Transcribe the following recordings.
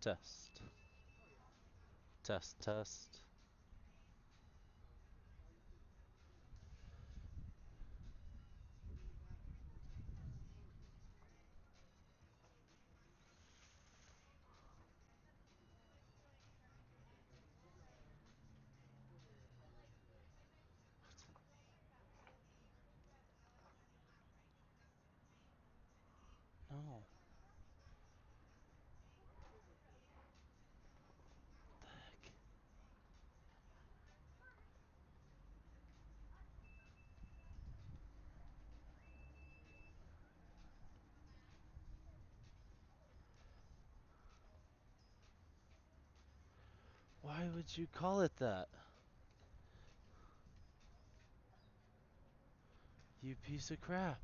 Test. Test, test. No. What the heck? Why would you call it that? You piece of crap.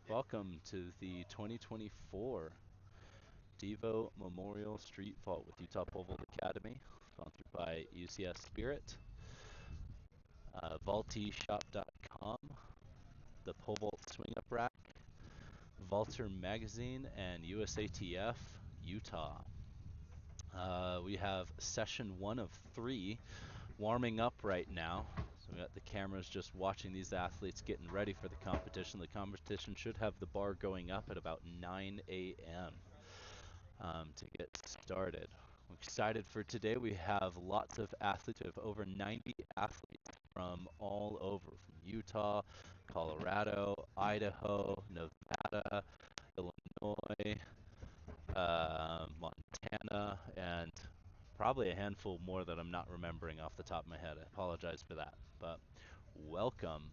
Welcome to the 2024 Devo Memorial Street Vault with Utah Pole Vault Academy, sponsored by UCS Spirit, vaultshop.com, the Pole Vault Swing Up Rack, Vaulter Magazine, and USATF Utah. We have session 1 of 3 warming up right now. So we got the cameras just watching these athletes getting ready for the competition. The competition should have the bar going up at about 9 a.m. To get started. I'm excited for today. We have lots of athletes. We have over 90 athletes from all over, from Utah, Colorado, Idaho, Nevada, Illinois, Montana, and probably a handful more that I'm not remembering off the top of my head. I apologize for that, but welcome.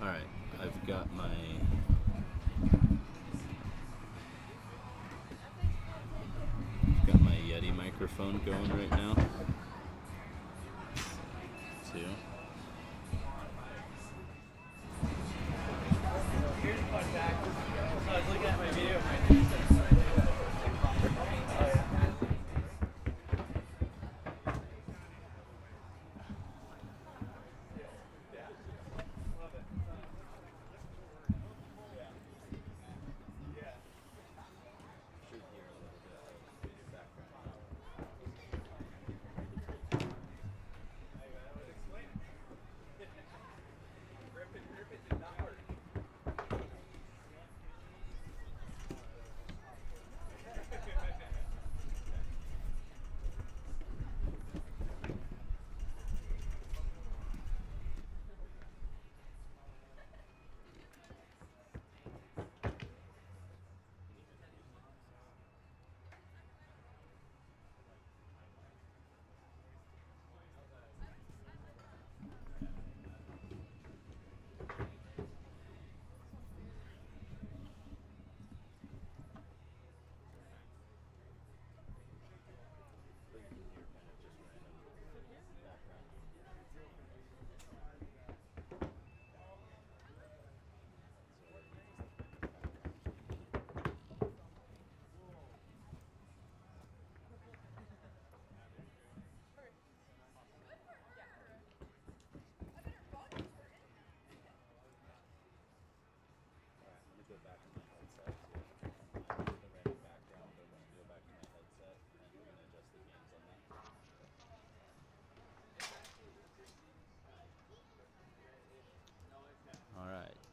All right, I've got my Yeti microphone going right now. Two. Here's a fun fact. So I was looking at my video of my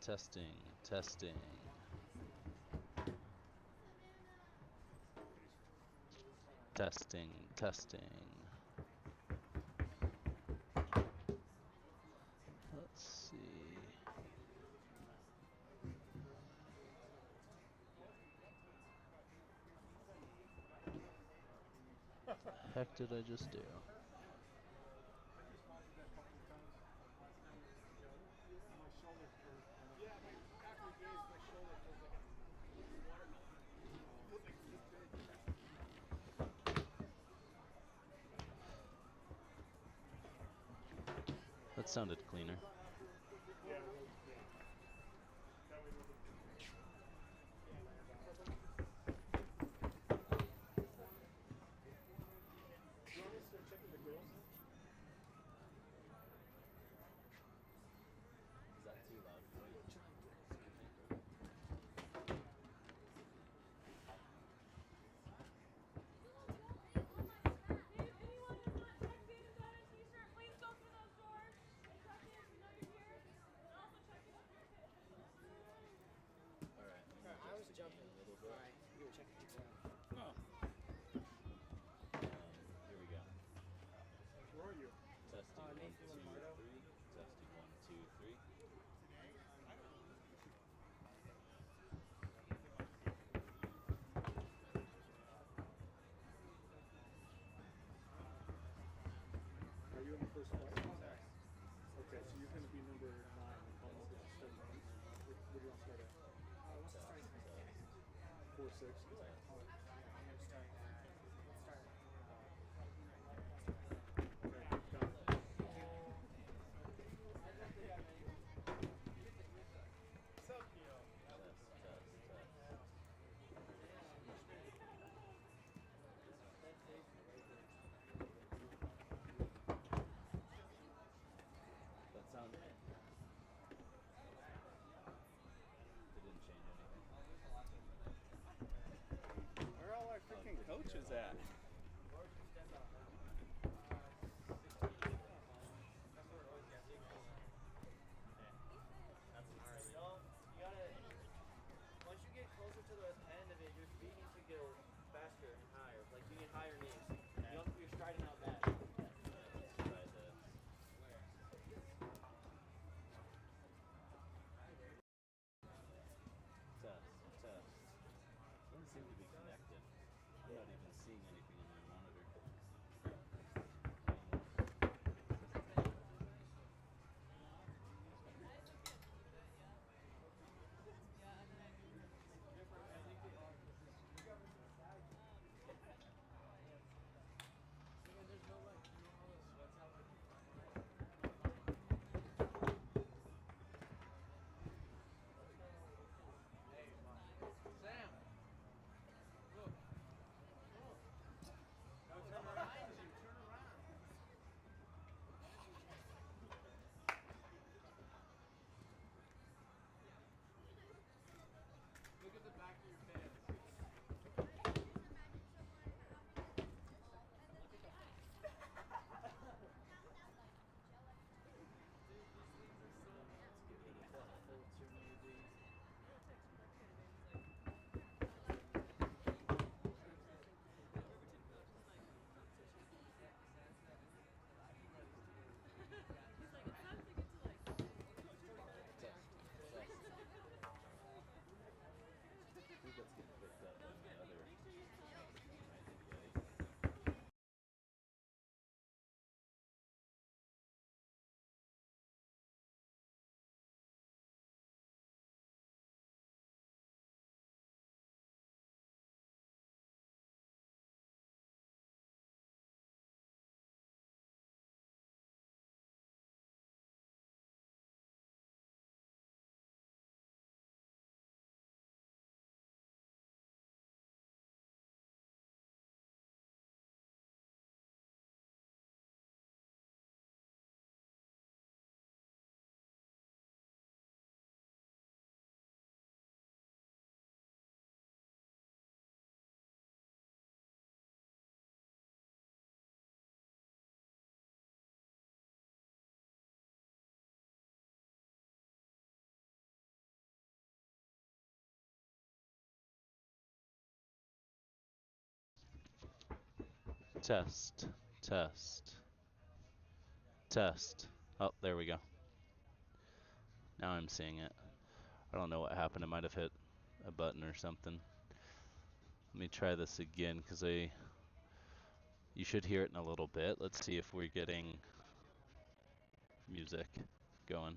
Testing, testing. Testing, testing. Let's see. What the heck did I just do? That sounded cleaner. First flight? Okay, so you're going to be number 9 and almost at start 8. Where do you want to start at? What's the starting time? 4, 6. I'm going to start at... Okay, got it. That sound? It didn't change anything. Test, test, test. Oh, there we go. Now I'm seeing it. I don't know what happened. I might have hit a button or something. Let me try this again because you should hear it in a little bit. Let's see if we're getting music going.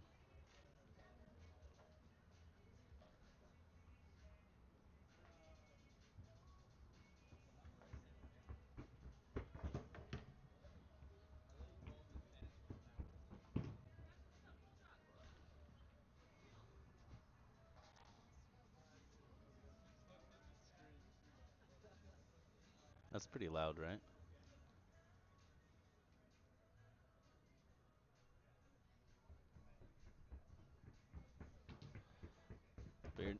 That's pretty loud, right? Very loud.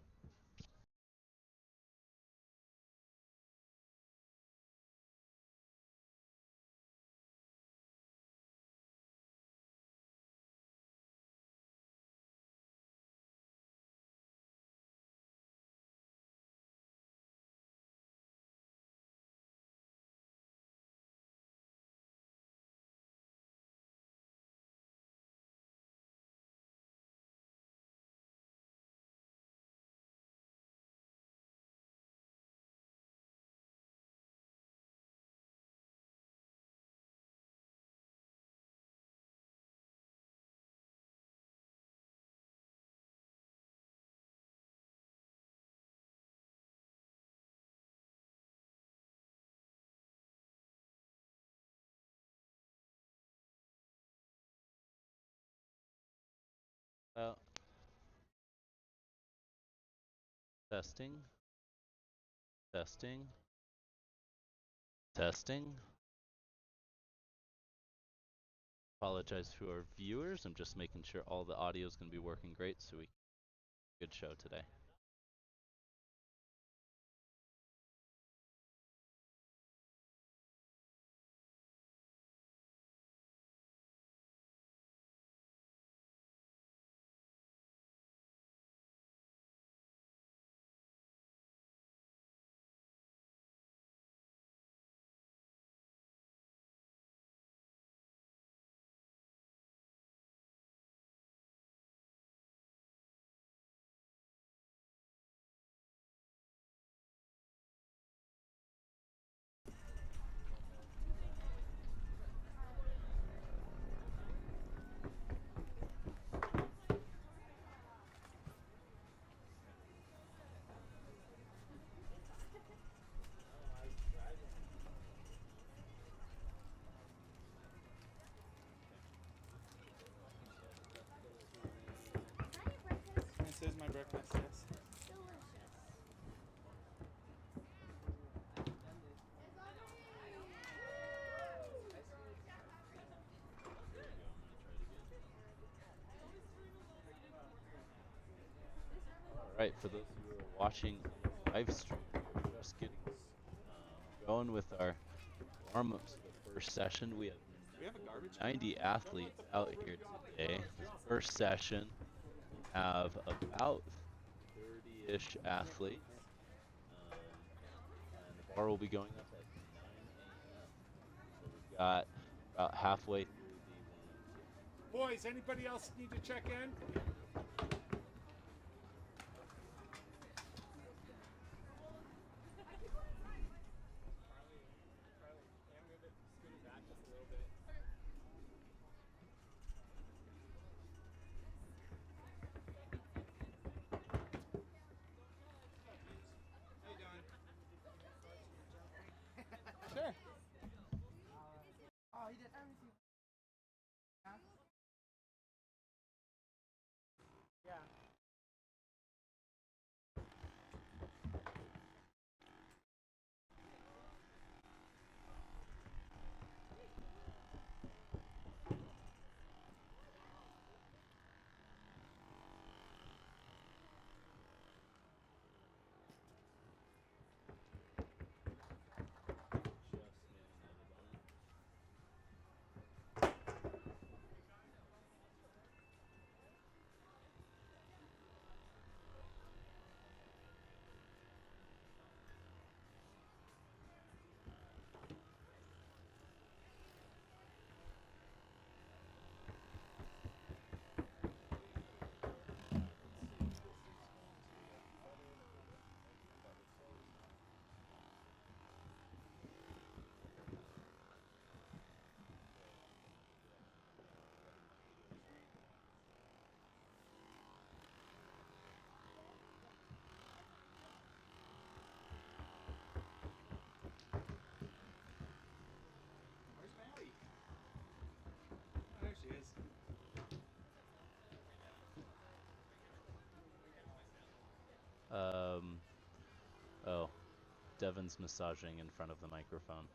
Testing, testing, testing. Apologize to our viewers. I'm just making sure all the audio is going to be working great so we good show today. This is my breakfast, yes. Alright, for those who are watching live stream, we're just getting going with our warm-ups for the first session. We have 90 athletes out here today. First session, we have about 30-ish athletes. And the bar will be going up at 9 a.m. So we've got about halfway through the one. Boys, anybody else need to check in? Sure. Oh, he did everything. Devin's massaging in front of the microphone.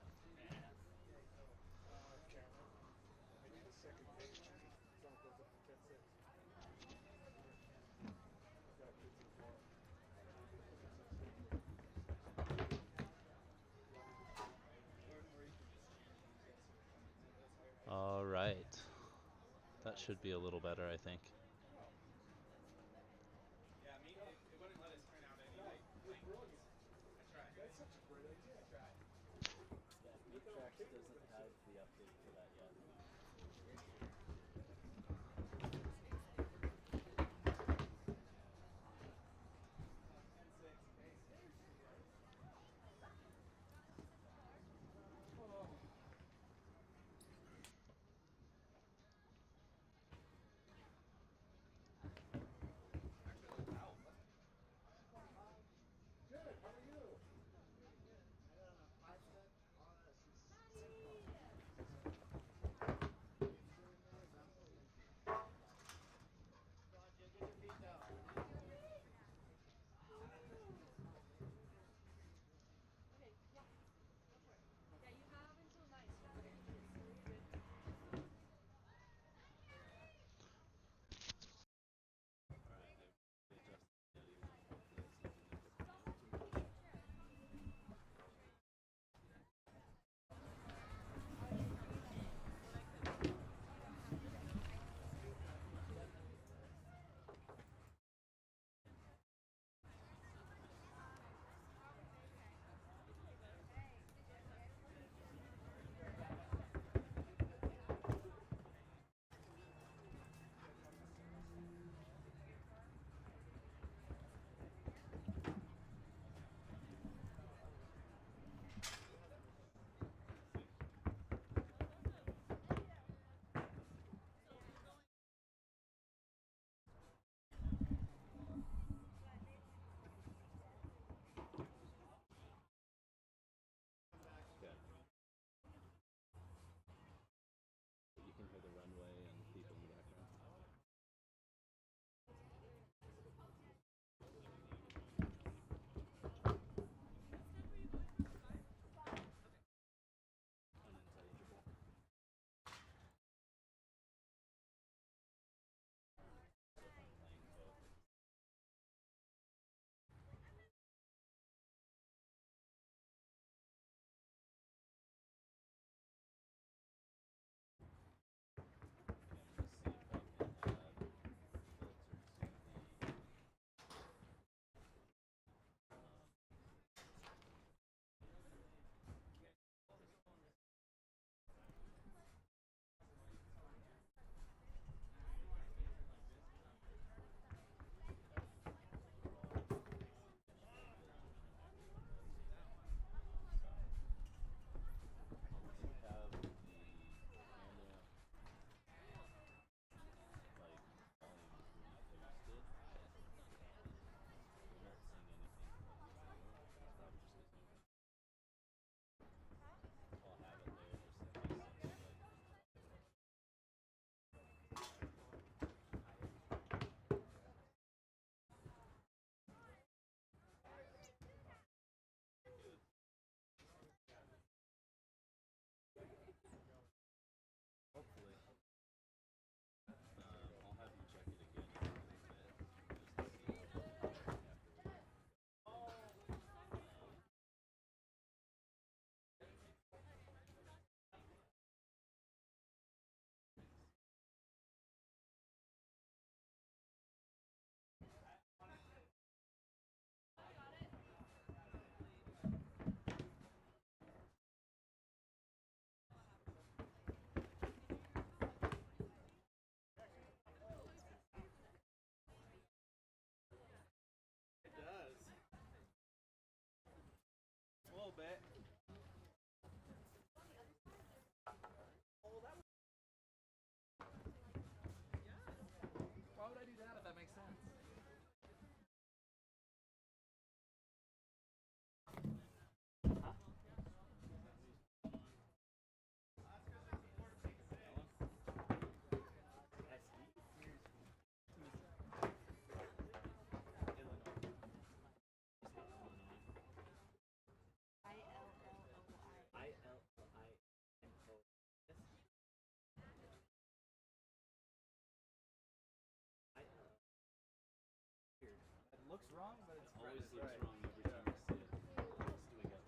Camera. I need a second page. John goes up to 10-6. Got kids in the car. All right. That should be a little better, I think. Yeah, me, it wouldn't let us turn out any like languages. I tried. That's such a great idea. I tried. Yeah, Matrix doesn't have the update for that yet. Good. How are you? always seems wrong every time I see it. What else do we got?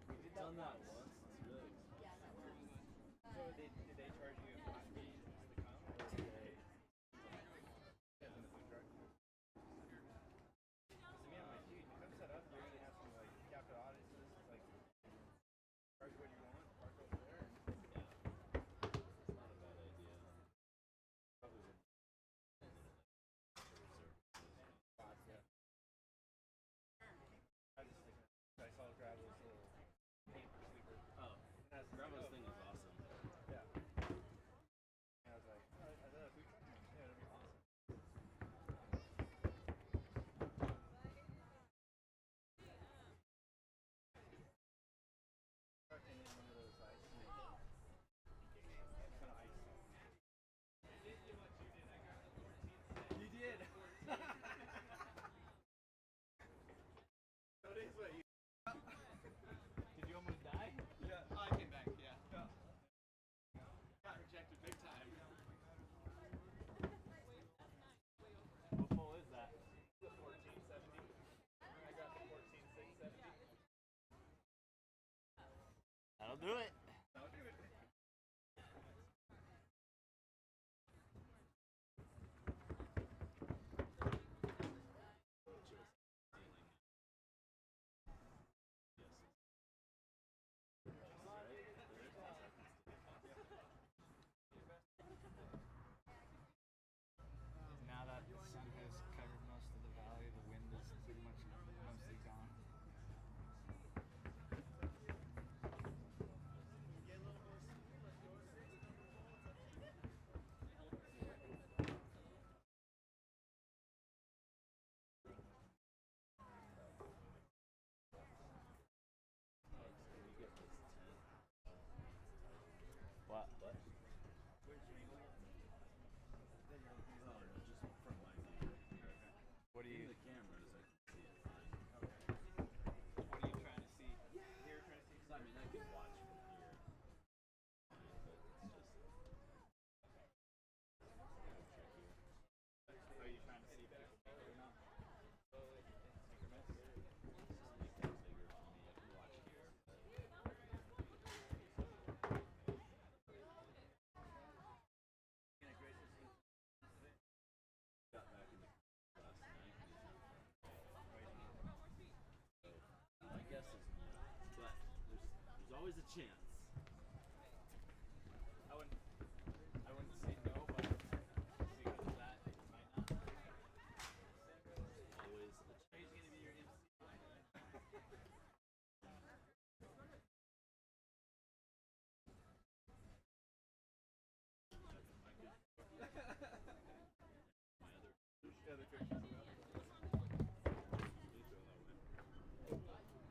We've done that once. It's really expensive. So did they charge you a flat fee just to come, or did they? Yeah, in the food truck. So me and my dude, come set up. You're gonna have some like capital audiences, like charge what you want, park over there. It's not a bad idea. Probably would. Spots, yeah. I just think I saw Gravel's little paint for sleeper. Oh, And I was like, Gravel's oh, thing is awesome. yeah. And I was like, oh, is that a food truck? Yeah, that'd be awesome. Truck and then one of those ice kind of ice. You did. So it is what you. Did you almost die? Yeah, I came back. Yeah. Got rejected big time. What pole is that? The 1470. I got the 14670. That'll do it. I'll do it. Now that the sun has covered most of the valley, the wind is pretty much mostly gone. What? What? Just from my view. What are In you? the cameras, I can see it fine. What are you trying to see? Here, trying to see. I mean, I can watch from here. But it's just trickier. Are you trying to see people move or not? Increments. Just make that bigger for me. I can watch here. Got back into last night. So my guess is no, but there's always a chance. I wouldn't say no, but because of that, it might not. Always a chance. He's gonna be your MC. My other The other pictures. we throw that away.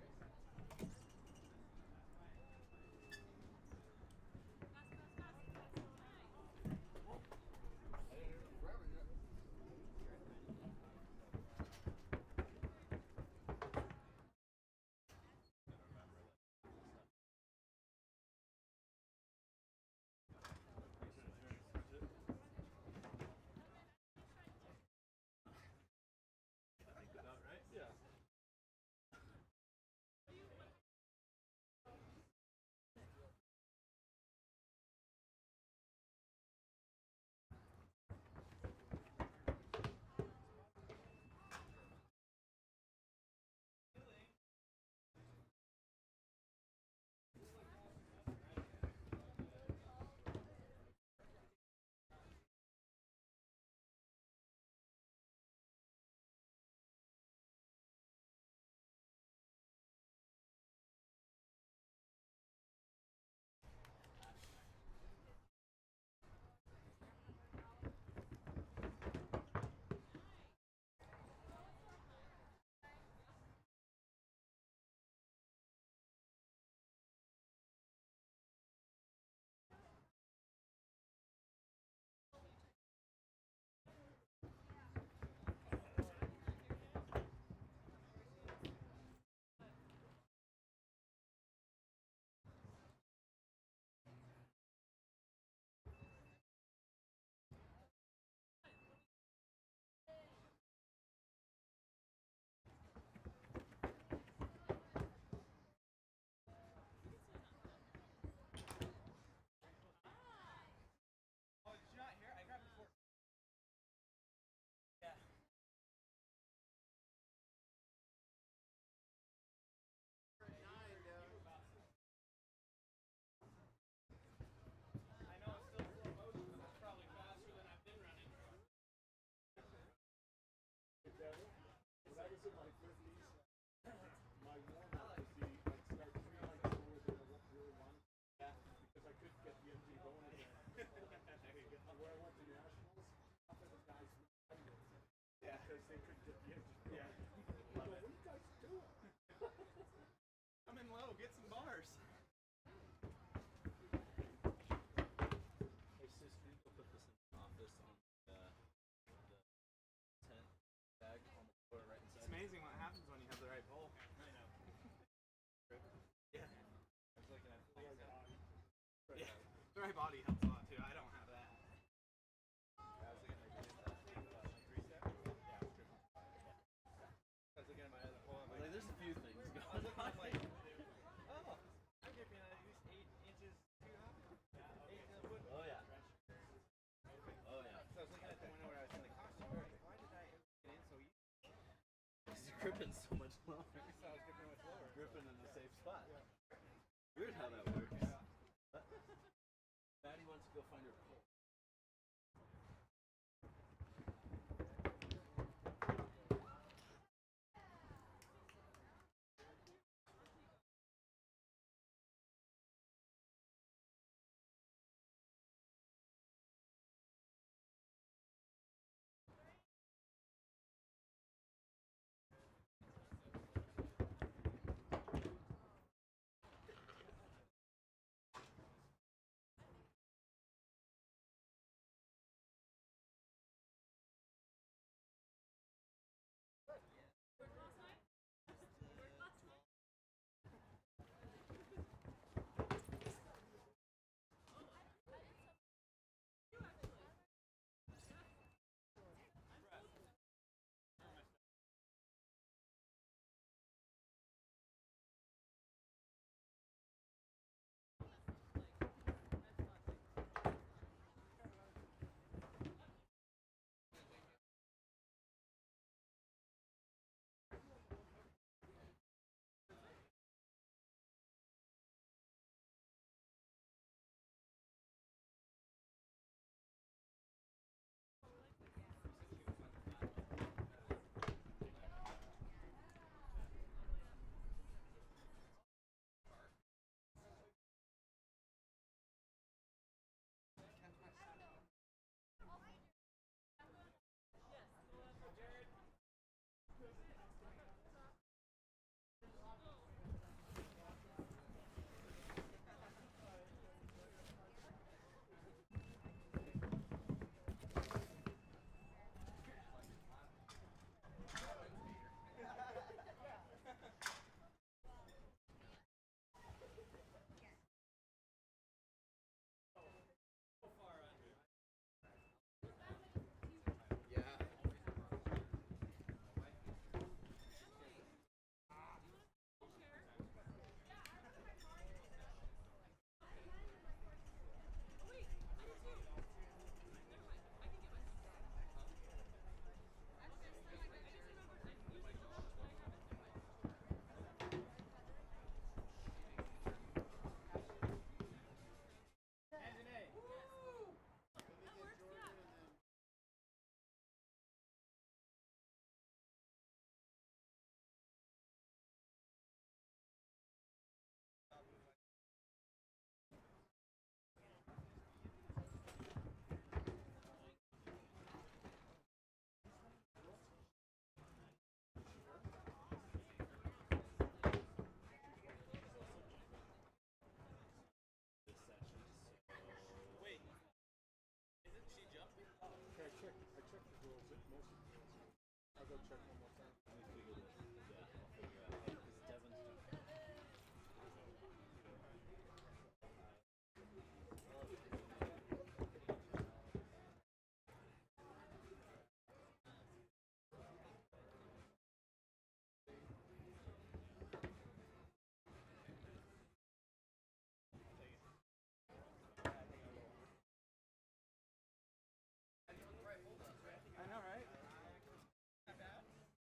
The right body helps a lot too. I don't have that. I was looking like three-step. Yeah, triple. I was looking at my other pole. I'm like, there's a few things going on. I'm like, oh, I'm gripping at least 8 inches too high. 8 foot. Oh yeah. Oh yeah. So I was looking at the window where I was in the costume. Why did I ever get in so easy? Because you're gripping so much lower. So I was gripping much lower. Gripping in the safe spot. Yeah. Weird how that works. Yeah. Maddie wants to go find her pole. I checked the rules, most of the rules. I'll go check one more time. Yeah, I'll figure out. Because Devin's done. I know, right? Not bad.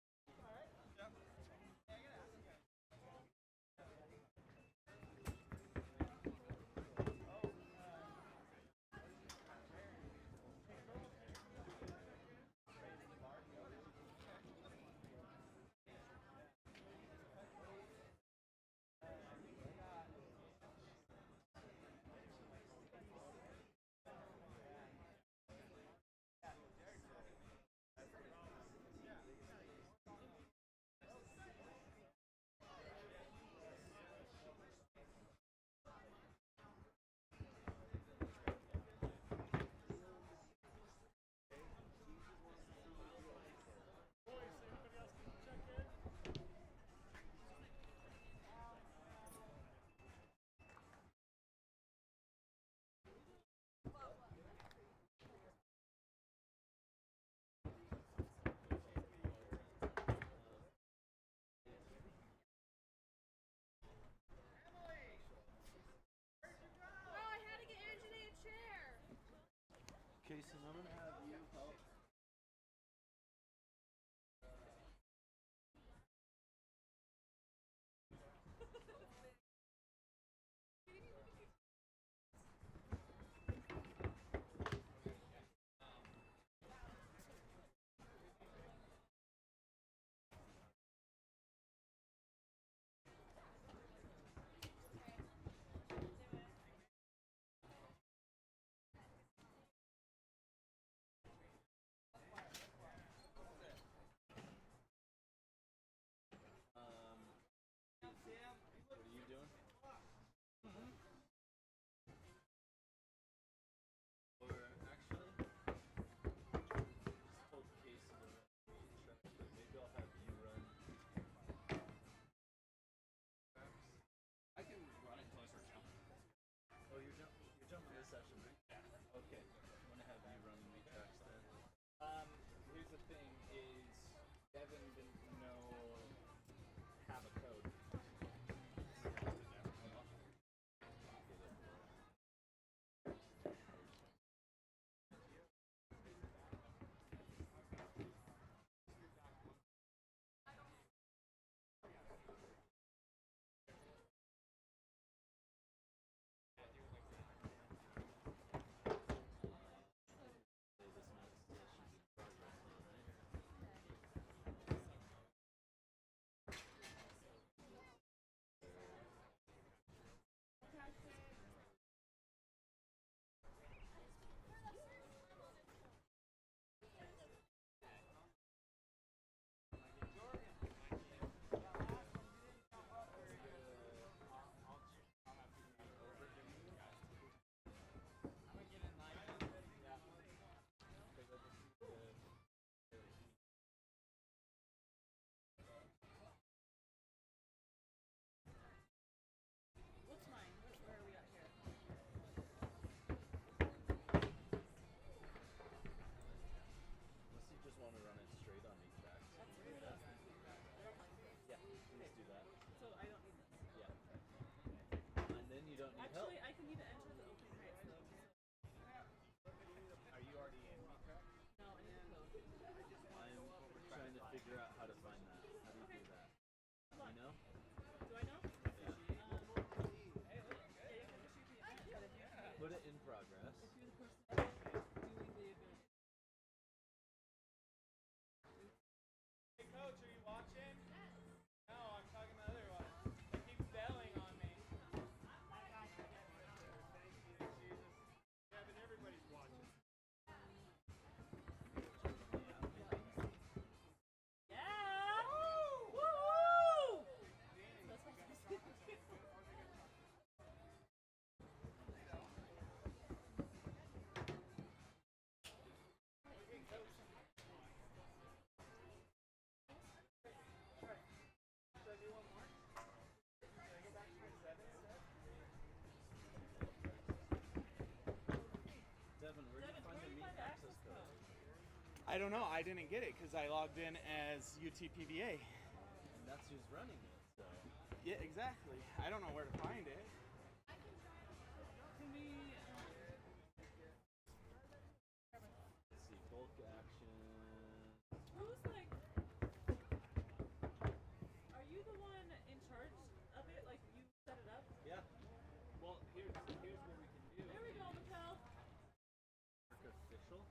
figure out how to find that. How do you do that? You know? Do I know? Yeah. Yeah. Put it in progress. If you're the person doing the event. Hey coach, are you watching? No, I'm talking to the other one. He keeps bailing on me. Yeah, but everybody's watching. Yeah! Woo! Woo! That's what I'm saying. Devin, where did you find the meet access code? I don't know. I didn't get it because I logged in as UTPVA. And that's who's running it, so. Yeah, exactly. I don't know where to find it. Can we, Let's see, bulk action. who's like, are you the one in charge of it? Like you set it up? Yeah. Well, here's what we can do. There we go, Mattel. Mark official.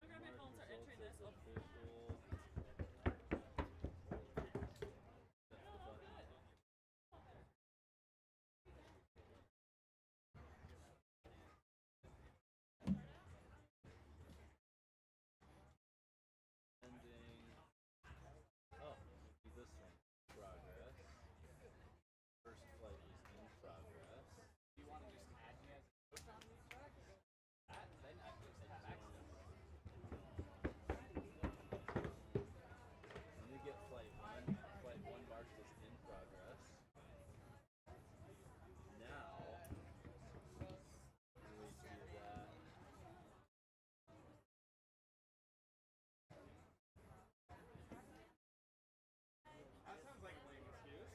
I'm gonna grab my phone and start entering this. Oh, Official. Ending. Oh, do this one. Progress. First flight is in progress. Do you want to just add me as a coach on these tracks? Then I can just have access. Let me get flight one. Flight one marked as in progress. Now, we do that. That sounds like a lame excuse.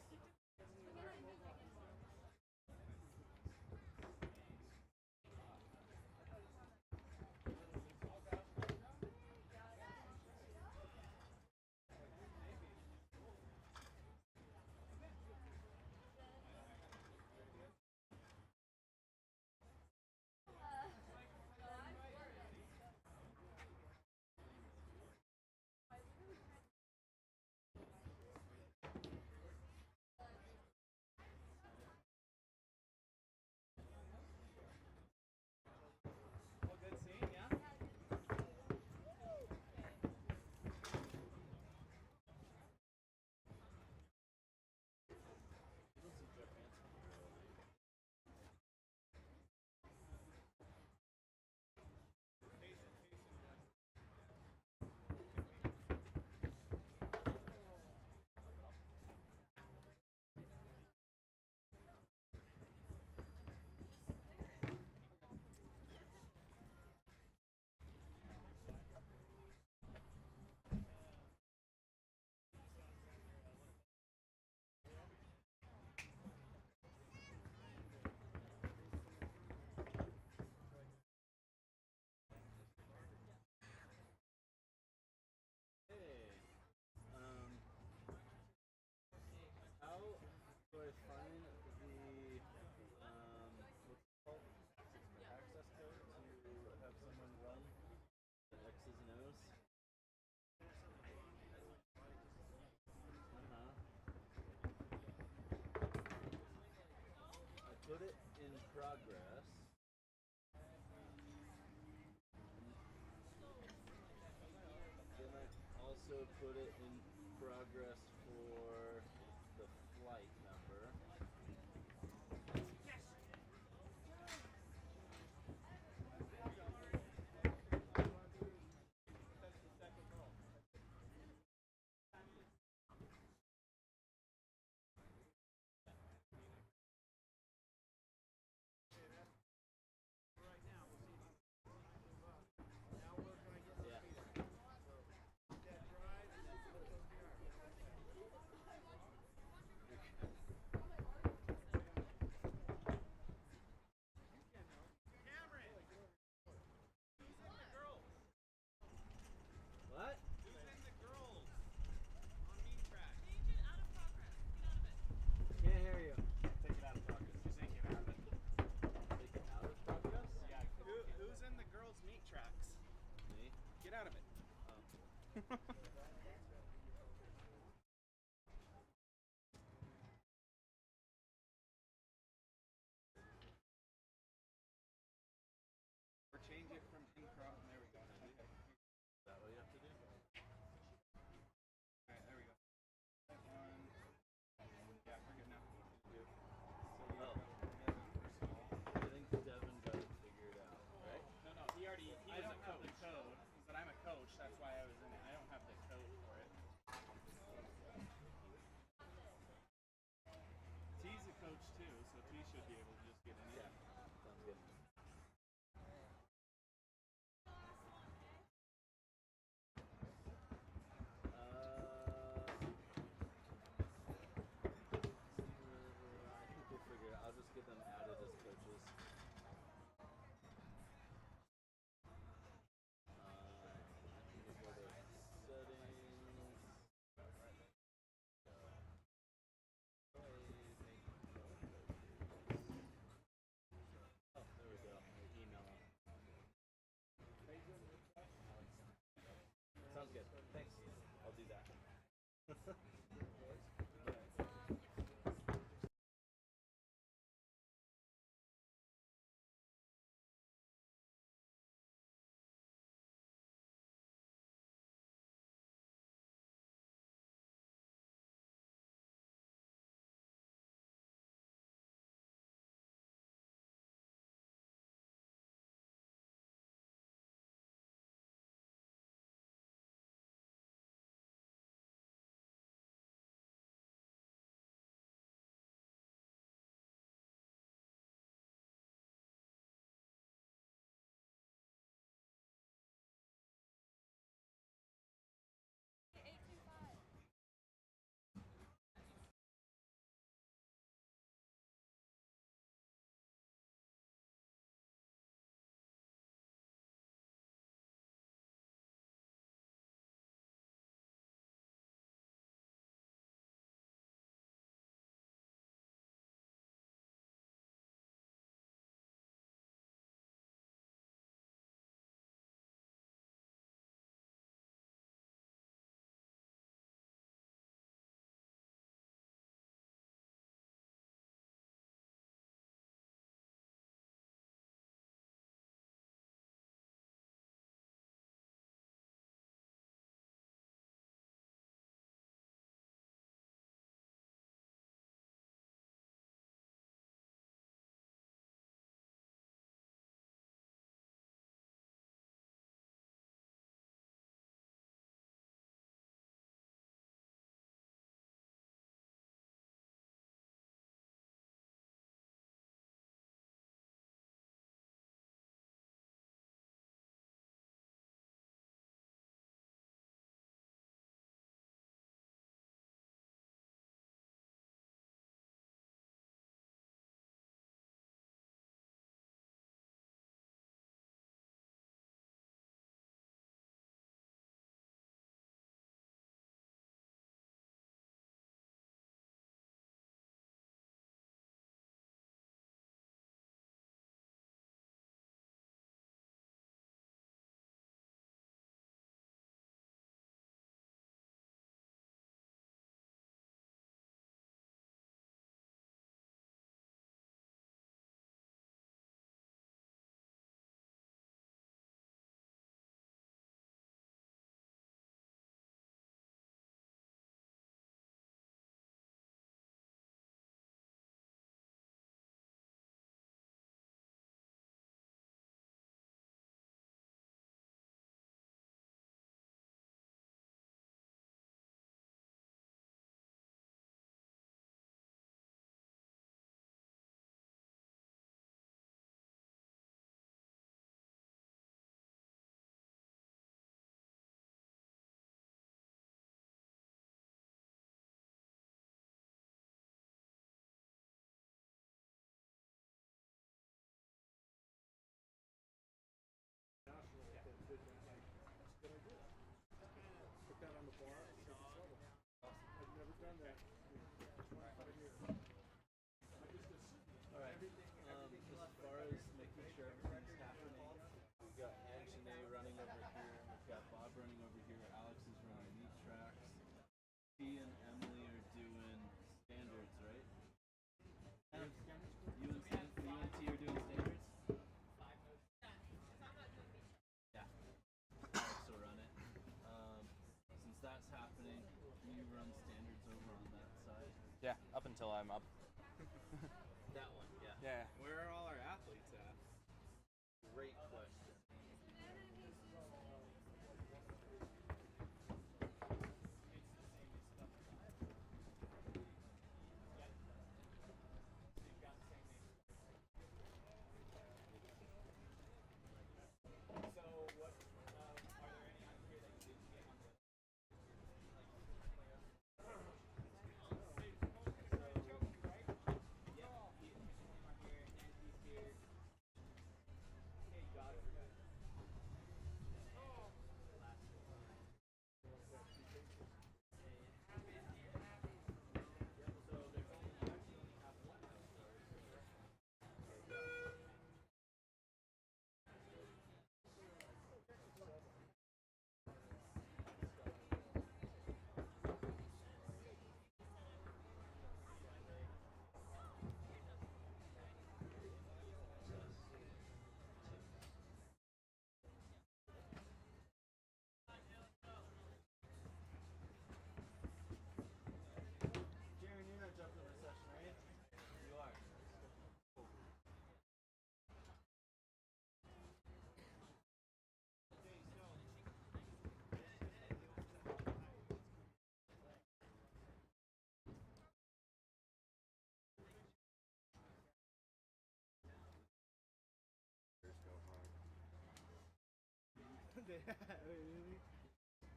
Well, good seeing ya. Hey, how do I find the, what's it called? Access code to have someone run the X's and O's? I put it in progress. Then I also put it in progress for the flight number. Yeah. Or change it from in cross. There we go. Okay. Is that what you have to do? Alright, there we go. That one. Yeah, we're good now. Oh. I think Devin got it figured out, right? No, he already, I don't have the code, but I'm a coach, that's why I was in it. I don't have the code for it. He and Emily are doing standards, right? You and T are doing standards? Yeah. So run it. Since that's happening, can you run standards over on that side? Yeah, up until I'm up. That one, yeah. Yeah. Where are all our athletes at? Great question. So what, are there any on here that you didn't get on the Jaren, you're not jumping in the session, are you? You are. Really?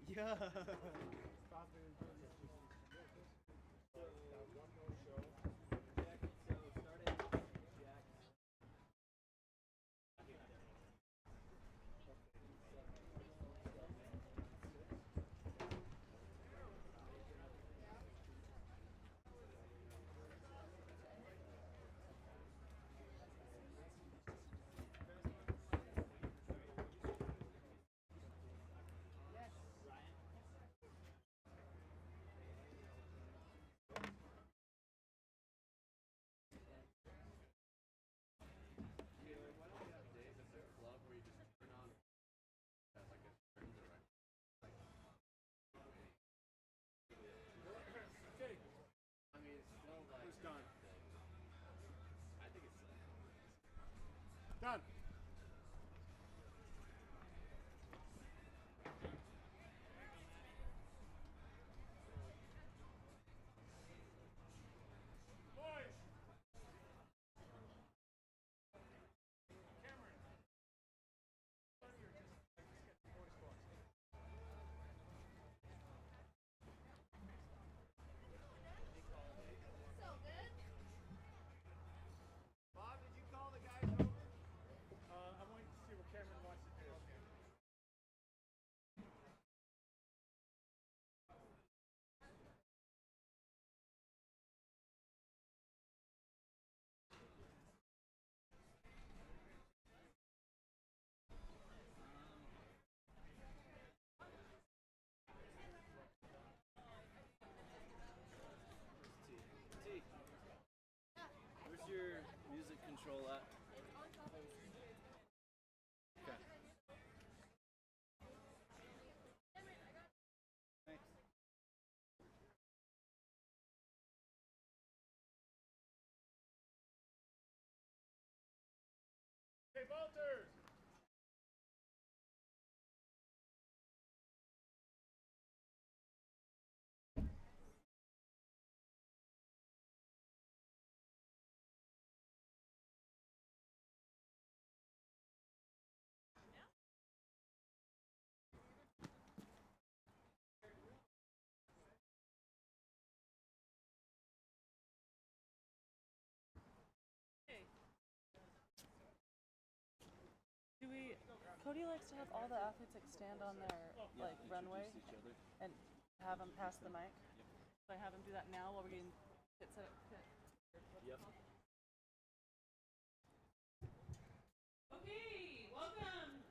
Yeah. Stop it. One more show. Jack, so start at Jack. Who's done? Done. Bob, did you call the guys over? I'm waiting to see what Cameron wants to do. T, where's your music control at? Okay. Thanks. Hey, Walters! Cody likes to have all the athletes like stand on their like runway Each other. and have them pass the mic. So I have him do that now while we're getting pit set up. Yep. Okay, welcome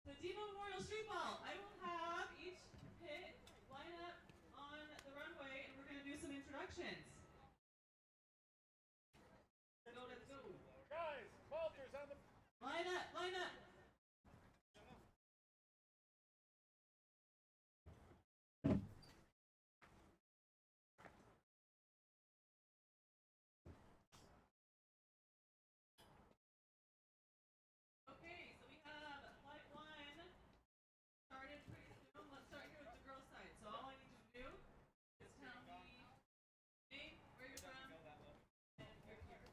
to Devo Memorial Street Ball. I will have each pit line up on the runway Okay, so we have flight 1 started pretty soon. Let's start here with the girls' side. So all I need you to do is tell me name, where you're from, and you're here.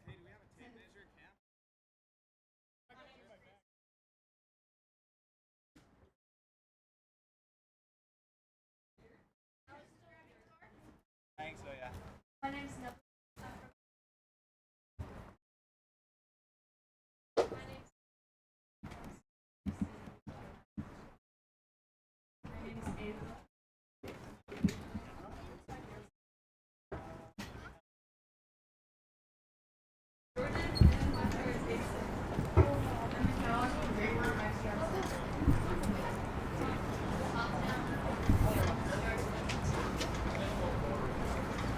Hey, do we have a tape measure camp? I think so, yeah. My name's Neil. My name's Ava. Jordan, and my brother is Asa. I'm a dog, great word, my fiance.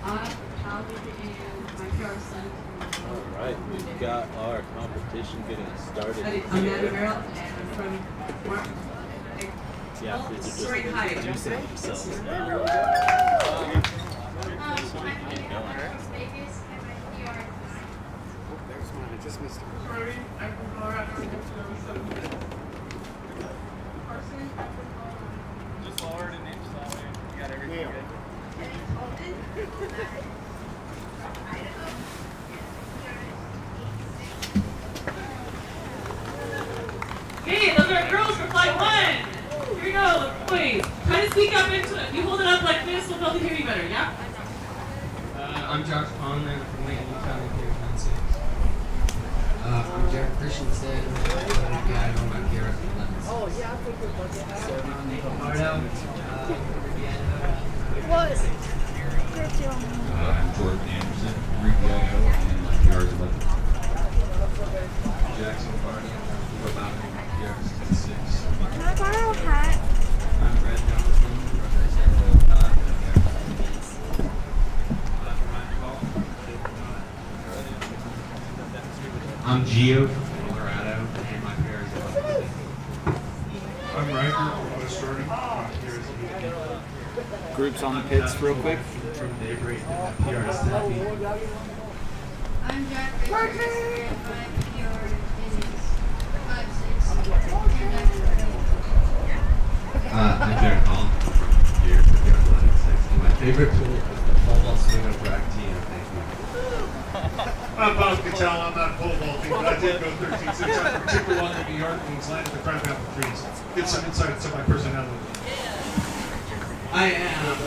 I'm Callie, and my fiance. All right, we've got our competition getting started. I'm Maddie Merrill, and I'm from Mark. The athletes are Straight height. just introducing themselves now. I'm from Las Vegas, and my PR is There's mine. I just missed it. Brody. I'm from Colorado. Carson. I'm from Colorado. Just lower it an inch that way. You got everything Neil. good. Kenny Colton. Idaho. Okay, those are girls for flight 1. Here we go, boys. Try to speak up into it. If you hold it up like this, we'll be able to hear you better, yeah? I'm Josh Conlon from Wayne, Utah, here in 6. I'm Jared Christensen. I'm here at 11. Oh, yeah, I think we're I'm Nico Pardo. What? I'm Jordan Anderson, DVO, and my PR is 11. Jackson Barney, about PR is 6. Can I borrow a hat? I'm Brad Johnson, representing I'm Gio from Colorado, and my PR is 11. I'm Riker from West Jordan. Groups on the pits real quick. From Daybreak, PR is 13. I'm Jack Richards, and my PR is 5'6". I'm Jared Hall from here for PR 11.6. And my favorite tool is the pole ball swing up rack tee. Thank you. I'm Bob Cattell. I'm not pole vaulting, but I did go 13.6. I'm from Chippewa, New York, and was landed the crab apple trees. Get some insight into my personality. I am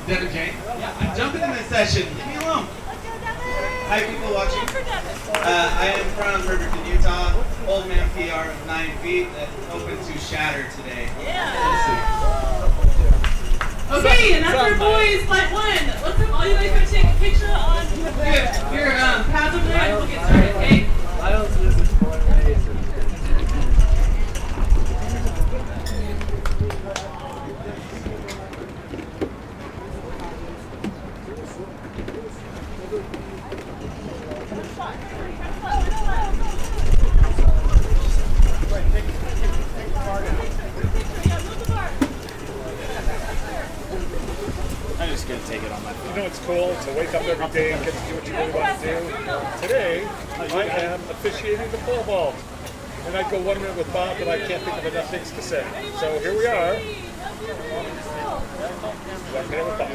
Devin Jane. I'm jumping in this session. Leave me alone. Hi, people watching. I am from Riverton, Utah. Old man PR of 9 feet that's open to shatter today. Okay, and that's our boys, flight 1. Let's have all you guys go take a picture on your pads over there and we'll get started, okay? I'm just going to take it on my phone. You know it's cool to wake up every day and get to do what you really want to do. Today, I am officiating the pole vault. And I go 1 minute with Bob, but I can't think of enough things to say. So here we are. 1 minute with Bob.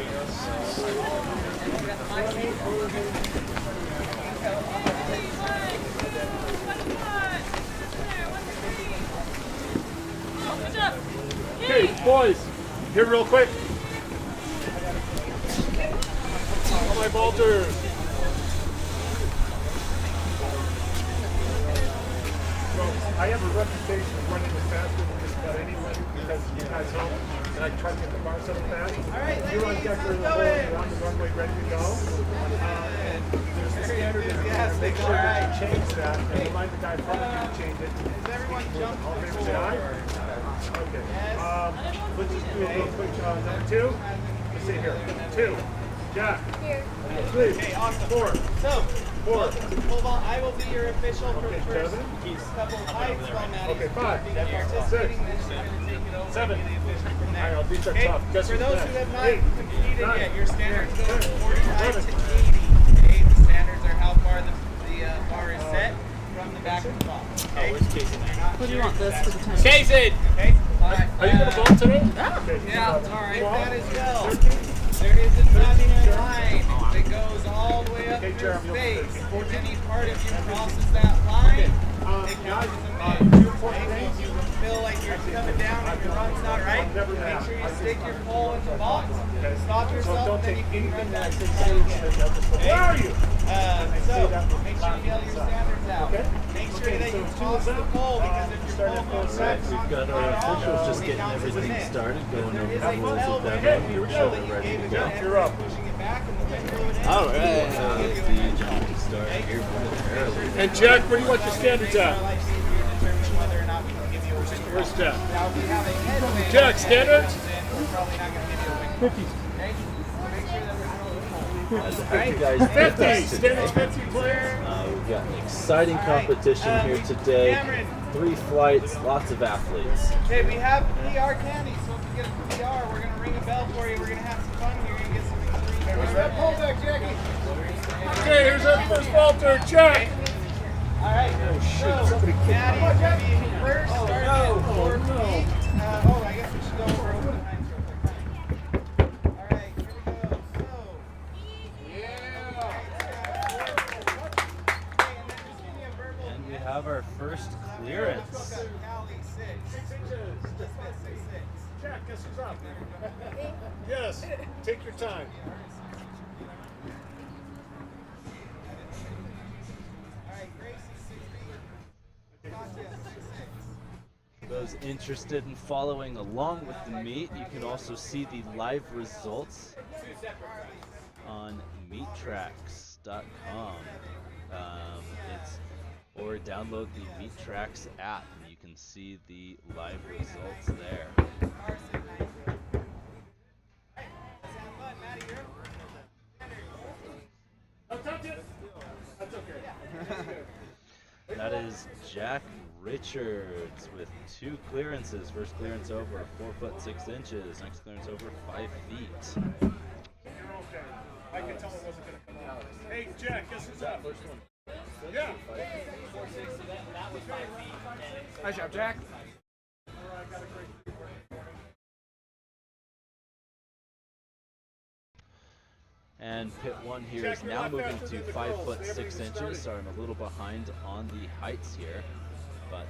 Okay, boys, here real quick. All my vaulters. So I have a reputation of running as fast as just about anyone because you guys know, and I try to get the bar settled fast. All right, you're on deck for the whole, you're on the runway ready to go. And there's a standard in there. Make sure that you change that and remind the guy following you to change it. Is everyone jumping? All favors say aye? Okay. Let's just do a real quick number 2. Let's see here. 2. Jack. Here. 3. Okay, awesome. 4. So, 4. pole vault, I will be your official for the Okay, first Kevin. couple of heights while Maddie's Okay, 5. being participating, then she's going to take it over 7. and be the official from there. All right, these are Okay, tough. Guess for who's those next? who have not 8, completed 9, yet, your standards go 10, from 45 to 11. 80. Okay, the standards are how far the bar is set from the back of the ball. Okay? What do you want this for the time? Jason! Okay? Are you going to vote today? Ah. Okay. Yeah, alright, that as well. There is a imaginary line that goes all the way up Okay, through Jeremy, space. you'll If any part of you crosses that line, it counts as a miss. If you feel like you're coming down and your run's not right, make sure you stick your pole in the box, stop yourself, and then you can run back to the side again. Where are you? So, make sure you yell your standards out. Okay. Make sure that you toss the pole, because if your pole goes up, We've got our officials just getting everything started, going over the rules of Devo. We're sure they're ready to go. You're up. All right, let's see John start here momentarily. And Jack, where do you want your standards at? Where's Jack? Jack, standards? 50. As you guys get 50. us today, Standards 50, please. we've got an exciting competition here today. 3 flights, lots of athletes. Okay, we have PR candy, so if you get a PR, we're going to ring a bell for you. We're going to have some fun. You're going to get some extreme. Where's that pole back, Jackie? Okay, here's our first vaulter, Jack. All right. Oh, shit. So, Somebody kicked Maddie me. will be first, starting at 4 feet. I guess we should go over open times real quick. All right, here we go. So, And we have our first clearance. 6 inches. Jack, guess who's up? Yes, take your time. Those interested in following along with the meet, you can also see the live results on meettracks.com. Or download the MeetTracks app and you can see the live results there. That is Jack Richards with 2 clearances. First clearance over 4 foot 6 inches. Next clearance over 5 feet. You're okay. I could tell it wasn't going to come out. Hey, Jack, guess who's up? First one. Yeah. that was 5 feet. Nice job, Jack. And pit 1 here is now moving to 5 foot 6 inches. Sorry, I'm a little behind on the heights here. But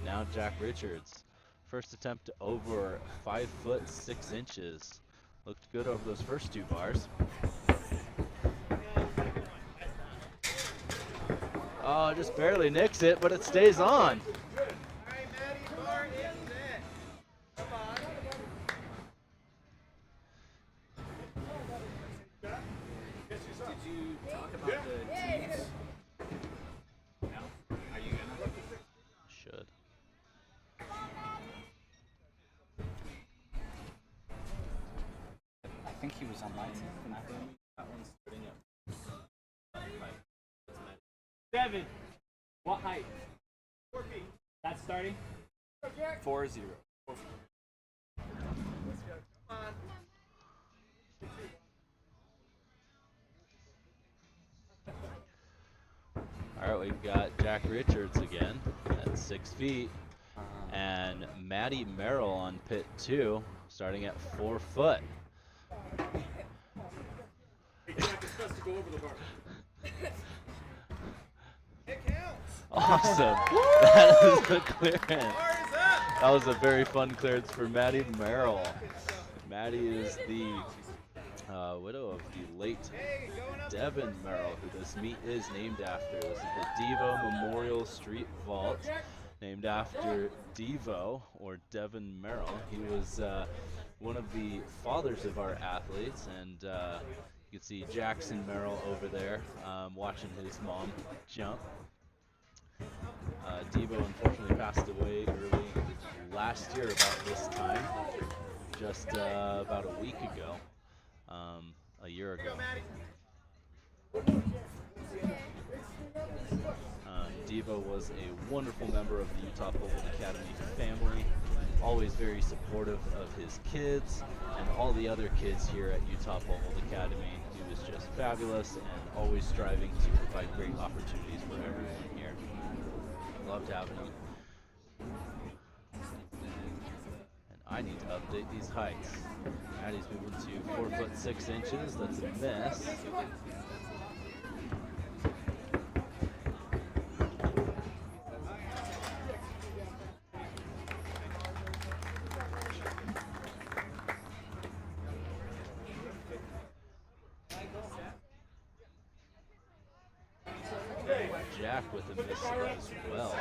now Jack Richards. First attempt over 5 foot 6 inches. Looked good over those first 2 bars. Oh, just barely nicks it, but it stays on. Should. I think he was on my team. That one's starting up. 7. What height? 4 feet. That's starting? 4-0. All right, we've got Jack Richards again at 6 feet. And Maddie Merrill on pit 2, starting at 4 foot. Awesome. That is a clearance. That was a very fun clearance for Maddie Merrill. Maddie is the widow of the late Devin Merrill, who this meet is named after. This is the Devo Memorial Street Vault, named after Devo, or Devin Merrill. He was one of the fathers of our athletes, and you can see Jackson Merrill over there watching his mom jump. Devo unfortunately passed away early last year about this time, just about a week ago. a year ago. Devo was a wonderful member of the Utah Pole Vault Academy family, always very supportive of his kids and all the other kids here at Utah Pole Vault Academy. He was just fabulous and always striving to provide great opportunities for everyone here. Loved having him. And I need to update these heights. Maddie's moving to 4 foot 6 inches. That's a miss. Jack with a miss as well.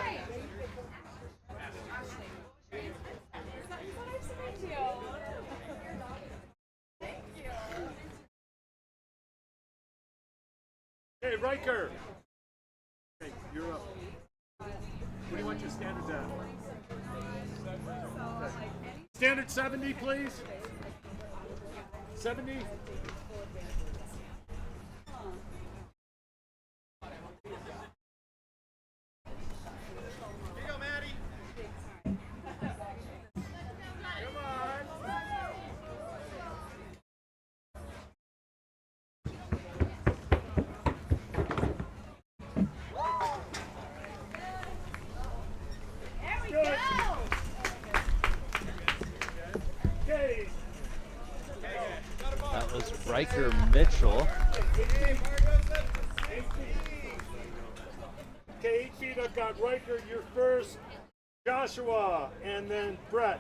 Hey, Riker. Hey, you're up. What do you want your standards at? Okay. Standard 70, please. 70. That was Riker Mitchell. Okay, 8 feet, I've got Riker, you're first, Joshua, and then Brett.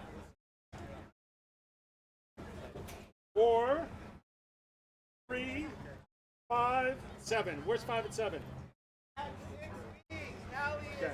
4, 3, 5, 7. Where's 5 and 7? Okay.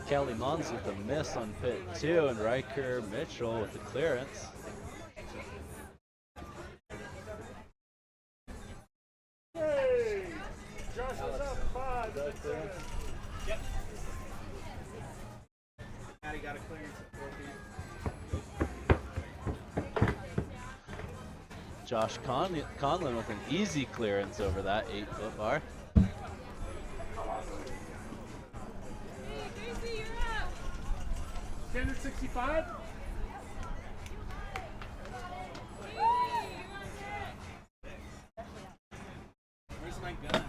Kelly Mons with a miss on pit 2, and Riker Mitchell with the clearance. Hey! Joshua's up 5. Yep. Maddie got a clearance at 4 feet. Josh Conlon with an easy clearance over that 8-foot bar. Standard 65? Where's my gun?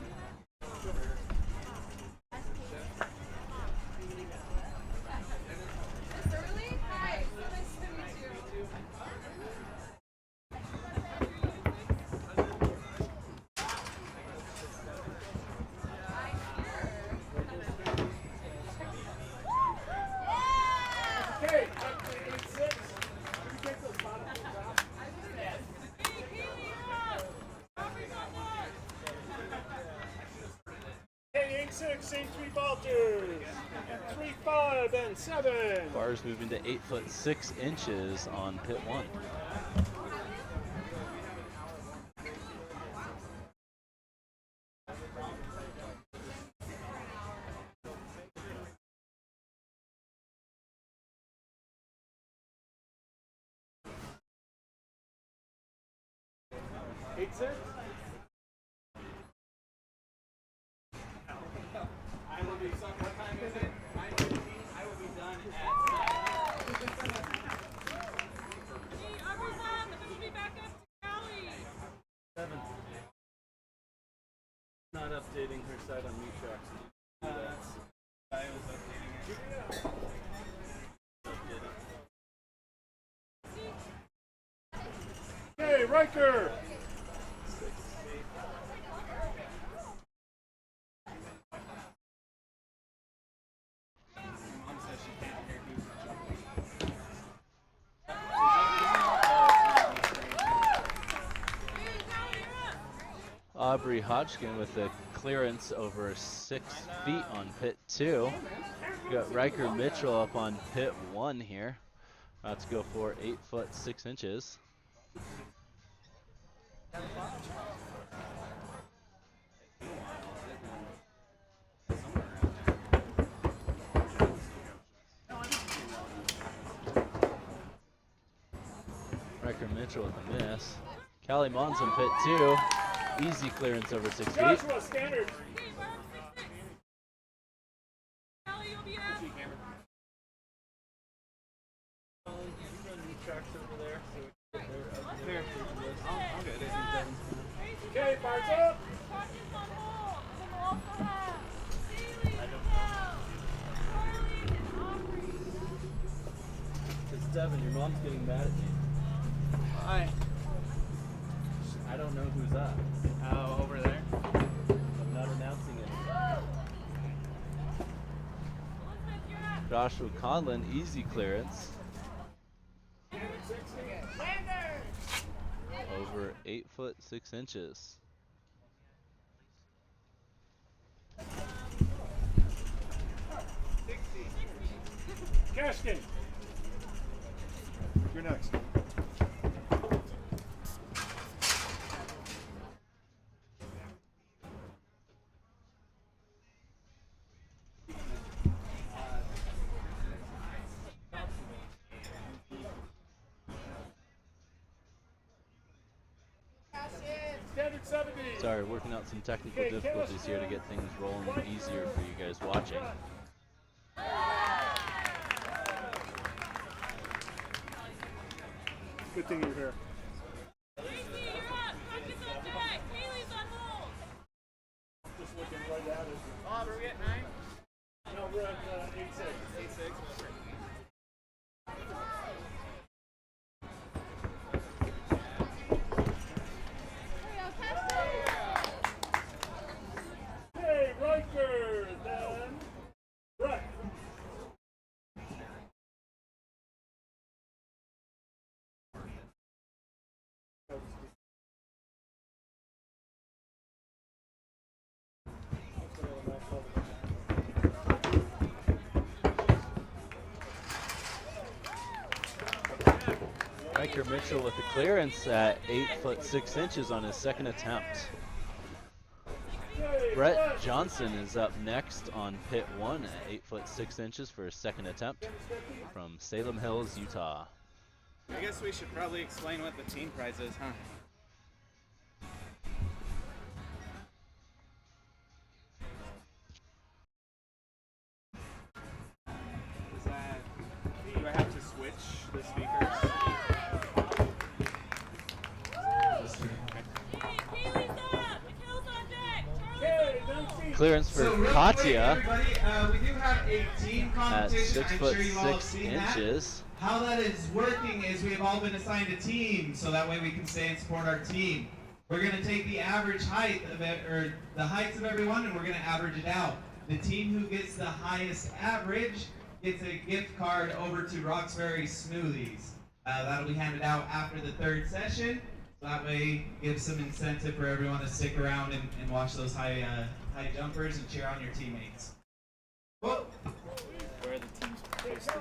Same 3 vaulters. 3, 5, and 7. Bars moving to 8 foot 6 inches on pit 1. Eight, 6. What time is it? 9:15. I will be done at 7. Not updating her site on Metrax. I was updating it. Hey, Riker! Aubrey Hodgkin with a clearance over 6 feet on pit 2. We got Riker Mitchell up on pit 1 here. About to go for 8 foot 6 inches. Riker Mitchell with a miss. Callie Mons in pit 2. Easy clearance over 6 feet. Joshua, standard. Okay, bars up. It's Devin, your mom's getting mad at me. Hi. I don't know who's up. Oh, over there. I'm not announcing it. Joshua Conlon, easy clearance. Over 8 foot 6 inches. Gaskin. You're next. Standard 70. Sorry, working out some technical difficulties here to get things rolling easier for you guys watching. Good thing you're here. Just looking right at it. Bob, are we at 9? No, we're at 8-6. 8-6. Hey, Riker, then. Right. Riker Mitchell with a clearance at 8 foot 6 inches on his second attempt. Brett Johnson is up next on pit 1 at 8 foot 6 inches for his second attempt from Salem Hills, Utah. I guess we should probably explain what the team prize is, huh? Is that... Do I have to switch the speakers? Clearance for So real Katya quick, everybody, we do have a team at competition. 6 I'm foot sure you all have 6 seen that. inches. How that is working is we have all been assigned a team, so that way we can stay and support our team. We're going to take the average height of it, or the heights of everyone, and we're going to average it out. The team who gets the highest average gets a gift card over to Roxbury Smoothies. That'll be handed out after the third session. So that way, give some incentive for everyone to stick around and watch those high jumpers and cheer on your teammates. Whoa. Where are the teams placed? I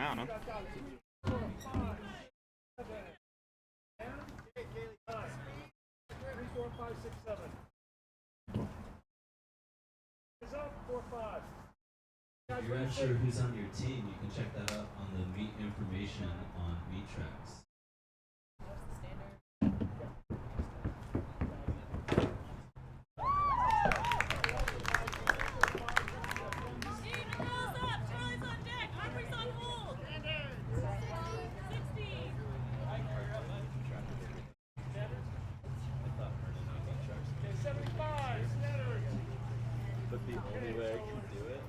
don't know. 3, 4, 5, 6, 7. Is up 4, 5. If you're unsure who's on your team, you can check that out on the meet information on Meet Tracks. But the only way I can do it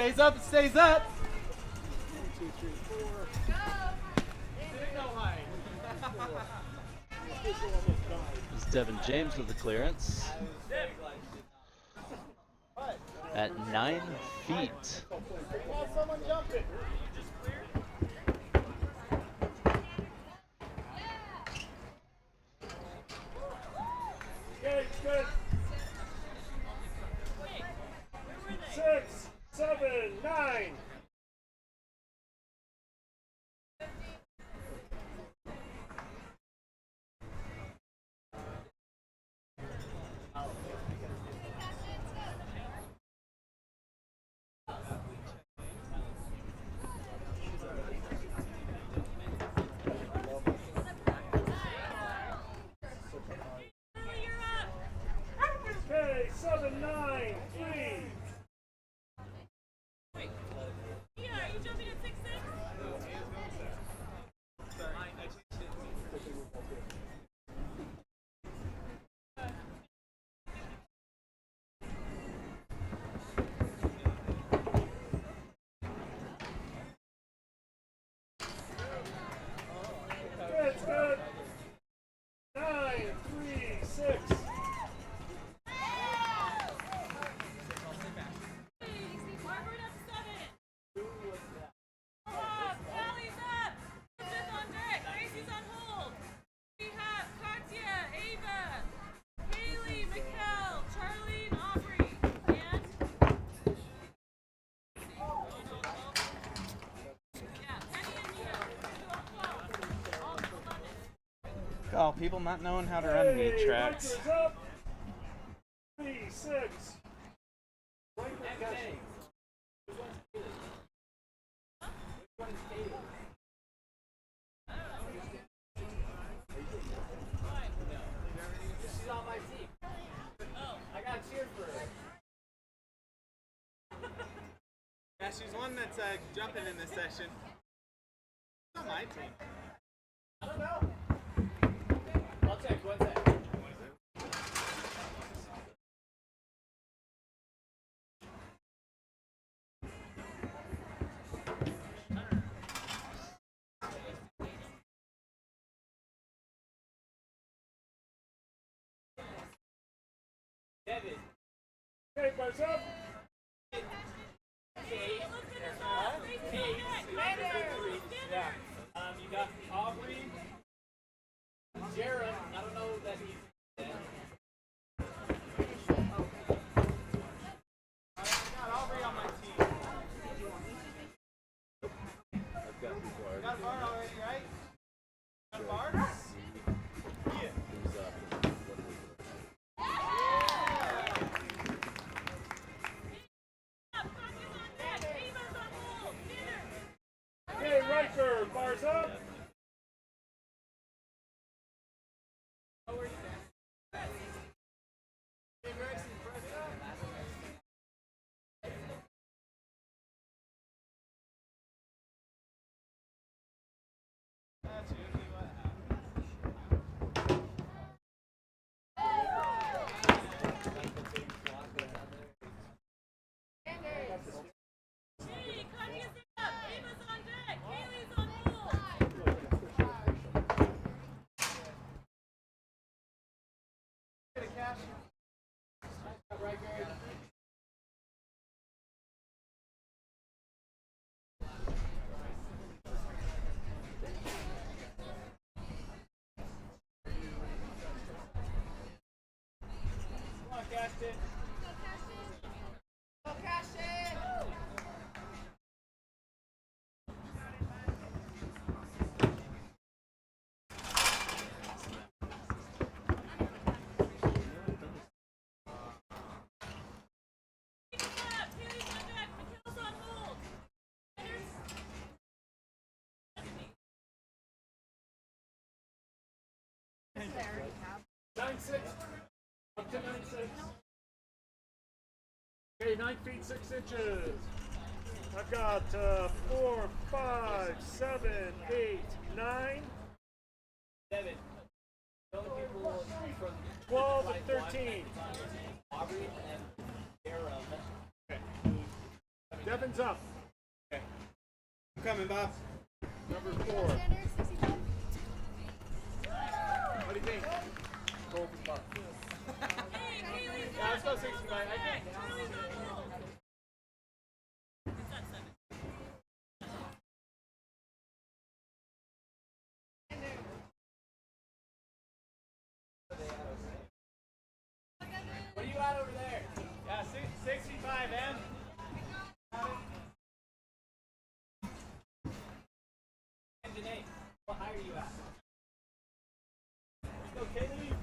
stays up, it stays up. 1, 2, 3, 4. Didn't know high. It's Devin James with the clearance. At 9 feet. Have someone jump it. Okay, good. 6, 7, 9. Okay, 7, 9, 3. Yeah, are you jumping at 6'6"? Good, good. 9, 3, 6. Margaret up 7. Up, Sally's up. Elizabeth on deck. Gracie's on hold. We have Katya, Ava, Haley, Mikkel, Charlie, and Aubrey. And yeah, Penny and Mia. 12. All London. Oh, people not knowing how to run meat Hey, tracks. Rikers up. 3, 6. She's on my team. I got cheered for her. Yeah, she's one that's jumping in this session. She's on my team. I don't know. I'll check. One sec. Okay, bars up. Yeah. You got Aubrey, Jared. I don't know that he's dead. I got Aubrey on my team. I've got people already. You got a bar already, right? Got a bar? Yeah. Who's up? Okay, Riker, bars up. That's usually what happens. Hey, Kanya's up. Ava's on deck. Haley's on hold. Get a cash. Right, Gary. Come on, Caston. Go, Caston. Haley's on deck. Mikkel's on hold. 9-6. Up to 9-6. Okay, 9 feet 6 inches. I've got 4, 5, 7, 8, 9, 7. The only people from 12, and 13. Aubrey and Aaron. Devin's up. Okay. I'm coming, Bob. Number 4. What do you think? Go for Bob. Yeah, let's go 65. I think. What are you at over there? Yeah, 65, M. Engine 8. What height are you at? Let's go, Kaylee.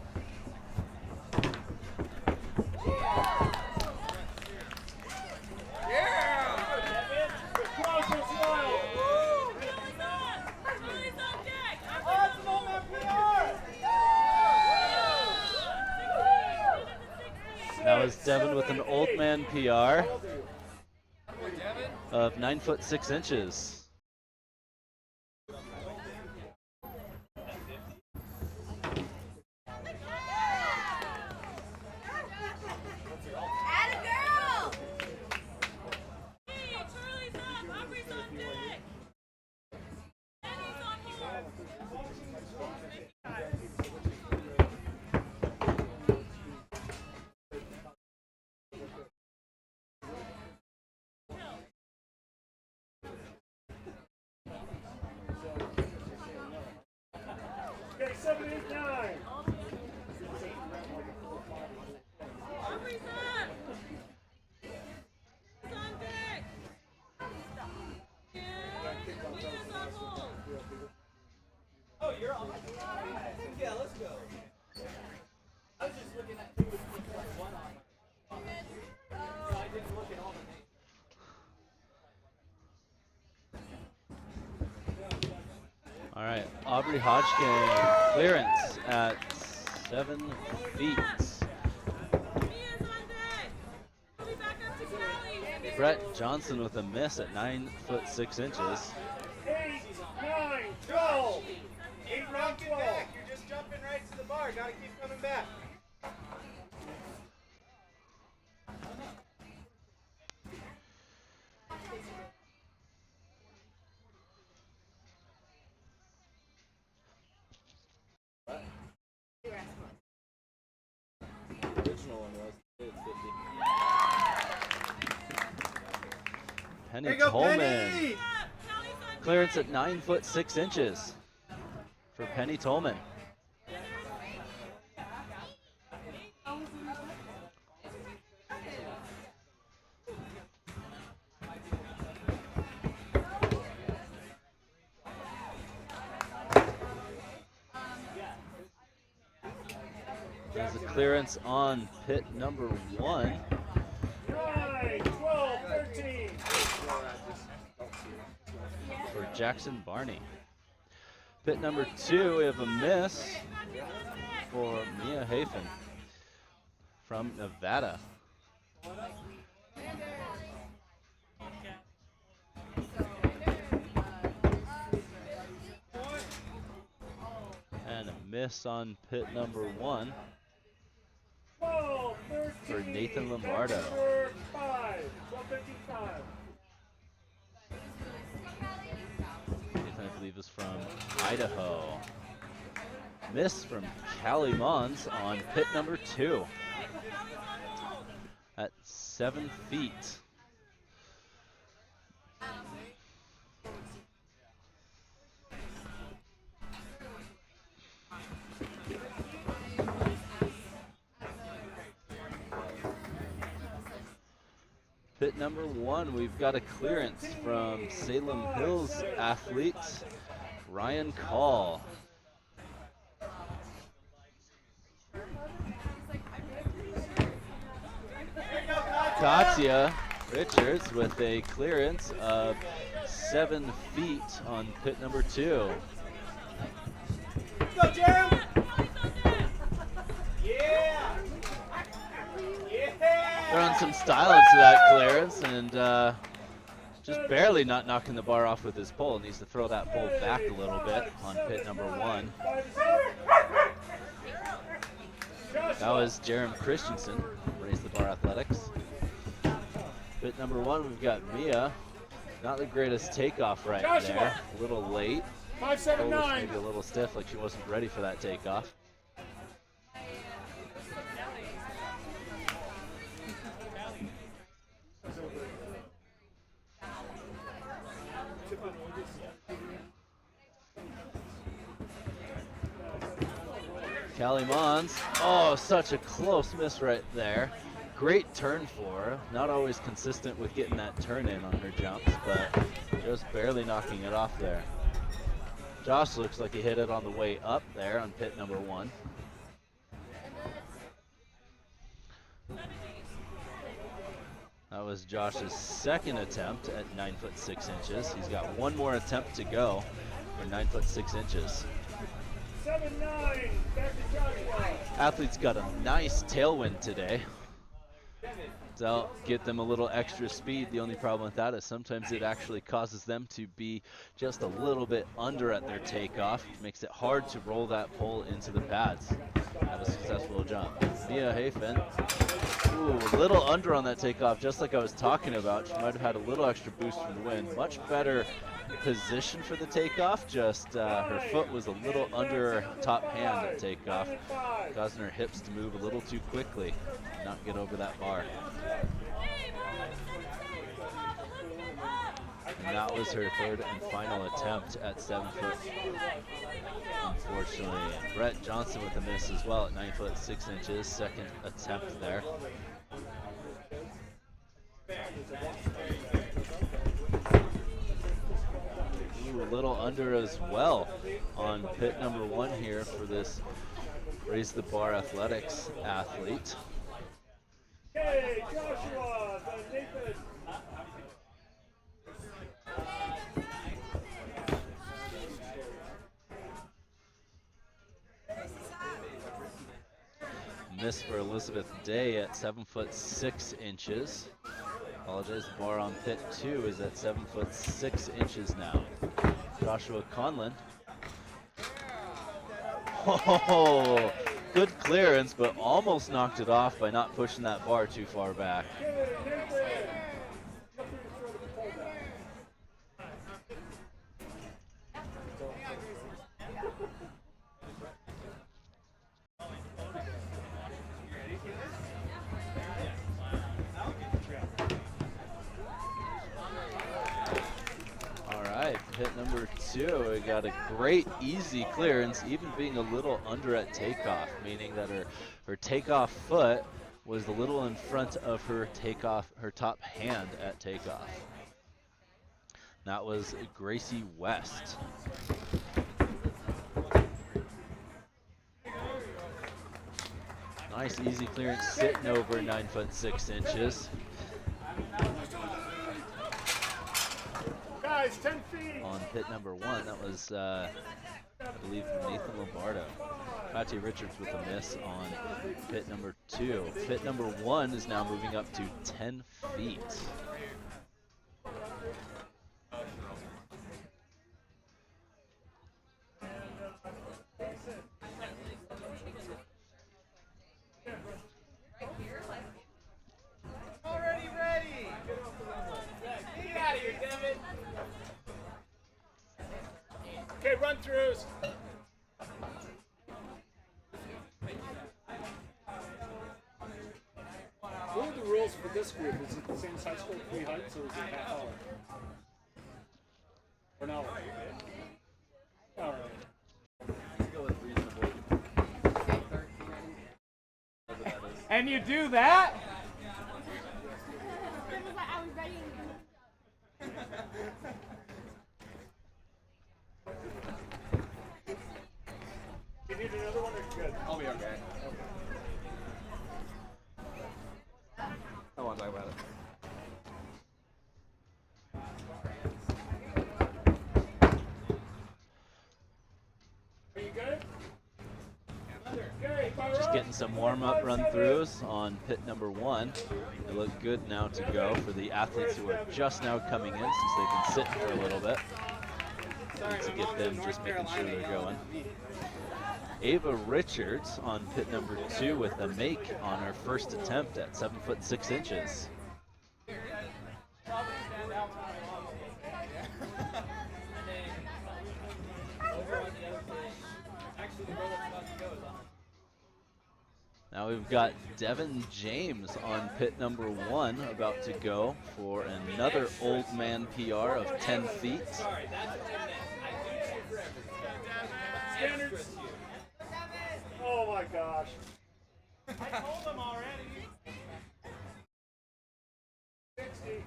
That was Devin with an old man PR of 9 foot 6 inches. Okay, 7, 8, 9. Oh, you're on. Yeah, let's go. I was just looking at who was like one on. So I didn't look at all the names. All right, Aubrey Hodgkin, clearance at 7 feet. Brett Johnson with a miss at 9 foot 6 inches. 8, 9, 12. 8, 9, 12. Back. You're just jumping right to the bar. Gotta keep coming back. Original one was 50. Penny There you go, Tolman. Penny! Clearance at 9 foot 6 inches for Penny Tolman. There's a clearance on pit number 1. 9, 12, 13. For Jackson Barney. Pit number 2, we have a miss for Mia Hafen from Nevada. And a miss on pit number 1 12, for 13. Nathan Lombardo. Number 5, 12, 13, 5. Nathan, I believe, is from Idaho. Miss from Callie Mons on pit number 2 at 7 feet. Pit number 1, we've got a clearance from Salem Hills athlete Ryan Call. Katya Richards with a clearance of 7 feet on pit number 2. Go, Jerem! Yeah! Yeah! Throwing some style into that clearance and just barely not knocking the bar off with his pole. Needs to throw that pole back a little bit on pit number 1. That was Jerem Christensen, Raise the Bar Athletics. pit number 1, we've got Mia. Not the greatest takeoff right Joshua. there. A little late. 579. Maybe a little stiff, like she wasn't ready for that takeoff. Callie Mons, oh, such a close miss right there. Great turn for her. Not always consistent with getting that turn in on her jumps, but just barely knocking it off there. Josh looks like he hit it on the way up there on pit number 1. That was Josh's second attempt at 9 foot 6 inches. He's got one more attempt to go for 9 foot 6 inches. 7-9, back to Joshua. Athlete's got a nice tailwind today. So get them a little extra speed. The only problem with that is sometimes it actually causes them to be just a little bit under at their takeoff, which makes it hard to roll that pole into the pads. Have a successful jump. Mia Hafen. Ooh, a little under on that takeoff, just like I was talking about. She might have had a little extra boost from the wind. Much better position for the takeoff, just her foot was a little under her top hand at takeoff, causing her hips to move a little too quickly, not get over that bar. And that was her third and final attempt at 7 foot, unfortunately. And Brett Johnson with a miss as well at 9 foot 6 inches, second attempt there. Ooh, a little under as well on pit number 1 here for this Raise the Bar Athletics athlete. Okay, Joshua, Nathan. Miss for Elizabeth Day at 7 foot 6 inches. Apologize, the bar on pit 2 is at 7 foot 6 inches now. Joshua Conlon. Oh, good clearance, but almost knocked it off by not pushing that bar too far back. Hit number 2, we got a great easy clearance, even being a little under at takeoff, meaning that her takeoff foot was a little in front of her takeoff, her top hand at takeoff. That was Gracie West. Nice easy clearance sitting over 9 foot 6 inches. Guys, 10 feet. On pit number 1, that was, I believe, Nathan Lombardo. Patty Richards with a miss on pit number 2. Pit number 1 is now moving up to 10 feet. Already ready. Get out of here, Devin. Okay, run throughs. What are the rules for this group? Is it the same as high school, 3 heights, or is it half hour? Or no? All right. Let's go with reasonable. And you do that? You need another one or you good? I'll be okay. I won't talk about it. Are you good? Just getting some warm-up run-throughs on pit number 1. They look good now to go for the athletes who are just now coming in, since they can sit for a little bit. Need to get them just making sure they're going. Ava Richards on pit number 2 with a make on her first attempt at 7 foot 6 inches. Now we've got Devin James on pit number 1 about to go for another old man PR of 10 feet. Standards. Oh my gosh. I told them already. 60.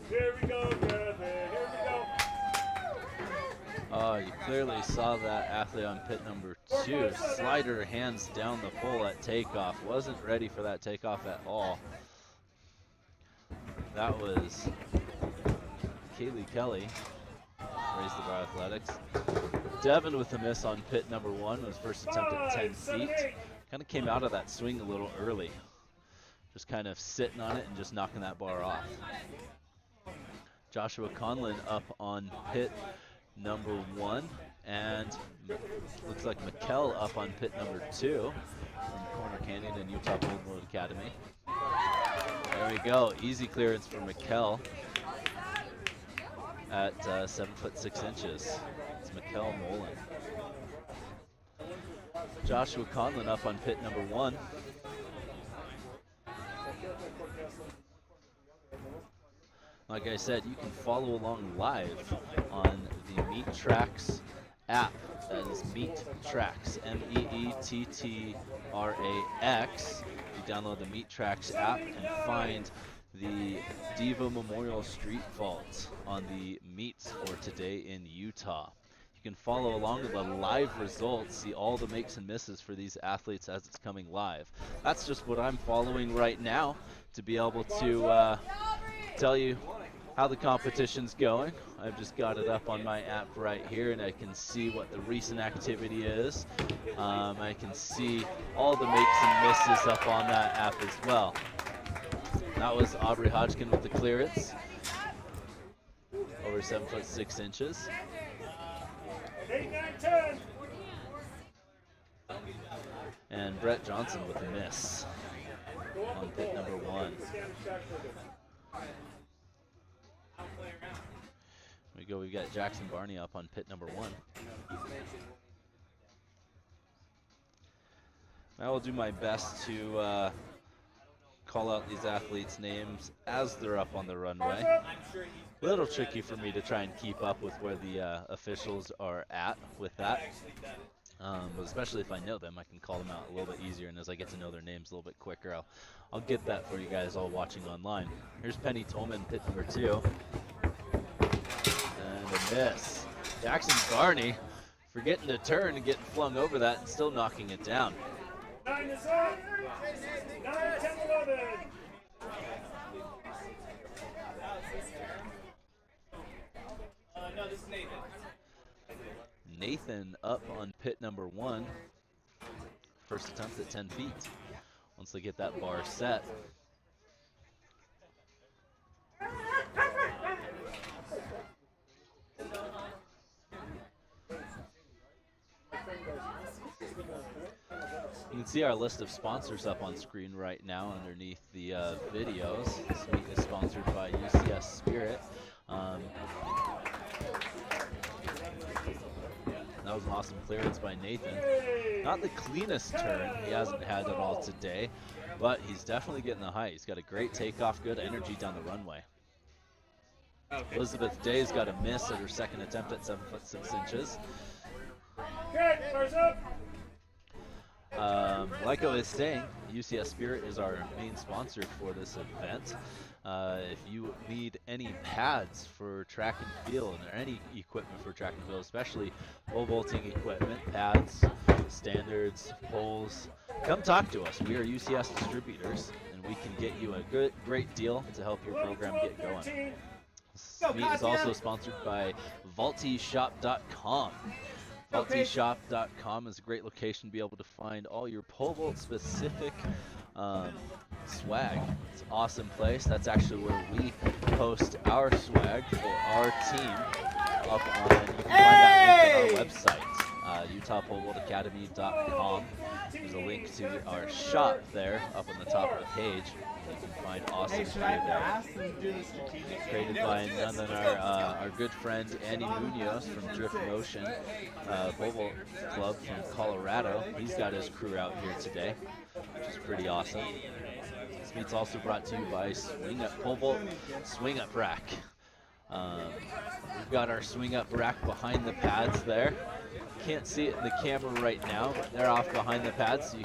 Here we go, Devin. Here we go. Oh, you clearly saw that athlete on pit number 2 slide her hands down the pole at takeoff. Wasn't ready for that takeoff at all. That was Kaylee Kelly, Raise the Bar Athletics. Devin with a miss on pit number 1, was first attempt at 10 feet. Kind of came out of that swing a little early. Just kind of sitting on it and just knocking that bar off. Joshua Conlon up on pit number 1, and looks like Mikkel up on pit number 2 from Corner Canyon and Utah Pole Vault Academy. There we go, easy clearance for Mikkel at 7'6". It's Mikkel Nolan. Joshua Conlon up on pit number 1. Like I said, you can follow along live on the Meet Tracks app. That is Meet Tracks, MEETTRAX. You download the Meet Tracks app and find the Devo Memorial Street Vault on the meets for today in Utah. You can follow along with the live results, see all the makes and misses for these athletes as it's coming live. That's just what I'm following right now to be able to tell you how the competition's going. I've just got it up on my app right here, and I can see what the recent activity is. I can see all the makes and misses up on that app as well. That was Aubrey Hodgkin with the clearance, over 7'6". 8, 9, 10. And Brett Johnson with a miss on pit number 1. There we go, we've got Jackson Barney up on pit number 1. I will do my best to call out these athletes' names as they're up on the runway. A little tricky for me to try and keep up with where the officials are at with that. But especially if I know them, I can call them out a little bit easier, and as I get to know their names a little bit quicker, I'll get that for you guys all watching online. Here's Penny Tolman, pit number 2. And a miss. Jackson Barney forgetting to turn and getting flung over that and still knocking it down. 9 is up. 9, 10, 11. No, this is Nathan. Nathan up on pit number 1. First attempt at 10 feet. Once they get that bar set. You can see our list of sponsors up on screen right now underneath the videos. This meet is sponsored by UCS Spirit. That was an awesome clearance by Nathan. Not the cleanest turn he hasn't had at all today, but he's definitely getting the height. He's got a great takeoff, good energy down the runway. Okay. Elizabeth Day's got a miss at her second attempt at 7'6". Okay, bars up. Like I was saying, UCS Spirit is our main sponsor for this event. If you need any pads for track and field, or any equipment for track and field, especially pole vaulting equipment, pads, standards, poles, come talk to us. We are UCS distributors, and we can get you a great deal to help your program get going. This meet is also sponsored by VaultyShop.com. VaultyShop.com is a great location to be able to find all your pole vault specific swag. It's an awesome place. That's actually where we post our swag for our team up on. You can find that link on our website, UtahPoleVaultAcademy.com. There's a link to our shop there up on the top of the page. You can find awesome gear there. Created by none other than our good friend Andy Munoz from Drift Motion, Volvo Club from Colorado. He's got his crew out here today, which is pretty awesome. This meet's also brought to you by Swing Up Pole Vault Swing Up Rack. We've got our swing up rack behind the pads there. Can't see it in the camera right now, but they're off behind the pads, so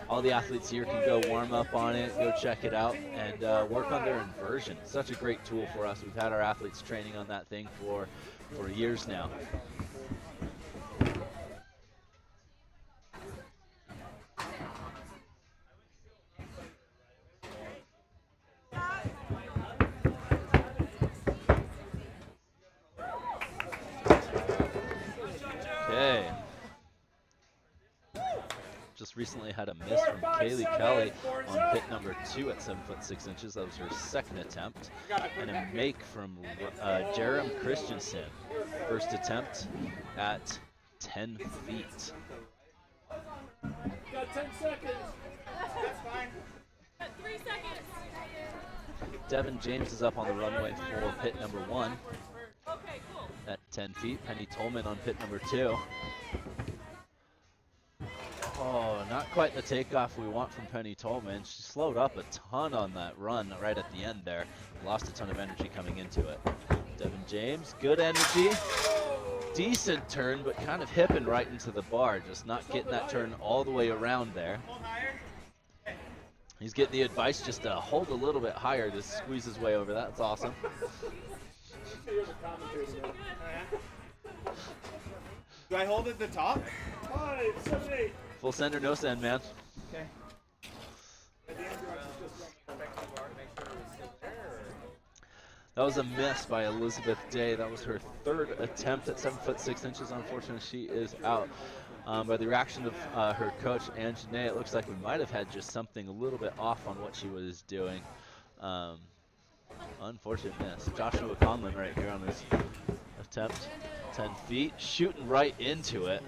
all the athletes here can go warm up on it, go check it out, and work on their inversion. Such a great tool for us. We've had our athletes training on that thing for years now. Okay. Just recently had a miss from Kaylee Kelly on pit number 2 at 7 foot 6 inches. That was her second attempt. And a make from Jerem Christensen. First attempt at 10 feet. Got 10 seconds. That's fine. 3 seconds. Devin James is up on the runway for pit number 1. Okay, cool. At 10 feet. Penny Tolman on pit number 2. Oh, not quite the takeoff we want from Penny Tolman. She slowed up a ton on that run right at the end there. Lost a ton of energy coming into it. Devin James, good energy. Decent turn, but kind of hipping right into the bar. Just not getting that turn all the way around there. He's getting the advice just to hold a little bit higher to squeeze his way over. That's awesome. Do I hold at the top? 5, 7, 8. Full send or no send, man. Okay. That was a miss by Elizabeth Day. That was her third attempt at 7 foot 6 inches. Unfortunately, she is out. By the reaction of her coach, Anjanae, it looks like we might have had just something a little bit off on what she was doing. Unfortunate miss. Joshua Conlon right here on his attempt. 10 feet, shooting right into it.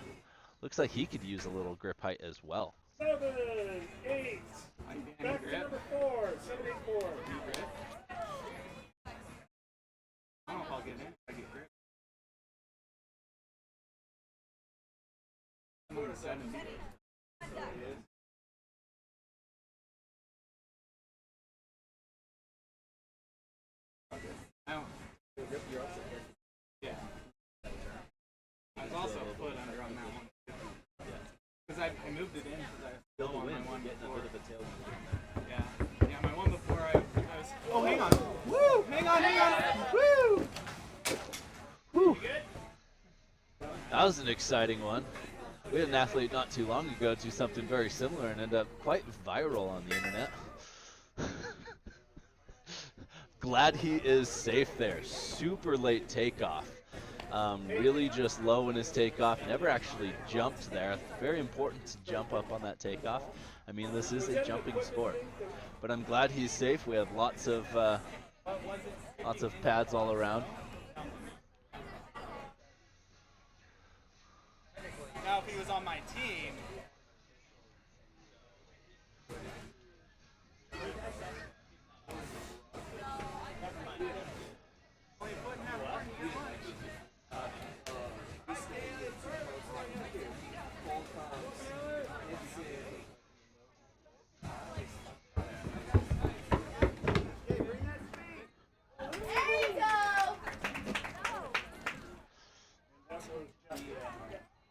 Looks like he could use a little grip height as well. 7, 8. Back to number 4. 7, 8, 4. I don't know if I'll get in. I get grip. I'm on the 7. I don't. Yeah. I was also a foot under on that one. Because I moved it in because I was on my one before. Yeah, my one before I was. Oh, hang on. Woo! Hang on. Woo! Woo! That was an exciting one. We had an athlete not too long ago do something very similar and end up quite viral on the internet. Glad he is safe there. Super late takeoff. Really just low in his takeoff. Never actually jumped there. Very important to jump up on that takeoff. I mean, this is a jumping sport. But I'm glad he's safe. We have lots of pads all around. Now, if he was on my team.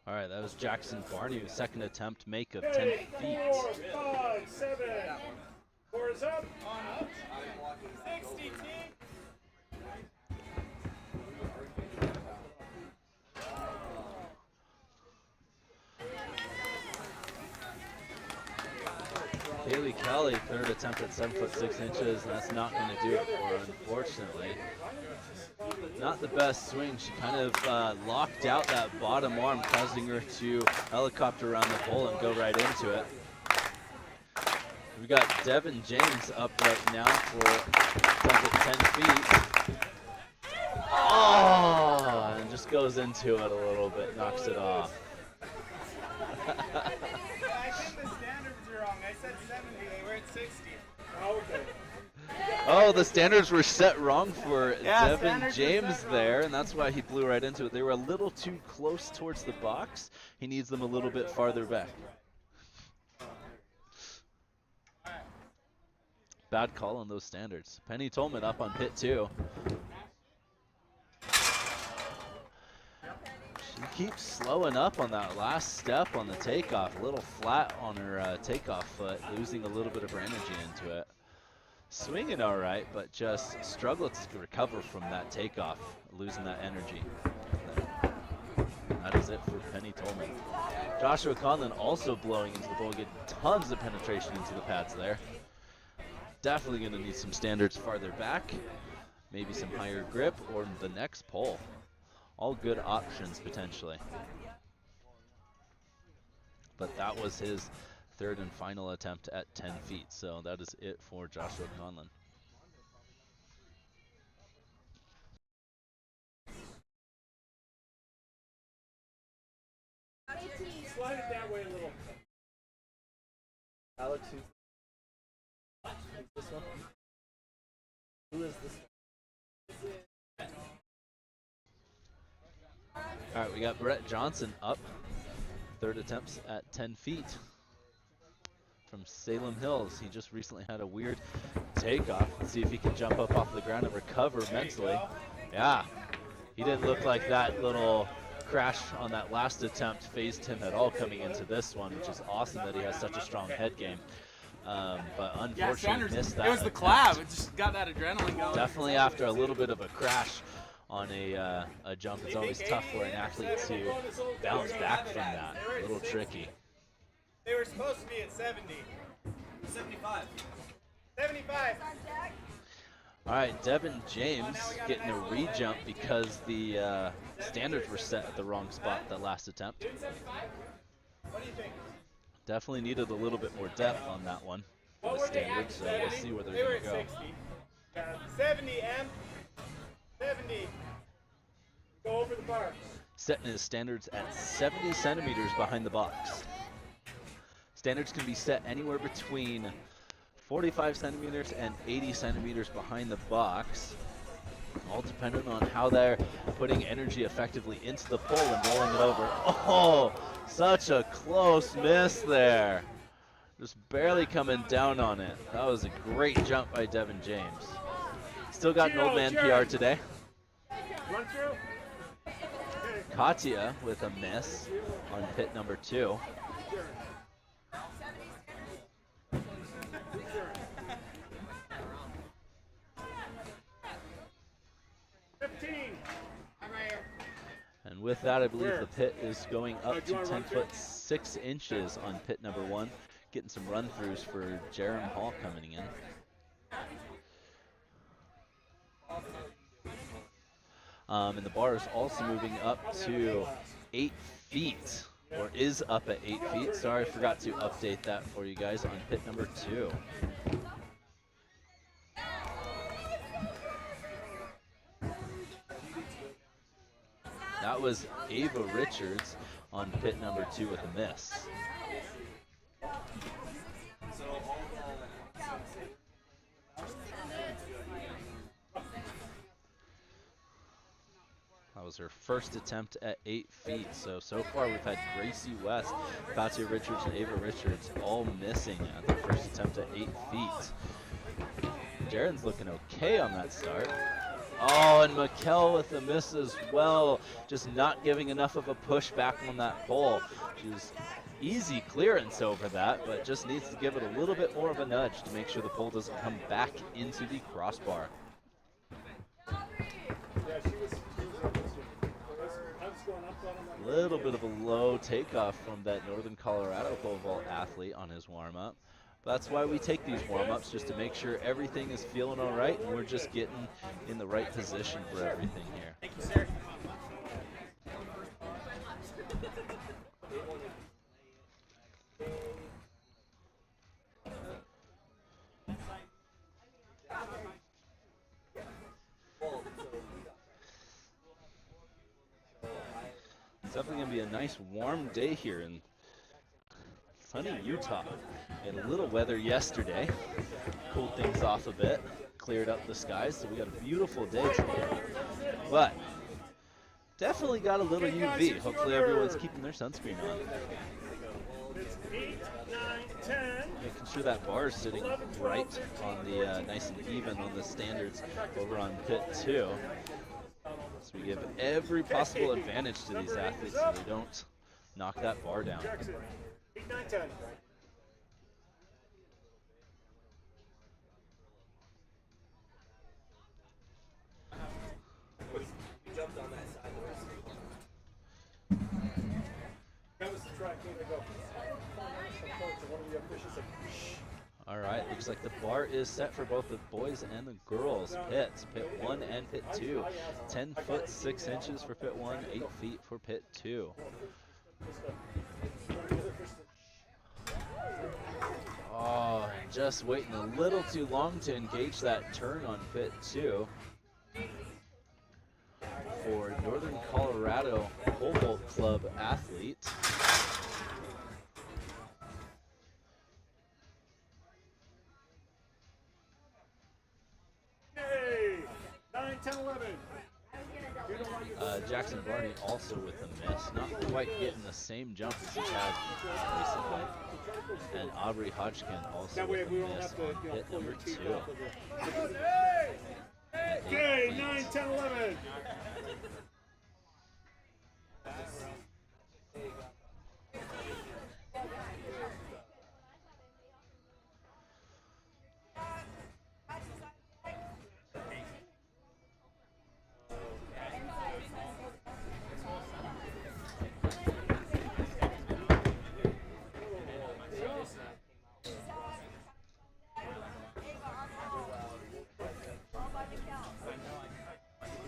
All right, that was Jackson Barney, second attempt make of 10 feet. 4, 5, 7. 4 is up. On up. 60 team. Kaylee Kelly, third attempt at 7 foot 6 inches, and that's not going to do it for her, unfortunately. Not the best swing. She kind of locked out that bottom arm, causing her to helicopter around the pole and go right into it. We've got Devin James up right now for attempt at 10 feet. Oh, and just goes into it a little bit, knocks it off. I think the said 70. They were at 60. Oh, okay. Oh, the standards were set wrong for Yeah, Devin standards were James set wrong. there, and that's why he blew right into it. They were a little too close towards the box. He needs them a little bit farther back. Bad call on those standards. Penny Tolman up on pit 2. She keeps slowing up on that last step on the takeoff. A little flat on her takeoff foot, losing a little bit of her energy into it. Swinging all right, but just struggled to recover from that takeoff, losing that energy. That is it for Penny Tolman. Joshua Conlon also blowing into the pole, getting tons of penetration into the pads there. Definitely going to need some standards farther back, maybe some higher grip, or the next pole. All good options potentially. But that was his third and final attempt at 10 feet. So that is it for Joshua Conlon. Slide it that way a little. Alex, who's this one? Who is this one? All right, we got Brett Johnson up. Third attempts at 10 feet from Salem Hills. He just recently had a weird takeoff. Let's see if he can jump up off the ground and recover mentally. Yeah, he didn't look like that little crash on that last attempt phased him at all coming into this one, which is awesome that he has such a strong head game. But unfortunately missed that. It was the clap. It just got that adrenaline going. Definitely after a little bit of a crash on a jump, it's always tough for an athlete to bounce back from that. A little tricky. They were supposed to be at 70. 75. 75. All right, Devin James getting a re-jump because the standards were set at the wrong spot that last attempt. What do you think? Definitely needed a little bit more depth on that one for the standards, so we'll see where they're going to go. 70, M. 70. Go over the bar. Setting his standards at 70 centimeters behind the box. Standards can be set anywhere between 45 centimeters and 80 centimeters behind the box, all dependent on how they're putting energy effectively into the pole and rolling it over. Oh, such a close miss there. Just barely coming down on it. That was a great jump by Devin James. Still got an old man PR today. Run through. Katya with a miss on pit number 2. And with that, I believe the pit is going up to 10 foot 6 inches on pit number 1. Getting some run-throughs for Jerem Hall coming in. And the bar is also moving up to 8 feet, or is up at 8 feet. Sorry, I forgot to update that for you guys on pit number 2. That was Ava Richards on pit number 2 with a miss. That was her first attempt at 8 feet. So far we've had Gracie West, Katya Richards, and Ava Richards all missing at their first attempt at 8 feet. Jaren's looking okay on that start. Oh, and Mikkel with a miss as well. Just not giving enough of a push back on that pole. She's easy clearance over that, but just needs to give it a little bit more of a nudge to make sure the pole doesn't come back into the crossbar. A little bit of a low takeoff from that Northern Colorado pole vault athlete on his warm-up. That's why we take these warm-ups, just to make sure everything is feeling all right and we're just getting in the right position for everything here. Thank you, sir. It's definitely going to be a nice warm day here in sunny Utah. We had a little weather yesterday, cooled things off a bit, cleared up the skies, so we got a beautiful day today. But definitely got a little UV. Hopefully everyone's keeping their sunscreen on. It's 8, 9, 10. Making sure that bar is sitting right on the nice and even on the standards over on pit 2. So we give every possible advantage to these athletes so they don't knock that bar down. 8, 9, 10. Jumped on that side. That was the track game to go. One of the officials said, shh. All right, looks like the bar is set for both the boys and the girls pits. Pit 1 and pit 2. 10 foot 6 inches for pit 1, 8 feet for pit 2. Oh, and just waiting a little too long to engage that turn on pit 2 for Northern Colorado Pole Vault Club athlete. Hey, 9, 10, 11. Jackson Barney also with a miss, not quite getting the same jump as he had recently. And Aubrey Hodgkin also with a miss on pit number 2. Okay, 9, 10, 11.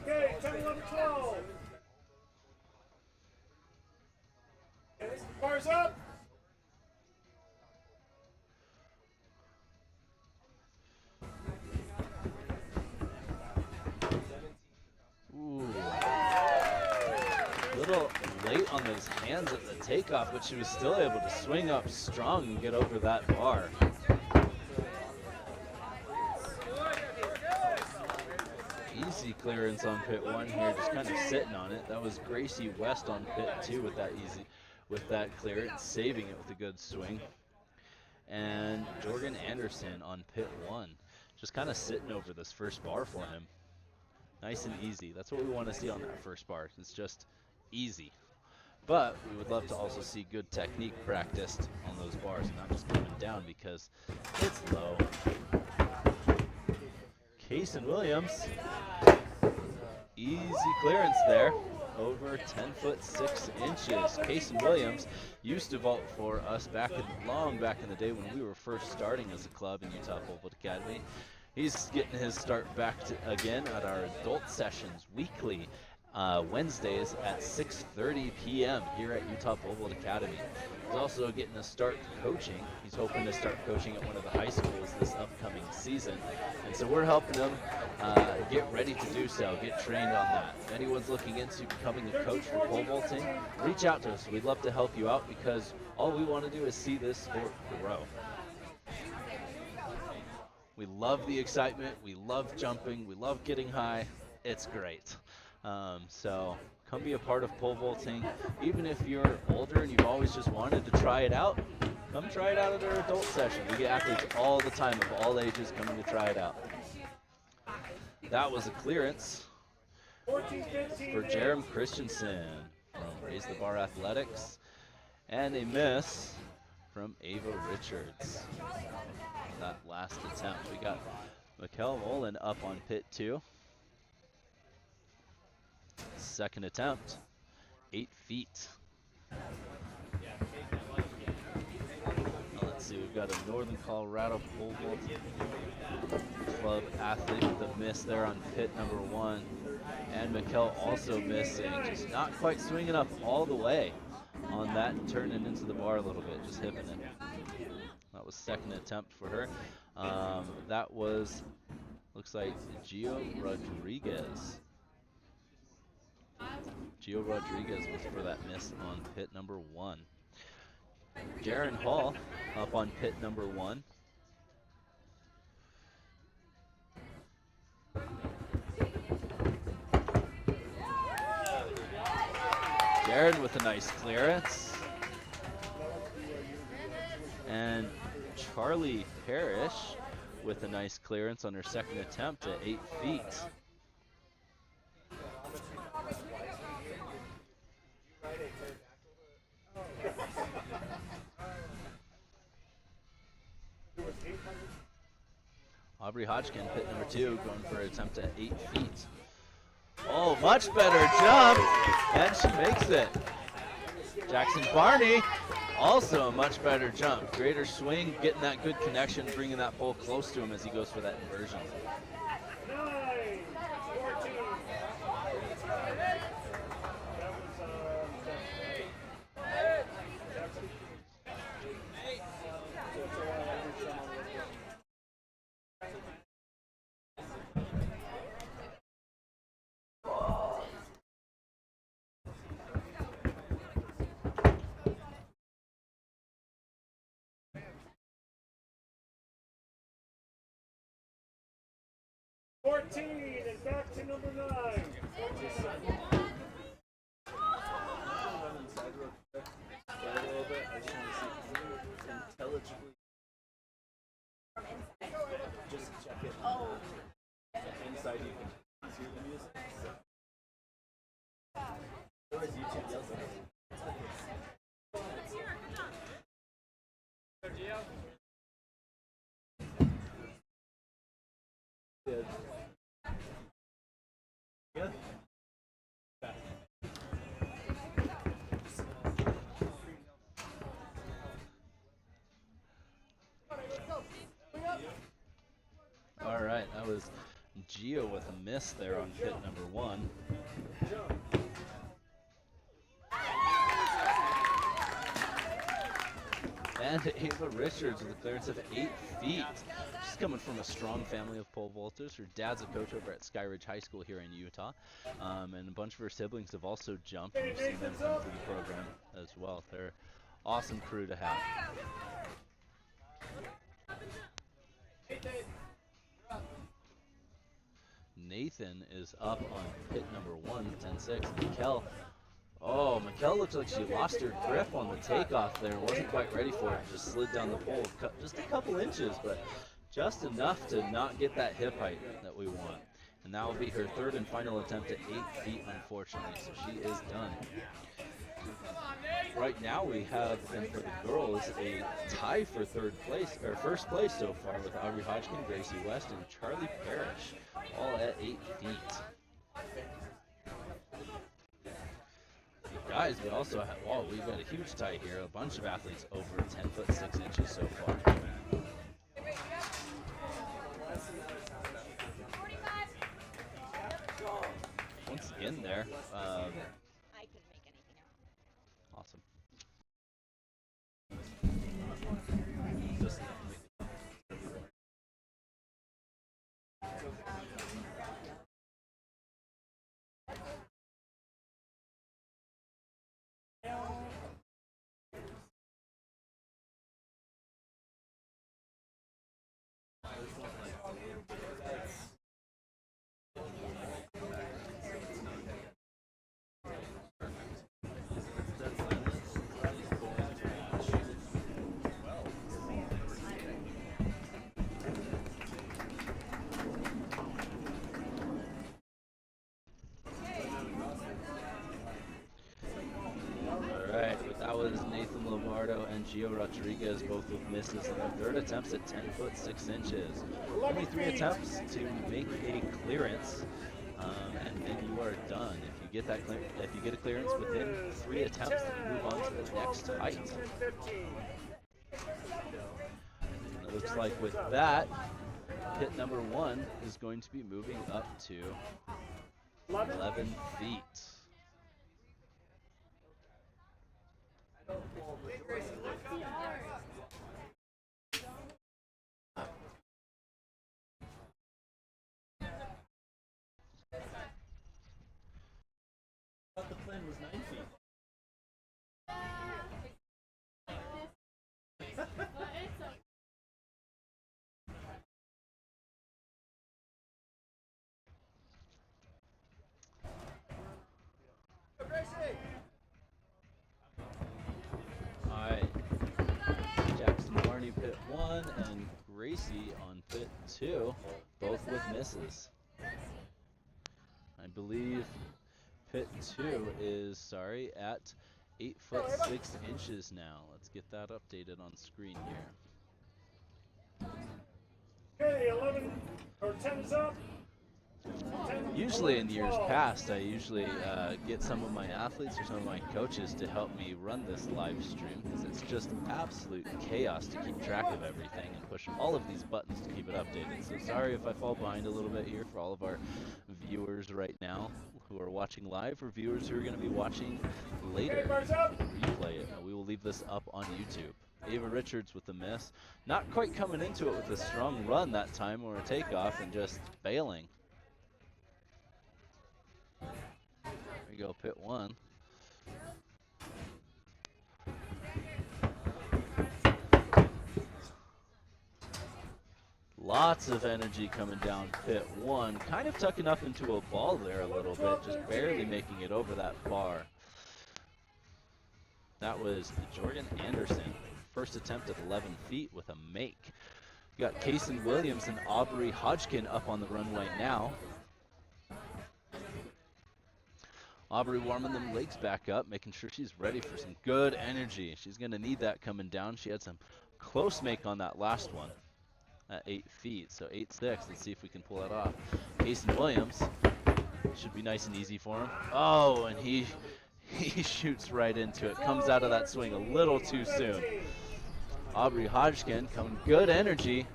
Okay, 10, 11, 12. Bars up. Ooh. A little late on those hands at the takeoff, but she was still able to swing up strong and get over that bar. Easy clearance on pit 1 here, just kind of sitting on it. That was Gracie West on pit 2 with that clearance, saving it with a good swing. And Jorgen Anderson on pit 1, just kind of sitting over this first bar for him. Nice and easy. That's what we want to see on that first bar. It's just easy. But we would love to also see good technique practiced on those bars, not just coming down because it's low. Kaysen Williams, easy clearance there, over 10 foot 6 inches. Kaysen Williams used to vault for us long back in the day when we were first starting as a club in Utah Pole Vault Academy. He's getting his start back again at our adult sessions weekly, Wednesdays at 6:30 p.m. here at Utah Pole Vault Academy. He's also getting a start coaching. He's hoping to start coaching at one of the high schools this upcoming season. And so we're helping him get ready to do so, get trained on that. If anyone's looking into becoming a coach for pole vaulting, reach out to us. We'd love to help you out because all we want to do is see this sport grow. We love the excitement. We love jumping. We love getting high. It's great. So come be a part of pole vaulting. Even if you're older and you've always just wanted to try it out, come try it out at our adult session. We get athletes all the time of all ages coming to try it out. That was a clearance for Jerem Christensen from Raise the Bar Athletics, and a miss from Ava Richards. That last attempt. We got Mikkel Olin up on pit 2. Second attempt, 8 feet. Now let's see, we've got a Northern Colorado Pole Vault Club athlete with a miss there on pit number 1. And Mikkel also missing, just not quite swinging up all the way on that and turning into the bar a little bit, just hipping it. That was second attempt for her. That was, looks like Gio Rodriguez. Gio Rodriguez was for that miss on pit number 1. Darren Hall up on pit number 1. Darren with a nice clearance. And Charlie Parrish with a nice clearance on her second attempt at 8 feet. Aubrey Hodgkin, pit number 2, going for an attempt at 8 feet. Oh, much better jump, and she makes it. Jackson Barney, also a much better jump. Greater swing, getting that good connection, bringing that pole close to him as he goes for that inversion. And back to number 9. Just check it. Oh. Inside you can hear the music. Otherwise YouTube yells at us. Good. Good. All right, that was Gio with a miss there on pit number 1. And Ava Richards with a clearance of 8 feet. She's coming from a strong family of pole vaulters. Her dad's a coach over at Skyridge High School here in Utah. And a bunch of her siblings have also jumped. We've seen them come through the program as well. They're an awesome crew to have. Nathan is up on pit number 1, 10-6. Mikkel. Oh, Mikkel looks like she lost her grip on the takeoff there. Wasn't quite ready for it. Just slid down the pole just a couple inches, but just enough to not get that hip height that we want. And that will be her third and final attempt at 8 feet, unfortunately. So she is done. Right now we have, and for the girls, a tie for first place so far with Aubrey Hodgkin, Gracie West, and Charlie Parrish, all at 8 feet. Guys, we also have, we've got a huge tie here. A bunch of athletes over 10 foot 6 inches so far. Once again there. Awesome. And Gio Rodriguez both with misses in their third attempts at 10 foot 6 inches. Only 3 attempts to make a clearance, and then you are done. If you get a clearance within 3 attempts, then you move on to the next height. And it looks like with that, pit number 1 is going to be moving up to 11 feet. I thought the plan was 9 feet. 1 and Gracie on pit 2, both with misses. I believe pit 2 is, sorry, at 8 foot 6 inches now. Let's get that updated on screen here. Okay, 11 or 10's up. Usually in years past, I usually get some of my athletes or some of my coaches to help me run this live stream, because it's just absolute chaos to keep track of everything and push all of these buttons to keep it updated. So sorry if I fall behind a little bit here for all of our viewers right now who are watching live, or viewers who are going to be watching later replay it. We will leave this up on YouTube. Ava Richards with the miss. Not quite coming into it with a strong run that time, or a takeoff, and just bailing. There we go, pit 1. Lots of energy coming down pit 1. Kind of tucking up into a ball there a little bit, just barely making it over that bar. That was Jordan Anderson. First attempt at 11 feet with a make. We got Kaysen Williams and Aubrey Hodgkin up on the runway now. Aubrey warming them legs back up, making sure she's ready for some good energy. She's going to need that coming down. She had some close make on that last one at 8 feet, so 8.6. Let's see if we can pull that off. Kaysen Williams should be nice and easy for him. Oh, and he shoots right into it. Comes out of that swing a little too soon. Aubrey Hodgkin coming good energy.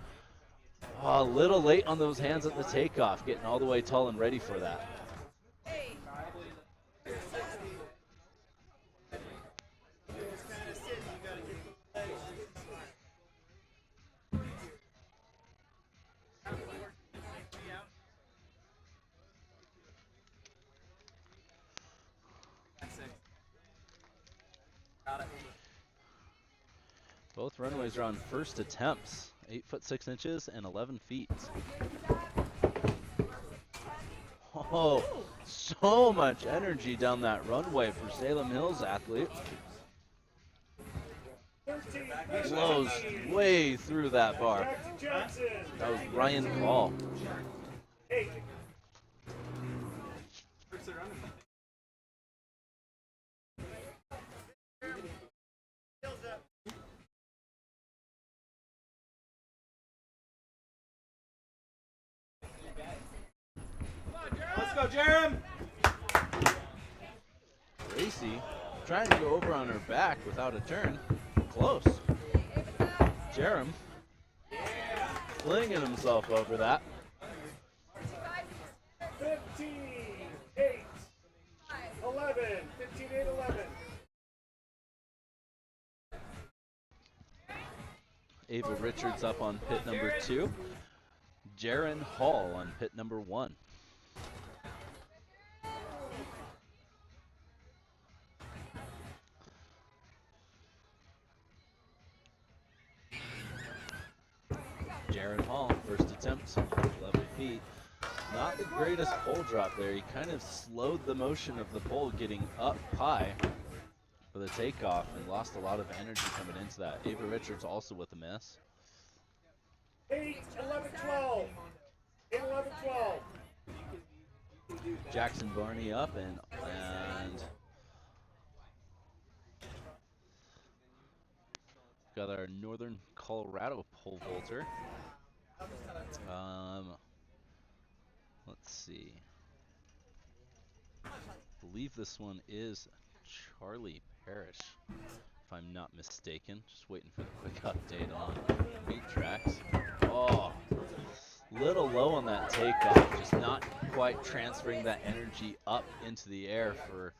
Oh, a little late on those hands at the takeoff, getting all the way tall and ready for that. Both runways are on first attempts, 8 foot 6 inches and 11 feet. Oh, so much energy down that runway for Salem Hills athlete. Blows way through that bar. That was Ryan Paul. Let's go, Jerem! Gracie trying to go over on her back without a turn. Close. Jerem flinging himself over that. 15, 8, 11, 15, 8, 11. Ava Richards up on pit number 2. Jaron Hall on pit number 1. Jaron Hall, first attempt, 11 feet. Not the greatest pole drop there. He kind of slowed the motion of the pole getting up high for the takeoff and lost a lot of energy coming into that. Ava Richards also with a miss. 8, 11, 12. 8, 11, 12. Jackson Barney up and got our Northern Colorado pole vaulter. Let's see. I believe this one is Charlie Parrish, if I'm not mistaken. Just waiting for the quick update on meet tracks. Oh, little low on that takeoff, just not quite transferring that energy up into the air for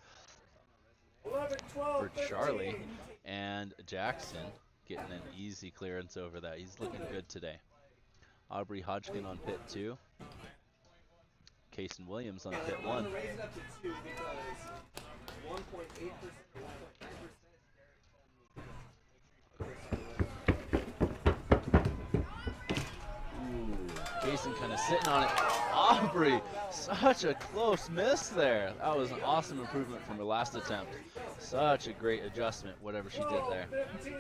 11, 12, Charlie. 15. And Jackson getting an easy clearance over that. He's looking good today. Aubrey Hodgkin on pit 2. Kaysen Williams on pit 1. Raise it up to 2 because 1.8%. Kaysen kind of sitting on it. Aubrey, such a close miss there. That was an awesome improvement from her last attempt. Such a great adjustment, whatever she did there. 15.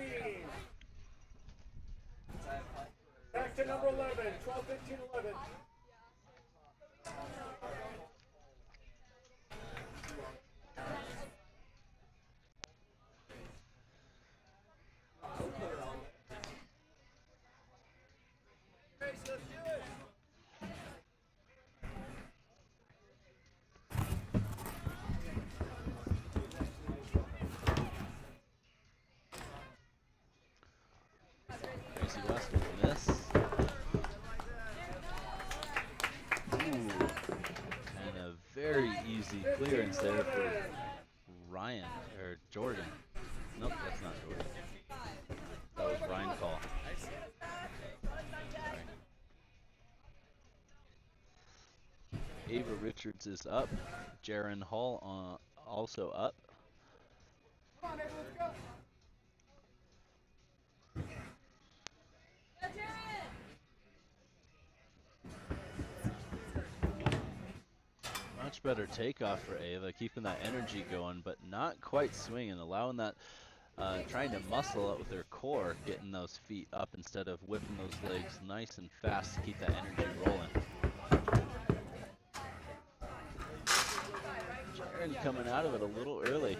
number 11, 12, 15, 11. Gracie West with a miss. Ooh. And a very easy clearance there for Ryan, or Jordan. Nope, that's not Jordan. That was Ryan Call. Sorry. Ava Richards is up. Jaron Hall also up. Come on, Ava, let's go. Much better takeoff for Ava, keeping that energy going, but not quite swinging, allowing that, trying to muscle it with her core, getting those feet up instead of whipping those legs nice and fast to keep that energy rolling. Jaron coming out of it a little early.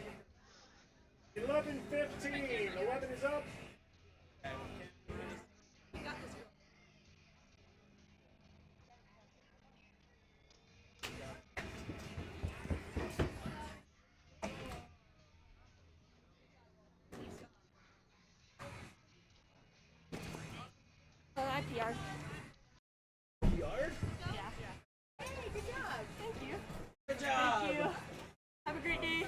11, 15. 11 is up. I PR'd. PR? Yeah. Hey, good job. Thank you. Good job. Thank you. Have a great day.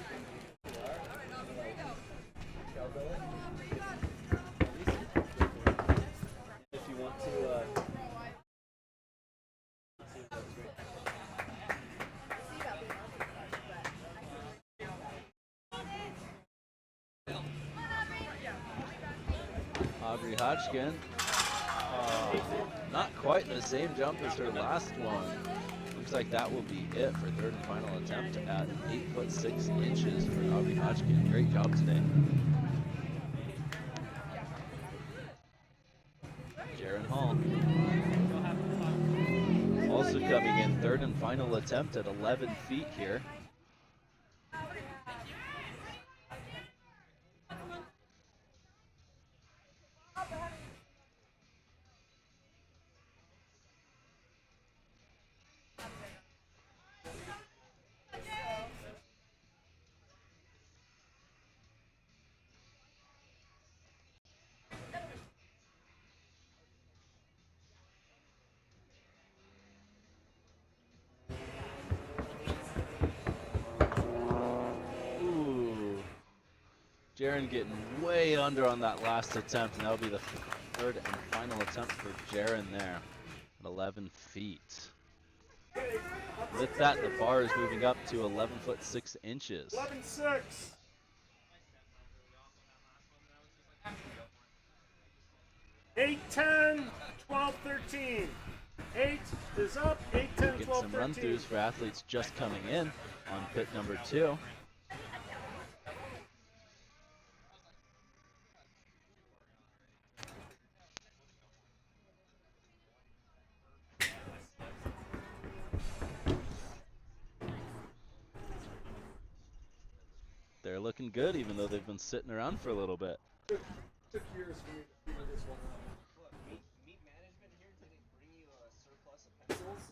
If you want to, Aubrey Hodgkin, not quite the same jump as her last one. Looks like that will be it for third and final attempt at 8'6" for Aubrey Hodgkin. Great job today. Jaron Hall also coming in third and final attempt at 11 feet here. Jaron getting way under on that last attempt, and that'll be the third and final attempt for Jaron there at 11 feet. With that, the bar is moving up to 11'6". 11-6. 8-10, 12-13. 8 is up, 8-10, 12-13. Getting some run-throughs for athletes just coming in on pit number 2. They're looking good, even though they've been sitting around for a little bit. Took years for me to figure this one out. What, meat management here didn't bring you a surplus of pencils?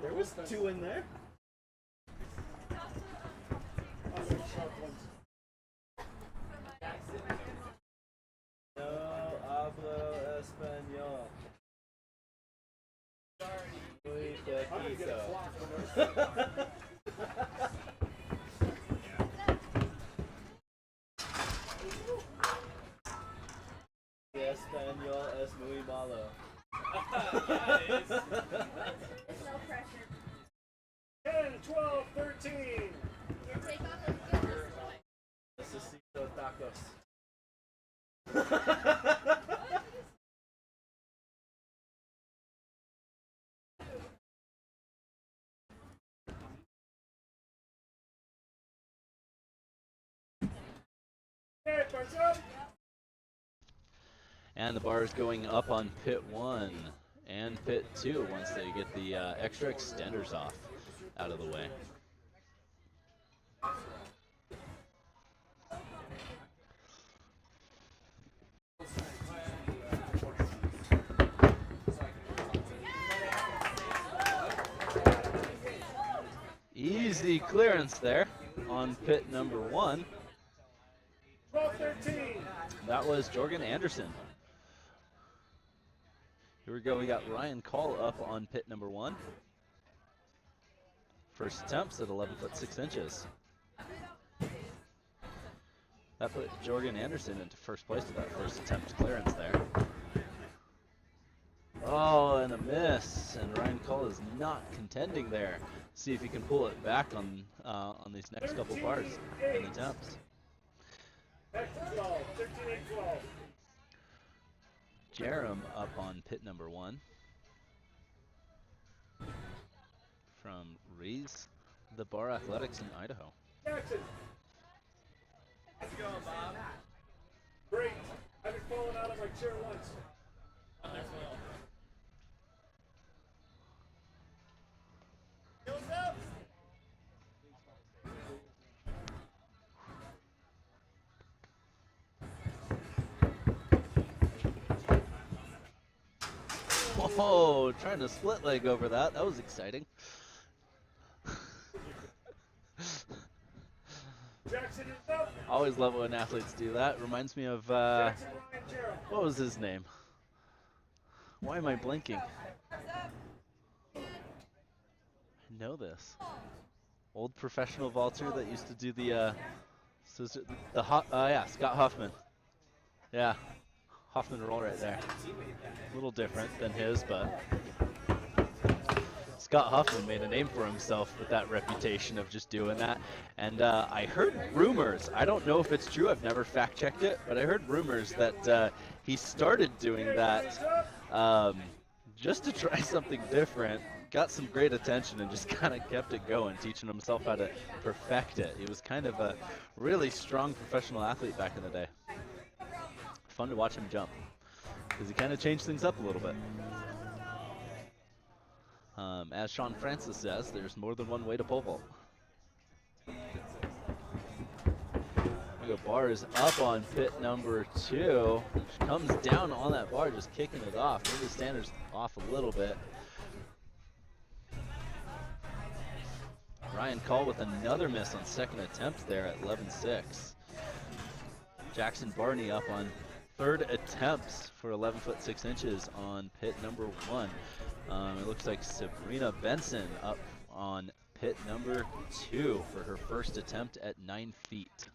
There was 2 in there. No hablo español. Muy poquito. Español es muy malo. There's no pressure. 10, 12, 13. Your takeoff is good this time. Necesito tacos. Okay, thumbs up. And the bar is going up on pit 1 and pit 2 once they get the extra extenders off out of the way. Easy clearance there on pit number 1. 12-13. That was Jorgen Anderson. Here we go, we got Ryan Call up on pit number 1. First attempts at 11 foot 6 inches. That put Jorgen Anderson into first place with that first attempt clearance there. Oh, and a miss, and Ryan Call is not contending there. See if he can pull it back on these next couple bars and attempts. Back to 12, 13-8-12. Jerem up on pit number 1 from Rees, the Bar Athletics in Idaho. Jackson. How's it going, Bob? Great. I've been falling out of my chair once. What's up? Whoa, trying to split leg over that. That was exciting. Jackson is up. Always love it when athletes do that. Reminds me of, Jackson, Ryan, Jerem. what was his name? Why am I blinking? I know this. Old professional vaulter that used to do the yeah, Scott Hoffman. Yeah, Hoffman roll right there. A little different than his, but Scott Hoffman made a name for himself with that reputation of just doing that. And I heard rumors, I don't know if it's true, I've never fact checked it, but I heard rumors that he started doing that just to try something different. Got some great attention and just kind of kept it going, teaching himself how to perfect it. He was kind of a really strong professional athlete back in the day. Fun to watch him jump because he kind of changed things up a little bit. As Sean Francis says, there's more than one way to pole vault. The bar is up on pit number 2. She comes down on that bar, just kicking it off. Maybe the standards off a little bit. Ryan Call with another miss on second attempt there at 11.6. Jackson Barney up on third attempts for 11 foot 6 inches on pit number 1. It looks like Sabrina Benson up on pit number 2 for her first attempt at 9 feet.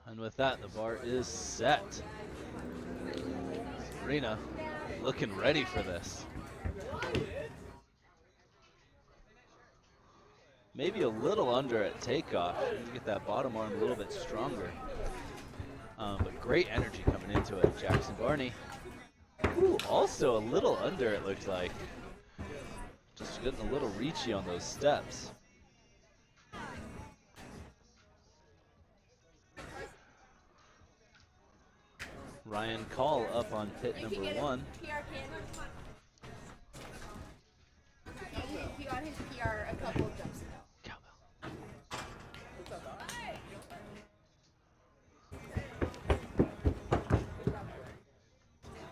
And with that, the bar is set. Sabrina looking ready for this. Maybe a little under at takeoff. Need to get that bottom arm a little bit stronger. But great energy coming into it. Jackson Barney. Ooh, also a little under, it looks like. Just getting a little reachy on those steps. Ryan Call up on pit number 1. He got his PR a couple of jumps ago.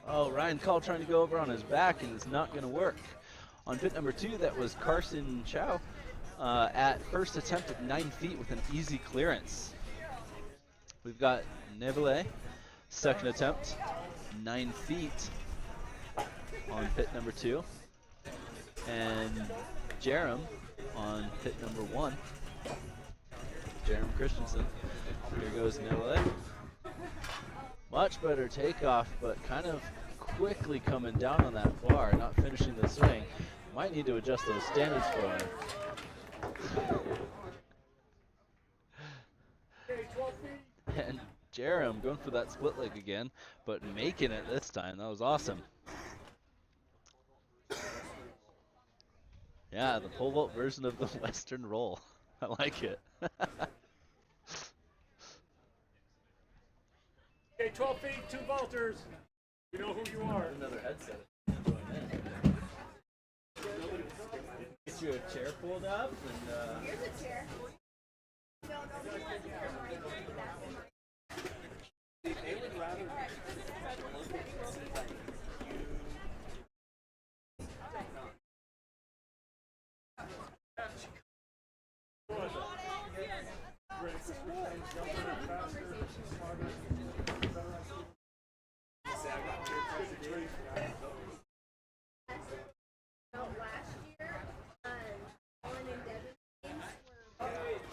Oh, Ryan Call trying to go over on his back, and it's not going to work. On pit number 2, that was Carson Chow at first attempt at 9 feet with an easy clearance. We've got Neville, second attempt, 9 feet on pit number 2. And Jerem on pit number 1. Jerem Christensen. Here goes Neville. Much better takeoff, but kind of quickly coming down on that bar, not finishing the swing. Might need to adjust those standards for him. And Jerem going for that split leg again, but making it this time. That was awesome. Yeah, the pole vault version of the Western roll. I like it. Okay, 12 feet, 2 vaulters. You know who you are. Another headset. Get you a chair pulled up and Here's a chair. No, nobody wants to they would rather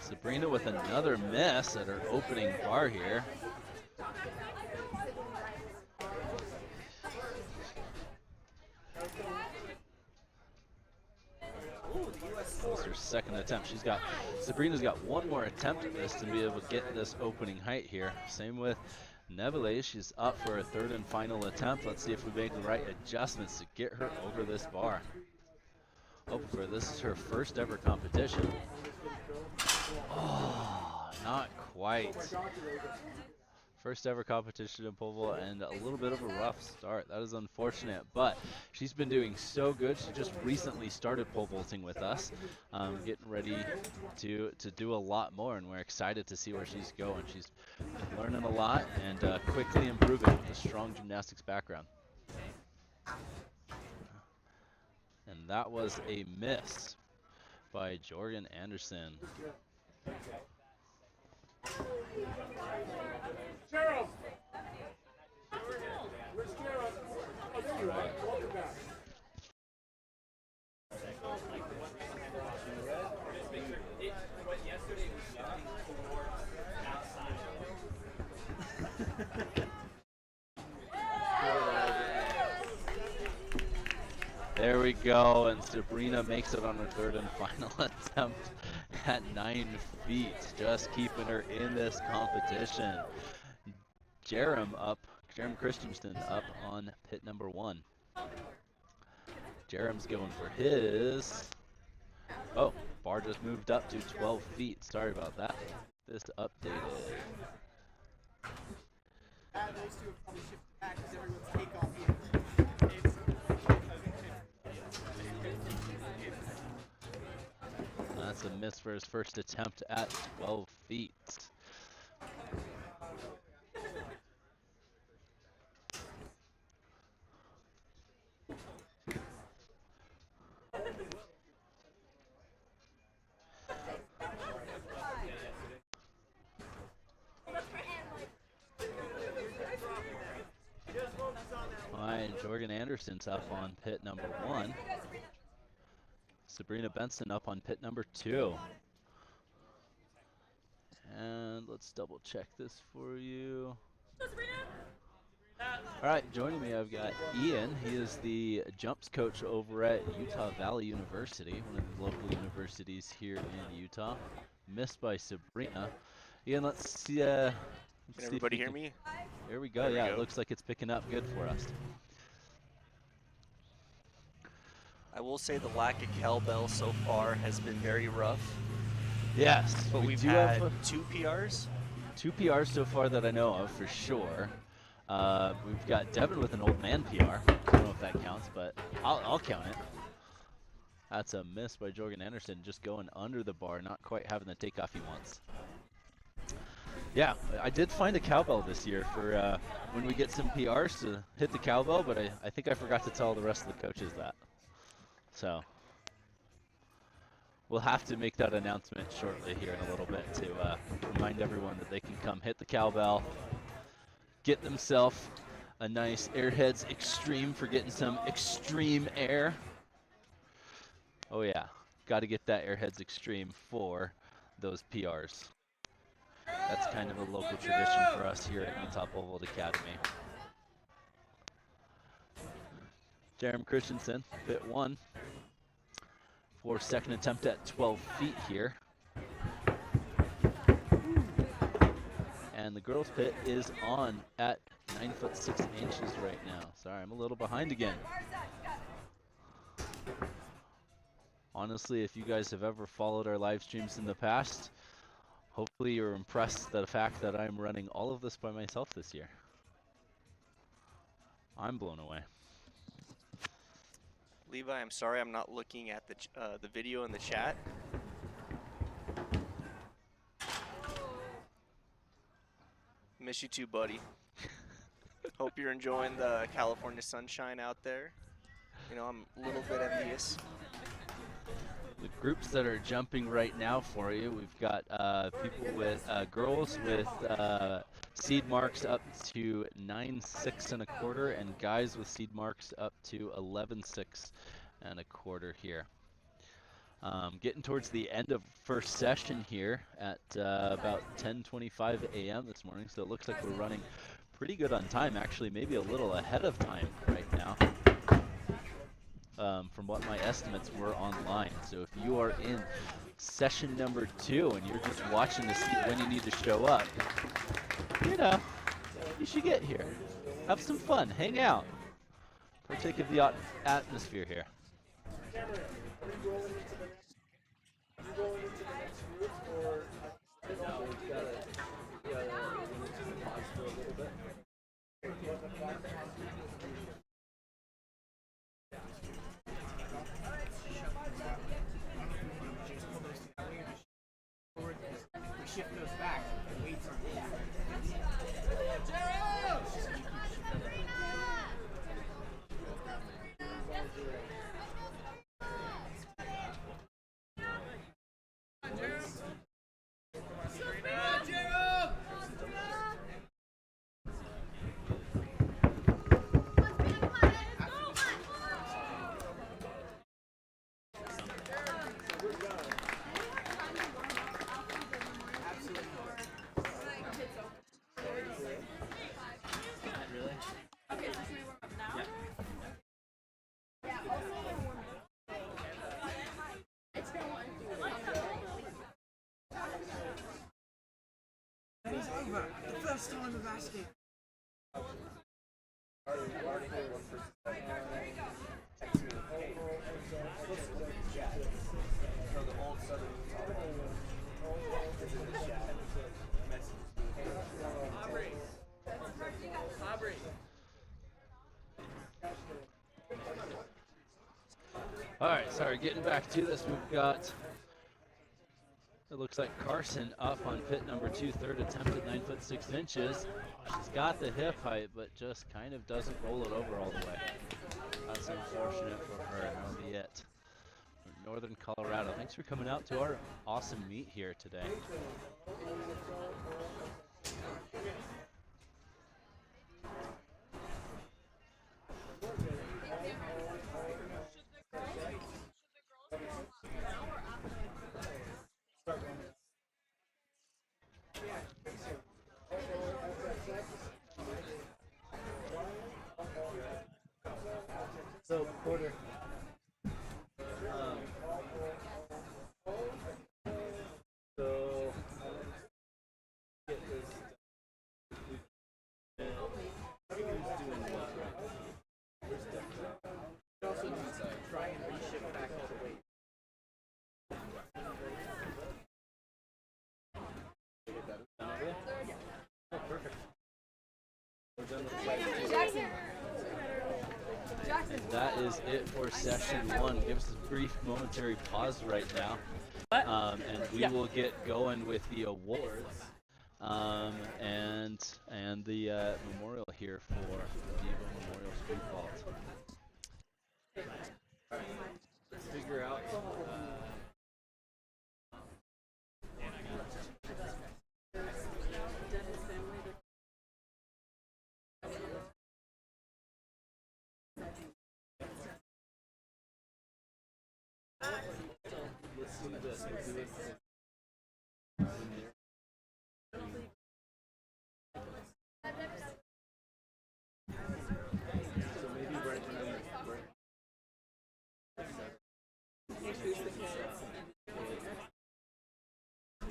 Sabrina with another miss at her opening bar here. That was her second attempt. Sabrina's got one more attempt at this to be able to get this opening height here. Same with Neville. She's up for a third and final attempt. Let's see if we make the right adjustments to get her over this bar. Hopefully this is her first ever competition. Oh, not quite. First ever competition in pole vault and a little bit of a rough start. That is unfortunate, but she's been doing so good. She just recently started pole vaulting with us, getting ready to do a lot more, and we're excited to see where she's going. She's learning a lot and quickly improving with a strong gymnastics background. And that was a miss by Jorgen Anderson. Gerald! Where's Gerald? Oh, there you are. Welcome back. There we go, and Sabrina makes it on her third and final attempt at 9 feet, just keeping her in this competition. Jerem Christensen up on pit number 1. Jerem's going for his. Oh, bar just moved up to 12 feet. Sorry about that. This updated. Those two have probably shifted back because everyone's takeoff here. That's a miss for his first attempt at 12 feet. Alright, Jorgen Anderson's up on pit number 1. Sabrina Benson up on pit number 2. And let's double check this for you. Alright, joining me I've got Ian. He is the jumps coach over at Utah Valley University, one of the local universities here in Utah. Missed by Sabrina. Ian, let's see. Can everybody hear me? There we go. Yeah, it looks like it's picking up good for us. I will say the lack of cowbell so far has been very rough. Yes, but we've had 2 PRs. 2 PRs so far that I know of for sure. We've got Devin with an old man PR. I don't know if that counts, but I'll count it. That's a miss by Jorgen Anderson, just going under the bar, not quite having the takeoff he wants. Yeah, I did find a cowbell this year for when we get some PRs to hit the cowbell, but I think I forgot to tell the rest of the coaches that. So we'll have to make that announcement shortly here in a little bit to remind everyone that they can come hit the cowbell, get themselves a nice Airheads Extreme for getting some extreme air. Oh yeah, got to get that Airheads Extreme for those PRs. That's kind of a local tradition for us here at Utah Pole Vault Academy. Jerem Christensen, pit 1. For second attempt at 12 feet here. the girls' pit is on at 9 foot 6 inches right now. Sorry, I'm a little behind again. Honestly, if you guys have ever followed our live streams in the past, hopefully you're impressed at the fact that I'm running all of this by myself this year. I'm blown away. Levi, I'm sorry I'm not looking at the video in the chat. Miss you too, buddy. Hope you're enjoying the California sunshine out there. You know, I'm a little bit envious. The groups that are jumping right now for you, we've got people with girls with seed marks up to 9.6 1/4, and guys with seed marks up to 11.6 1/4 here. Getting towards the end of first session here at about 10:25 a.m. this morning, so it looks like we're running pretty good on time, actually, maybe a little ahead of time right now. From what my estimates were online. So if you are in session number 2 and you're just watching to see when you need to show up, you know, you should get here. Have some fun, hang out, partake of the atmosphere here. Shift goes back. The weights are the first time of asking. All right, sorry, getting back to this, we've got, it looks like Carson up on pit number 2, third attempt at 9 foot 6 inches. She's got the hip height, but just kind of doesn't roll it over all the way. That's unfortunate for her, and that'll be it. From Northern Colorado. Thanks for coming out to our awesome meet here today. So, quarter. So, get this. Who's doing what? Where's the also try and reshift back all the way. Oh, perfect. We're done with the Jackson. And that is it for session 1. Give us a brief momentary pause right now. And we will get going with the awards and the memorial here for Devo Memorial Street Vault. Let's figure out. Let's do this. We'll do it. So maybe right now,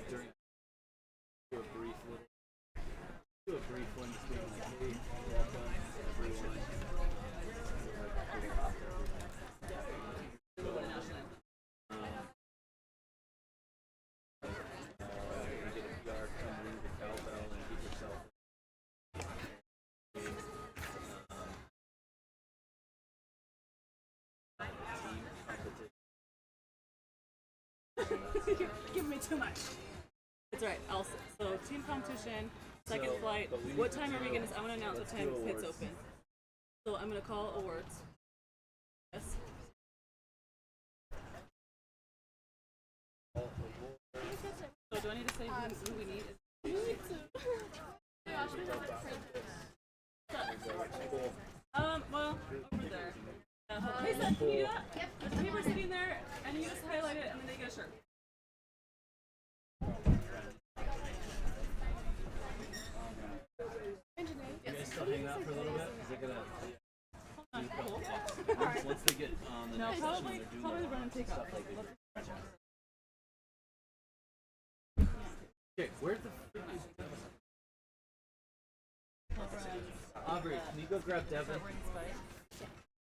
during a brief little me too much. It's alright. So team competition, second flight. What time are we gonna? I want to announce what time pits open. So I'm gonna call awards. Yes. So do I need to say who we need? Well, over there. Hey, Seth, can you do that? Yep. There's people sitting there, and you just highlight it, and then they get a shirt. You guys still hang out for a little bit? Is it gonna... Once they get on the next session, they're doing probably run and take off. Okay, where's the Aubrey, can you go grab Devin?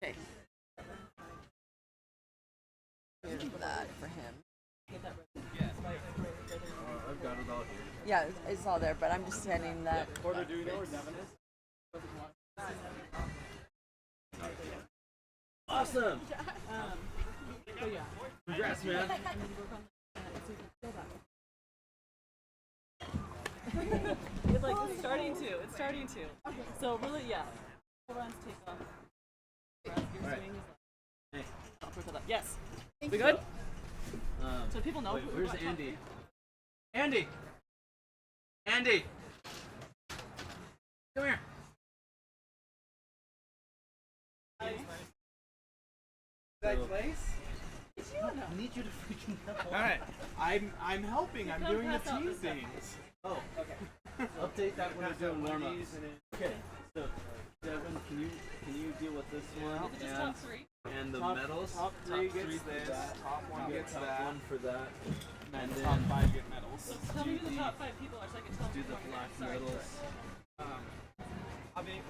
Okay. Here's that for him. I've got it all here. Yeah, it's all there, but I'm just sending that. Porter, do you know where Devin is? Awesome! So yeah. Congrats, man. It's starting to. It's starting to. So really, yeah. Runs take off. Right. Hey. Yes. We good? So people know. Wait, where's Andy? Andy! Andy! Come here. That place? I need you to freaking help. Alright. I'm helping. I'm doing the team things. Oh, okay. Update that when we're doing warm-ups. Okay, so Devin, can you deal with this one and the medals? Top three gets this. Top one gets top that. one for that. And then top 5 get medals. So tell me who the top 5 people are so I can tell do the black medals. How big?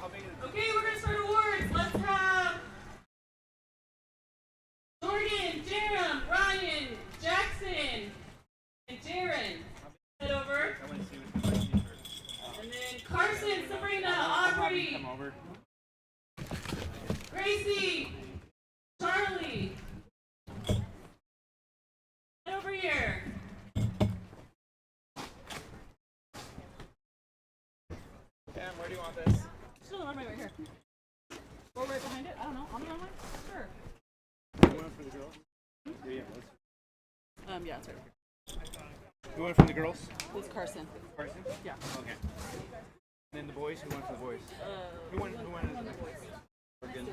How big is it? Okay, we're gonna start awards. Let's have Jordan, Jerem, Ryan, Jackson, and Jaren. Head over. And then Carson, Sabrina, Aubrey, Come over. Gracie, Charlie. Head over here. Pam, where do you want this? Still the runway right here. Or right behind it. I don't know. On the runway? Sure. You want for the girls? Yeah, Yeah, it's right here. Who went from the girls? Who's Carson? Carson? Yeah. Okay. And then the boys? Who went for the boys? Who went the boys? Jorgen.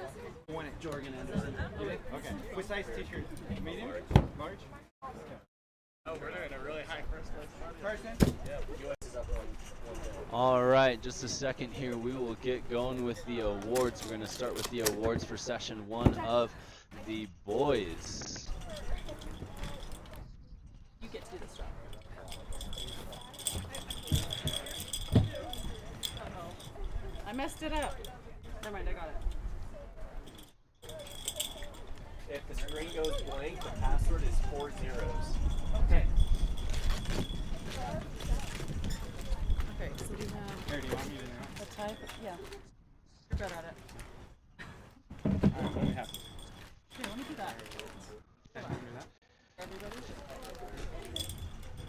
Who won it? Jorgen Anderson. Okay. Okay. What size t-shirt? Medium? Large? Okay. Oh, we're doing a really high first place. Carson? Yeah. US is up on All right, just a second here. We will get going with the awards. We're going to start with the awards for session 1 of the boys. You get to do this job. Uh-oh. I messed it up. Never mind, I got it. If the screen goes blank, the password is 4 zeros. Okay. Okay, so we have Here, do you want me to know? a type. Yeah. You're better at it. Alright, what do we have? Okay, let me do that. Okay, do that. Everybody?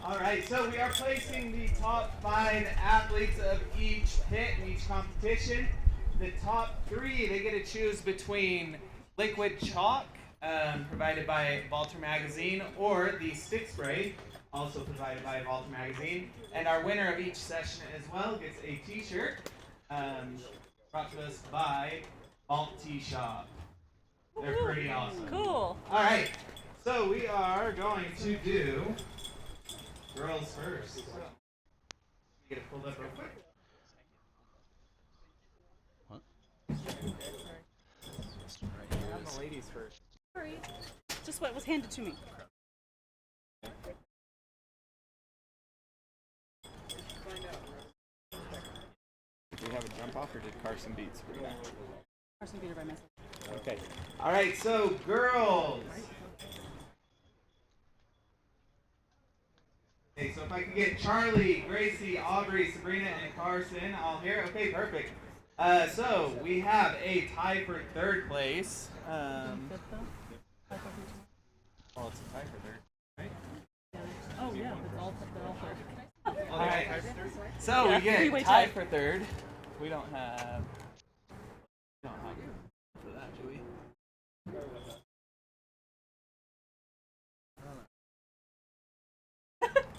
Alright, so we are placing the top 5 athletes of each pit in each competition. The top 3, they get to choose between liquid chalk, provided by Valter Magazine, or the stick spray, also provided by Valter Magazine. And our winner of each session as well gets a t-shirt, brought to us by Vault T-Shop. They're pretty awesome. Cool. Alright, so we are going to do girls first. Get it pulled up real quick. What? I'm the ladies first. Sorry. Just what was handed to me. Did we have a jump off or did Carson beat Sabrina? Carson beat her by myself. Okay. Alright, so girls. Okay, so if I can get Charlie, Gracie, Aubrey, Sabrina, and Carson all here. Okay, perfect. So we have a tie for 3rd place. Well, it's a tie for 3rd, right? All right. So we get tied for third. We don't have for that, do we?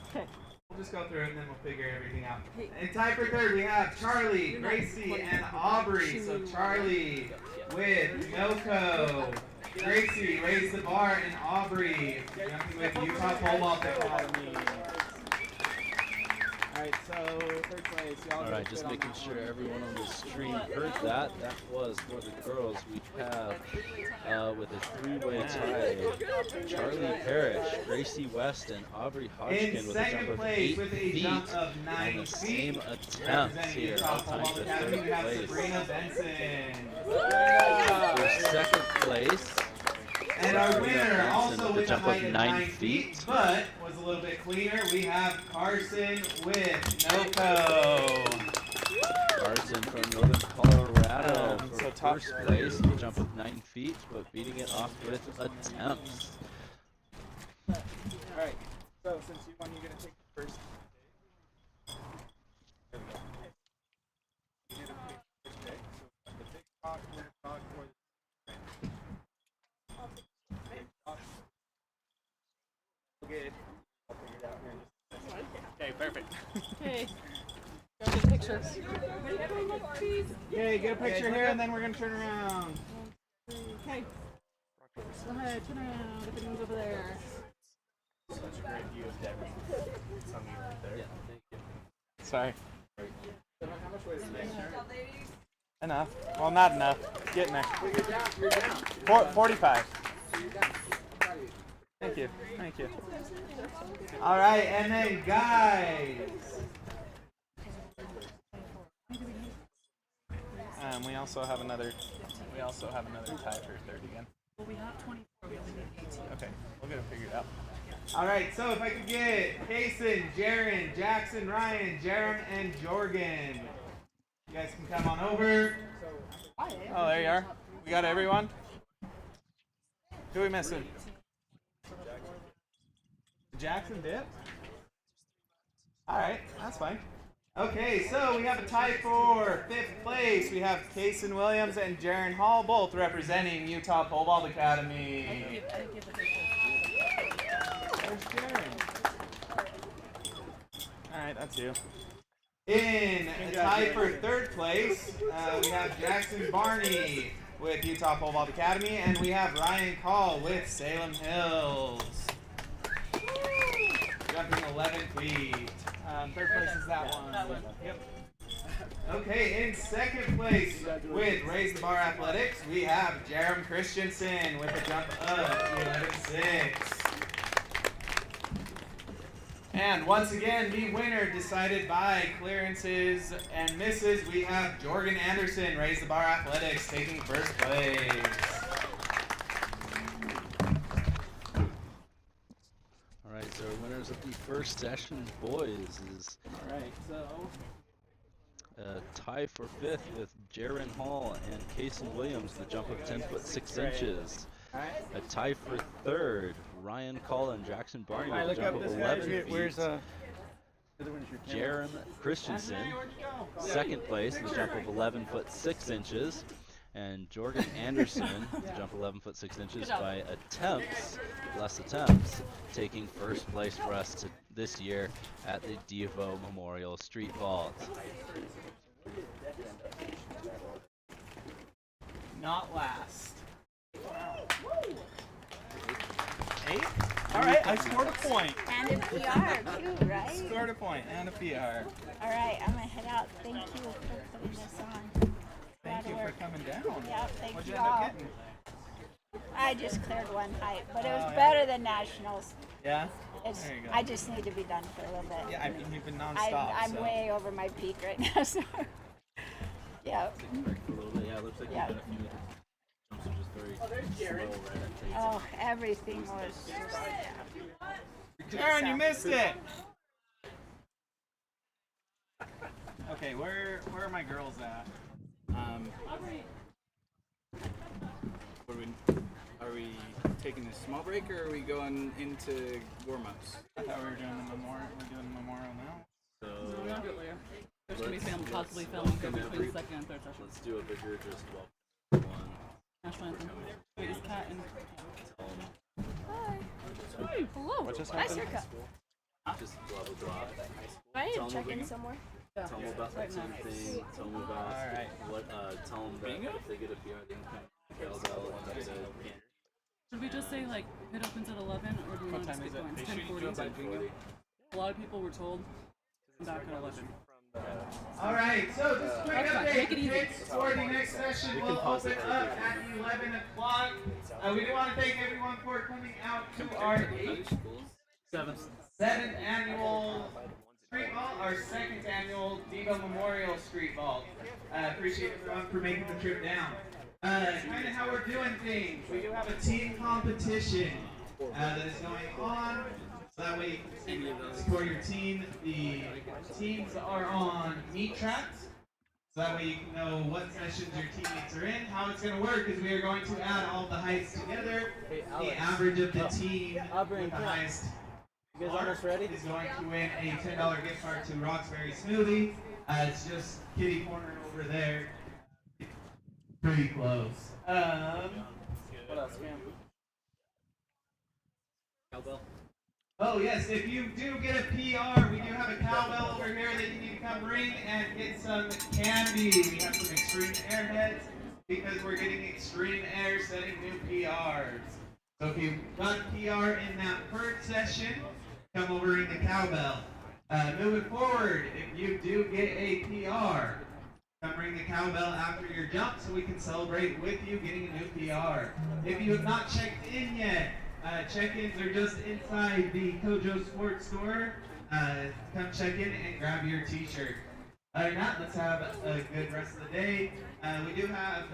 Okay. We'll just go through it and then we'll figure everything out. And tied for third, we have Charlie, Gracie, and Aubrey. So Charlie with Milko. Gracie, Raise the Bar, and Aubrey jumping with Utah Pole Vault Academy. Alright, so third place. Alright, just making sure everyone on the stream heard that. That was for the girls. We have, with a three-way tie, Charlie Parrish, Gracie West, and Aubrey Hodgkin with a jump of 8 feet on the same attempt here on time for third place. For second place, and our winner, also with a jump height of of 9 feet, but was a little bit cleaner, we have Carson with Milko. Carson from Northern Colorado for so first place, a jump of 9 feet, but beating it off with attempts. Alright, so since you won, you're going to take the first. There we go. You need to pick the first pick. So the big talk, winner talk, or okay. I'll figure it out here in just a second. Okay, perfect. Okay. Go get pictures. Okay, get a picture here and then we're going to turn around. Okay. Go ahead, turn around. Everything's over there. Such a great view of Denver. Some of you right there. Yeah, thank you. Sorry. How much weight is it? Enough. Well, not enough. Getting there. You're down. 45. Thank you. Thank you. All right, and then guys. We also have another. We also have another tie for third again. Well, we have 24. We only need 18. Okay, we'll get it figured out. All right, so if I could get Kaysen, Jaron, Jackson, Ryan, Jerem, and Jorgen. You guys can come on over. Oh, there you are. We got everyone? Who are we missing? Jackson did? All right, that's fine. Okay, so we have a tie for 5th place. We have Kaysen Williams and Jaron Hall, both representing Utah Pole Vault Academy. Where's Jaron? All right, that's you. In a tie for 3rd place, we have Jackson Barney with Utah Pole Vault Academy, and we have Ryan Call with Salem Hills. Jumping 11 feet. 3rd place is that one. Yep. Okay, in 2nd place with Raise the Bar Athletics, we have Jerem Christensen with a jump of 11.6. And once again, the winner decided by clearances and misses. We have Jorgen Anderson, Raise the Bar Athletics, taking 1st place. Alright, so our winners of the first session, boys, is Alright, so a tie for 5th with Jaron Hall and Kaysen Williams, the jump of 10 foot 6 inches. A tie for 3rd, Ryan Call and Jackson Barney with a jump of 11 feet. Where's Jerem Christensen, 2nd place, the jump of 11 foot 6 inches. And Jorgen Anderson, the jump 11 foot 6 inches by attempts, less attempts, taking 1st place for us this year at the Devo Memorial Street Vault. not last. 8? Alright, I scored a point. And a PR too, right? Scored a point and a PR. Alright, I'm gonna head out. Thank you for putting this on. Thank you for coming down. Yeah, thank What'd you you end up all. getting? I just cleared one height, but it was Oh, yeah. better than nationals. Yeah? It's, There you go. I just need to be done for a little bit. Yeah, I mean, you've been nonstop. I'm so. way over my peak right now, so. Yeah. Yeah, it looks like Yeah. you've done a few jumps are just very slow right at the Oh, everything was just. Aaron, you missed it! Okay, where are my girls at? What are we taking a small break, or are we going into warm-ups? I thought we were doing the memorial. We're doing the memorial now. So No, we're gonna do it later. There's gonna be possibly filming between second and third session. Let's do a bigger just welcome one. National anthem. Wait, is Kat and... Hi. Hey, hello. What just Nice happened? haircut. Just blah blah blah. I need Tell to them check in about- somewhere. Tell them about that same thing. Tell them about what. Tell them that if they get a PR, they can come Cowbell and get a. Should we just say, like, it opens at 11, or do we want to just get going? It's 10:40. A lot of people were told come back at 11. Alright, so just a quick That's fine. update. Make it easy. Kids for the next session will open up at 11 o'clock. We do want to thank everyone for coming out to our 7th annual street vault, our 2nd annual Devo Memorial street vault. Appreciate everyone for making the trip down. Kind of how we're doing things. We do have a team competition that is going on. So that way you can support your team. The teams are on meet tracks. So that way you can know what sessions your teammates are in. How it's going to work is we are going to add all the heights together. The average of the team with the highest mark is going to win a $10 gift card to Roxbury Smoothie. It's just kitty corner over there. Pretty close. What else, Cam? Cowbell. Oh yes, if you do get a PR, we do have a cowbell over here that you need to come ring and get some candy. We have some extreme airheads because we're getting extreme air setting new PRs. So if you got PR in that first session, come over ring the cowbell. Moving forward, if you do get a PR, come ring the cowbell after your jump so we can celebrate with you getting a new PR. If you have not checked in yet, check-ins are just inside the Kojo Sports Store. Come check in and grab your t-shirt. Other than that, let's have a good rest of the day. We do have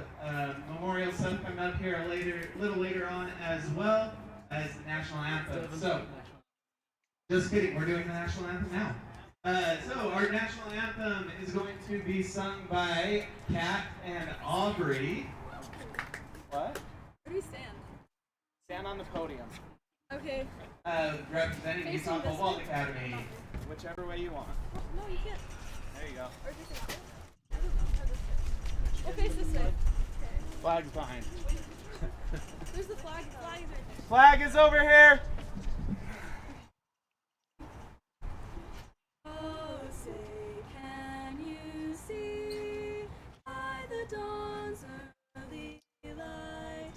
memorial stuff coming up here a little later on, as well as the national anthem. So, just kidding, we're doing the national anthem now. So our national anthem is going to be sung by Kat and Aubrey. What? Where do we stand? Stand on the podium. Okay. Representing Facing Utah this Football way? Academy. Whichever way you want. No, you can't. There you go. Or just like this? I don't know how this is. We'll face this way. Flag's behind. Where's the flag? The flag is right there. Flag is over here. Oh, say, can you see by the dawn's early light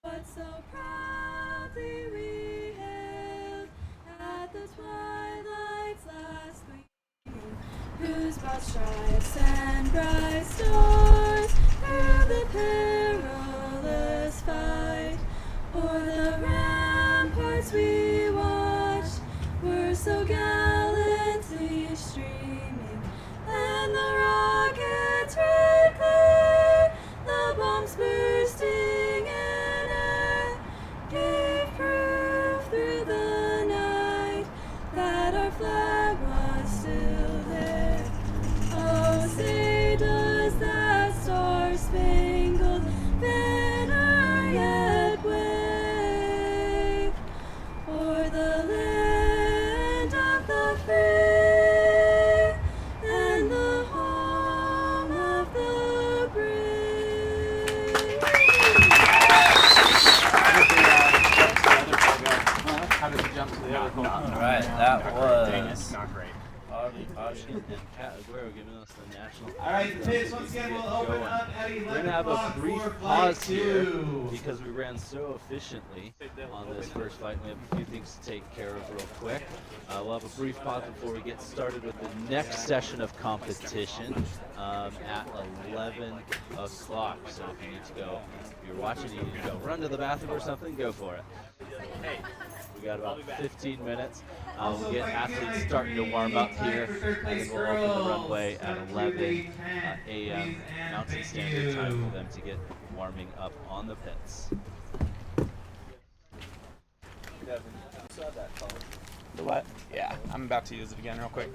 what so proudly we hailed at the twilight's last gleaming, whose broad stripes and bright stars through the perilous fight o'er the ramparts we watched were so gallantly streaming, and the rockets red glare, the bombs bursting in air, gave proof through the night that our flag was still there. Oh, say does that star-spangled banner yet wave o'er the land of the free and the home of the brave? How did you jump to the other pole? Alright, that was not great. Aubrey and Kat Aguero giving us the national. Alright, the pits once again will open up at 11 We're gonna have a o'clock brief for flight pause here 2. because we ran so efficiently on this first flight. We have a few things to take care of real quick. We'll have a brief pause before we get started with the next session of competition at 11 o'clock. So if you need to go, if you're watching, you need to go run to the bathroom or something, go for it. We got about 15 minutes. We'll get athletes starting to warm up here, and then we'll open the runway at 11 a.m. Mountain Standard Time for them to get warming up on the pits. Devin, you saw that phone. The what? Yeah, I'm about to use it again real quick.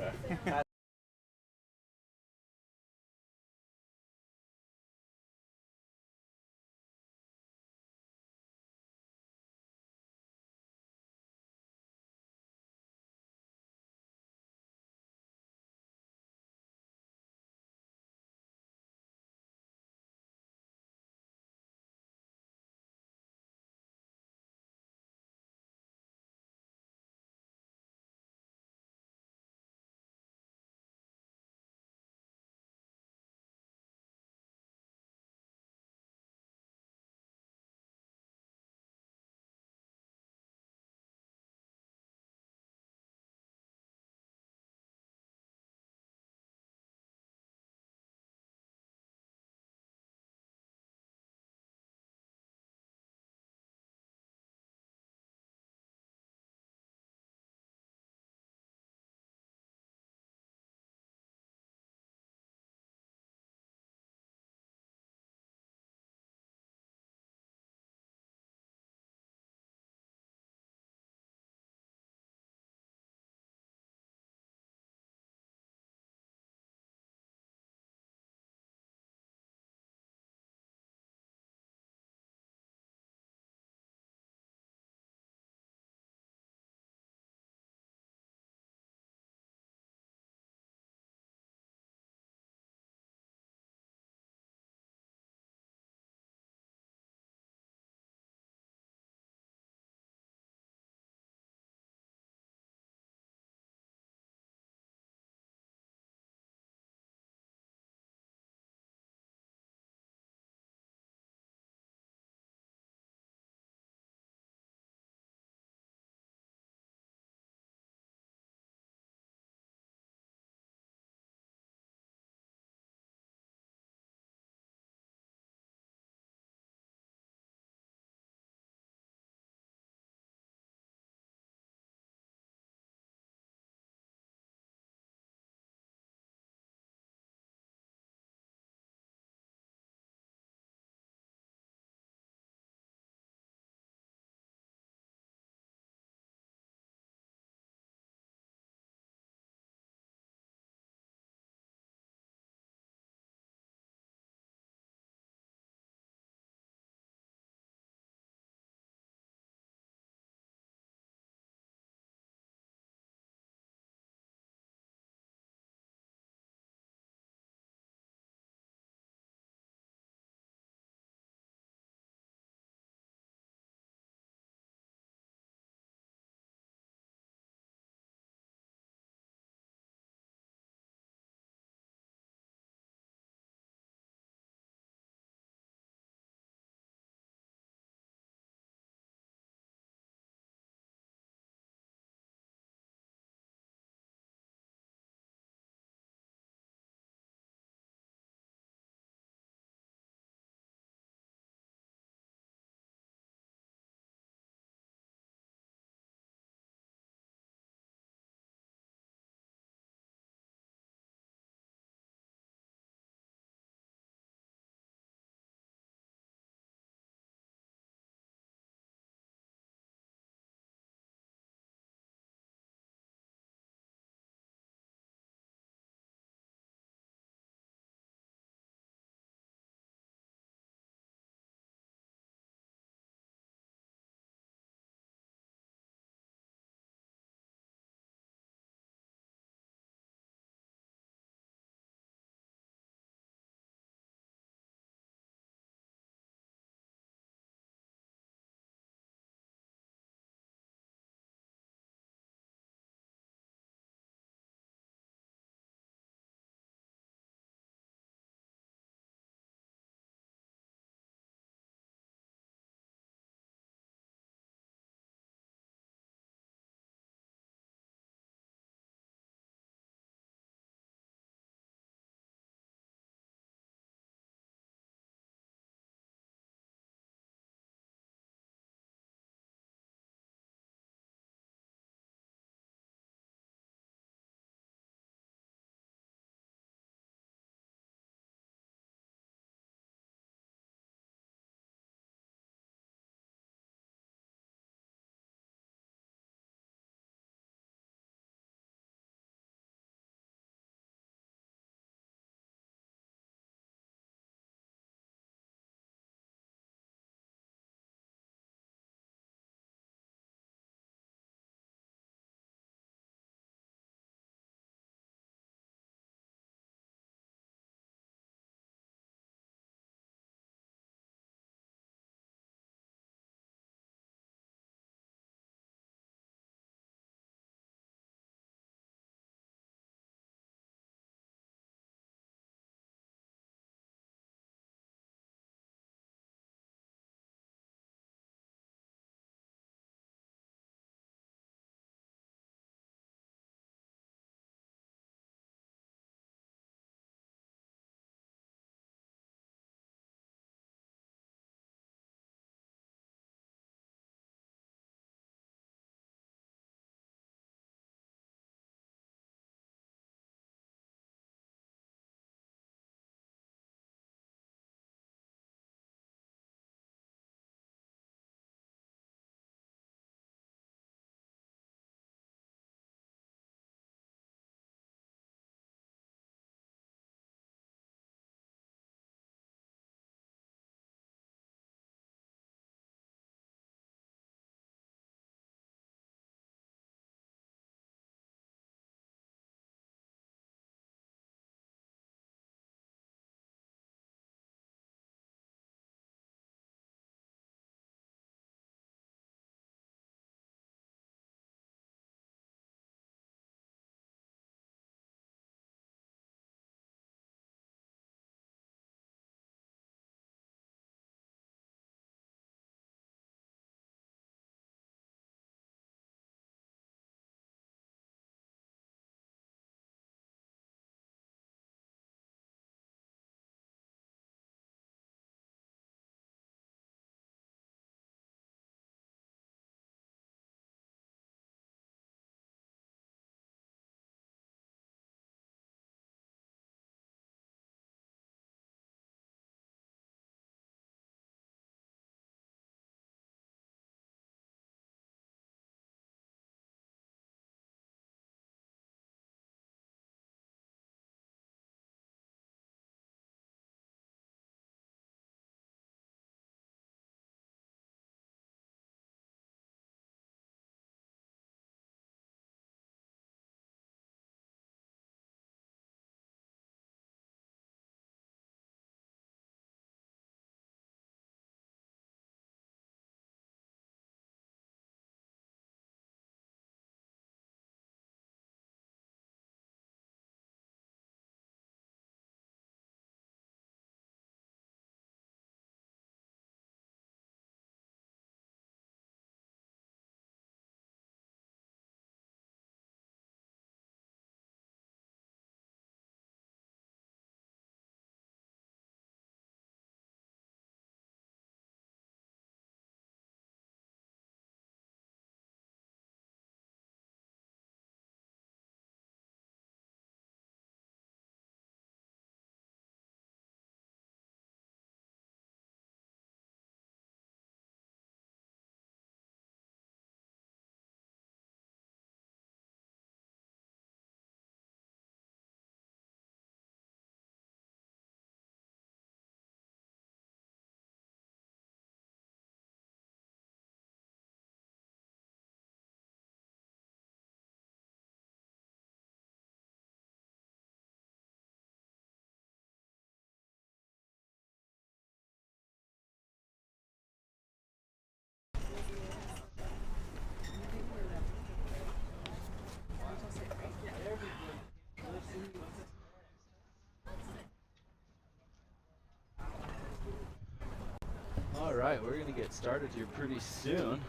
right, we're going to get started here pretty soon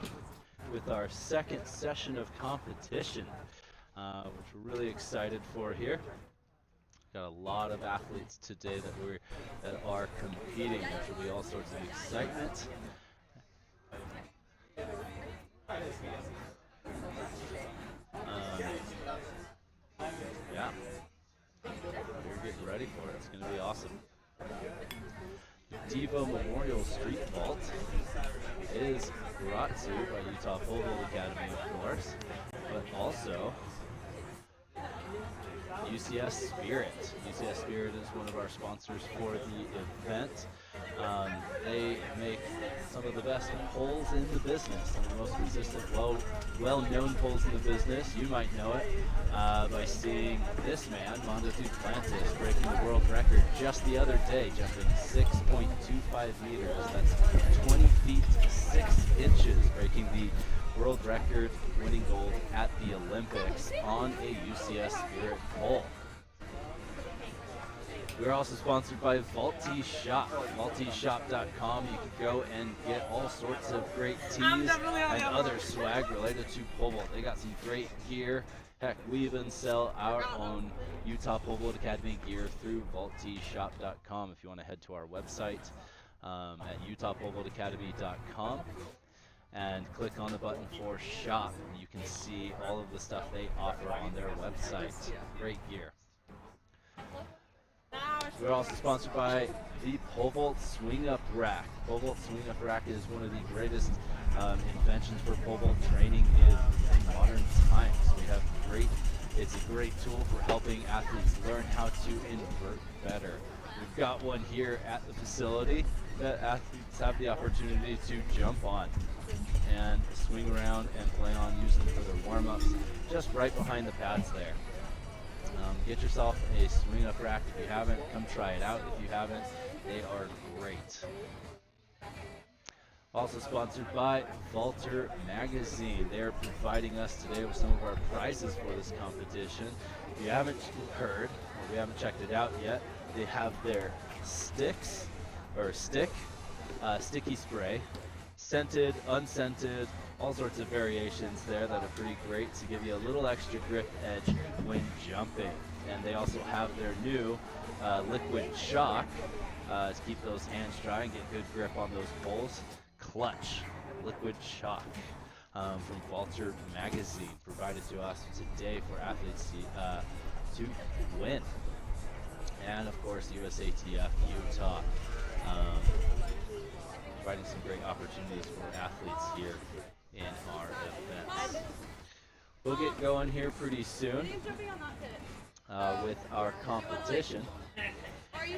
with our second session of competition, which we're really excited for here. Got a lot of athletes today that are competing, which will be all sorts of excitement. Yeah, we're getting ready for it. It's going to be awesome. The Devo Memorial Street Vault is brought to you by Utah Pole Vault Academy, of course, but also UCS Spirit. UCS Spirit is one of our sponsors for the event. They make some of the best poles in the business, some of the most consistent, well-known poles in the business. You might know it by seeing this man, Mondo Duplantis, breaking the world record just the other day, jumping 6.25 meters. That's 20 feet 6 inches, breaking the world record, winning gold at the Olympics on a UCS Spirit pole. We're also sponsored by Vaulty Shop, vaultyshop.com. You can go and get all sorts of great tees and other swag related to pole vault. They got some great gear. Heck, we even sell our own Utah Pole Vault Academy gear through vaultyshop.com. If you want to head to our website at utahpolevaultacademy.com and click on the button for shop, you can see all of the stuff they offer on their website. Great gear. We're also sponsored by the Pole Vault Swing Up Rack. Pole Vault Swing Up Rack is one of the greatest inventions for pole vault training in modern times. It's a great tool for helping athletes learn how to invert better. We've got one here at the facility that athletes have the opportunity to jump on and swing around and play on using for their warm-ups, just right behind the pads there. Get yourself a swing up rack if you haven't. Come try it out if you haven't. They are great. Also sponsored by Vaulter Magazine. They're providing us today with some of our prizes for this competition. If you haven't heard, or we haven't checked it out yet, they have their sticky spray, scented, unscented, all sorts of variations there that are pretty great to give you a little extra grip edge when jumping. And they also have their new liquid chalk to keep those hands dry and get good grip on those poles. Clutch liquid chalk from Vaulter Magazine, provided to us today for athletes to win. And of course USATF Utah, providing some great opportunities for athletes here in our events. We'll get going here pretty soon with our competition.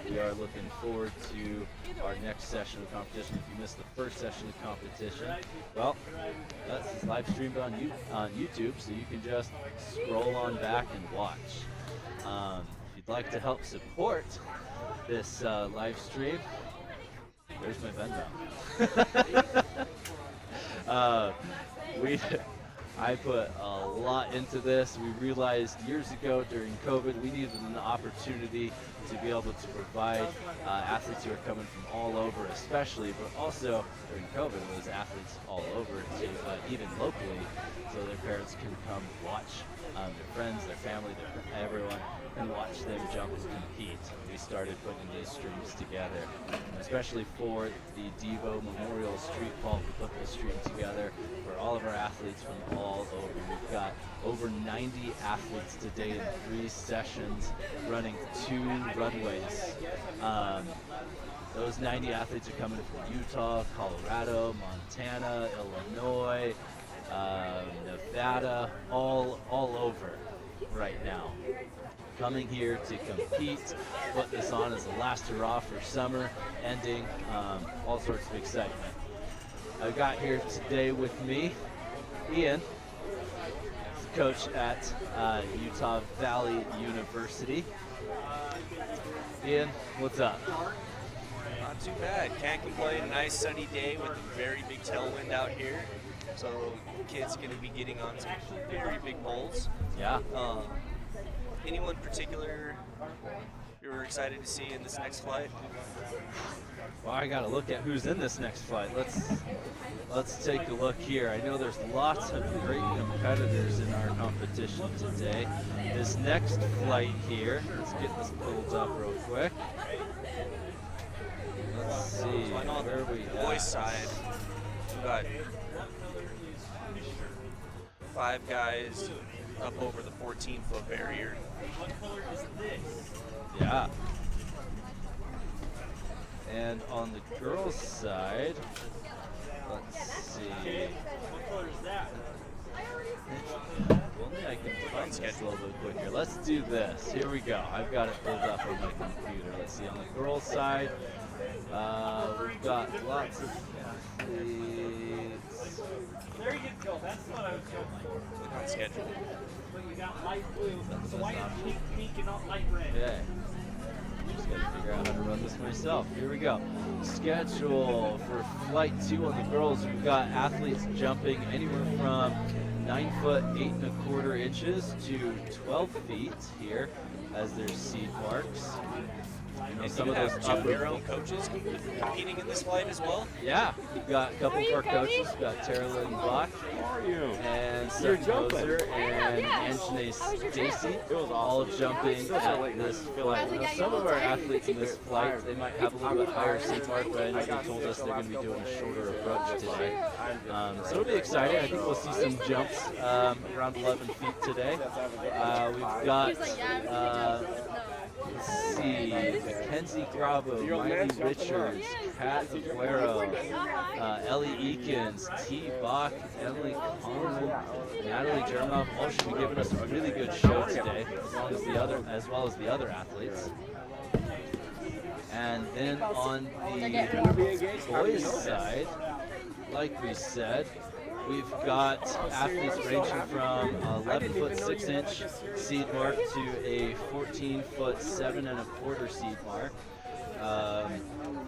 We are looking forward to our next session of competition. If you missed the first session of competition, well, that's live streamed on YouTube, so you can just scroll on back and watch. If you'd like to help support this live stream, there's my Venmo. I put a lot into this. We realized years ago during COVID we needed an opportunity to be able to provide athletes who are coming from all over, especially, but also during COVID it was athletes all over, even locally, so their parents can come watch their friends, their family, everyone can watch them jump and compete. We started putting these streams together, especially for the Devo Memorial Street Vault. We put this stream together for all of our athletes from all over. We've got over 90 athletes today in 3 sessions running 2 runways. Those 90 athletes are coming from Utah, Colorado, Montana, Illinois, Nevada, all over right now. Coming here to compete, put this on as a last hurrah for summer, ending, all sorts of excitement. I've got here today with me Ian, coach at Utah Valley University. Ian, what's up? Not too bad. Can't complain. Nice sunny day with a very big tailwind out here. So kids going to be getting on some very big poles. Yeah. Anyone particular you're you're excited to see in this next flight? Well, I got to look at who's in this next flight. Let's take a look here. I know there's lots of great competitors in our competition today. This next flight here, let's get this pulled up real quick. Let's see, where are we at? Boys side, we've got 5 guys up over the 14-foot barrier. What color is this? Yeah. And on the girls' side, let's see. What color is that? Only I can find this a little bit quicker. Let's do this. Here we go. I've got it pulled up on my computer. Let's see. On the girls' side, we've got lots of athletes. There you go. That's what I was going for. Look on schedule. But you got light blue. So why is pink and not light red? Okay. Just gotta figure out how to run this myself. Here we go. Schedule for flight 2 on the girls. We've got athletes jumping anywhere from 9 foot 8 1/4 inches to 12 feet here as their seed marks. You know, And some you of have those two of upper your own coaches competing in this flight as well? Yeah, we've got a couple of our coaches. We've got Tara Lynn Bach and Seth Moser and Anjanae Stacy, all jumping at this flight. Now, some of our athletes in this flight, they might have a little bit higher seat mark, but I know they told us they're going to be doing a shorter approach today. So it'll be exciting. I think we'll see some jumps around 11 feet today. We've got let's see, Mackenzie Grabo, Miley Richards, Kat Aguero, Ellie Eakins, T. Bach, Emily Conlon, Natalie Jermoff, all should be giving us a really good show today, as well as the other athletes. And then on the boys' side, like we said, we've got athletes ranging from 11 foot 6 inch seed mark to a 14 foot 7 1/4 seed mark.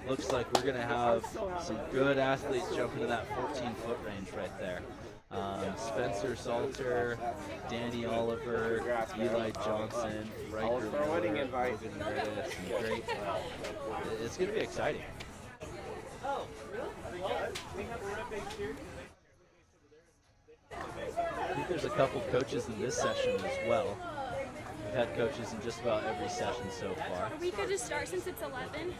Looks like we're going to have some good athletes jumping to that 14 foot range right there. Spencer Salter, Danny Oliver, Eli Johnson, Riker Logan Meredith, and great. It's going to be exciting. Oh, really? Well, we have a red base here. I think there's a couple coaches in this session as well. We've had coaches in just about every session so far. Are we good to start since it's 11?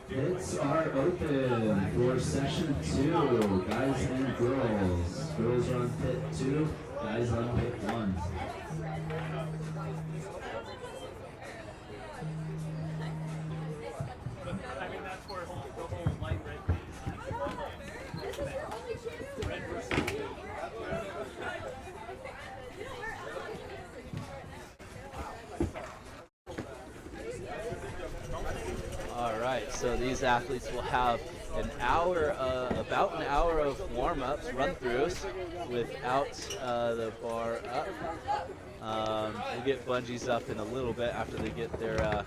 Pits are open for session 2, guys and girls. Girls are on pit 2, guys on pit 1. I mean, that's where the whole light red red versus blue. All right, so these athletes will have an hour, about an hour of warm-ups, run-throughs, without the bar up. We'll get bungees up in a little bit after they get their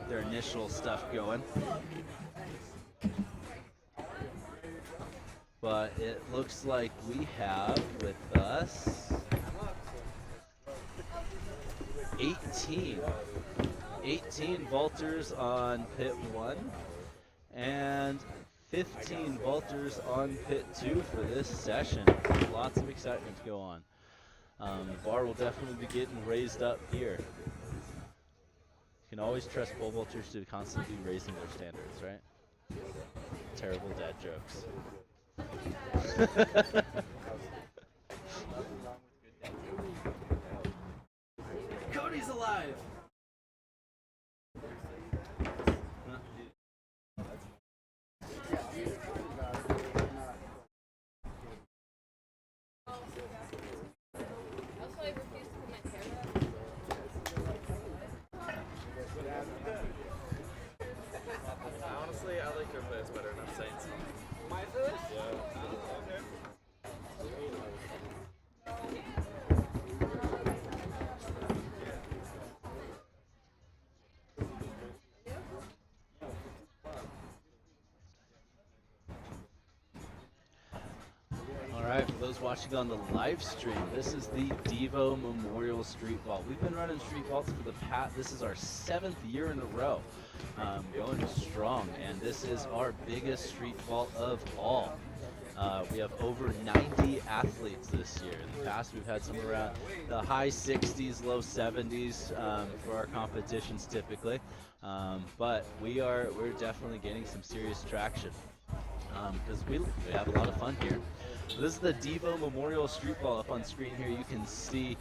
initial stuff going. But it looks like we have with us 18 vaulters on pit 1 and 15 vaulters on pit 2 for this session. Lots of excitement to go on. The bar will definitely be getting raised up here. You can always trust pole vaulters to constantly raising their standards, right? Terrible dad jokes. Cody's alive! Honestly, I like your place better than Saints. My food? Yeah. right, for those watching on the live stream, this is the Devo Memorial Street Vault. We've been running street vaults for the past, this is our 7th year in a row, going strong, and this is our biggest street vault of all. We have over 90 athletes this year. In the past, we've had some around the high 60s, low 70s for our competitions typically, but we're definitely getting some serious traction because we have a lot of fun here. So this is the Devo Memorial Street Vault. Up on screen here, you can see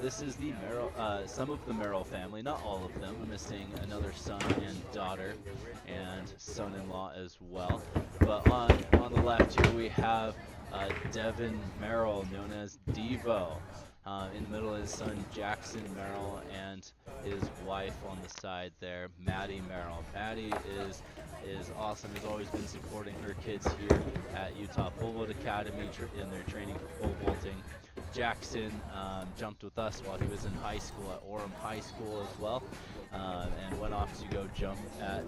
this is the Merrill, some of the Merrill family, not all of them. We're missing another son and daughter and son-in-law as well. But on the left here, we have Devin Merrill, known as Devo. In the middle, his son Jackson Merrill and his wife on the side there, Maddie Merrill. Maddie is awesome, has always been supporting her kids here at Utah Pole Vault Academy in their training for pole vaulting. Jackson jumped with us while he was in high school at Orem High School as well, and went off to go jump at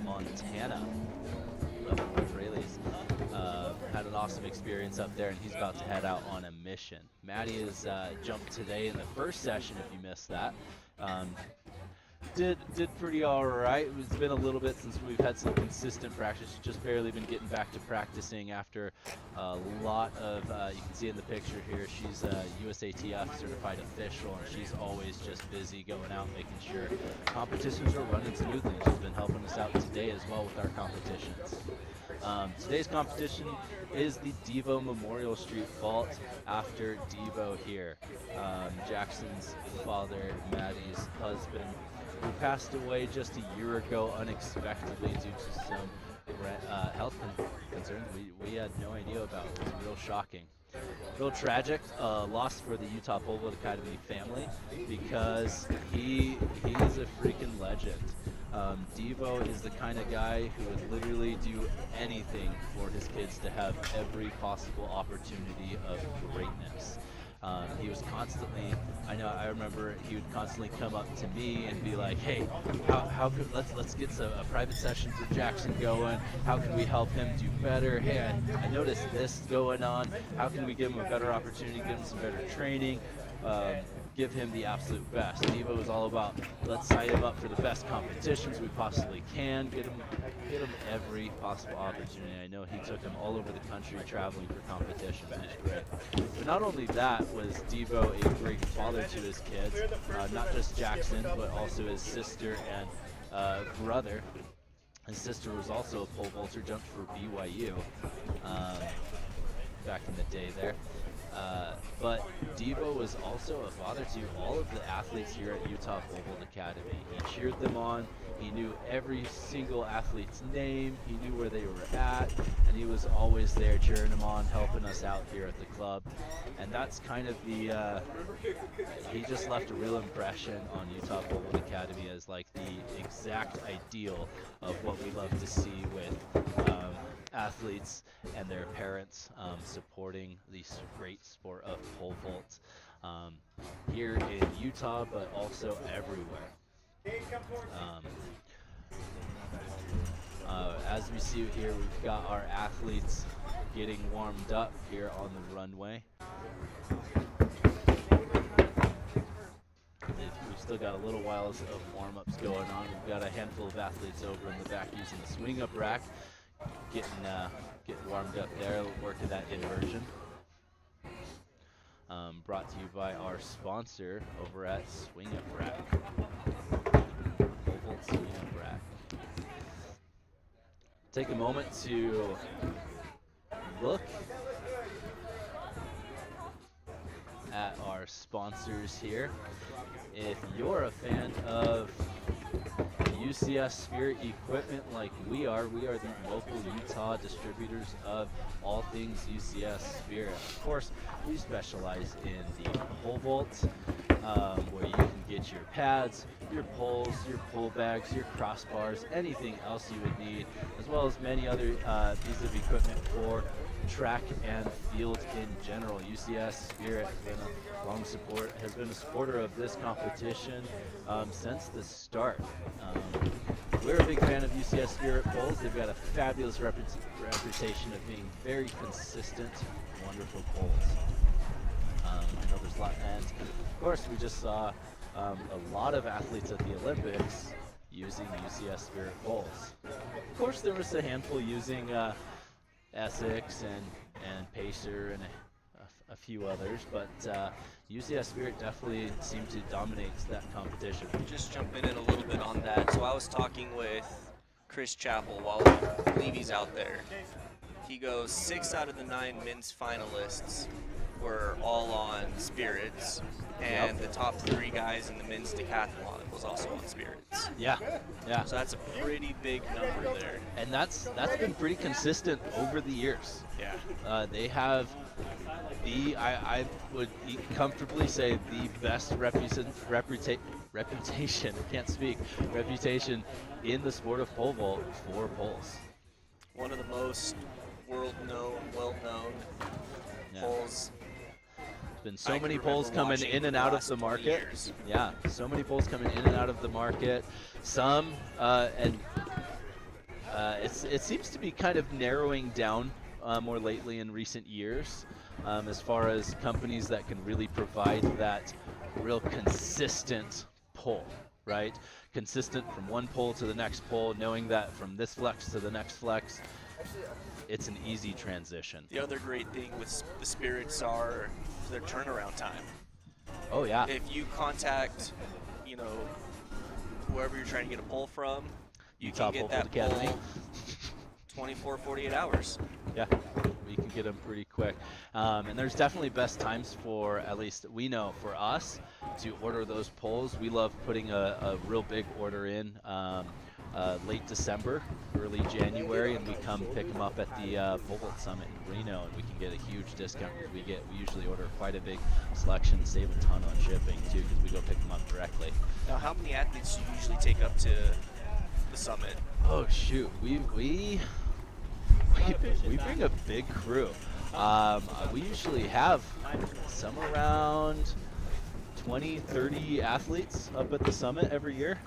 Montana. Israelis. Had an awesome experience up there, and he's about to head out on a mission. Maddie has jumped today in the first session, if you missed that. Did pretty all right. It's been a little bit since we've had some consistent practice. She's just barely been getting back to practicing after a lot of, you can see in the picture here, she's a USATF certified official, and she's always just busy going out making sure competitions are running smoothly. She's been helping us out today as well with our competitions. Today's competition is the Devo Memorial Street Vault after Devo here. Jackson's father, Maddie's husband, who passed away just a year ago unexpectedly due to some health concerns we had no idea about. It was real shocking. Real tragic loss for the Utah Pole Vault Academy family, because he is a freaking legend. Devo is the kind of guy who would literally do anything for his kids to have every possible opportunity of greatness. He was constantly, I remember he would constantly come up to me and be like, hey, how could, let's get a private session for Jackson going. How can we help him do better? Hey, I noticed this going on. How can we give him a better opportunity, give him some better training, give him the absolute best. Devo is all about, let's sign him up for the best competitions we possibly can, get him every possible opportunity. I know he took him all over the country traveling for competitions. It was great. But not only that was Devo a great father to his kids, not just Jackson, but also his sister and brother. His sister was also a pole vaulter, jumped for BYU back in the day there. But Devo was also a father to all of the athletes here at Utah Pole Vault Academy. He cheered them on, he knew every single athlete's name, he knew where they were at, and he was always there cheering them on, helping us out here at the club. And that's kind of the, he just left a real impression on Utah Pole Vault Academy as like the exact ideal of what we love to see with athletes and their parents supporting the great sport of pole vault here in Utah, but also everywhere. As we see here, we've got our athletes getting warmed up here on the runway. We've still got a little while of warm-ups going on. We've got a handful of athletes over in the back using the swing-up rack, getting warmed up there, working that inversion. Brought to you by our sponsor over at Swing Up Rack. Pole Vault Swing Up Rack. Take a moment to look at our sponsors here. If you're a fan of UCS Spirit equipment like we are the local Utah distributors of all things UCS Spirit. Of course, we specialize in the pole vault, where you can get your pads, your poles, your pole bags, your crossbars, anything else you would need, as well as many other pieces of equipment for track and field in general. UCS Spirit has been a supporter of this competition since the start. we're a big fan of UCS Spirit poles. They've got a fabulous reputation of being very consistent, wonderful poles. I know there's a lot, and of course we just saw a lot of athletes at the Olympics using UCS Spirit poles. Of course, there was a handful using Essex and Pacer and a few others, but UCS Spirit definitely seemed to dominate that competition. Just jumping in a little bit on that. So I was talking with Chris Chappell while I believe he's out there. He goes 6 out of the 9 men's finalists were all on spirits, and the top 3 guys in the men's decathlon was also on spirits. Yeah. So that's a pretty big number there. And that's been pretty consistent over the years. Yeah. They have I would comfortably say the best reputation, I can't speak, reputation in the sport of pole vault for poles. One of the most world-known, well-known poles. Been so many poles coming in and out of the market. Yeah, so many poles coming in and out of the market. Some it seems to be kind of narrowing down more lately in recent years, as far as companies that can really provide that real consistent pole, right? Consistent from one pole to the next pole, knowing that from this flex to the next flex, it's an easy transition. The other great thing with the spirits are their turnaround time. Oh yeah. If you contact, whoever you're trying to get a pole from, you can get that pole 24, 48 hours. Yeah, we can get them pretty quick. And there's definitely best times for, at least we know, for us to order those poles. We love putting a real big order in late December, early January, and we come pick them up at the Pole Vault Summit in Reno, and we can get a huge discount because we usually order quite a big selection, save a ton on shipping too, because we go pick them up directly. Now, how many athletes do you usually take up to the summit? Oh shoot, we bring a big crew. We usually have somewhere around 20, 30 athletes up at the summit every year.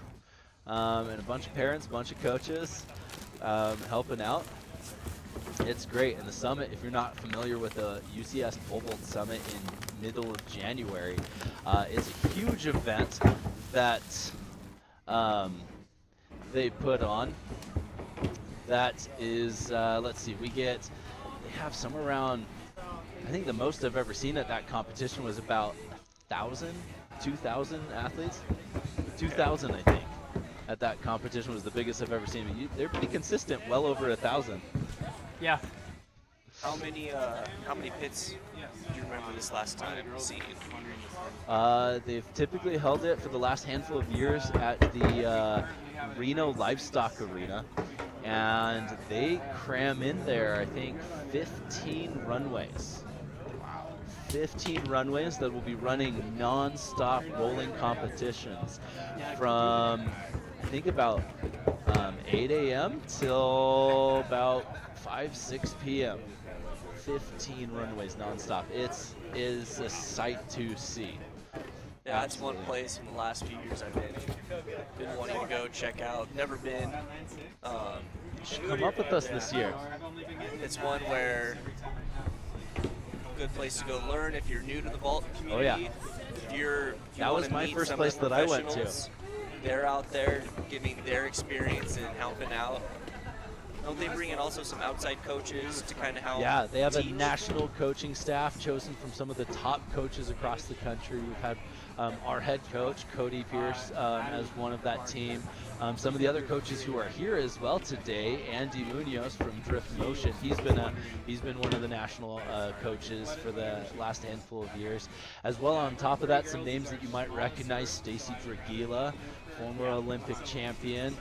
And a bunch of parents, a bunch of coaches helping out. It's great. And the summit, if you're not familiar with the UCS Pole Vault Summit in middle of January, it's a huge event that they put on. That is, let's see, they have somewhere around, I think the most I've ever seen at that competition was about 1,000, 2,000 athletes. 2,000, I think. At that competition was the biggest I've ever seen. They're pretty consistent, well over 1,000. Yeah. How many pits do you remember this last time seeing? They've typically held it for the last handful of years at the Reno Livestock Arena, and they cram in there, I think, 15 runways. 15 runways that will be running non-stop rolling competitions from, I think, about 8 a.m. till about 5, 6 p.m. 15 runways non-stop. It is a sight to see. Yeah, that's one place in the last few years I've been wanting to go check out. Never been. You should come up with us this year. It's one where good place to go learn if you're new to the vault community. Oh yeah. If that was my first place that I went to. They're out there giving their experience and helping out. Don't they bring in also some outside coaches to kind of help? Yeah, they have teach? a national coaching staff chosen from some of the top coaches across the country. We've had our head coach, Cody Pierce, as one of that team. Some of the other coaches who are here as well today, Andy Munoz from Drift Motion. He's been one of the national coaches for the last handful of years. As well, on top of that, some names that you might recognize: Stacy Dragila, former Olympic champion.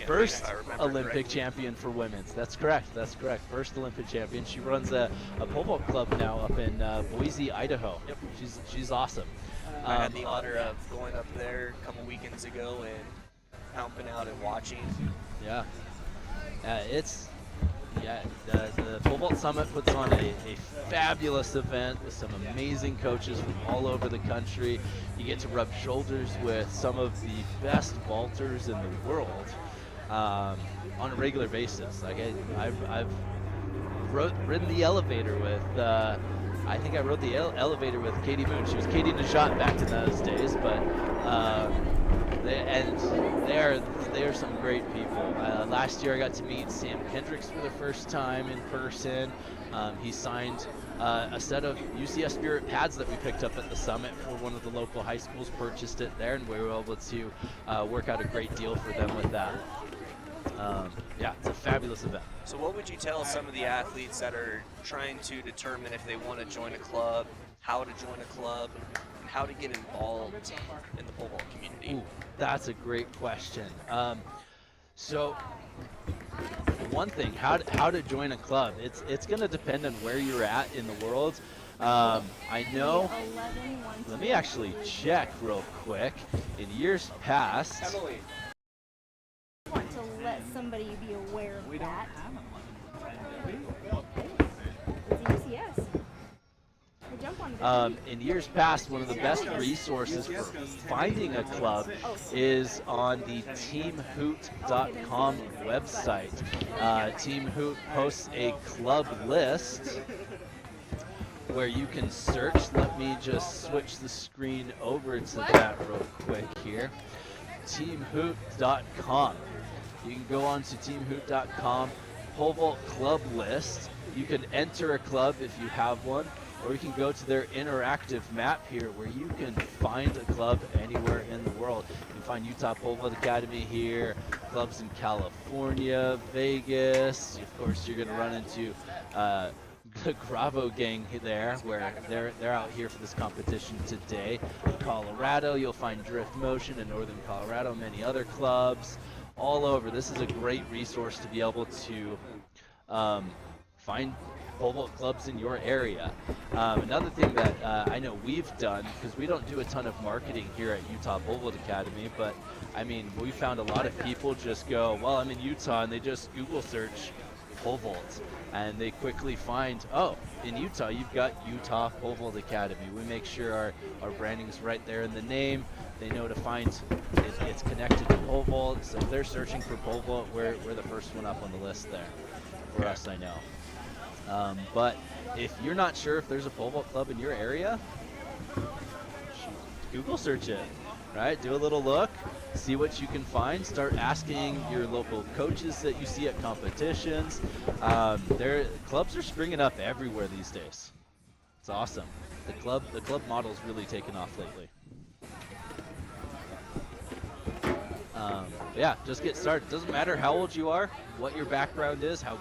First Olympic champion for women's. That's correct. First Olympic champion. She runs a pole vault club now up in Boise, Idaho. Yep. She's awesome. I had the honor of going up there a couple weekends ago and helping out and watching. Yeah. It's Yeah, the Pole Vault Summit puts on a fabulous event with some amazing coaches from all over the country. You get to rub shoulders with some of the best vaulters in the world on a regular basis. Like I've ridden the elevator with, I think I rode the elevator with Katie Moon. She was Katie Najat back in those days, but they are some great people. Last year I got to meet Sam Kendricks for the first time in person. He signed a set of UCS Spirit pads that we picked up at the summit for one of the local high schools, purchased it there, and we were able to work out a great deal for them with that. Yeah, it's a fabulous event. So what would you tell some of the athletes that are trying to determine if they want to join a club, how to join a club, and how to get involved in the pole vault community? Ooh, that's a great question. So one thing, how to join a club, it's going to depend on where you're at in the world. I know, let me actually check real quick. In years past, I want to let somebody be aware of that. It's UCS. Jump on in years past, one of the best resources for finding a club is on the teamhoot.com website. Team Hoot posts a club list where you can search. Let me just switch the screen over to that real quick here. Teamhoot.com. You can go on to teamhoot.com, pole vault club list. You can enter a club if you have one, or you can go to their interactive map here where you can find a club anywhere in the world. You can find Utah Pole Vault Academy here, clubs in California, Vegas. Of course, you're going to run into the Gravo gang there, where they're out here for this competition today. In Colorado, you'll find Drift Motion in northern Colorado, many other clubs all over. This is a great resource to be able to find pole vault clubs in your area. Another thing that I know we've done, because we don't do a ton of marketing here at Utah Pole Vault Academy, but I mean, we found a lot of people just go, well, I'm in Utah, and they just Google search pole vault, and they quickly find, oh, in Utah you've got Utah Pole Vault Academy. We make sure our branding is right there in the name. They know to find it's connected to pole vault, so if they're searching for pole vault, we're the first one up on the list there for us, I know. But if you're not sure if there's a pole vault club in your area, Google search it, right? Do a little look, see what you can find. Start asking your local coaches that you see at competitions. Clubs are springing up everywhere these days. It's awesome. The club model's really taken off lately. Yeah, just get started. Doesn't matter how old you are, what your background is, how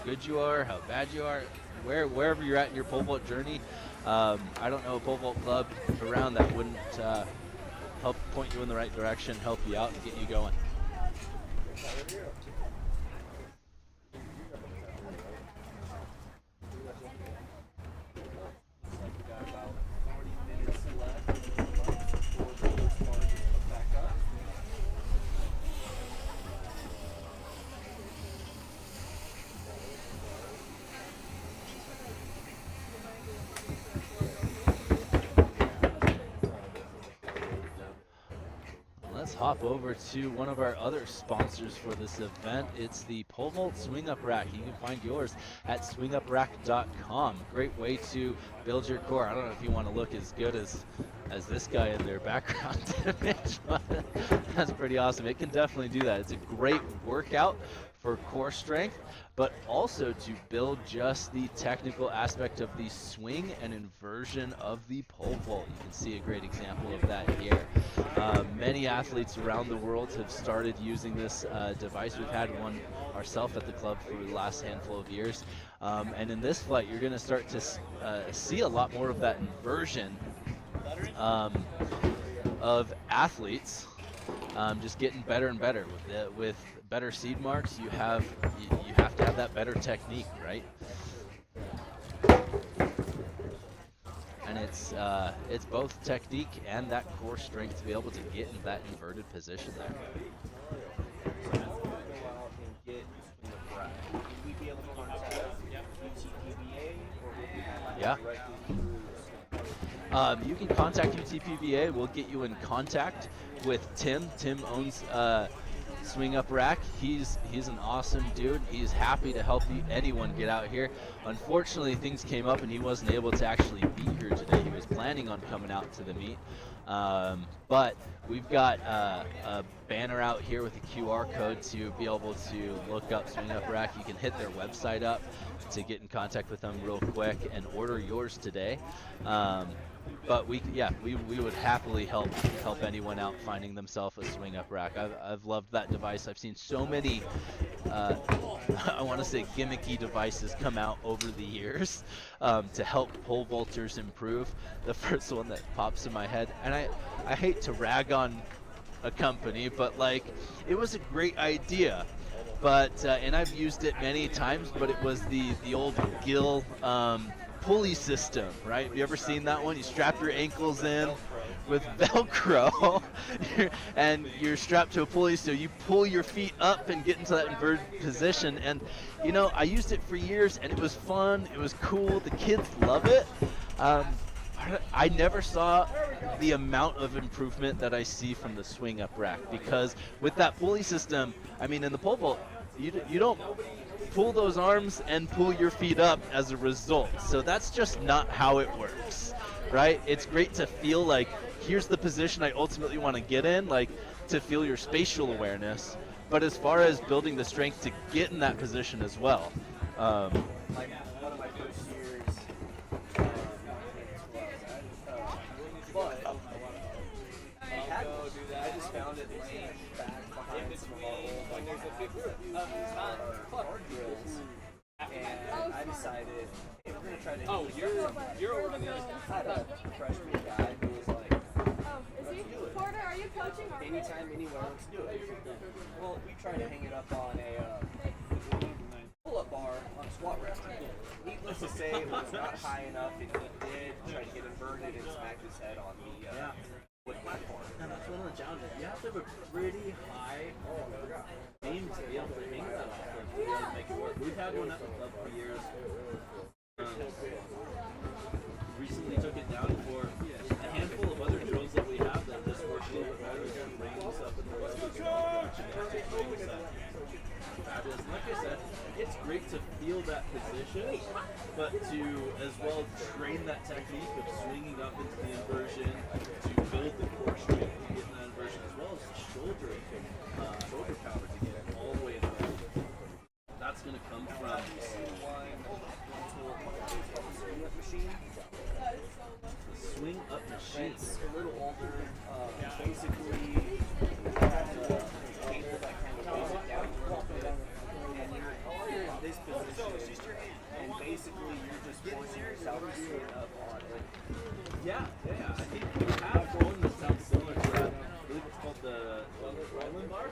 good you are, how bad you are, wherever you're at in your pole vault journey. I don't know a pole vault club around that wouldn't help point you in the right direction, help you out, and get you going. Hop over to one of our other sponsors for this event. It's the Pole Vault Swing Up Rack. You can find yours at swinguprack.com. Great way to build your core. I don't know if you want to look as good as this guy in their background image, but that's pretty awesome. It can definitely do that. It's a great workout for core strength, but also to build just the technical aspect of the swing and inversion of the pole vault. You can see a great example of that here. Many athletes around the world have started using this device. We've had one ourselves at the club for the last handful of years. And in this flight, you're going to start to see a lot more of that inversion of athletes just getting better and better. With better seed marks, you have to have that better technique, right? And it's both technique and that core strength to be able to get in that inverted position there. Would we be able to Yeah. You can contact UTPVA. We'll get you in contact with Tim. Tim owns Swing Up Rack. He's an awesome dude. He's happy to help anyone get out here. Unfortunately, things came up and he wasn't able to actually be here today. He was planning on coming out to the meet. But we've got a banner out here with a QR code to be able to look up Swing Up Rack. You can hit their website up to get in contact with them real quick and order yours today. But we would happily help anyone out finding themselves a Swing Up Rack. I've loved that device. I've seen so many I want to say gimmicky devices come out over the years to help pole vaulters improve. The first one that pops in my head, and I hate to rag on a company, but like it was a great idea. But and I've used it many times, but it was the old gill pulley system, right? Have you ever seen that one? You strap your ankles in with Velcro and you're strapped to a pulley, so you pull your feet up and get into that inverted position. And you know, I used it for years and it was fun, it was cool, the kids love it. I never saw the amount of improvement that I see from the Swing Up Rack, because with that pulley system, I mean, in the pole vault, you don't pull those arms and pull your feet up as a result. So that's just not how it works, right? It's great to feel like, here's the position I ultimately want to get in, like to feel your spatial awareness. But as far as building the strength to get in that position as well. Like one of my first years, but I just found it laying back behind some of our old, like there's a big group of drills, and I decided, hey, we're gonna try to. You're over on the other side. I had a freshman guy who was like, Is he? Porter, are you coaching? anytime, anywhere, let's do it. Well, we tried to hang it up on a pull-up bar on a squat rack. Needless to say, it was not high enough, and he did try to get inverted and smack his head on the wood platform. And that's one of the challenges. You have to have a pretty high beam to be able to hang that off of, to be able to make it work. We've had one at the club for years. Recently took it down for a handful of other drills that we have that just work a little bit better than rings up in the West Coast rings that fabulous. And like I said, it's great to feel that position, but to as well train that technique of swinging up into the inversion to build the core strength to get in that inversion, as well as the shoulder power to get all the way in the back. That's going to come from the swing up machine. It's a little older. Basically, it has a cable that kind of weighs it down a little bit, and you're in this position, and basically you're just forcing yourself to swing up on it. Yeah. I think we have one that sounds similar to that. I believe it's called the Ryland bar.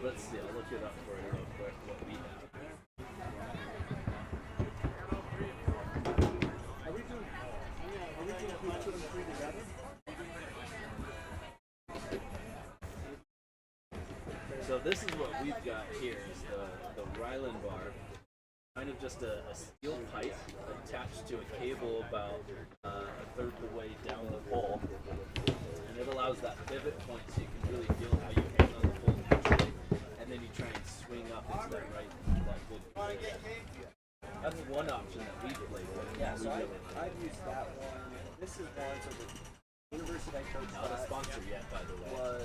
Let's see, I'll look it up for you real quick, what we have. Are we doing put them three together? So this is what we've got here, is the Ryland bar. Kind of just a steel pipe attached to a cable about a third of the way down the pole. And it allows that pivot point so you can really feel how you hang on the pole naturally. And then you try and swing up into that good position. That's one option that we played with. Yeah, so I've used that one. This is one, so the university I coached not a sponsor yet, by the way. Was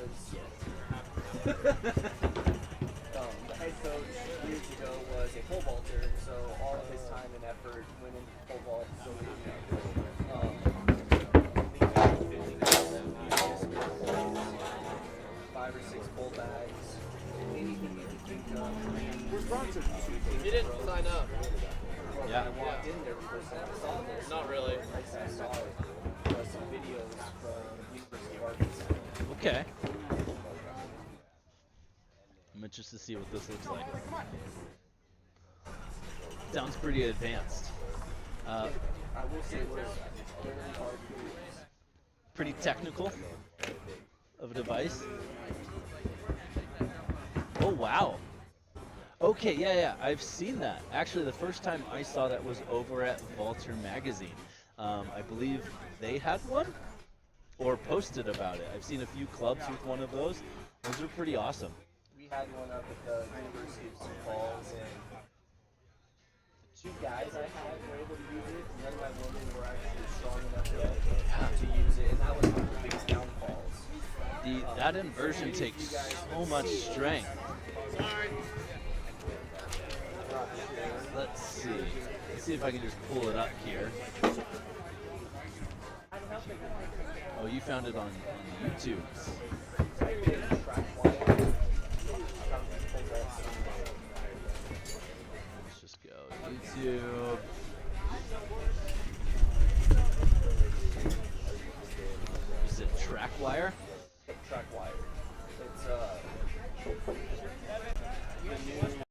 the head coach years ago was a pole vaulter, so all of his time and effort went into pole vault. So five or six pole bags, anything you could think of. We're sponsored. You didn't sign up. Yeah. I walked in there the first time I saw this. Not really. I saw some videos from University of Arkansas. Okay. I'm interested to see what this looks like. Sounds pretty advanced. I will say it was very hard to use. Pretty technical of a device. Oh wow. Okay, yeah, I've seen that. Actually, the first time I saw that was over at Vaulter Magazine. I believe they had one or posted about it. I've seen a few clubs with one of those. Those are pretty awesome. We had one up at the University of Sioux Falls, and the 2 guys I had were able to use it. None of my women were actually strong enough yet to use it, and that was one of the biggest downfalls. That inversion takes so much strength. Let's see if I can just pull it up here. Oh, you found it on YouTube. Let's just go YouTube. Is it track wire? Track wire. It's the new.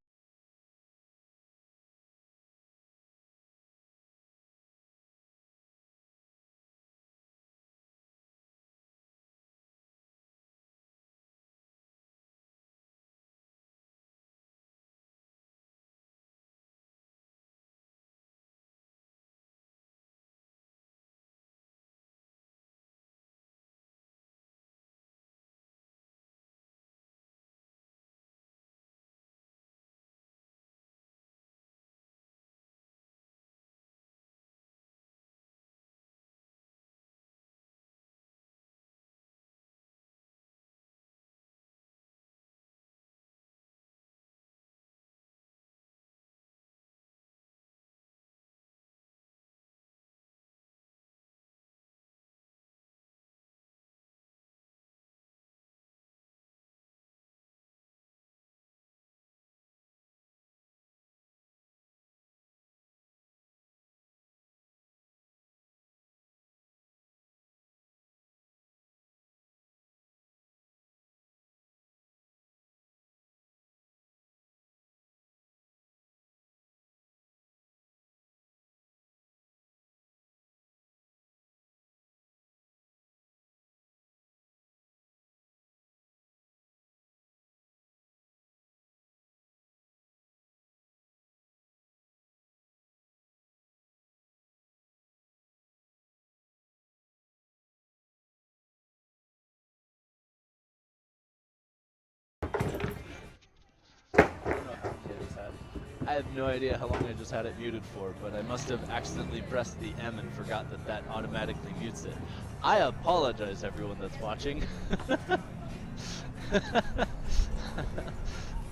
I have no idea how long I just had it muted for, but I must have accidentally pressed the M and forgot that automatically mutes it. I apologize, everyone that's watching. Apparently,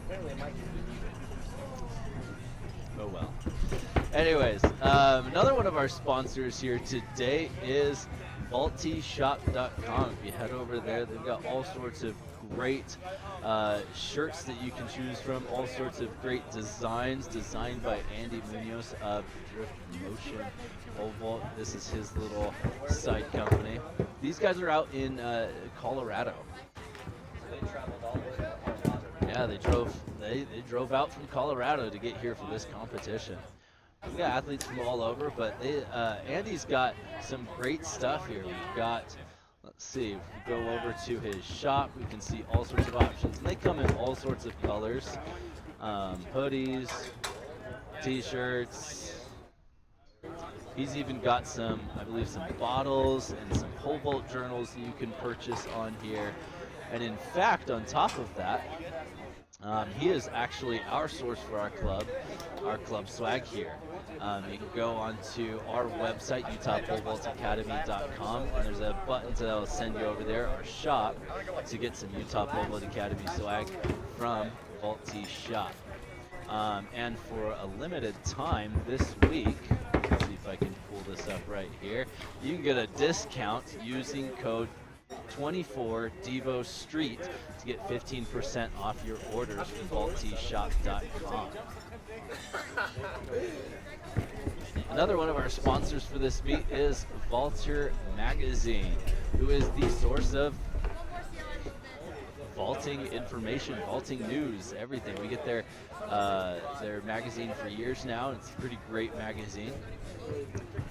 it might be muted. Oh well. Anyways, another one of our sponsors here today is VaultyShop.com. If you head over there, they've got all sorts of great shirts that you can choose from, all sorts of great designs designed by Andy Munoz of Drift Motion Pole Vault. This is his little side company. These guys are out in Colorado. So they traveled all the way to Colorado. Yeah, they drove out from Colorado to get here for this competition. We got athletes from all over, but Andy's got some great stuff here. We've got, let's see, if we go over to his shop, we can see all sorts of options. And they come in all sorts of colors. Hoodies, t-shirts. He's even got some, I believe, some bottles and some pole vault journals that you can purchase on here. And in fact, on top of that, he is actually our source for our club swag here. You can go onto our website, UTPVA.com, and there's a button that will send you over there, our shop, to get some Utah Pole Vault Academy swag from Vaulty Shop. And for a limited time this week, let's see if I can pull this up right here, you can get a discount using code 24 Devo Street to get 15% off your orders from VaultyShop.com. Another one of our sponsors for this meet is Vaulter Magazine, who is the source of vaulting information, vaulting news, everything. We get their magazine for years now, and it's a pretty great magazine.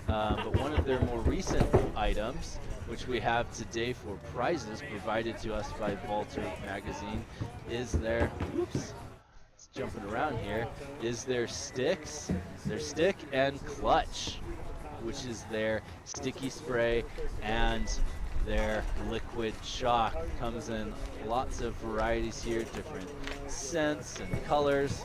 But one of their more recent items, which we have today for prizes provided to us by Vaulter Magazine, is their, oops, let's jumping around here, is their sticks, their stick and clutch, which is their sticky spray and their liquid chalk. Comes in lots of varieties here, different scents and colors.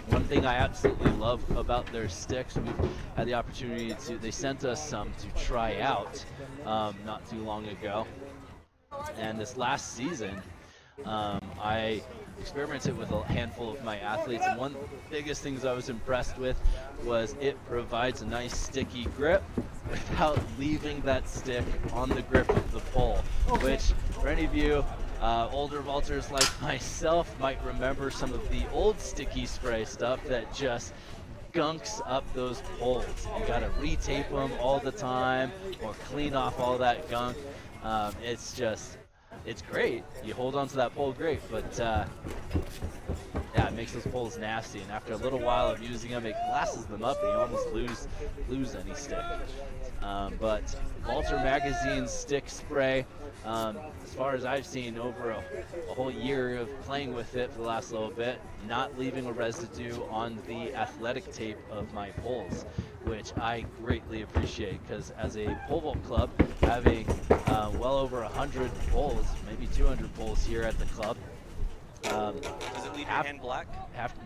One thing I absolutely love about their sticks, we've had the opportunity to, they sent us some to try out not too long ago. And this last season, I experimented with a handful of my athletes, and one of the biggest things I was impressed with was it provides a nice sticky grip without leaving that stick on the grip of the pole, which for any of you older vaulters like myself might remember some of the old sticky spray stuff that just gunks up those poles. You gotta retape them all the time or clean off all that gunk. It's great. You hold on to that pole great, but yeah, it makes those poles nasty, and after a little while of using them, it glasses them up and you almost lose any stick. But Vaulter Magazine stick spray, as far as I've seen over a whole year of playing with it for the last little bit, not leaving a residue on the athletic tape of my poles, which I greatly appreciate, because as a pole vault club, having well over 100 poles, maybe 200 poles here at the club. Does it leave your hand black?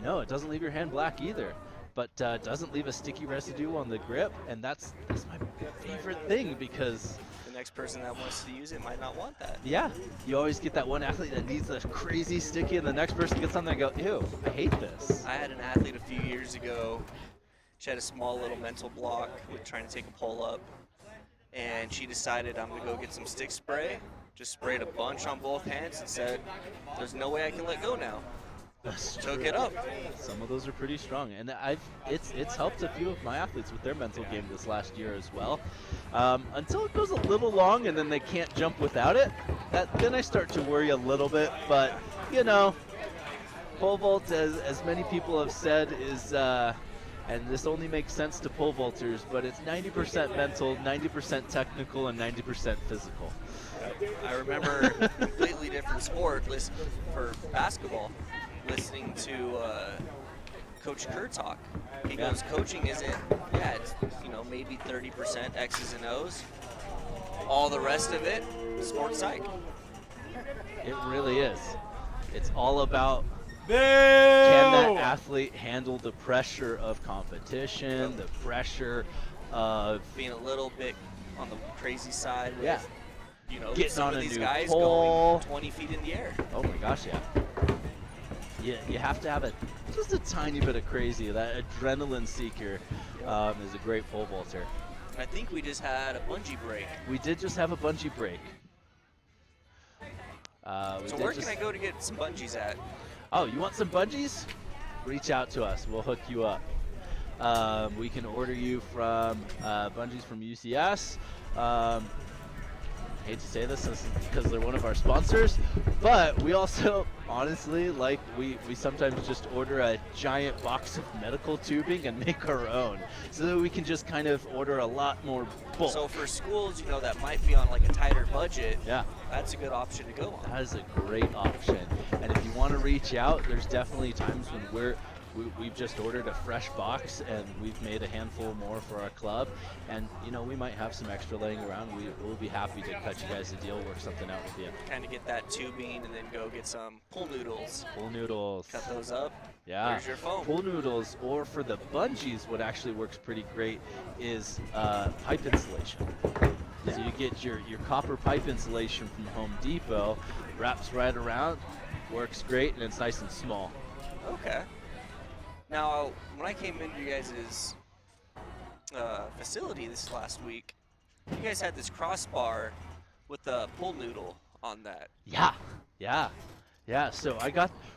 No, it doesn't leave your hand black either, but doesn't leave a sticky residue on the grip, and that's my favorite thing, because the next person that wants to use it might not want that. Yeah, you always get that one athlete that needs the crazy sticky, and the next person gets something and go, ew, I hate this. I had an athlete a few years ago. She had a small little mental block with trying to take a pole up, and she decided, I'm gonna go get some stick spray. Just sprayed a bunch on both hands and said, there's no way I can let go now. Took it up. Some of those are pretty strong, and it's helped a few of my athletes with their mental game this last year as well. Until it goes a little long and then they can't jump without it, then I start to worry a little bit. But you know, pole vault, as many people have said, is and this only makes sense to pole vaulters, but it's 90% mental, 90% technical, and 90% physical. I remember a completely different sport for basketball, listening to Coach Kerr talk. He goes, coaching isn't, it's maybe 30% X's and O's. All the rest of it, sports psych. It really is. It's all about can that athlete handle the pressure of competition, the pressure of being a little bit on the crazy side with, getting some on of a these new guys pole. going 20 feet in the air. Oh my gosh, yeah. You have to have just a tiny bit of crazy. That adrenaline seeker is a great pole vaulter. I think we just had a bungee break. We did just have a bungee break. So where can I go to get some bungees at? Oh, you want some bungees? Reach out to us. We'll hook you up. We can order you from bungees from UCS. I hate to say this because they're one of our sponsors, but we also, honestly, we sometimes just order a giant box of medical tubing and make our own, so that we can just kind of order a lot more bulk. So for schools, that might be on like a tighter budget, yeah, that's a good option to go on. That is a great option. And if you want to reach out, there's definitely times when we've just ordered a fresh box and we've made a handful more for our club, and we might have some extra laying around. We'll be happy to cut you guys a deal, work something out with you. Kind of get that tubing and then go get some pool noodles. Pool noodles. Cut those up. Yeah. There's your phone. Pool noodles, or for the bungees, what actually works pretty great is pipe insulation. So you get your copper pipe insulation from Home Depot, wraps right around, works great, and it's nice and small. Okay. Now, when I came into you guys' facility this last week, you guys had this crossbar with the pool noodle on that. Yeah. So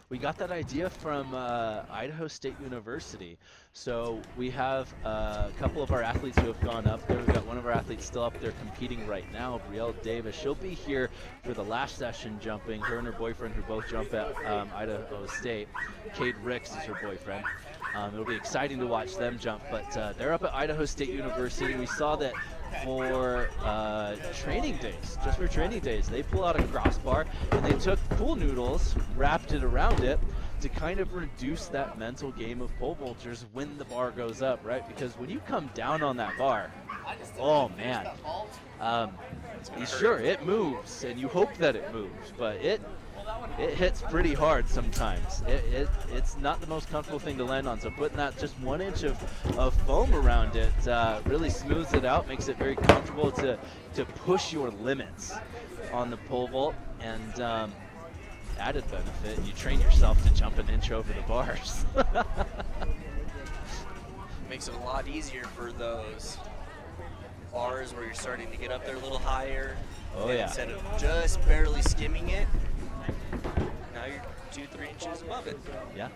we got that idea from Idaho State University. So we have a couple of our athletes who have gone up there. We've got one of our athletes still up there competing right now, Brielle Davis. She'll be here for the last session jumping. Her and her boyfriend, who both jump at Idaho State. Cade Ricks is her boyfriend. It'll be exciting to watch them jump, but they're up at Idaho State University. We saw that for training days, they pull out a crossbar and they took pool noodles, wrapped it around it, to kind of reduce that mental game of pole vaulters when the bar goes up, right? Because when you come down on that bar, oh man, sure, it moves, and you hope that it moves, but it hits pretty hard sometimes. It's not the most comfortable thing to land on, so putting that just 1 inch of foam around it really smooths it out, makes it very comfortable to push your limits on the pole vault. And added benefit, you train yourself to jump an inch over the bars. Makes it a lot easier for those bars where you're starting to get up there a little higher. Oh and yeah. Instead of just barely skimming it, now you're 2-3 inches above it. Yeah,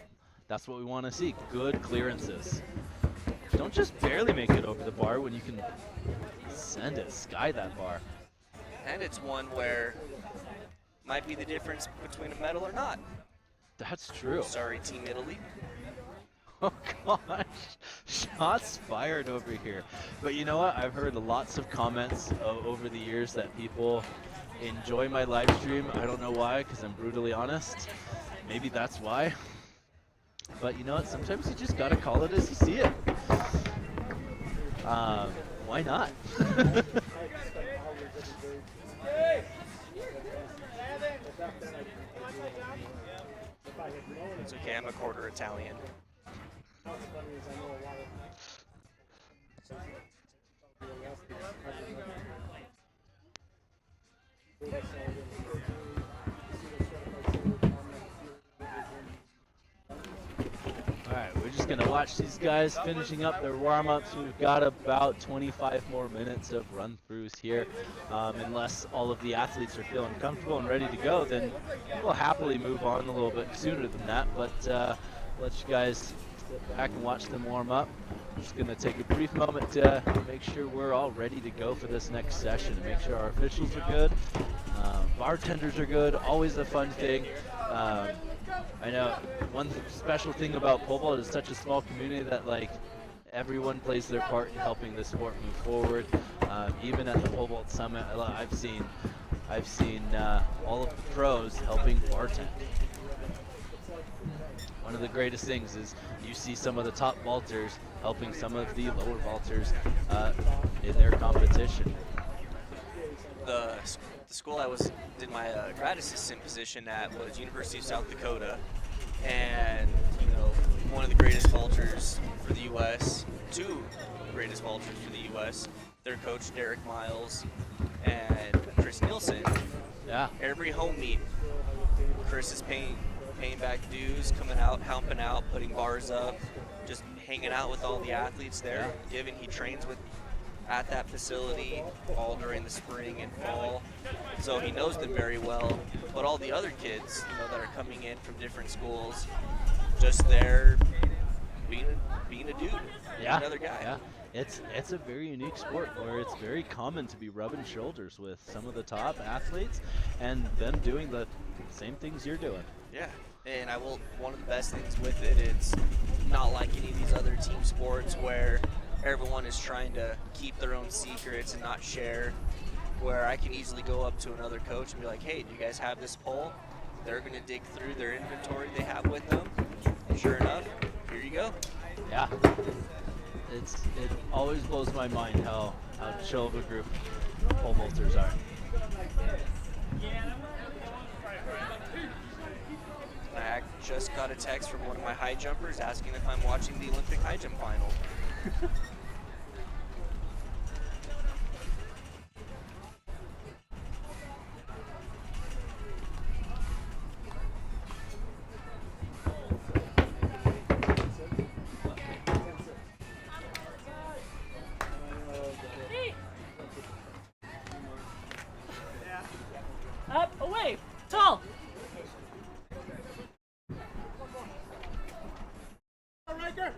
that's what we want to see. Good clearances. Don't just barely make it over the bar when you can send it, sky that bar. And it's one where might be the difference between a medal or not. That's true. Sorry, Team Italy. Oh gosh, shots fired over here. But you know what? I've heard lots of comments over the years that people enjoy my live stream. I don't know why, because I'm brutally honest. Maybe that's why. But you know what? Sometimes you just gotta call it as you see it. Why not? It's okay, I'm a quarter Italian. Alright, we're just going to watch these guys finishing up their warm-ups. We've got about 25 more minutes of run-throughs here. Unless all of the athletes are feeling comfortable and ready to go, then we'll happily move on a little bit sooner than that. But let you guys sit back and watch them warm up. I'm just going to take a brief moment to make sure we're all ready to go for this next session, and make sure our officials are good, bartenders are good, always a fun thing. I know one special thing about pole vault is such a small community that like everyone plays their part in helping the sport move forward. Even at the pole vault summit, I've seen all of the pros helping bartend. One of the greatest things is you see some of the top vaulters helping some of the lower vaulters in their competition. The school I did my grad assistant position at was University of South Dakota, and you know, one of the greatest vaulters for the U.S., two greatest vaulters for the U.S., their coach Derek Miles and Chris Nielsen. Yeah. Every home meet, Chris is paying back dues, coming out, helping out, putting bars up, just hanging out with all the athletes there. Given he trains at that facility all during the spring and fall, so he knows them very well. But all the other kids, you know, that are coming in from different schools, just there being a dude, another guy. Yeah. It's a very unique sport where it's very common to be rubbing shoulders with some of the top athletes and them doing the same things you're doing. Yeah, and one of the best things with it, it's not like any of these other team sports where everyone is trying to keep their own secrets and not share, where I can easily go up to another coach and be like, hey, do you guys have this pole? They're going to dig through their inventory they have with them, and sure enough, here you go. Yeah. It always blows my mind how chill of a group pole vaulters are. I just got a text from one of my high jumpers asking if I'm watching the Olympic high jump final. Up, away, tall. Riker!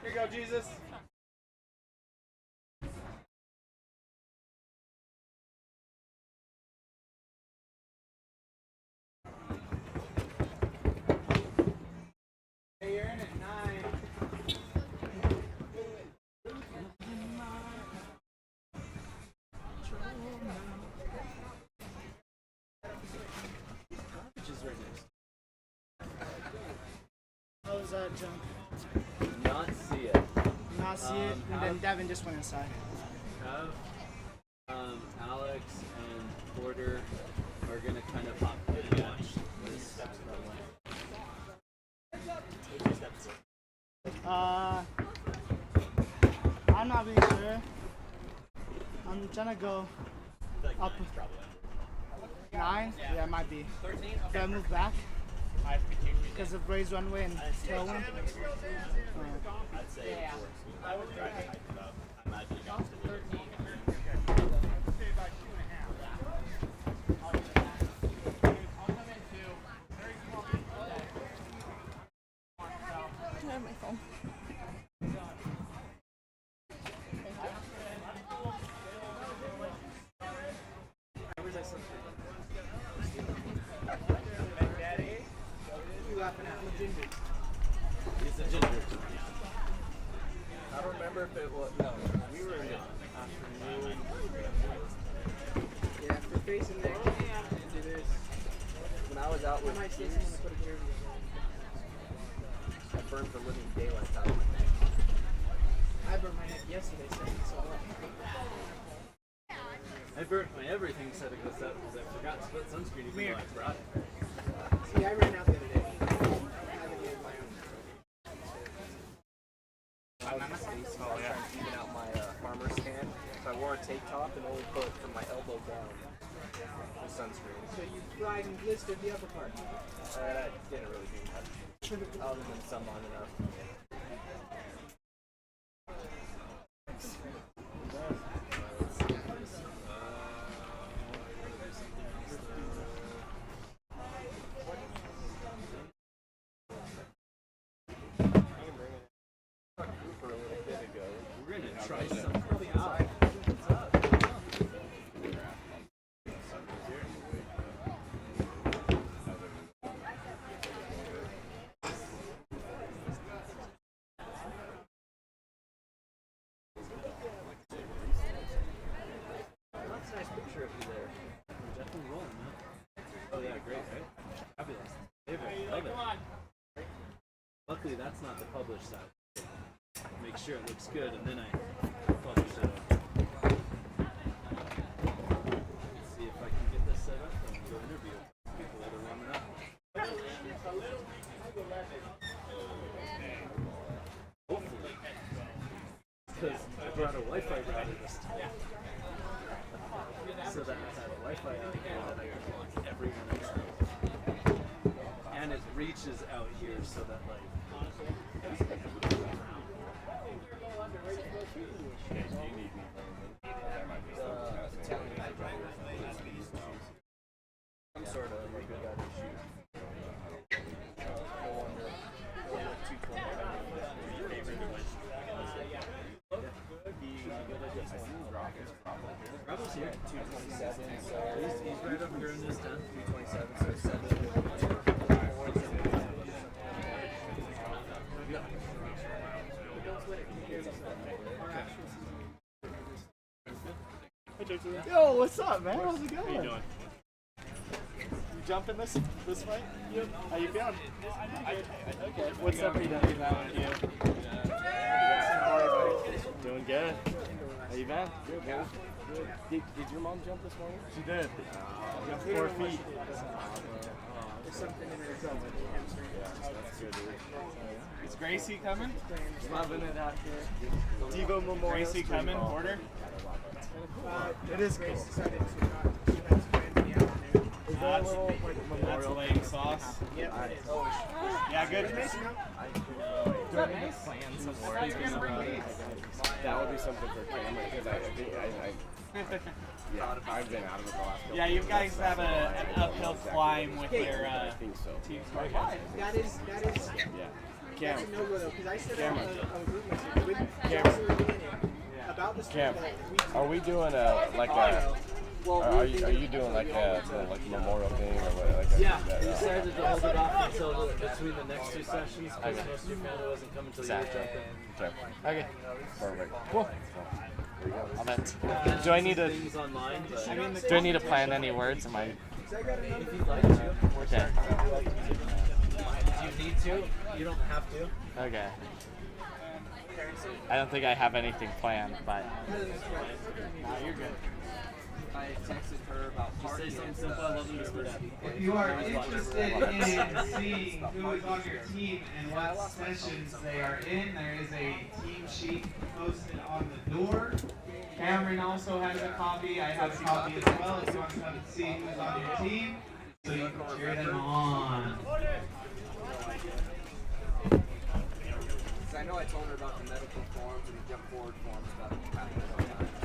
Here you go, Jesus. Hey, you're in at 9. How was that jump? Not see it. Not see it, and then Devin just went inside. Have Alex and Porter are gonna kind of hop and watch this. I'm not really sure. I'm trying to go up 9. Yeah, it might be. 13. Do I move back? Because of Bray's runway and tailwind. I'd say I would try to hype it up. I imagine it goes to 13. I have my phone. He's a ginger. I don't remember if it was. No, we were in the afternoon. Yeah, for facing there, do this. When I was out with Keys, I burned the living daylights out of my neck. I burned my neck yesterday, so I burnt my everything set it goes up because I forgot to put sunscreen even though I brought it. see, I ran out the other day. I was in space, I was trying to even out my farmer's tan, so I wore a tank top and only put from my elbow down the sunscreen. So you fried and blistered the upper part. That didn't really do much, other than sun long enough. We're gonna try something out. That's a nice picture of you there. You're definitely rolling, man. Oh yeah, great, right? Fabulous. Favorite. Love it. Luckily, that's not the published side. Make sure it looks good, and then I publish it. Let's see if I can get this set up and go interview people that are warming up. Hopefully. Because I brought a Wi-Fi router this time. So that I have a Wi-Fi out here that I can watch everyone else. And it reaches out here so that like some sort of like a guy to shoot. No wonder. Bravo's here at 227, so he's right over here in this tent. 227, so 7. Yo, what's up, man? How's it going? How you doing? You jumping this way? Yep. How you feeling? Okay. What's up, you doing? Doing good. How you been? Good, man. Did your mom jump this morning? She did. Jumped 4 feet. There's something in her That's good. Is Gracie coming? Loving it out here. Devo Memorial. Gracie coming? Porter? It is cool. Is that a little memorial laying sauce? Yep. Yeah, good. That would be something for camera because I think thought about I've been out of it the last couple Yeah, you guys have an uphill climb with your I think so. team. That is yeah. Cam. That's a no-go though, because I said Cameron. I was with my with Cameron. about the Cam, that are we doing are you doing like a memorial thing or what? Like Yeah, we decided to hold it off until between the next two sessions because most of your family wasn't coming till you were jumping. Okay. Perfect. Cool. There you go. I'm in. Do I need to? Things online, but Do I need to plan any words? Am I? if you'd like to. Okay. Do you need to? You don't have to. Okay. I don't think I have anything planned, but. Nah, you're good. I texted her about party. Say something simple. I love you to that. If you are interested in seeing who is on your team and what sessions they are in, there is a team sheet posted on the door. Cameron also has a copy. I have a copy as well if you want to come and see who's on your team, so you can cheer them on. I know I told her about the medical forms and the jump forward forms about happening sometimes.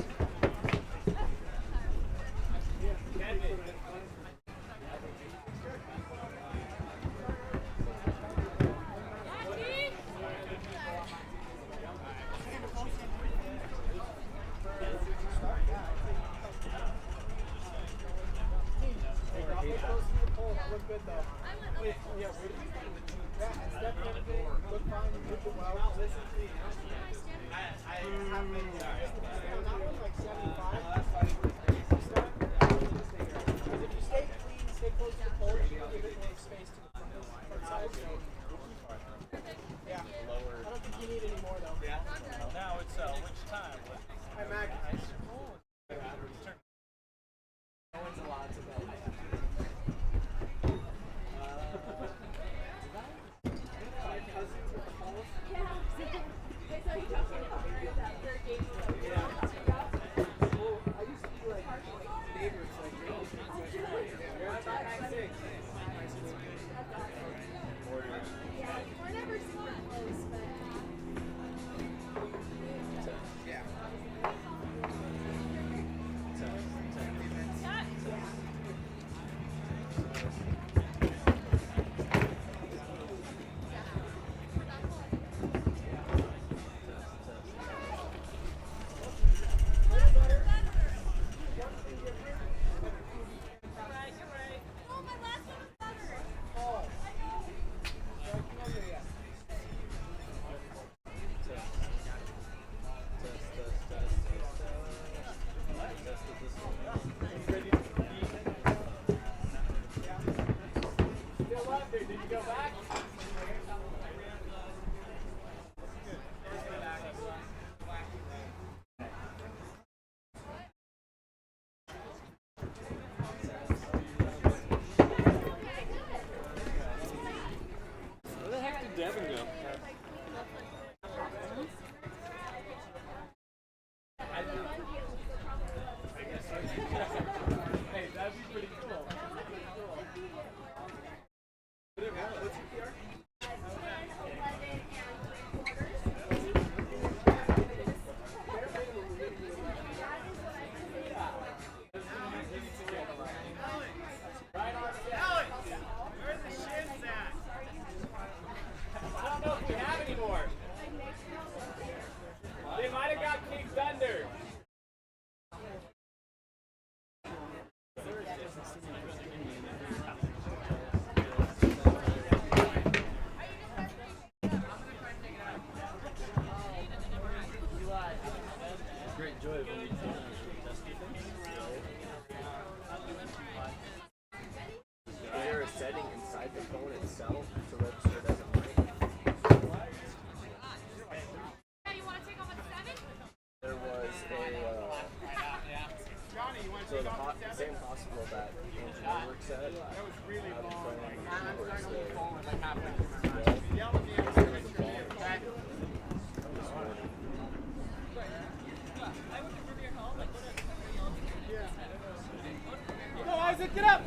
Get up!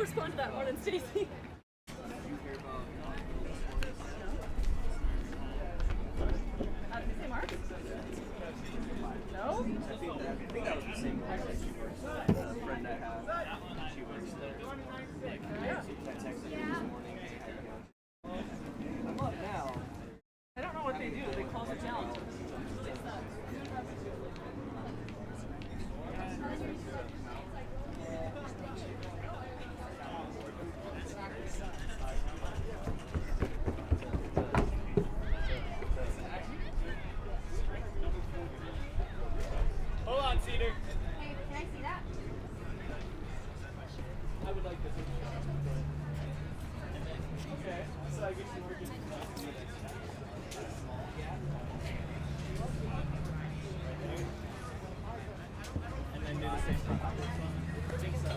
respond to that more than Stacy. Did you hear about Say Mark? No? I think that was the same one that she works at. A friend I have, she works there. Like, I texted her this morning, hey, how you going? I'm up now. I don't know what they do. They close it down. Hold on, Cedar. Hey, can I see that? I would like this. Okay, so I guess you're working. And then do the same thing. I think so.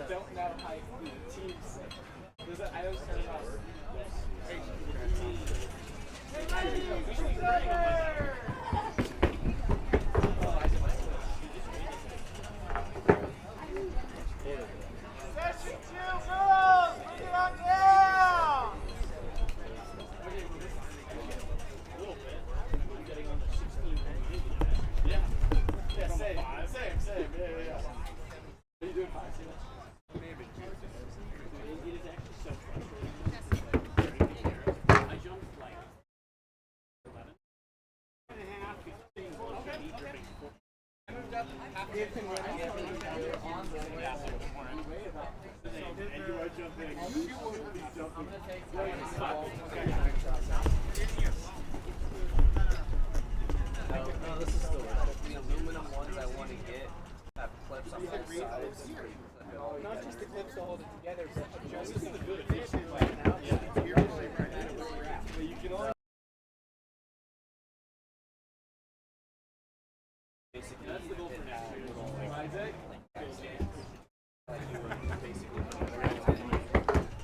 Don't know how teams. I always turn about. Session 2, girls! Bring it on down! A little bit. I'm getting on the 16. Yeah. Yeah, same. Yeah. Are you doing 5? Maybe. It is actually so frustrating. I jumped like 11. And a half, 15. I moved up half a second. And you are jumping. You will be jumping. No, this is still the aluminum ones I want to get have clips on both sides. Not just the clips to hold it together, but just the good efficient right now. Yeah, you're really right now where we're at. You can only basically that's the goal for next year. Like you were basically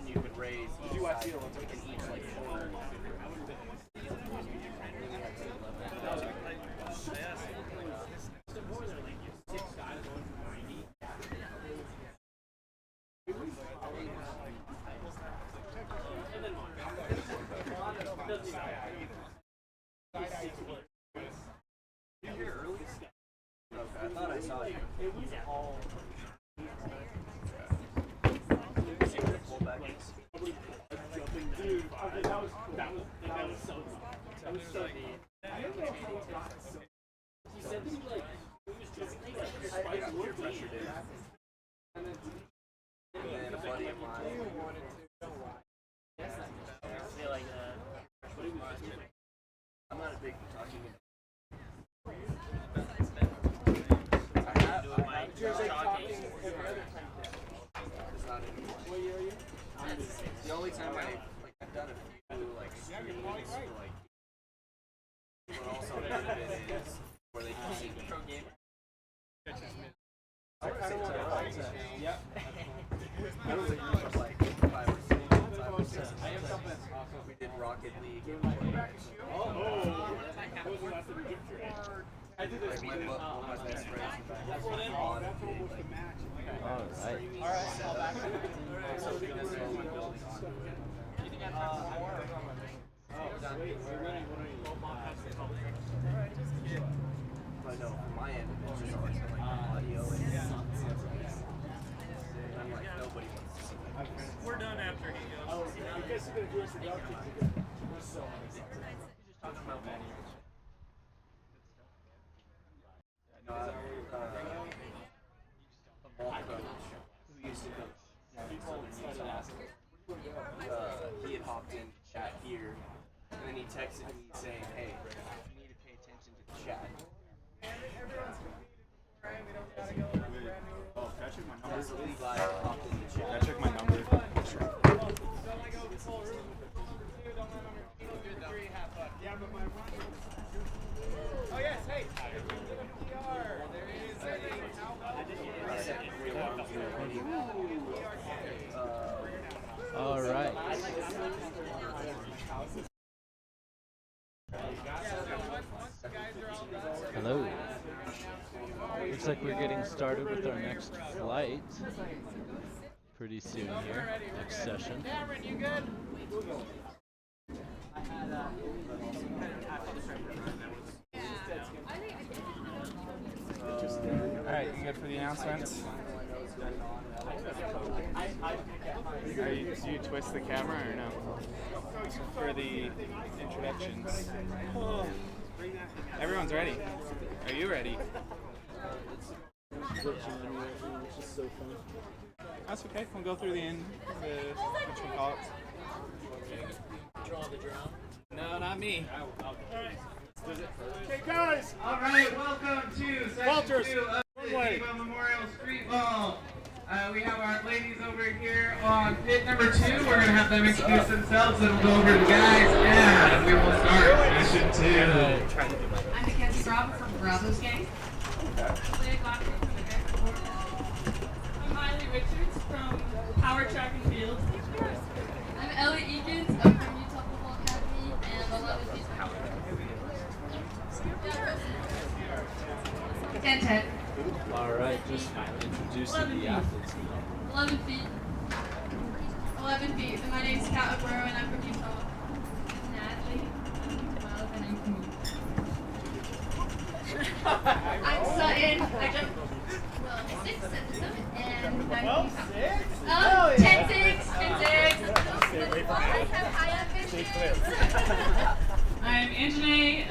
you could raise each side and each like corner. Okay, I thought I saw you. It was all. Dude, okay, that was so fun. That was so neat. I don't know how it got so. He said that he like I got peer pressured in. And then a buddy of mine. I'm not a big talking. The only time I've done a few like streams like but also none of it is where they can see pro gamer. Yep. I don't think we were like 5 or 6. I am something that's awesome. We did Rocket League. I did this like one of my best friends. I know from my end, it's just always been like audio and I'm like, nobody wants to see that. We're done after he goes. Oh, I guess you're going to do introductions again. We're so excited. Just talking about Manny. No, a ball coach who used to coach Southern Utah. He had hopped in chat here, and then and he texted me saying, "Hey, you need to pay attention to the chat." Oh, can I check my number? That's Levi popped in the chat. Can I check my number? Oh yes, hey. All right. Hello. Looks like we're getting started with our next flight pretty soon here, next session. Cameron, you good? Alright, you good for the announcements? Do you twist the camera or no? For the introductions. Everyone's ready. Are you ready? That's okay. We'll go through the end. What you call it? Draw the drum. No, not me. Okay, guys. All right, welcome to session 2 of the DVO Memorial Street Ball. We have our ladies over here on pit number 2. We're going to have them introduce themselves, then we'll go over to the guys, and we will start session 2. I'm Mackenzie Bravo from Bravo's Gang. Leah Glacker from the airport. I'm Miley Richards from Power Track and Field. I'm Ellie Eakins. I'm from Utah Football Academy and 11 feet power. 10-10. All right, just introducing the athletes now. 11 feet. 11 feet. And my name's Kat Aguero and I'm from Utah. Natalie. 12 and I'm from I'm Sutton. I jump 6 at the summit and 9 feet. 10-6. 10-6. I have high ambitions. I'm Anjanae. I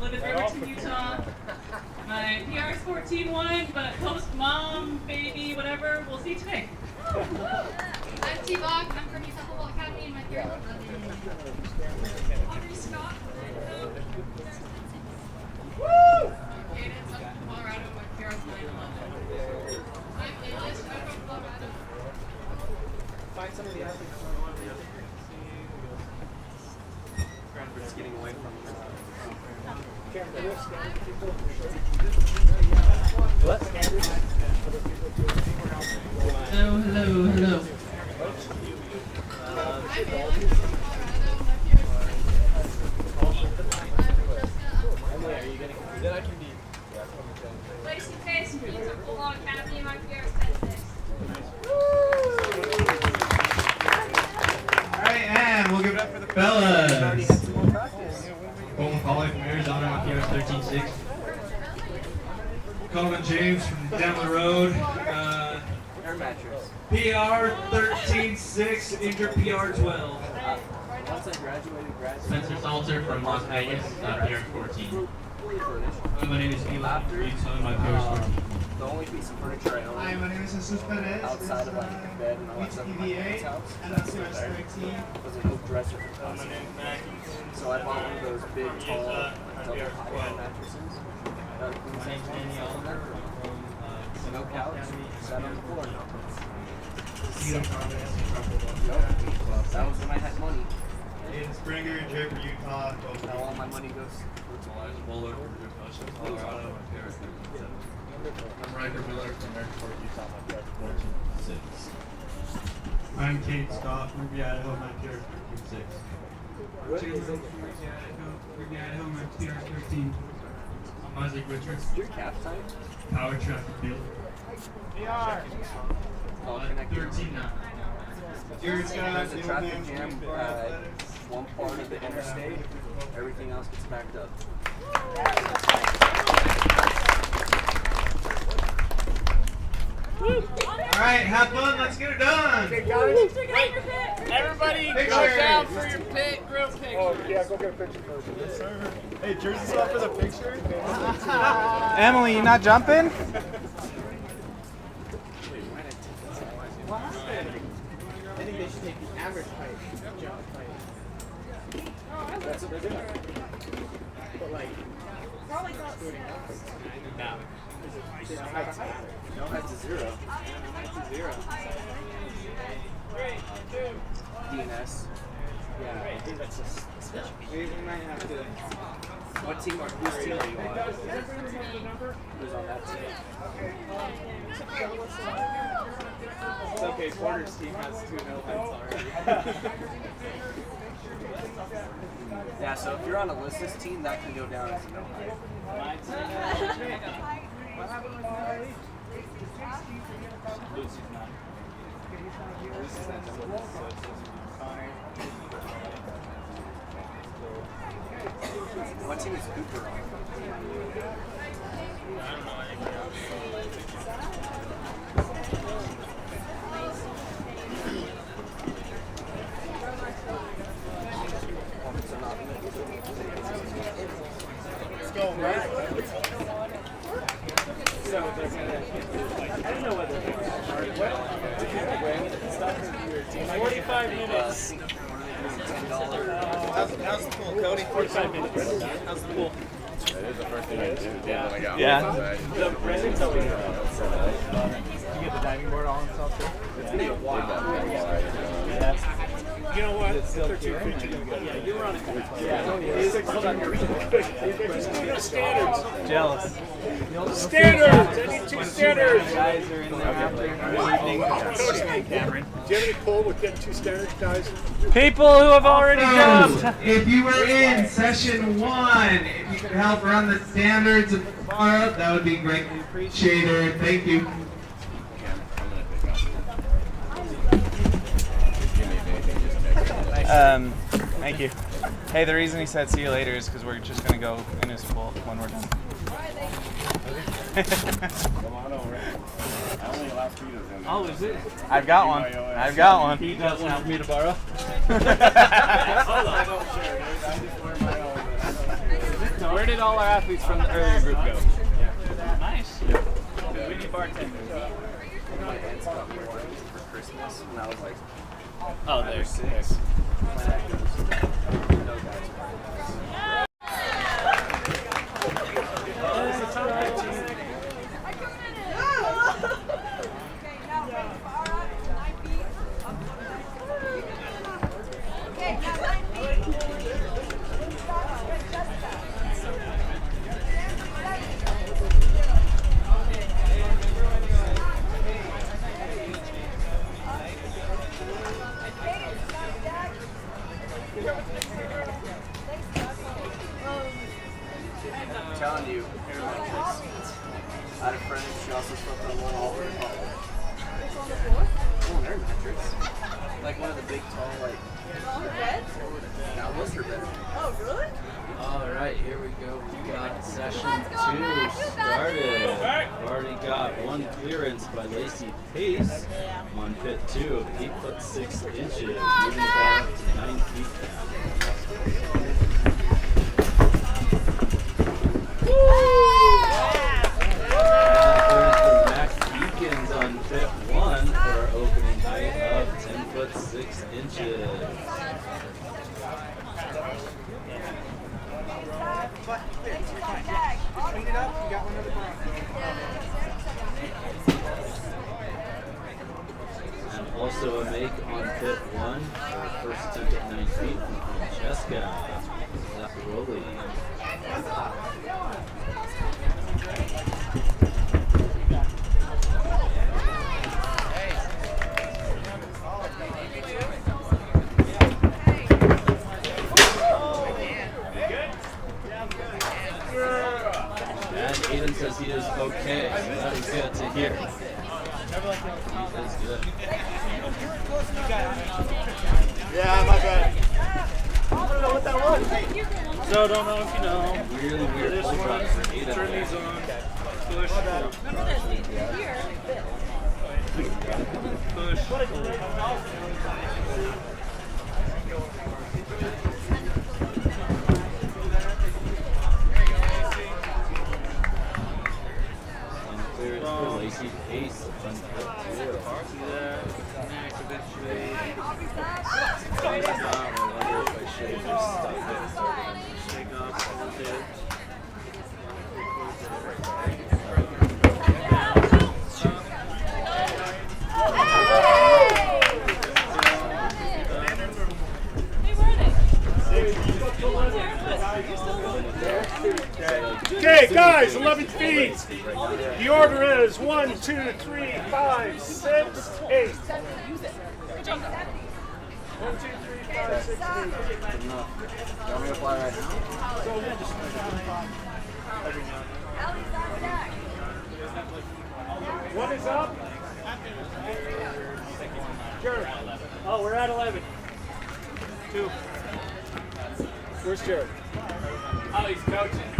live in Riverton, Utah. My PR is 14-1, but post mom, baby, whatever, we'll see today. I'm T-Bog. I'm from Utah Football Academy and my PR is 11. Audrey Scott. Woo! Okay, I'm from Colorado. My PR is 9-11. I'm English. I'm from Colorado. Find some of the athletes. Granbert's getting away from What? Hello, hello, hello. Then I can be. Lacey Pace from Utah Football Academy. My PR is 10-6. All right, and we'll give it up for the fellas. Colin Colley from Arizona, my PR is 13-6. Colin James from down the road. Air mattress. PR 13-6, injured PR 12. Once I graduated. Spencer Salter from Las Vegas, PR 14. My name is Eli. My PR is 14. The only piece of furniture I own. Hi, my name is Jesus Perez. Outside of like the bed and all that stuff in my parents' UTPVA, house. and that's US 13. Was an oak dresser for clothes. So I bought one of those big, tall, double high mattresses. My name's Danny Oliver. No couch. Sat on the floor. That was when I had money. In Springer, Draper, Utah. Now all my money goes. Elijah Bowler from Colorado. I'm Riker Miller from Airport, Utah. My PR 14-6. I'm Kate Scott from Ruby, Idaho. My PR 13-6. Ruby, Idaho. My PR 13. I'm Isaac Richards. Your cap time? Power Track and Field. PR. 13 now. There's a traffic jam at one part of the interstate. Everything else gets backed up. All right, have fun. Let's get it done. Okay, guys. Wait. Everybody, go down for your pit grill pic. Oh, yeah, go get a picture first. Yes, sir. Hey, jersey swap for the picture? Emily, you not jumping? What happened? I think they should take the average height jump height. That's what they're doing. But like, Probably not now. No head to zero. DNS. Yeah, I think that's a special. We might have to. What team are whose team are you on? Who's on that team? It's okay, Porter's team has 2 no-heads already. Yeah, so if you're on Alyssa's team, that can go down as a no-head. Lucy's not. Lucy's not so it's Connor. What team is Cooper on? I don't know Let's go, right? So they're gonna, I don't know whether they're actually 45 minutes. How's the pool, Cody? 45 minutes. How's the pool? That is the first thing I did when I got Yeah. home. The Brendan's over here. Did you get the diving board all himself too? It's been a while. You know what? It's still 250. Yeah, you were on it. Yeah. Hold on, you're standards. Jealous. Standards! I need 2 standards! Guys are in there after evening. Cameron. Do you have any pull with getting 2 standards, guys? People who have already jumped. If you were in session 1, if you could help run the standards and bar up, that would be greatly appreciated. Thank you. Thank you. Hey, the reason he said see you later is because we're just gonna go in his pool when we're done. Come on over. I only allow speedos in there. Oh, is it? I've got one. I've got one. He does have me to borrow. Where did all our athletes from the earlier group go? Nice. We need bartenders. My aunt's got me one for Christmas, and I was like, Oh, there's there's 6. No guys. I'm telling you, air mattress. I had a friend, she also slept on one all over the hall. Oh, an air mattress. Like one of the big, tall, like. On the bed? That was her bed. Oh, really? All right, here we go. We got session 2 started. We've already got one clearance by Lacey Pace on pit 2 of 8'6" moving back to 9 feet down. On pit 1 for our opening height of 10'6". Clean it up, you got one other brown. And also a make on pit 1 for first attempt at 9 feet from Francesca Zapparoli. Aiden says he is okay, so that is good to hear. He is good. Yeah, my bad. I don't know what that was. So don't know if you know. Really weird pull drop for Aiden. Turn these on. Push. Push. Clearance for Lacey Pace on pit 2. Neck eventually. I wonder if I shake up a little bit. Okay, guys, 11 feet. The order is 1, 2, 3, 5, 6, 8. 1, 2, 3, 5, 6, 8. You want me to fly right now? What is up? Jared. Oh, we're at 11. 2. Where's Jared? Oh, he's coaching.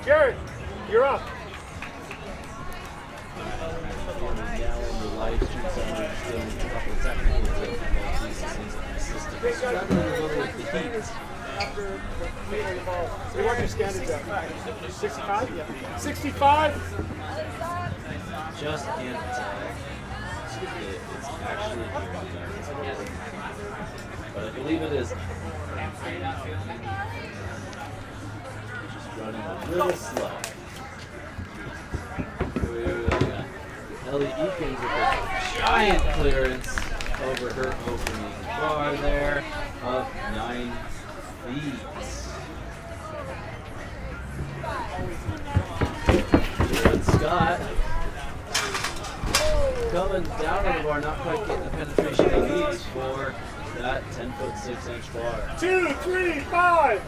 Jared, you're up. The live stream center still a couple of technical difficulties. Struggling a little with the heat. After the ball. So what are your standards at? 65? Yeah. 65? Just can't tell. It's actually here. But I believe it is. Just running a little slow. Ellie Eakins with a giant clearance over her opening bar there of 9 feet. Jared Scott coming down on the bar, not quite getting the penetration he needs for that 10-foot 6-inch bar. 2, 3, 5.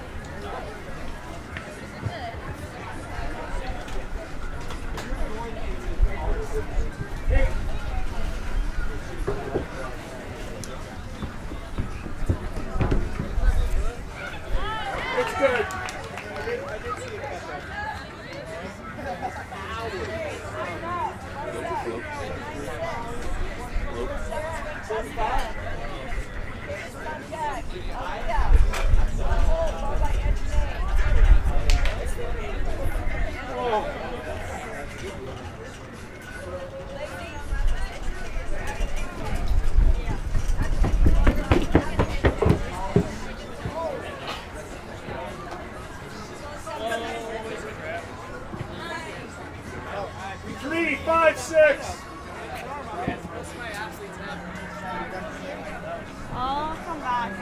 It's good. I did see it cut back. Three, 5, 6. I'll come back.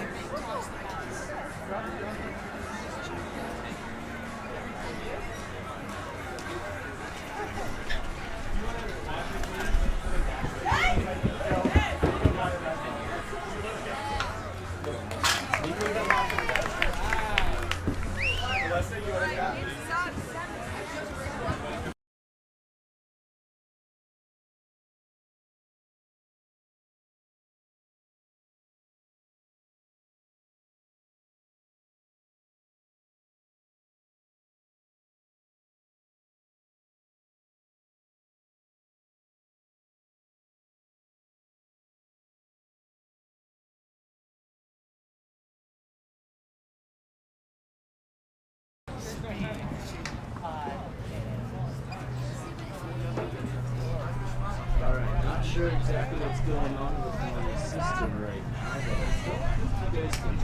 Alright, not sure exactly what's going on with my system right now, but I don't think you guys can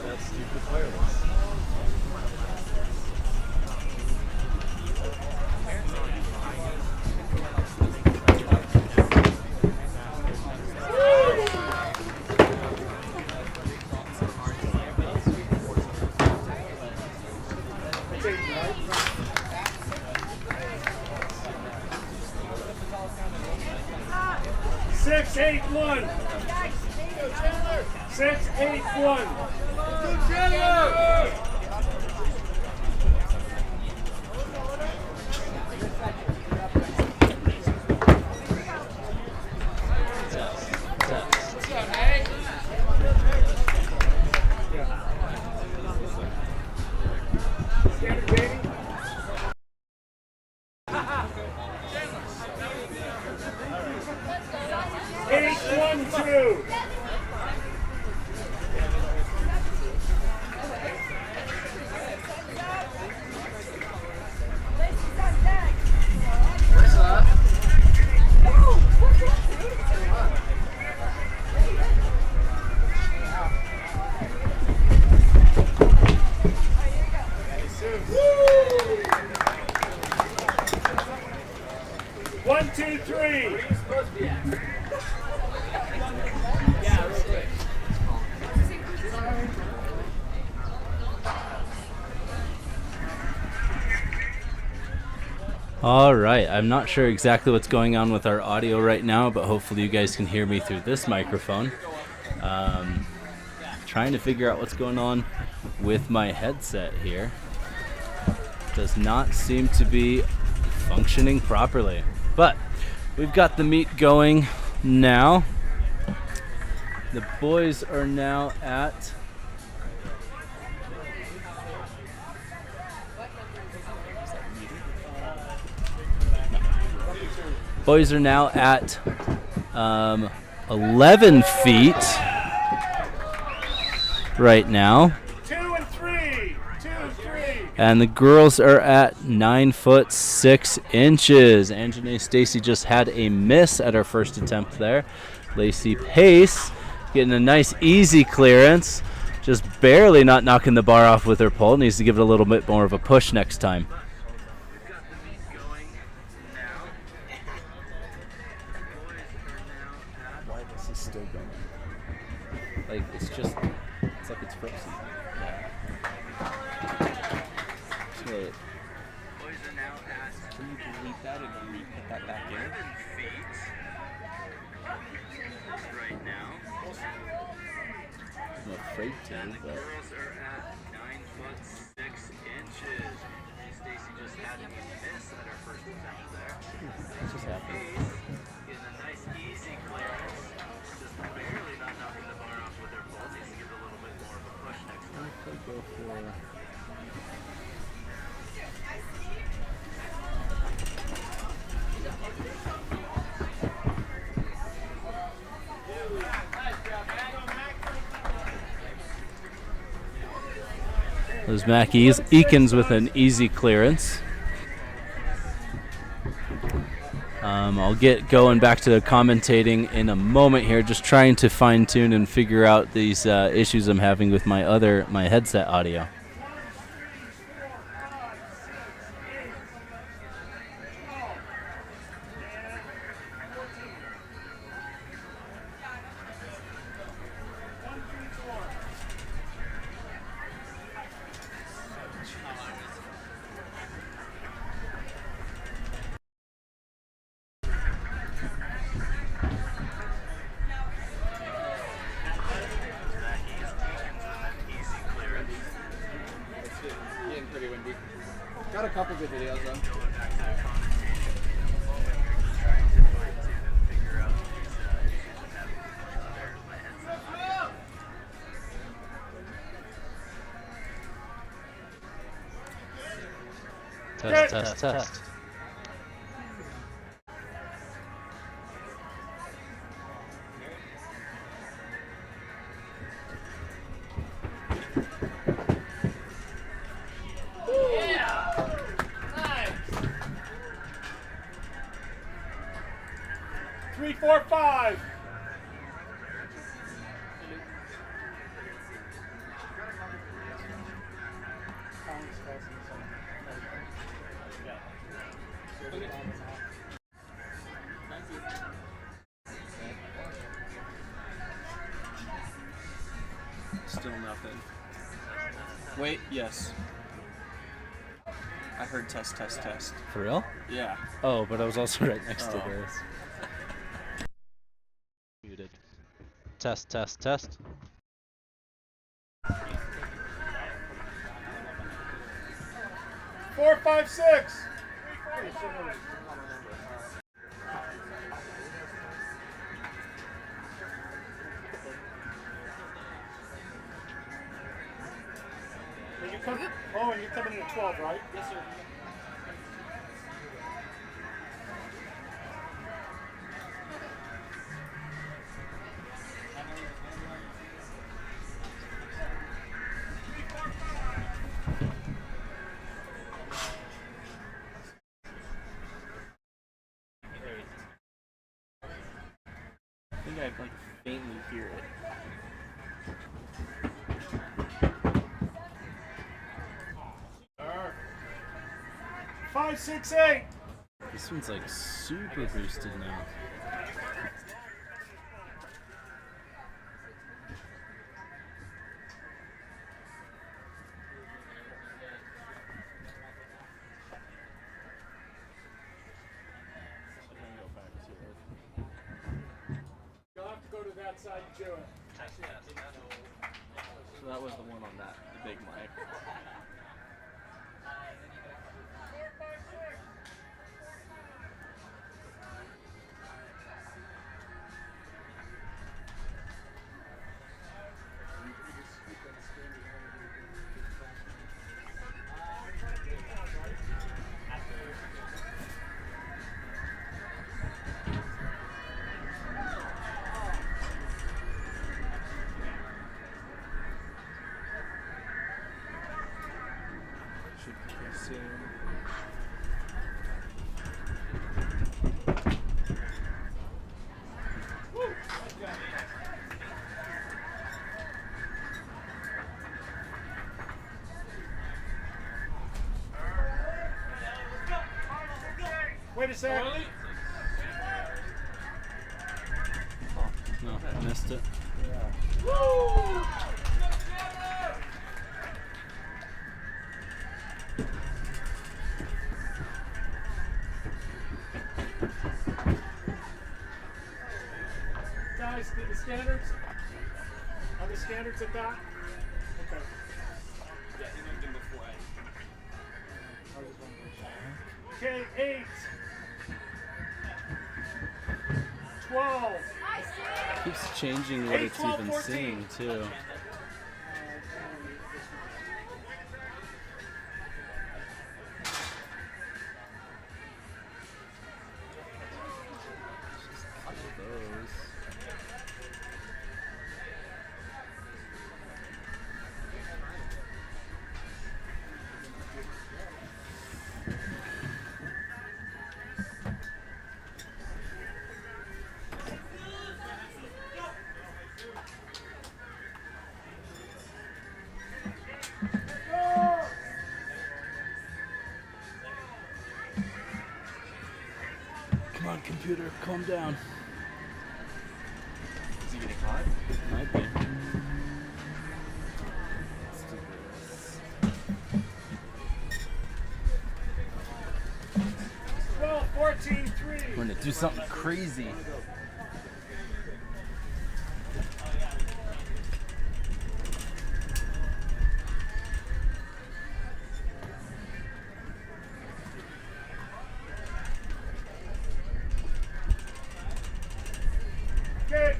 that stupid wireless. Six, 8, 1. 6, 8, 1. 2. One, two, three. All right, I'm not sure exactly what's going on with our audio right now, but hopefully you guys can hear me through this microphone. Trying to figure out what's going on with my headset here. Does not seem to be functioning properly, but we've got the meet going now. The boys are now at Boys are now at 11 feet right now. 2 and 3. 2, 3. And the girls are at 9 foot 6 inches. Anjanae Stacy just had a miss at her first attempt there. Lacey Pace getting a nice easy clearance. Just barely not knocking the bar off with her pole. Needs to give it a little bit more of a push next time. Like, it's just, it's like it's frozen. Wait. Can you delete that and then put that back in? Right now. I'm afraid to, but... Girls are at 9 foot 6 inches. Stacy just had a miss at her first attempt there. It's just happening. Getting a nice easy clearance. Just barely not knocking the bar off with her pole. Needs to give it a little bit more of a push next time. I could go for... There's Mac Eakins with an easy clearance. I'll get going back to the commentating in a moment here, just trying to fine tune and figure out these issues I'm having with my headset audio. Pretty windy. Got a couple good videos though. Test. Yeah! Nice! 3, 4, 5. Still nothing. Wait, yes. I heard test. For real? Yeah. Oh, but I was also right next to Oh. theirs. Muted. Test. 4, 5, 6. Oh, and you're coming in at 12, right? Yes, sir. think I like faintly hear it. 5, 6, 8. This one's like super boosted now. You'll have to go to that side and do it. So that was the one on that, the big mic. Should be soon. Wait a sec. No, I missed it. Guys, did the standards? Are the standards at that? Okay. Yeah, he moved in before Okay, 8. 12. Keeps changing what 8, it's 12, even 14. seeing too. Come on, computer, calm down. Is he getting caught? Might be. 12, 14, 3. We're gonna do something crazy. Okay.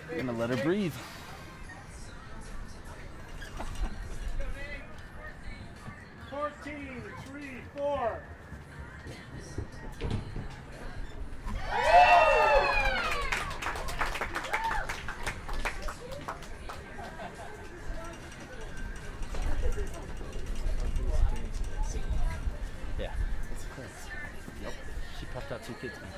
We're gonna let her breathe. Fourteen, 3, 4. Yeah, it's Chris. Yep. She popped out 2 kids, man.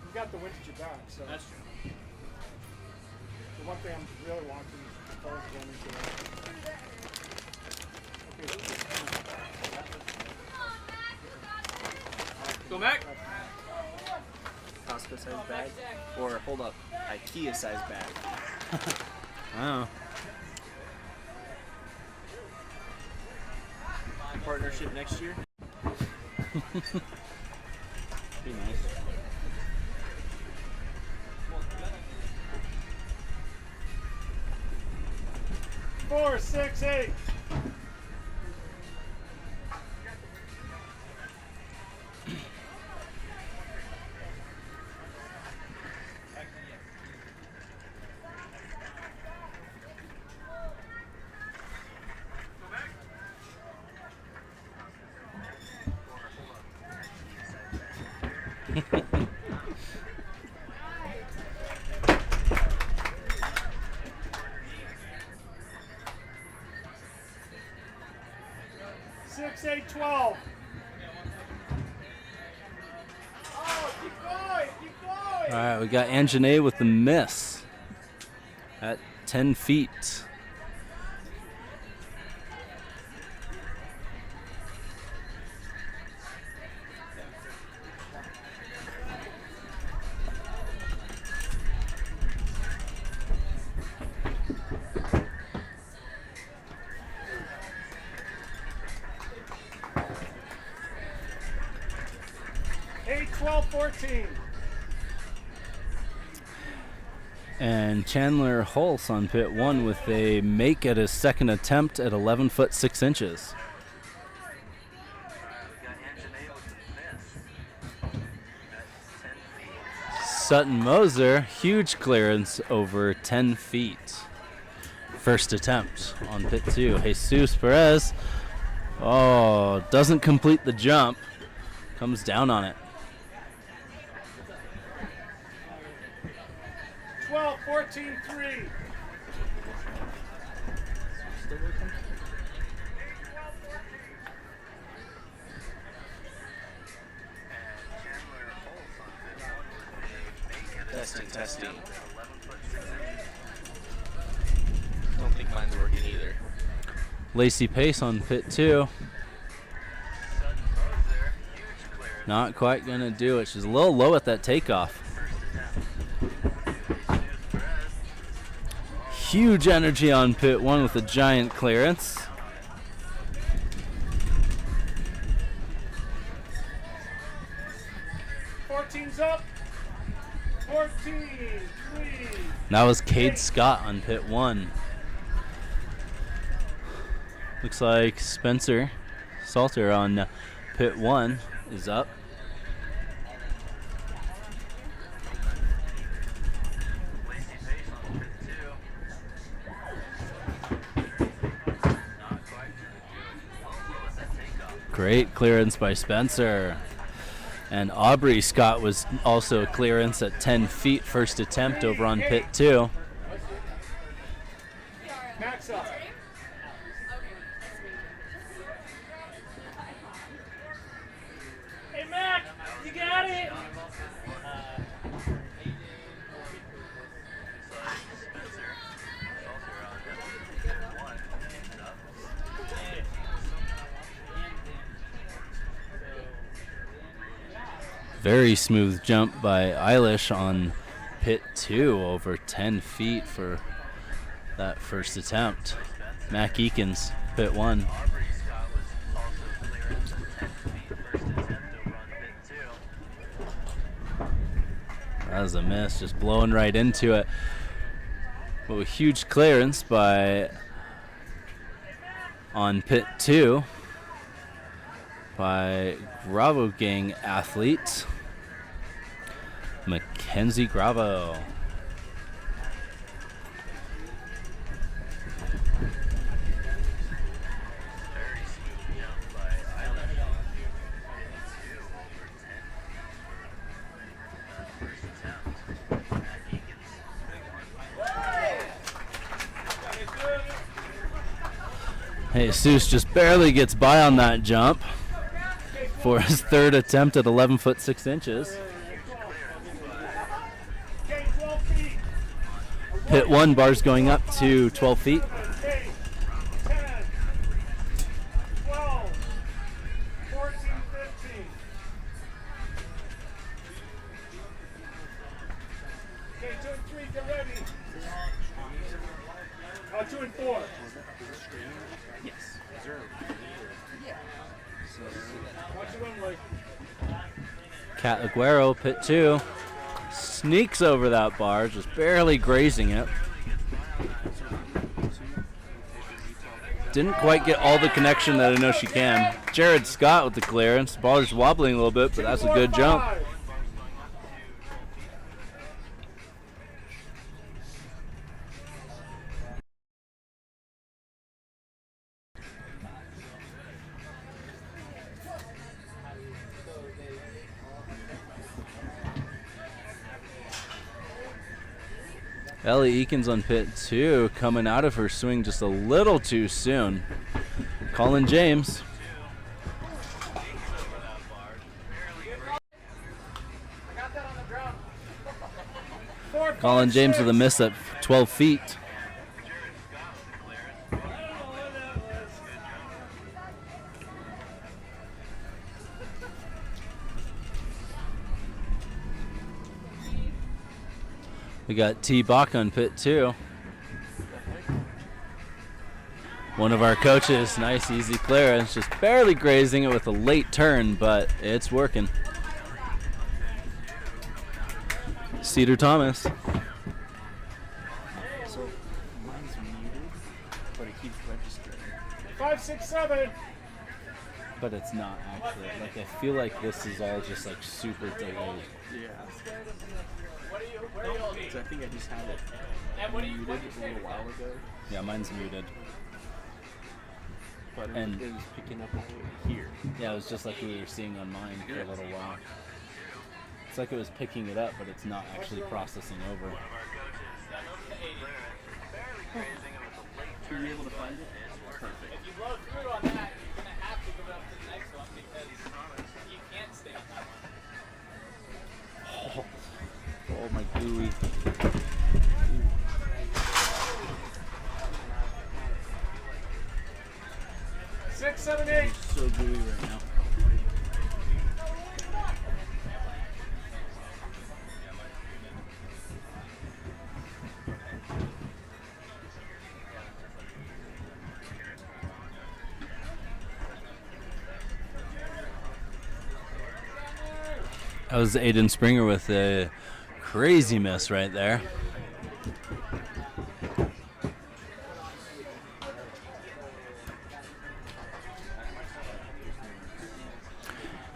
You got the wind at your back, so. That's true. The one thing I'm really wanting is the falls going into it. Go back. Costco size bag, or hold up, IKEA size bag. Wow. Partnership next year. Be nice. Four, 6, 8. Six, 8, 12. Oh, keep going, keep going. All right, we got Anjanae with the miss at 10 feet. Eight, 12, 14. And Chandler Hulse on pit 1 with a make at his second attempt at 11 foot 6 inches. Sutton Moser, huge clearance over 10 feet. First attempt on pit 2. Jesus Perez, oh, doesn't complete the jump, comes down on it. 12, 14, 3. Testing. Don't think mine's working either. Lacey Pace on pit 2. Not quite gonna do it. She's a little low at that takeoff. Huge energy on pit 1 with a giant clearance. Up. 14, 3. That was Cade Scott on pit 1. Looks like Spencer Salter on pit 1 is up. Great clearance by Spencer. And Aubrey Scott was also clearance at 10 feet, first attempt over on pit 2. Max up. Hey, Mac, you got it. Very smooth jump by Eilish on pit 2, over 10 feet for that first attempt. Mac Eakins, pit 1. That was a miss, just blowing right into it. But a huge clearance on pit 2 by Bravo Gang athlete Mackenzie Bravo. Jesus just barely gets by on that jump for his third attempt at 11 foot 6 inches. Pit 1 bars going up to 12 feet. Cat Aguero, pit 2, sneaks over that bar, just barely grazing it. Didn't quite get all the connection that I know she can. Jared Scott with the clearance. Baller's wobbling a little bit, but that's a good jump. Ellie Eakins on pit 2, coming out of her swing just a little too soon. Colin James. Colin James with a miss at 12 feet. We got T. Bach on pit 2. One of our coaches, nice easy clearance, just barely grazing it with a late turn, but it's working. Cedar Thomas. So mine's muted, but it keeps registering. 5, 6, 7. But it's not actually. Like, I feel like this is all just like super delayed. Yeah. So I think I just had it muted a little while ago. Yeah, mine's muted. But And it was picking up all the way here. yeah, it was just like we were seeing on mine for a little while. It's like it was picking it up, but it's not actually processing over. Were you able to find it? Perfect. If you blow through on that, you're going to have to go up to the next one because you can't stay on that one. Oh my gooey. 6, 7, 8. So gooey right now. That was Aiden Springer with a crazy miss right there.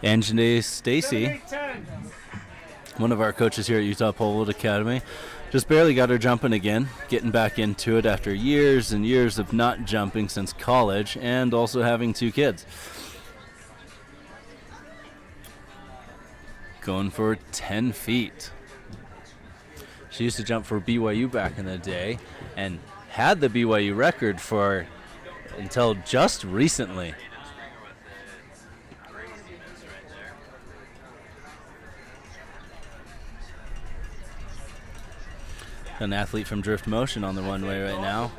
Anjanae Stacy, one of our coaches here at Utah Pole Vault Academy, just barely got her jumping again, getting back into it after years and years of not jumping since college and also having 2 kids. Going for 10 feet. She used to jump for BYU back in the day and had the BYU record for until just recently. An athlete from Drift Motion on the runway right now,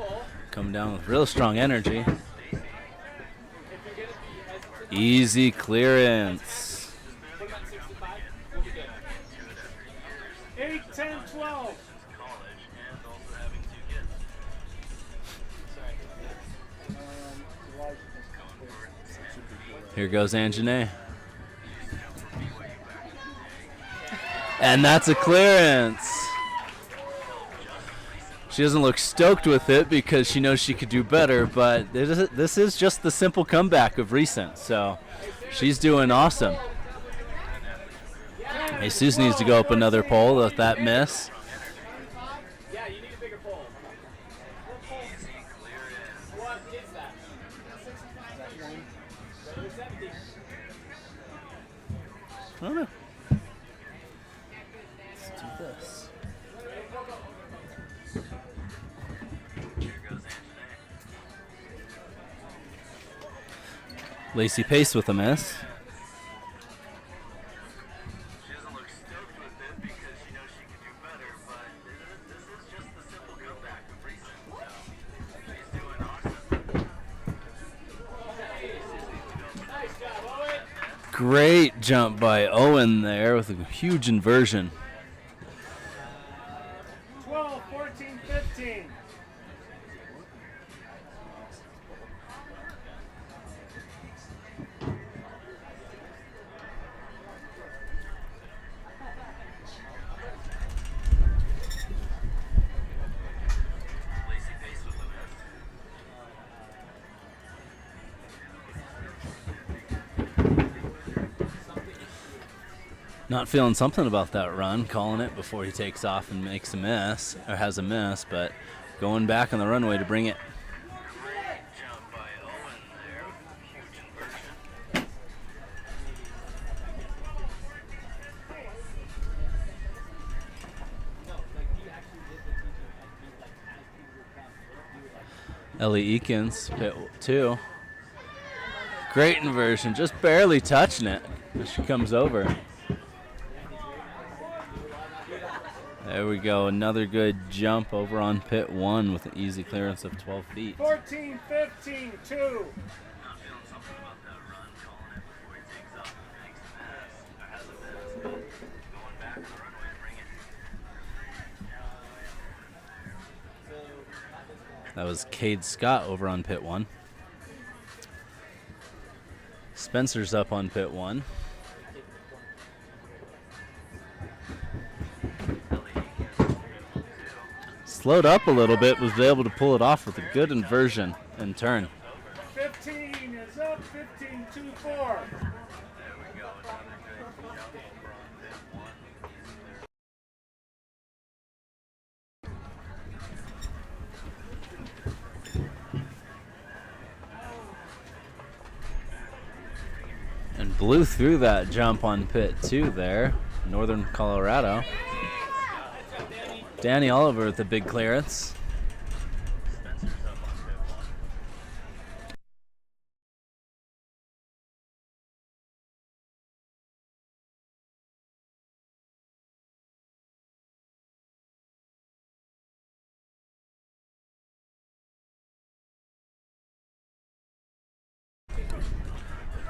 coming down with real strong energy. Easy clearance. 8, 10, 12. Here goes Anjanae. And that's a clearance. She doesn't look stoked with it because she knows she could do better, but this is just the simple comeback of recent, so she's doing awesome. Jesus needs to go up another pole with that miss. Yeah, you need a bigger pole. What is that? 70. I don't know. Let's do this. Lacey Pace with a miss. Great jump by Owen there with a huge inversion. 12, 14, 15. Not feeling something about that run, calling it before he takes off and makes a miss, or has a miss, but going back on the runway to bring it. Ellie Eakins, pit 2. Great inversion, just barely touching it as she comes over. There we go, another good jump over on pit 1 with an easy clearance of 12 feet. 14, 15, 2. That was Cade Scott over on pit 1. Spencer's up on pit 1. Slowed up a little bit, was able to pull it off with a good inversion and turn. 15 is up, 15, 2, 4. And blew through that jump on pit 2 there, Northern Colorado. Danny Oliver with the big clearance.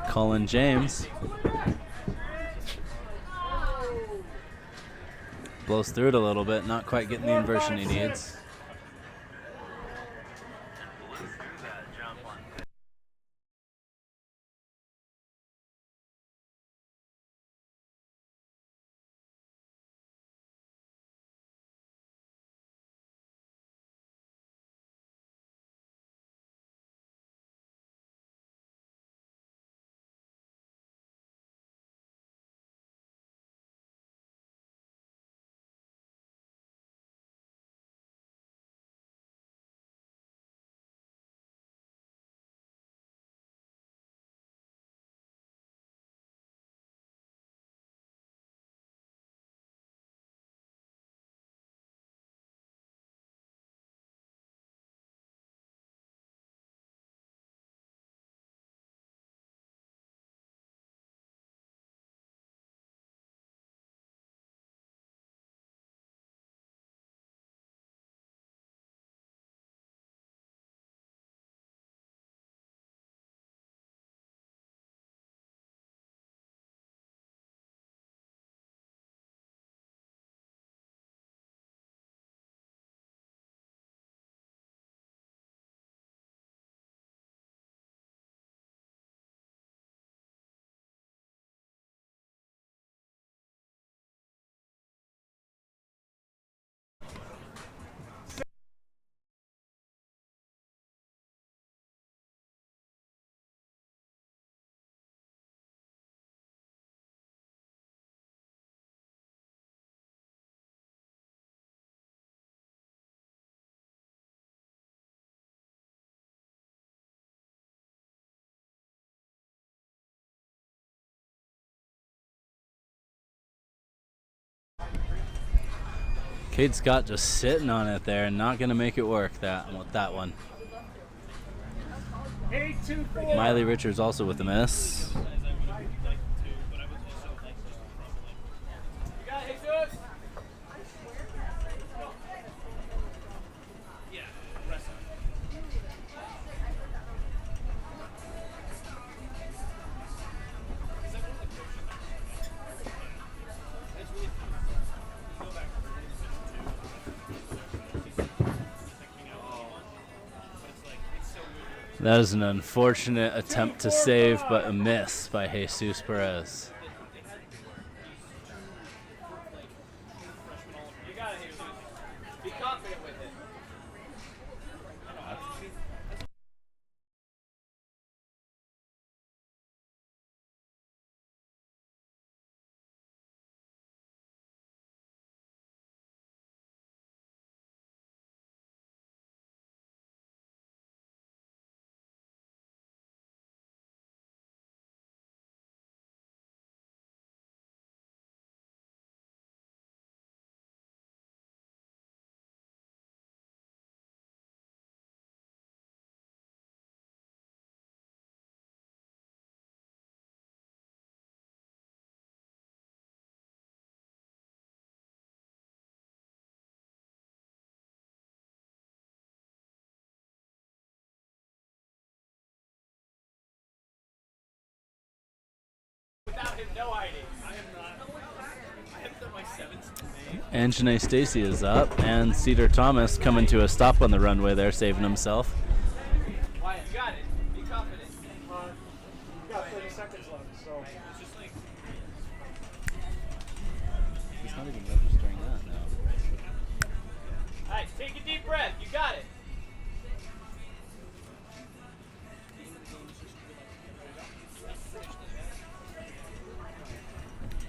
Colin James blows through it a little bit, not quite getting the inversion he needs. Cade Scott just sitting on it there and not going to make it work with that one. 824. Miley Richards also with a miss. That is an unfortunate attempt to save, but a miss by Jesus Perez. You got it, Jesus. Be confident with it. Without him, no ID. I am not. I haven't done my 7th May. And Janae Stacy is up, and Cedar Thomas coming to a stop on the runway there, saving himself. Wyatt, you got it. Be confident. You got 30 seconds left, so. It's just like. He's not even registering that now. Alright, take a deep breath. You got it.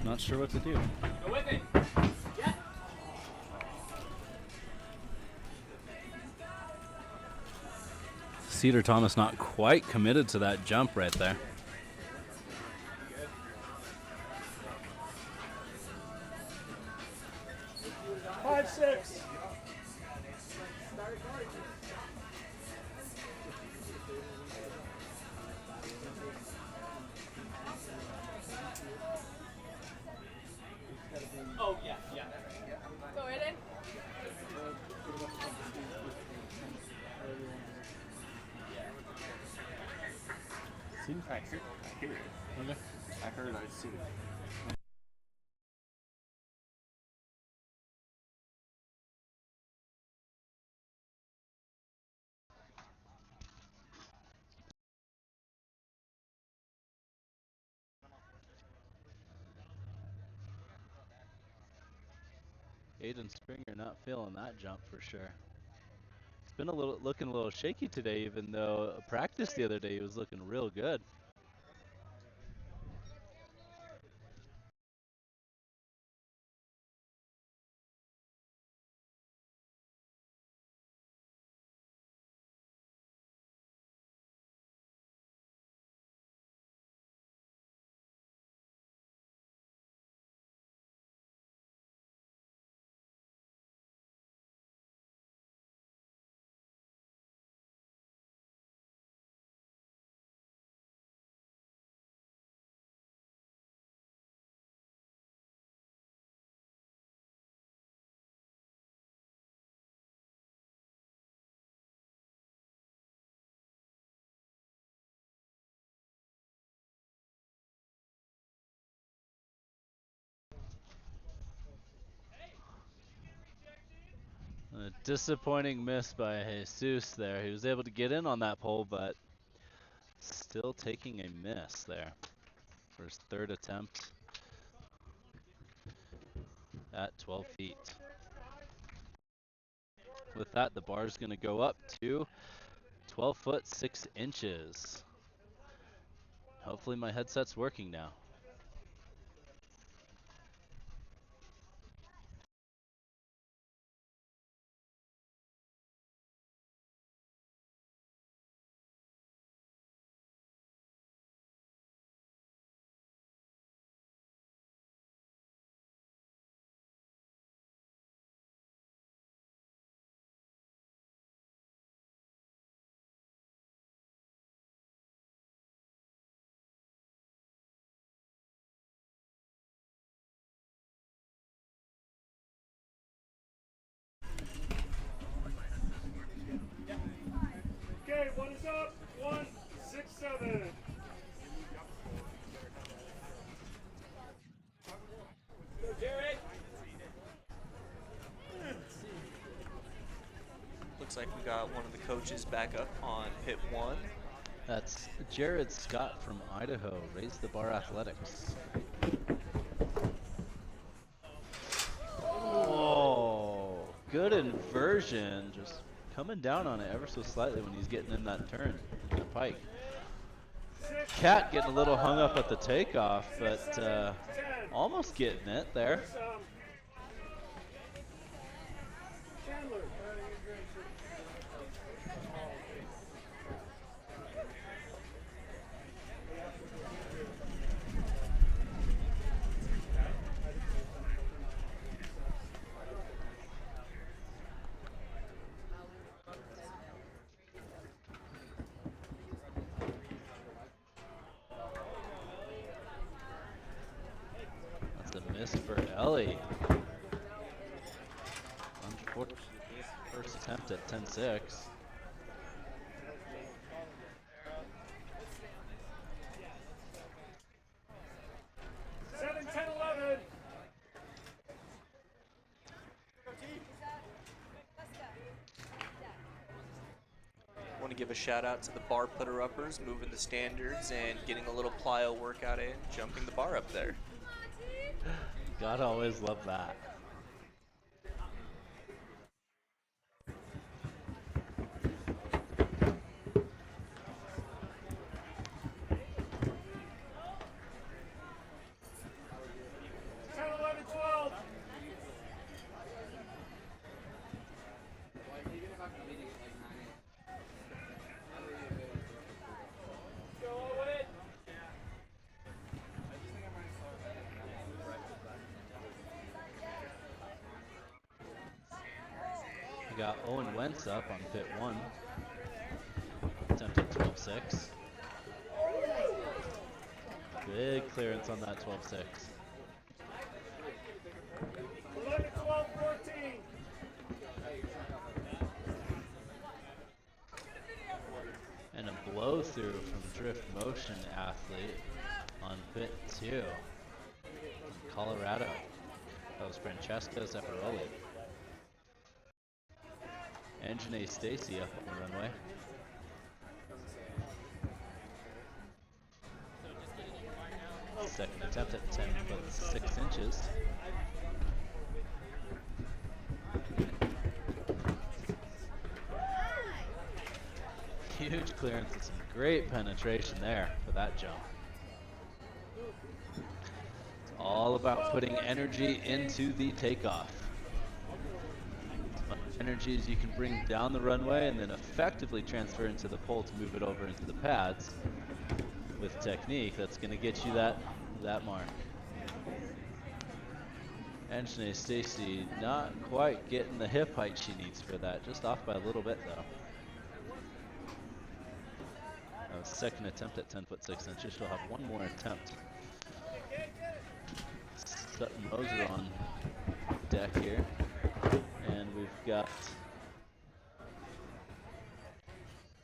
Not sure what to do. Go with it. Yeah. Cedar Thomas not quite committed to that jump right there. Five, six. Oh, yeah, yeah. Go right in. I heard I'd seen it. Aiden Springer not feeling that jump for sure. It's been looking a little shaky today, even though practice the other day he was looking real good. A disappointing miss by Jesus there. He was able to get in on that pole, but still taking a miss there for his third attempt at 12 feet. With that, the bar is going to go up to 12 foot 6 inches. Hopefully my headset's working now. 7. Looks like we got one of the coaches back up on pit 1. That's Jared Scott from Idaho, Raise the Bar Athletics. Oh, good inversion. Just coming down on it ever so slightly when he's getting in that turn, the pike. Cat getting a little hung up at the takeoff, but almost getting it there. For Ellie. Unfortunately, first attempt at 10-6. Want to give a shout out to the bar putter uppers, moving the standards and getting a little plyo workout in, jumping the bar up there. Gotta always love that. We got Owen Wentz up on pit 1. Attempt at 12-6. Big clearance on that 12-6. 11, 12, 14. And a blow through from Drift Motion athlete on pit 2. Colorado. That was Francesca Zaffarelli. And Janae Stacy up on the runway. Second attempt at 10'6". Huge clearance and some great penetration there for that jump. It's all about putting energy into the takeoff. As much energy as you can bring down the runway and then effectively transfer into the pole to move it over into the pads. With technique, that's going to get you that mark. And Janae Stacy not quite getting the hip height she needs for that, just off by a little bit though. Second attempt at 10'6". She'll have one more attempt. Sutton Moser on deck here. And we've got,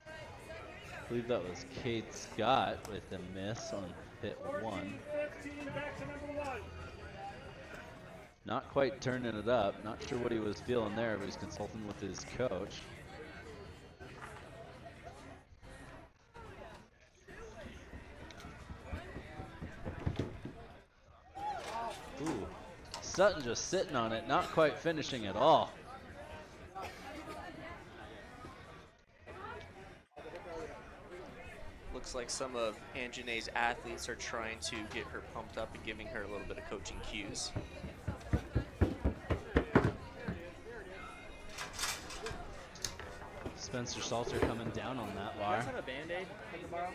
I believe that was Kate Scott with a miss on pit 1. Not quite turning it up. Not sure what he was feeling there, but he's consulting with his coach. Ooh, Sutton just sitting on it, not quite finishing at all. Looks like some of Anjane's athletes are trying to get her pumped up and giving her a little bit of coaching cues. Spencer Salter coming down on that bar. You guys have a Band-Aid I can borrow?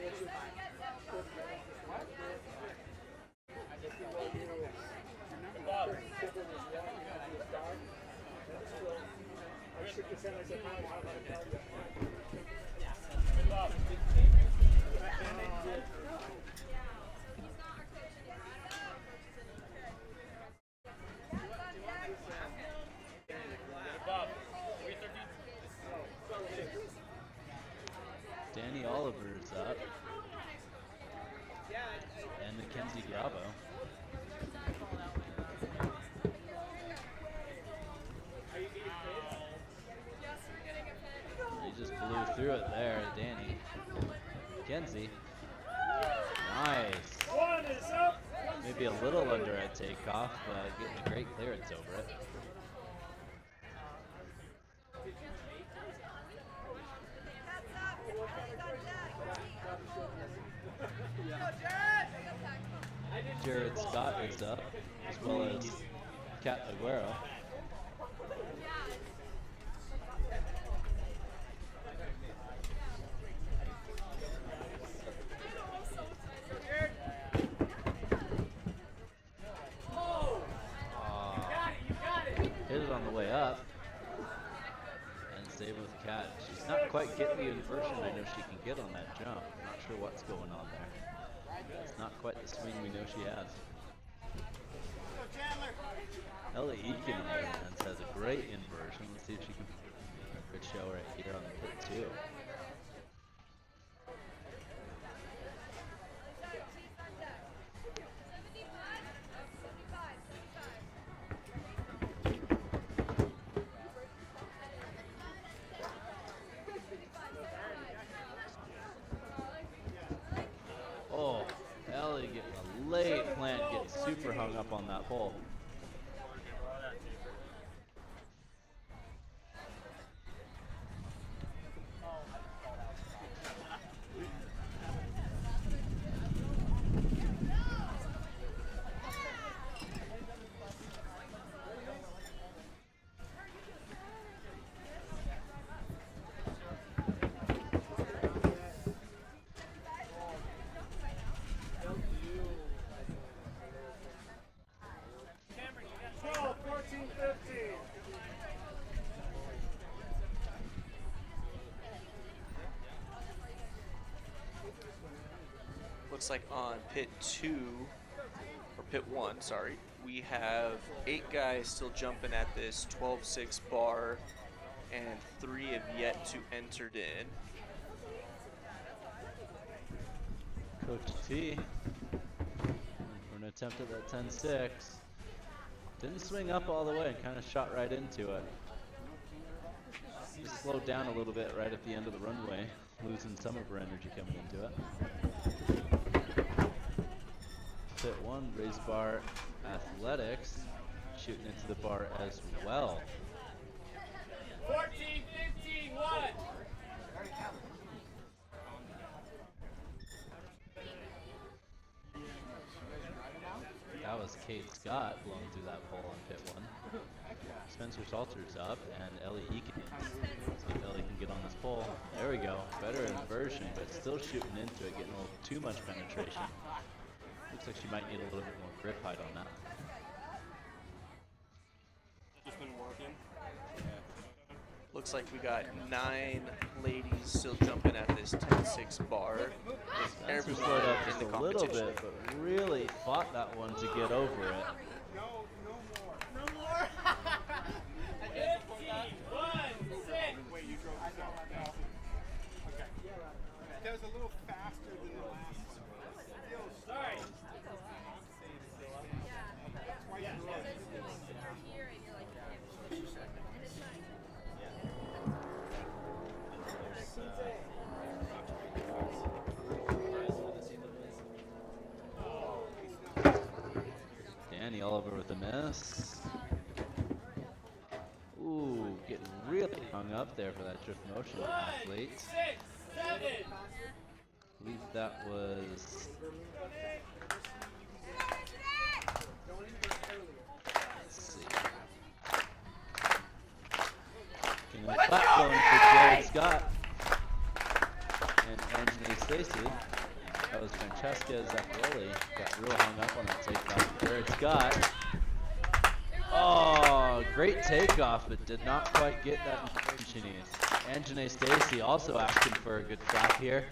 Danny Oliver's up. and Mackenzie Bravo. He just blew through it there, Danny. Mackenzie. Nice. Maybe a little under at takeoff, but getting a great clearance over it. Jared Scott is up, as well as Kat Aguero. Hit it on the way up, and save with Kat. She's not quite getting the inversion I know she can get on that jump. Not sure what's going on there. It's not quite the swing we know she has. Ellie Eakin on the other hand has a great inversion. Let's see if she can do a good show right here on the pit too. Oh, Ellie getting a late plant, getting super hung up on that pole. Looks like on pit 2, or pit 1, sorry, we have 8 guys still jumping at this 12.6 bar, and 3 have yet to entered in. Coach T for an attempt at that 10.6. Didn't swing up all the way and kind of shot right into it. Just slowed down a little bit right at the end of the runway, losing some of her energy coming into it. Pit 1, raised bar athletics, shooting into the bar as well. 14, 15, 1. That was Kate Scott blowing through that pole on pit 1. Spencer Salter's up, and Ellie Eakin. See if Ellie can get on this pole. There we go. Better inversion, but still shooting into it, getting a little too much penetration. Looks like she might need a little bit more grip height on that. Just been working. Looks like we got 9 ladies still jumping at this 10.6 bar. Spencer slowed up just a little bit, but really fought that one to get over it. No more. 15, 1, 6. Wait, you drove yourself. No. Okay. That was a little faster than the last one. Sorry. Danny Oliver with a miss. Ooh, getting really hung up there for that drift motion athlete. 6, 7. I believe that was... Let's see. Getting a clap going for Jared Scott and Anthony Stacy. That was Francesca Zaccaroli. Got real hung up on that takeoff. Jared Scott. Oh, great takeoff, but did not quite get that inversion she needs. Anjanae Stacy also asking for a good flap here.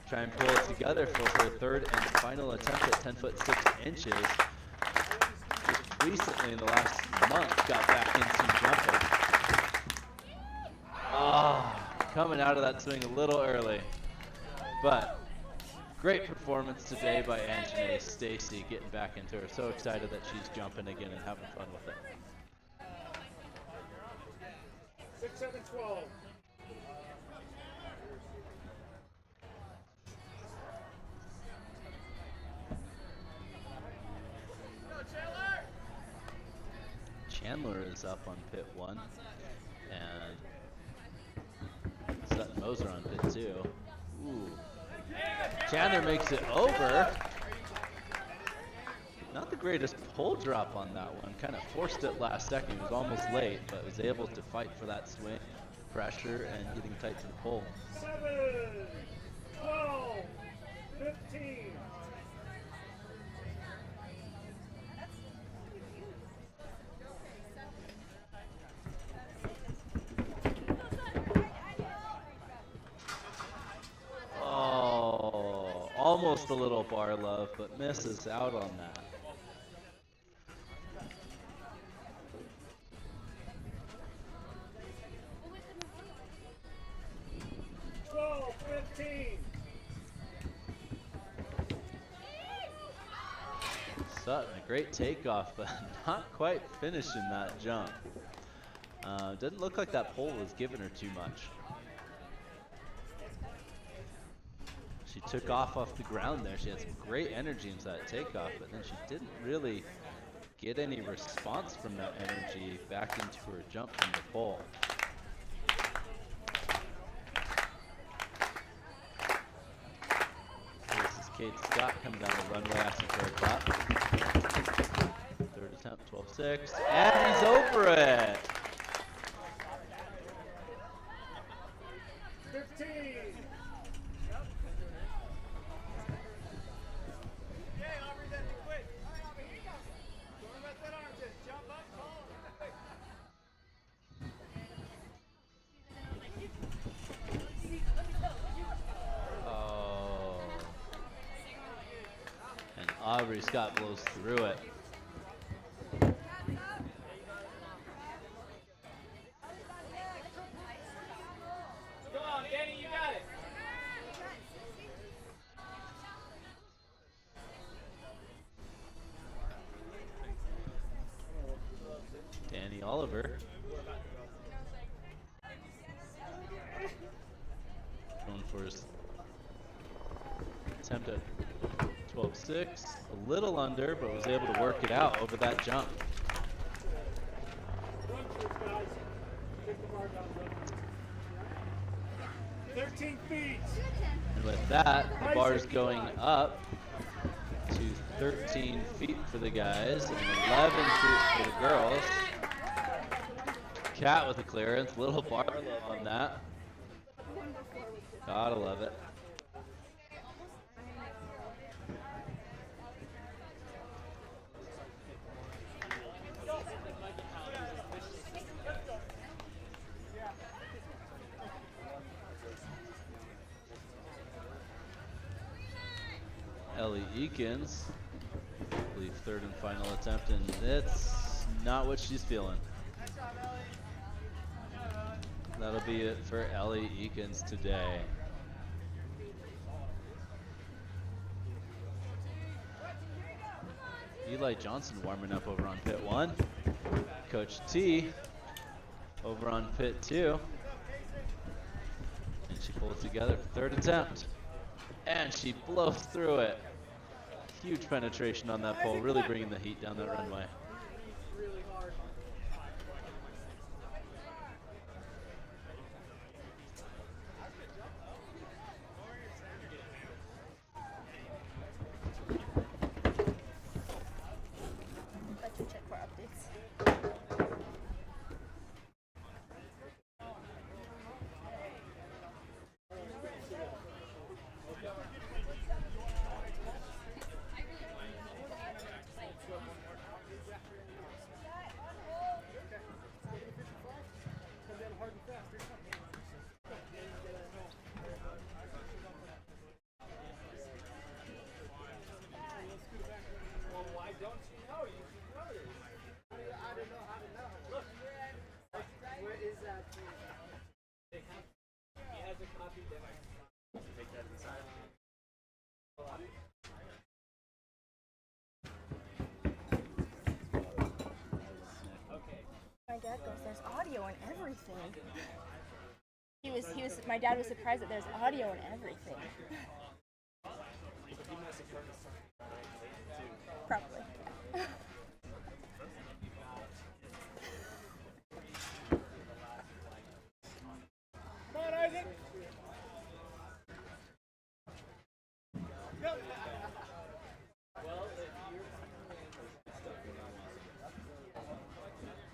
Try and pull it together for her third and final attempt at 10'6". Just recently, in the last month, got back into jumping. Oh, coming out of that swing a little early. But Great performance today by Anjanae Stacy, getting back into her. So excited that she's jumping again and having fun with it. 6, 7, 12. Chandler is up on pit 1, and Sutton Moser on pit 2. Ooh. Chandler makes it over. Not the greatest pole drop on that one. Kind of forced it last second. He was almost late, but was able to fight for that swing, pressure, and getting tight to the pole. 7, 12, 15. Oh, almost a little bar love, but misses out on that. Sutton, a great takeoff, but not quite finishing that jump. Didn't look like that pole was giving her too much. She took off the ground there. She had some great energy into that takeoff, but then she didn't really get any response from that energy back into her jump from the pole. This is Kate Scott coming down the runway asking for a clap. Third attempt, 12.6, and he's over it. 15. Aubrey Scott blows through it. Come on, Danny, you got it. Danny Oliver. Going for his attempt at 12.6, a little under, but was able to work it out over that jump. And with that, the bar is going up to 13 feet for the guys and 11 feet for the girls. Cat with a clearance, little bar love on that. Gotta love it. Ellie Eakins, I believe third and final attempt, and it's not what she's feeling. That'll be it for Ellie Eakins today. Eli Johnson warming up over on pit 1. Coach T over on pit 2. And she pulls together for third attempt. And she blows through it. Huge penetration on that pole, really bringing the heat down that runway. Let you check for updates. there's audio and everything. My dad was surprised that there's audio and everything. Probably. Come on, Isaac. Go.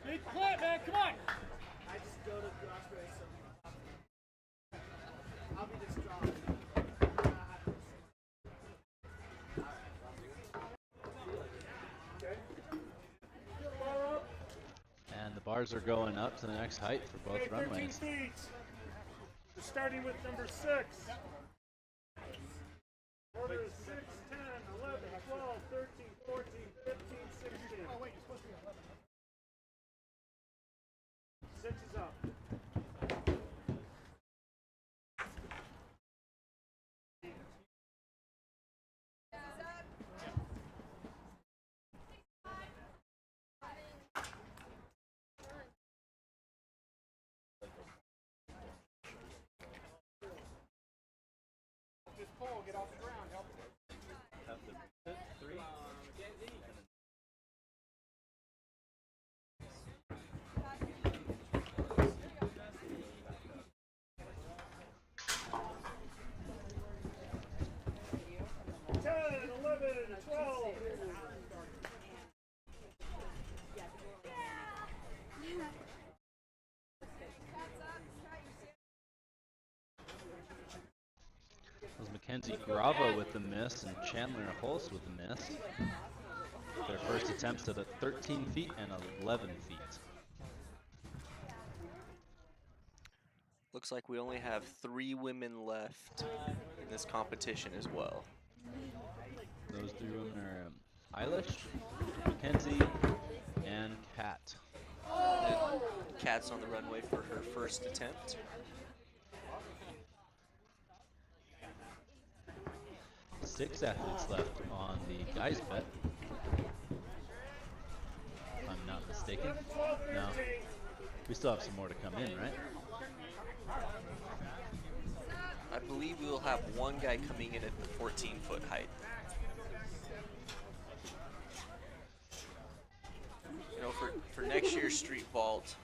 Big plant, man. Come on. I just go to crossway. I'll be the strong. And the bars are going up to the next height for both Okay, 13 runways. feet. We're starting with number 6. Order is 6, 10, 11, 12, 13, 14, 15, 16. Oh, wait, you're supposed to be 11. 6 is up. This pole, get off the ground, help it. Have to sit 3. That was Mackenzie Grava with the miss and Chandler Holst with the miss. Their first attempts at 13 feet and 11 feet. Looks like we only have 3 women left in this competition as well. Those 3 women are Eilish, Mackenzie, and Kat. Kat's on the runway for her first attempt. Six athletes left on the guys bet. If I'm not mistaken. No. We still have some more to come in, right? I believe we will have one guy coming in at the 14-foot height. You know, for next year's street vault,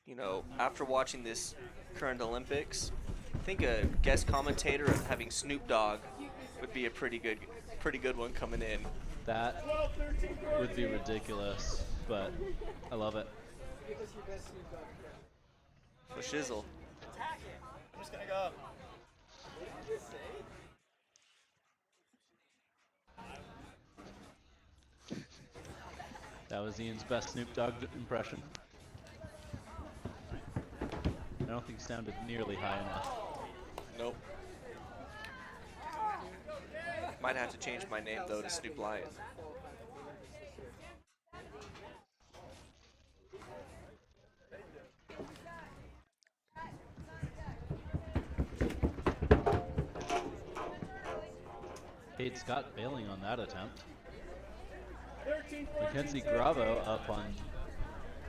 you know, after watching this current Olympics, I think a guest commentator of having Snoop Dogg would be a pretty good one coming in. That would be ridiculous, but I love it. For shizzle. I'm just gonna go. What did you say? That was Ian's best Snoop Dogg impression. I don't think it sounded nearly high enough. Nope. Might have to change my name though to Snoop Lion. Kate Scott bailing on that attempt. Mackenzie Gravo up on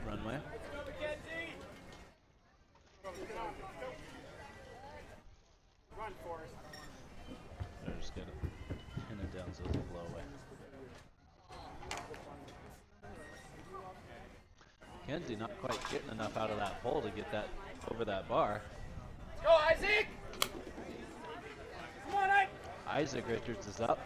runway. Run, Forrest. They're just gonna pin it down so it doesn't blow away. Mackenzie not quite getting enough out of that pole to get that over that bar. Let's go, Isaac! Come on, Ike! Isaac Richards is up.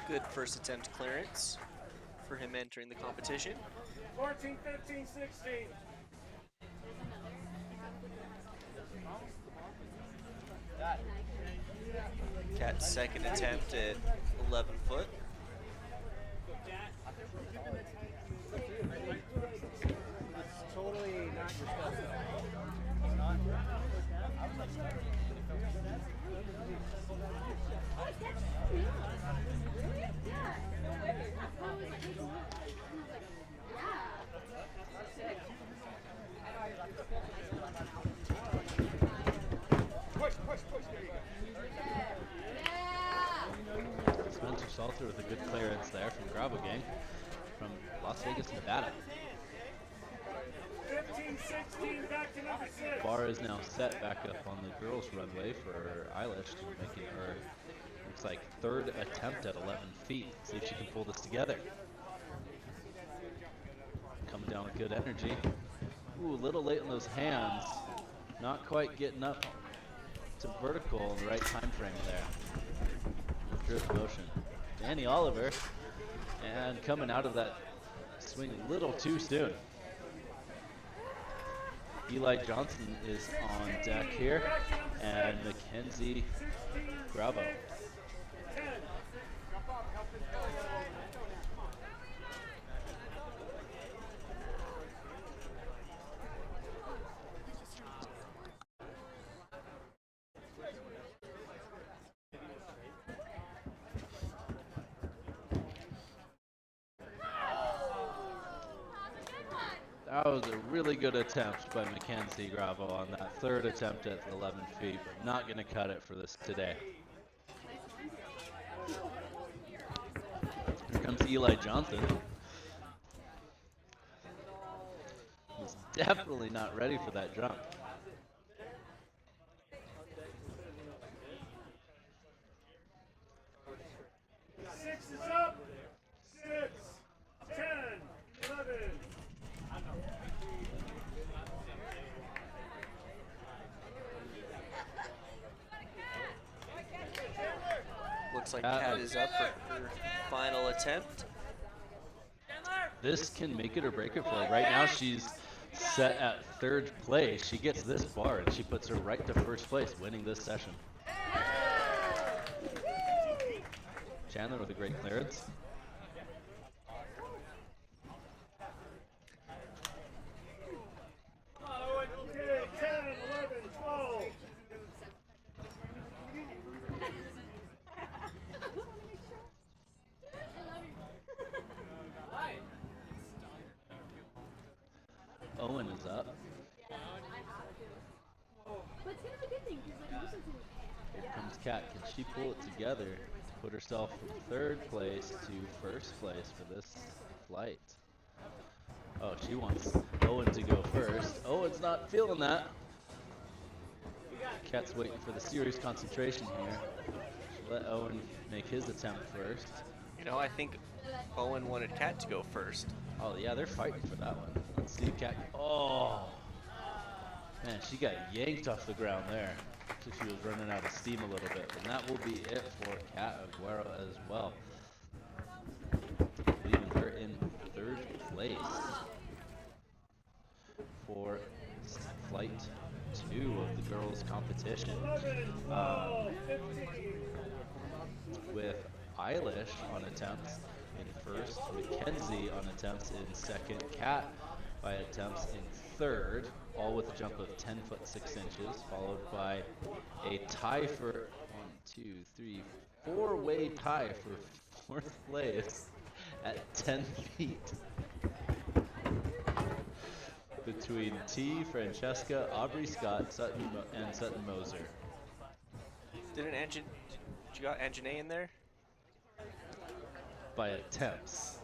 Good first attempt clearance for him entering the competition. 14, 15, 16. Cat's second attempt at 11 foot. It's totally not your stuff. It's not. Salter with a good clearance there from Bravo Gang from Las Vegas, Nevada. 15-16, back to number 6. Bar is now set back up on the girls' runway for Eilish, making her, looks like, third attempt at 11 feet. See if she can pull this together. Coming down with good energy. Ooh, a little late on those hands. Not quite getting up to vertical in the right time frame there. Drift motion. Danny Oliver, and coming out of that swing a little too soon. Eli Johnson is on deck here, and Mackenzie Bravo. That was a really good attempt by Mackenzie Bravo on that third attempt at 11 feet, but not going to cut it for this today. Here comes Eli Johnson. He's definitely not ready for that jump. Six is up. 6, 10, 11. Looks like Kat is up for her final attempt. This can make it or break it for her. Right now she's set at third place. She gets this bar and she puts her right to first place, winning this session. Chandler with a great clearance. Okay, 10, 11, 12. Owen is up. Here comes Kat. Can she pull it together to put herself from third place to first place for this flight? Oh, she wants Owen to go first. Owen's not feeling that. Kat's waiting for the serious concentration here. She'll let Owen make his attempt first. You know, I think Owen wanted Kat to go first. Oh yeah, they're fighting for that one. Let's see if Kat. Oh man, she got yanked off the ground there. So she was running out of steam a little bit, and that will be it for Kat Aguero as well, leaving her in third place for flight 2 of the girls' competition. With Eilish on attempts in first, Mackenzie on attempts in second, Kat by attempts in third, all with a jump of 10 foot 6 inches, followed by a tie for 4-way tie for fourth place at 10 feet between T, Francesca, Aubrey Scott, and Sutton Moser. Did you got Anjanae in there? By attempts.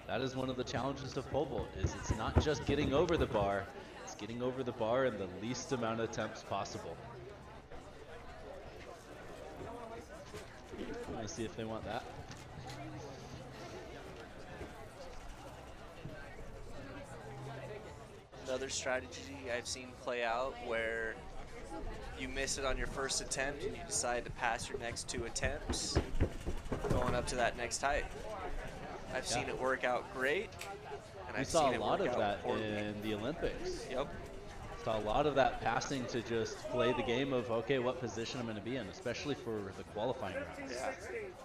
That is one of the challenges of pole vault, is it's not just getting over the bar, it's getting over the bar in the least amount of attempts possible. Let me see if they want that. Another strategy I've seen play out where you miss it on your first attempt and you decide to pass your next 2 attempts going up to that next height. I've seen it work out great, and I've saw seen a lot it of work that out poorly. in the Olympics. Yep. Saw a lot of that passing to just play the game of, okay, what position I'm going to be in, especially for the qualifying rounds. Yeah.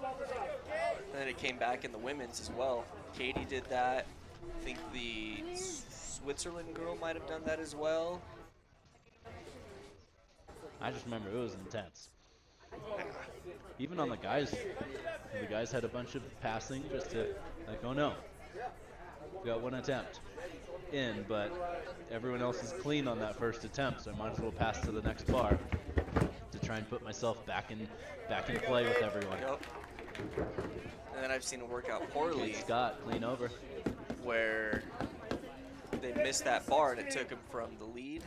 And then it came back in the women's as well. Katie did that. I think the Switzerland girl might have done that as well. I just remember it was intense. Even on the guys had a bunch of passing just to, like, oh no, we got 1 attempt in, but everyone else is clean on that first attempt, so I might as well pass to the next bar to try and put myself back in play with everyone. Yep. And then I've seen it work out poorly. Good Scott, clean over. Where they missed that bar and it took them from the lead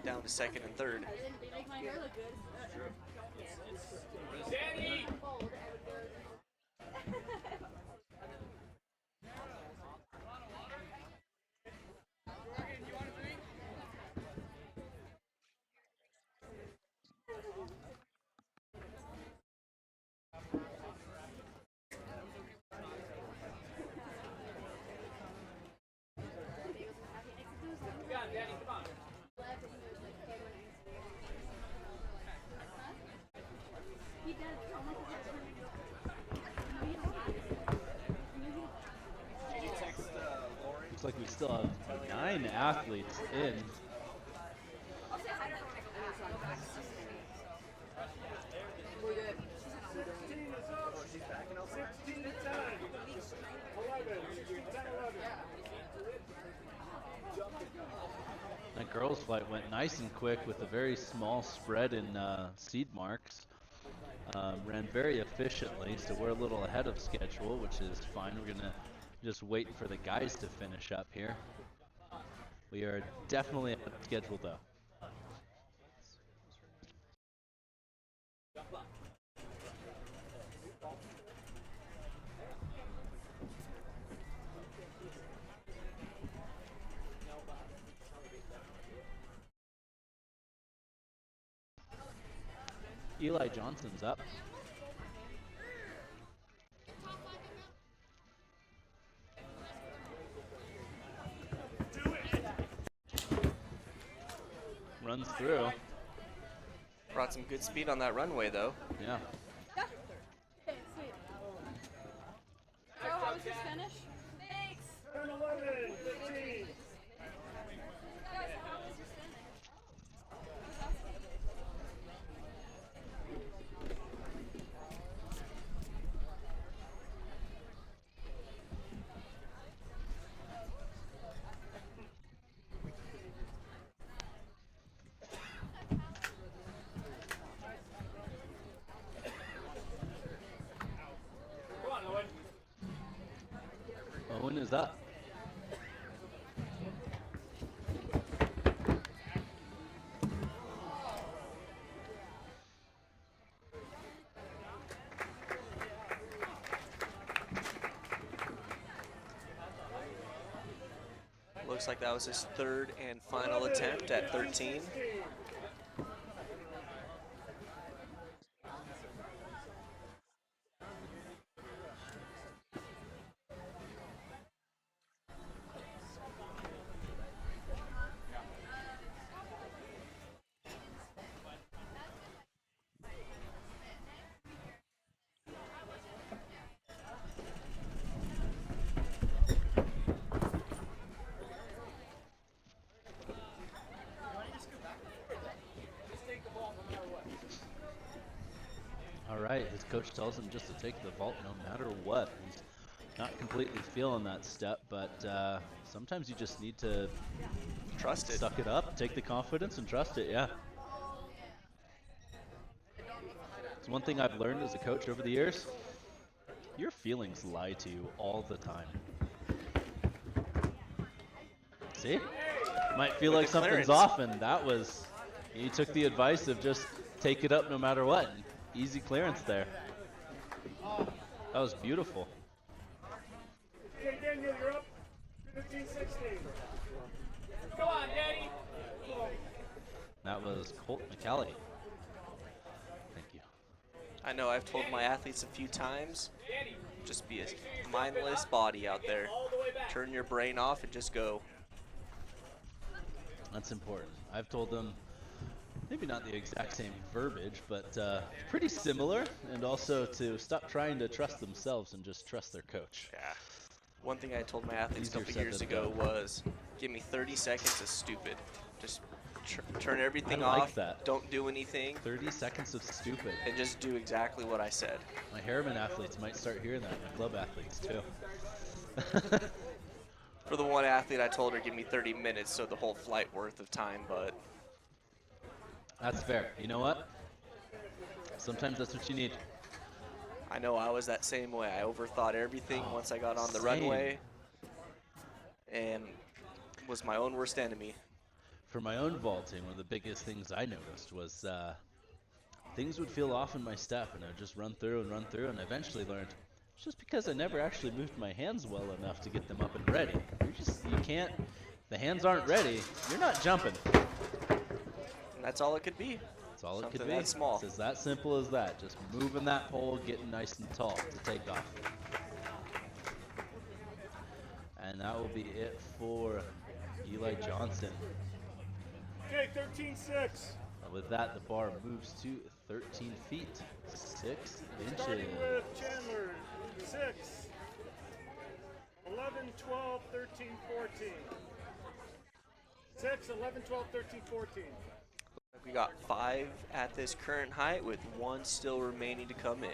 down to second and third. Looks like we still have 9 athletes in. That girls' flight went nice and quick with a very small spread in seed marks. Ran very efficiently, so we're a little ahead of schedule, which is fine. We're gonna just wait for the guys to finish up here. We are definitely ahead of schedule though. Eli Johnson's up. Runs through. Brought some good speed on that runway though. Yeah. Okay, sweet. So how was your finish? Thanks. 10, 11, 15. Guys, how was your finish? Owen is up. Looks like that was his third and final attempt at 13. All right, his coach tells him just to take the vault no matter what. He's not completely feeling that step, but sometimes you just need to trust it. Suck it up, take the confidence, and trust it. Yeah. It's one thing I've learned as a coach over the years. Your feelings lie to you all the time. See? Might feel like something's off, and that was, you took the advice of just take it up no matter what. Easy clearance there. That was beautiful. Okay, Daniel, you're up. 15, 16. Go on, Daddy. That was Colt McCallie. Thank you. I know I've told my athletes a few times, just be a mindless body out there. Turn your brain off and just go. That's important. I've told them, maybe not the exact same verbiage, but pretty similar, and also to stop trying to trust themselves and just trust their coach. Yeah. One thing I told my athletes a couple years ago was, give me 30 seconds of stupid. Just turn everything I like off, that. Don't do anything. 30 seconds of stupid. And just do exactly what I said. My Harriman athletes might start hearing that, my club athletes too. For the one athlete, I told her give me 30 minutes, so the whole flight worth of time, but... That's fair. You know what? Sometimes that's what you need. I know I was that same way. I overthought everything once I got on the Same. runway and was my own worst enemy. For my own vaulting, one of the biggest things I noticed was things would feel off in my step, and I'd just run through, and I eventually learned it's just because I never actually moved my hands well enough to get them up and ready. You can't, the hands aren't ready, you're not jumping. And that's all it could be. That's all Something it could be. that small. It's that simple as that. Just moving that pole, getting nice and tall to take off. And that will be it for Eli Johnson. Okay, 13.6. With that, the bar moves to 13 feet, 6 inches. Starting with Chandler, 6, 11, 12, 13, 14. 6, 11, 12, 13, 14. We got 5 at this current height with 1 still remaining to come in.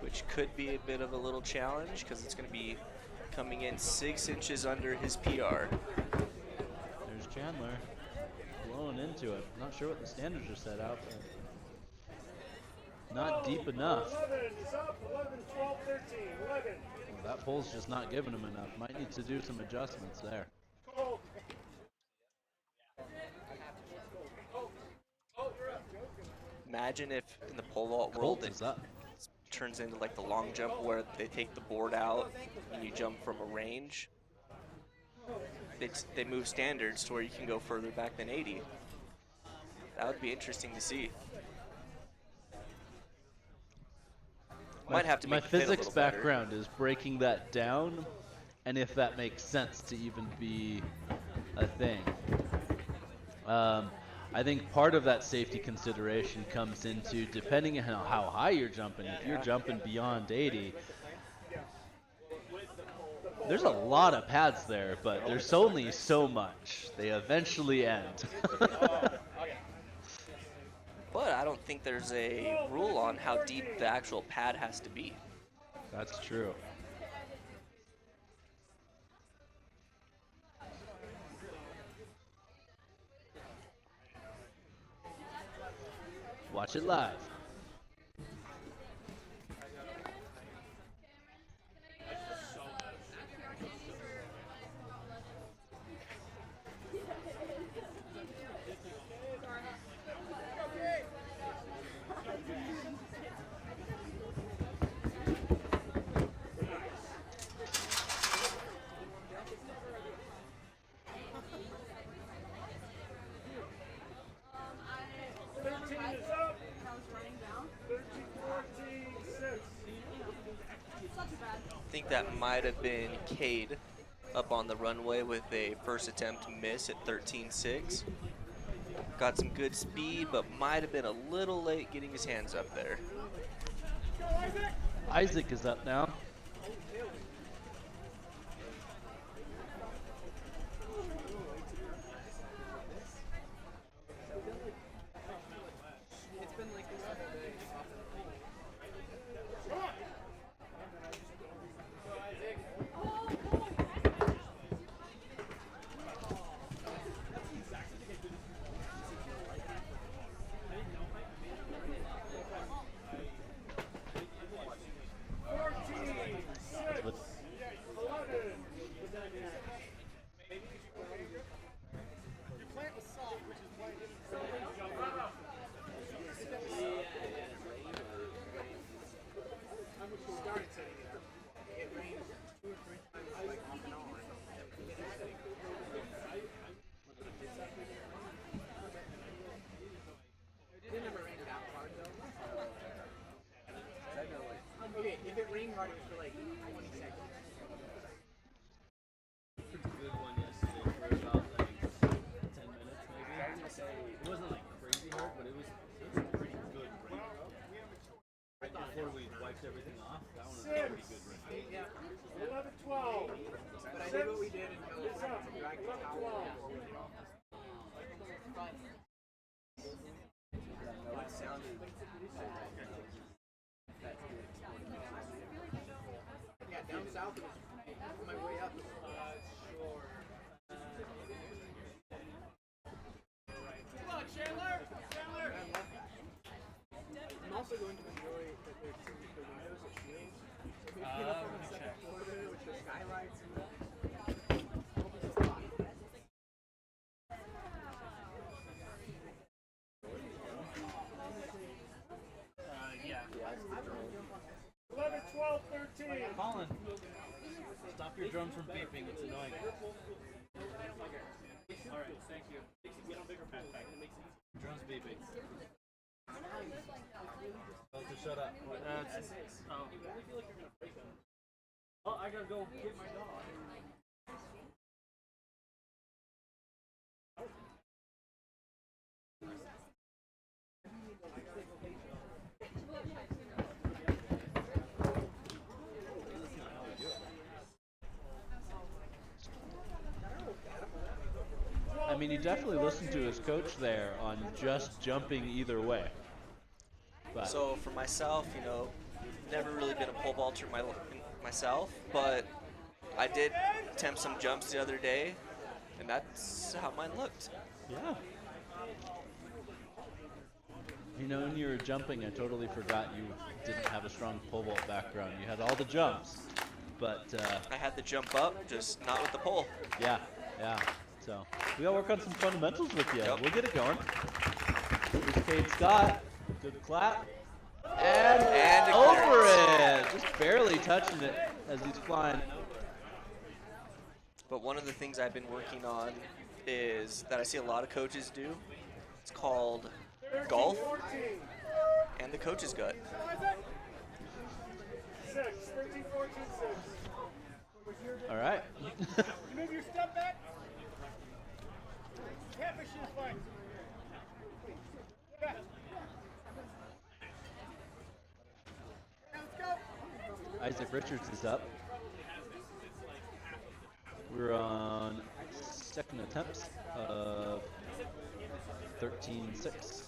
Which could be a bit of a little challenge because it's going to be coming in 6 inches under his PR. There's Chandler blowing into it. Not sure what the standards are set out, but not deep enough. 11 is up, 11, 12, 13, 11. Well, that pole's just not giving him enough. Might need to do some adjustments there. Imagine if in the pole vault world it turns into like the long jump where they take the board out and you jump from a range. They move standards to where you can go further back than 80. That would be interesting to see. Might have to make my it fit a physics little better. background is breaking that down, and if that makes sense to even be a thing. I think part of that safety consideration comes into depending on how high you're jumping. If you're jumping beyond 80, there's a lot of pads there, but there's only so much. They eventually end. But I don't think there's a rule on how deep the actual pad has to be. That's true. Watch it live. I think that might have been Cade up on the runway with a first attempt miss at 13.6. Got some good speed, but might have been a little late getting his hands up there. Isaac is up now. my way up. Sure. Come on, Chandler! Chandler! I'm also going to enjoy that there's the windows that shield. So we get up on the second floor there with the skylights and that. Yeah. 11, 12, 13. Colin, stop your drums from beeping. It's annoying. All right, thank you. Drums beeping. Oh, so shut up. Oh, I gotta go get my dog. I mean, he definitely listened to his coach there on just jumping either way. But So for myself, never really been a pole vaulter myself, but I did attempt some jumps the other day, and that's how mine looked. yeah. When you were jumping, I totally forgot you didn't have a strong pole vault background. You had all the jumps, but I had the jump up, just not with the pole. yeah. So we gotta work on some fundamentals with you. Yep. We'll get it going. Here's Cade Scott. Good clap. And over it. Just barely touching it as he's flying. But one of the things I've been working on is that I see a lot of coaches do. It's called golf and the coach's gut. 6, 13, 14, 6. All right. You move your step back. Catfish is fine. Back. Let's go. Isaac Richards is up. We're on second attempts of 13-6.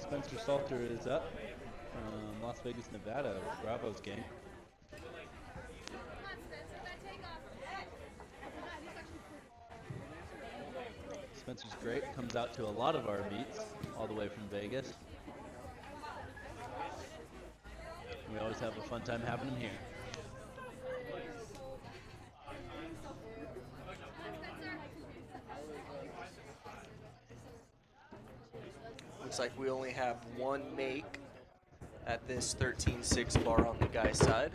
Spencer Salter is up from Las Vegas, Nevada, Bravo's gang. Spencer's great, comes out to a lot of our meets, all the way from Vegas. We always have a fun time having him here. Looks like we only have one make at this 13-6 bar on the guy's side.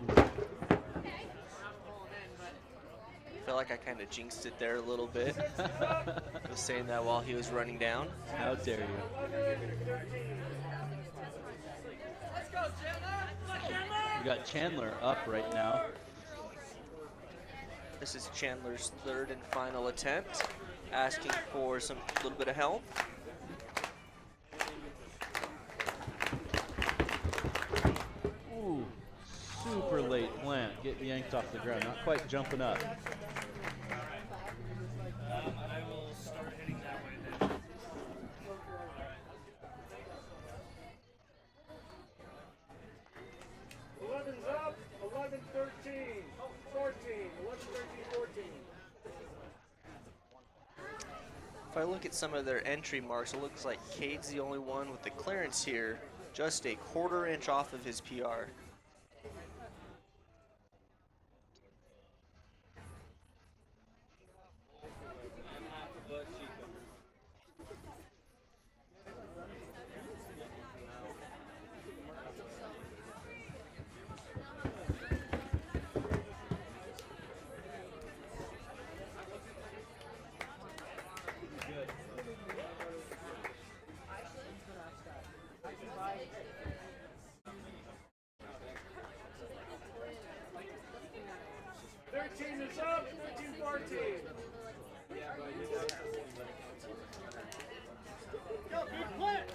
I feel like I kind of jinxed it there a little bit. I was saying that while he was running down. How dare you. We got Chandler up right now. This is Chandler's third and final attempt, asking for a little bit of help. Ooh, super late plant, getting yanked off the ground, not quite jumping up. I will start hitting that way then. 11's up, 11, 13, 14, 11, 13, 14. If I look at some of their entry marks, it looks like Cade's the only one with the clearance here, just a quarter inch off of his PR. 13 is up, 15-14. Go, big flip!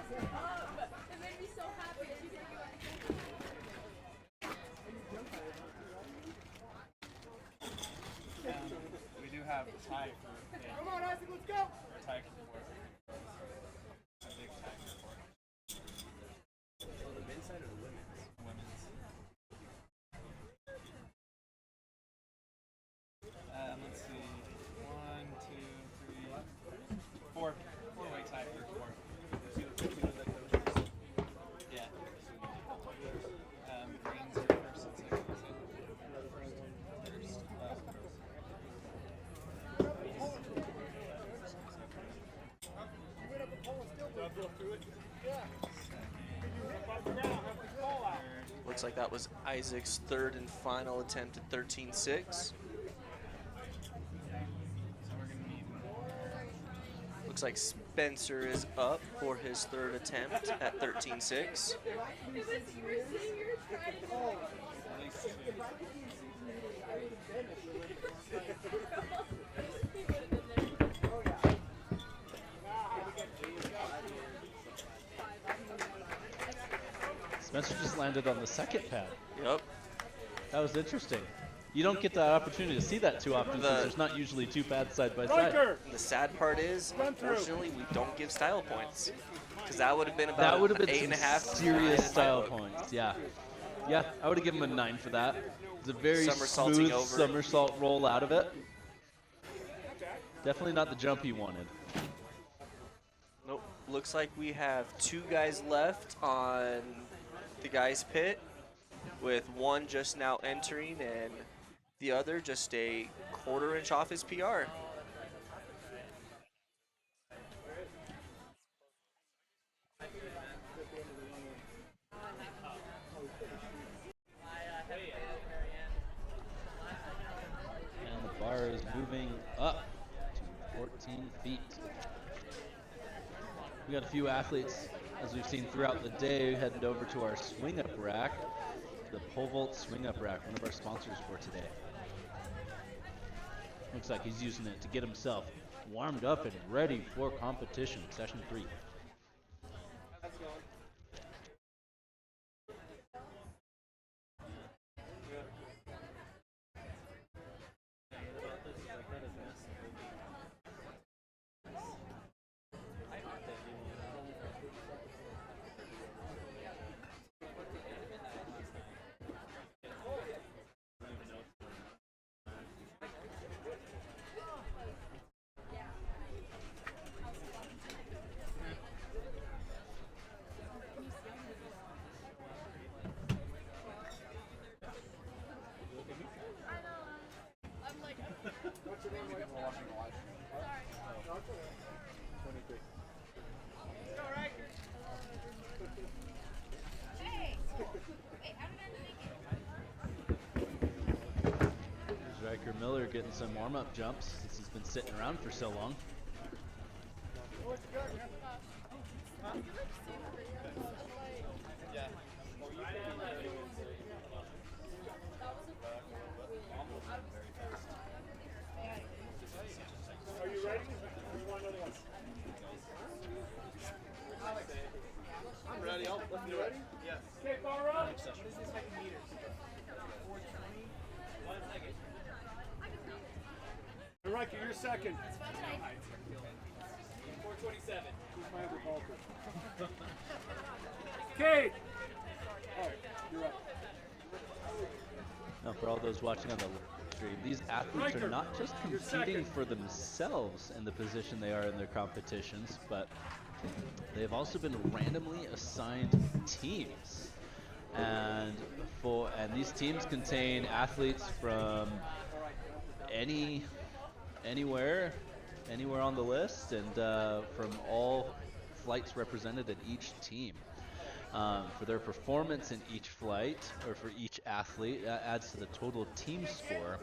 It made me so happy as you take it We do have a tie for. Come on, Isaac, let's go! A tie for fourth. A big tie for fourth. So the men's side or the women's? Women's. Let's see. 1, 2, 3, 4. Four-way tie for fourth. Yeah. Greens are first and second. First, Looks like that was Isaac's third and final attempt at 13-6. Looks like Spencer is up for his third attempt at 13-6. Spencer just landed on the second pad. Yep. That was interesting. You don't get the opportunity to see that too often since there's not usually two pads side by side. The sad part is, unfortunately, we don't give style points. Because that would have been about That would have been 8.5 serious style points, yeah. Yeah, I would have given him a 9 for that. It's a very Somersaulting smooth over. somersault roll out of it. Definitely not the jump he wanted. Nope. Looks like we have 2 guys left on the guys' pit, with one just now entering and the other just a quarter-inch off his PR. And the bar is moving up to 14 feet. We got a few athletes, as we've seen throughout the day, headed over to our swing-up rack, the pole vault swing-up rack, one of our sponsors for today. Looks like he's using it to get himself warmed up and ready for competition, session 3. Riker Miller getting some warm-up jumps since he's been sitting around for so long. Are you ready? Or you want another one? I'm ready. Let's You ready? Yes. Okay, bar up. This is like meters. 420. 1 second. All right, you're second. 427. Okay. Oh, you're up. Now, for all those watching on the stream, these athletes are not just competing for themselves in the position they are in their competitions, but they've also been randomly assigned teams. And these teams contain athletes from anywhere on the list, and from all flights represented in each team. For their performance in each flight, or for each athlete, that adds to the total team score,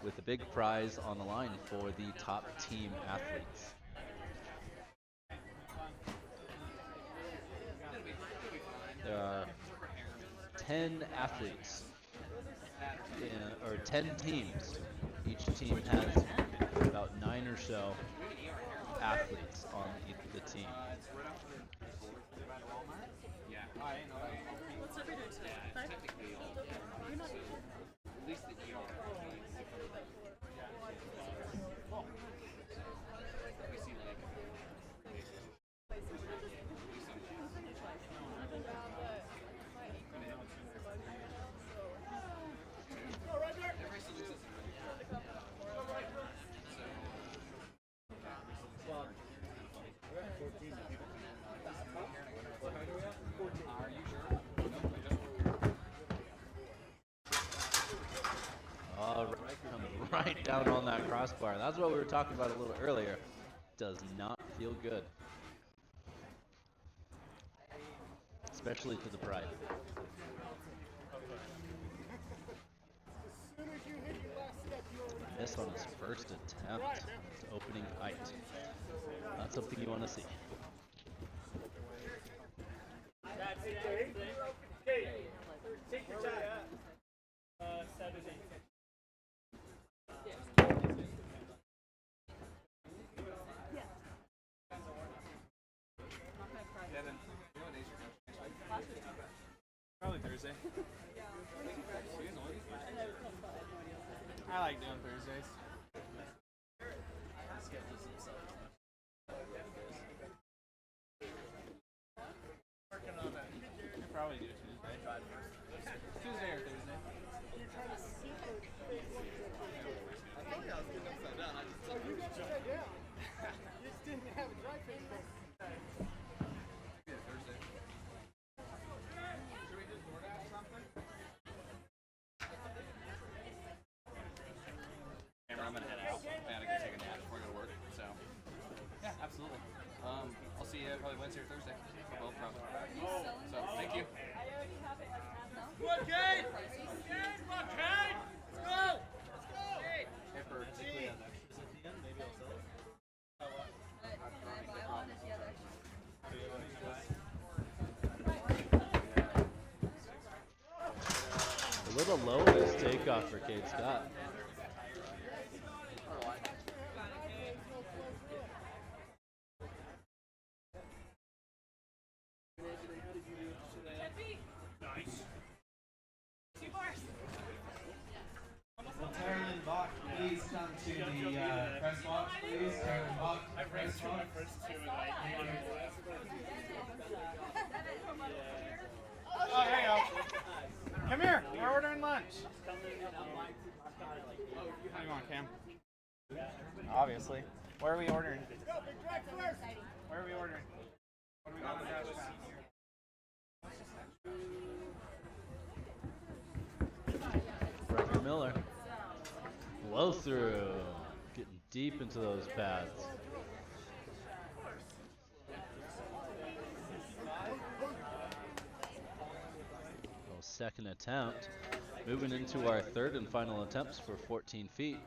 with a big prize on the line for the top team athletes. There are 10 athletes or 10 teams. Each team has about 9 or so athletes on the team. Yeah. Oh, I didn't know that. What's every day today? Five? You're not At least the ER. We see like Right down on that crossbar. That's what we were talking about a little earlier. Does not feel good. Especially to the pride. Miss on his first attempt to opening height. Not something you want to see. Take your time. 7, 8. Probably Thursday. I like doing Thursdays. Working on that. You probably do Tuesday. Tuesday or Thursday. You're trying to see I told you I was getting upside down. I just told you upside down. You just didn't have a dry face. Thursday. Should we just DoorDash something? I'm gonna head out. I gotta go take a nap before I go to work. So, yeah, absolutely. I'll see you probably Wednesday or Thursday. For both probably. So, thank you. Come on, Kate! Come on, Kate! Let's go! Let's go! Hey! If we have extras at the end, maybe I'll sell it. A little low in his takeoff for Cade Scott. Will Carolyn Bach please come to the press box, please? Carolyn Bach, press box. Oh, there you go. Come here. We're ordering lunch. How do you want, Cam? Obviously. Where are we ordering? Where are we ordering? What do we got on the dash pad? Frederick Miller. Blow through. Getting deep into those pads. Second attempt. Moving into our third and final attempts for 14 feet.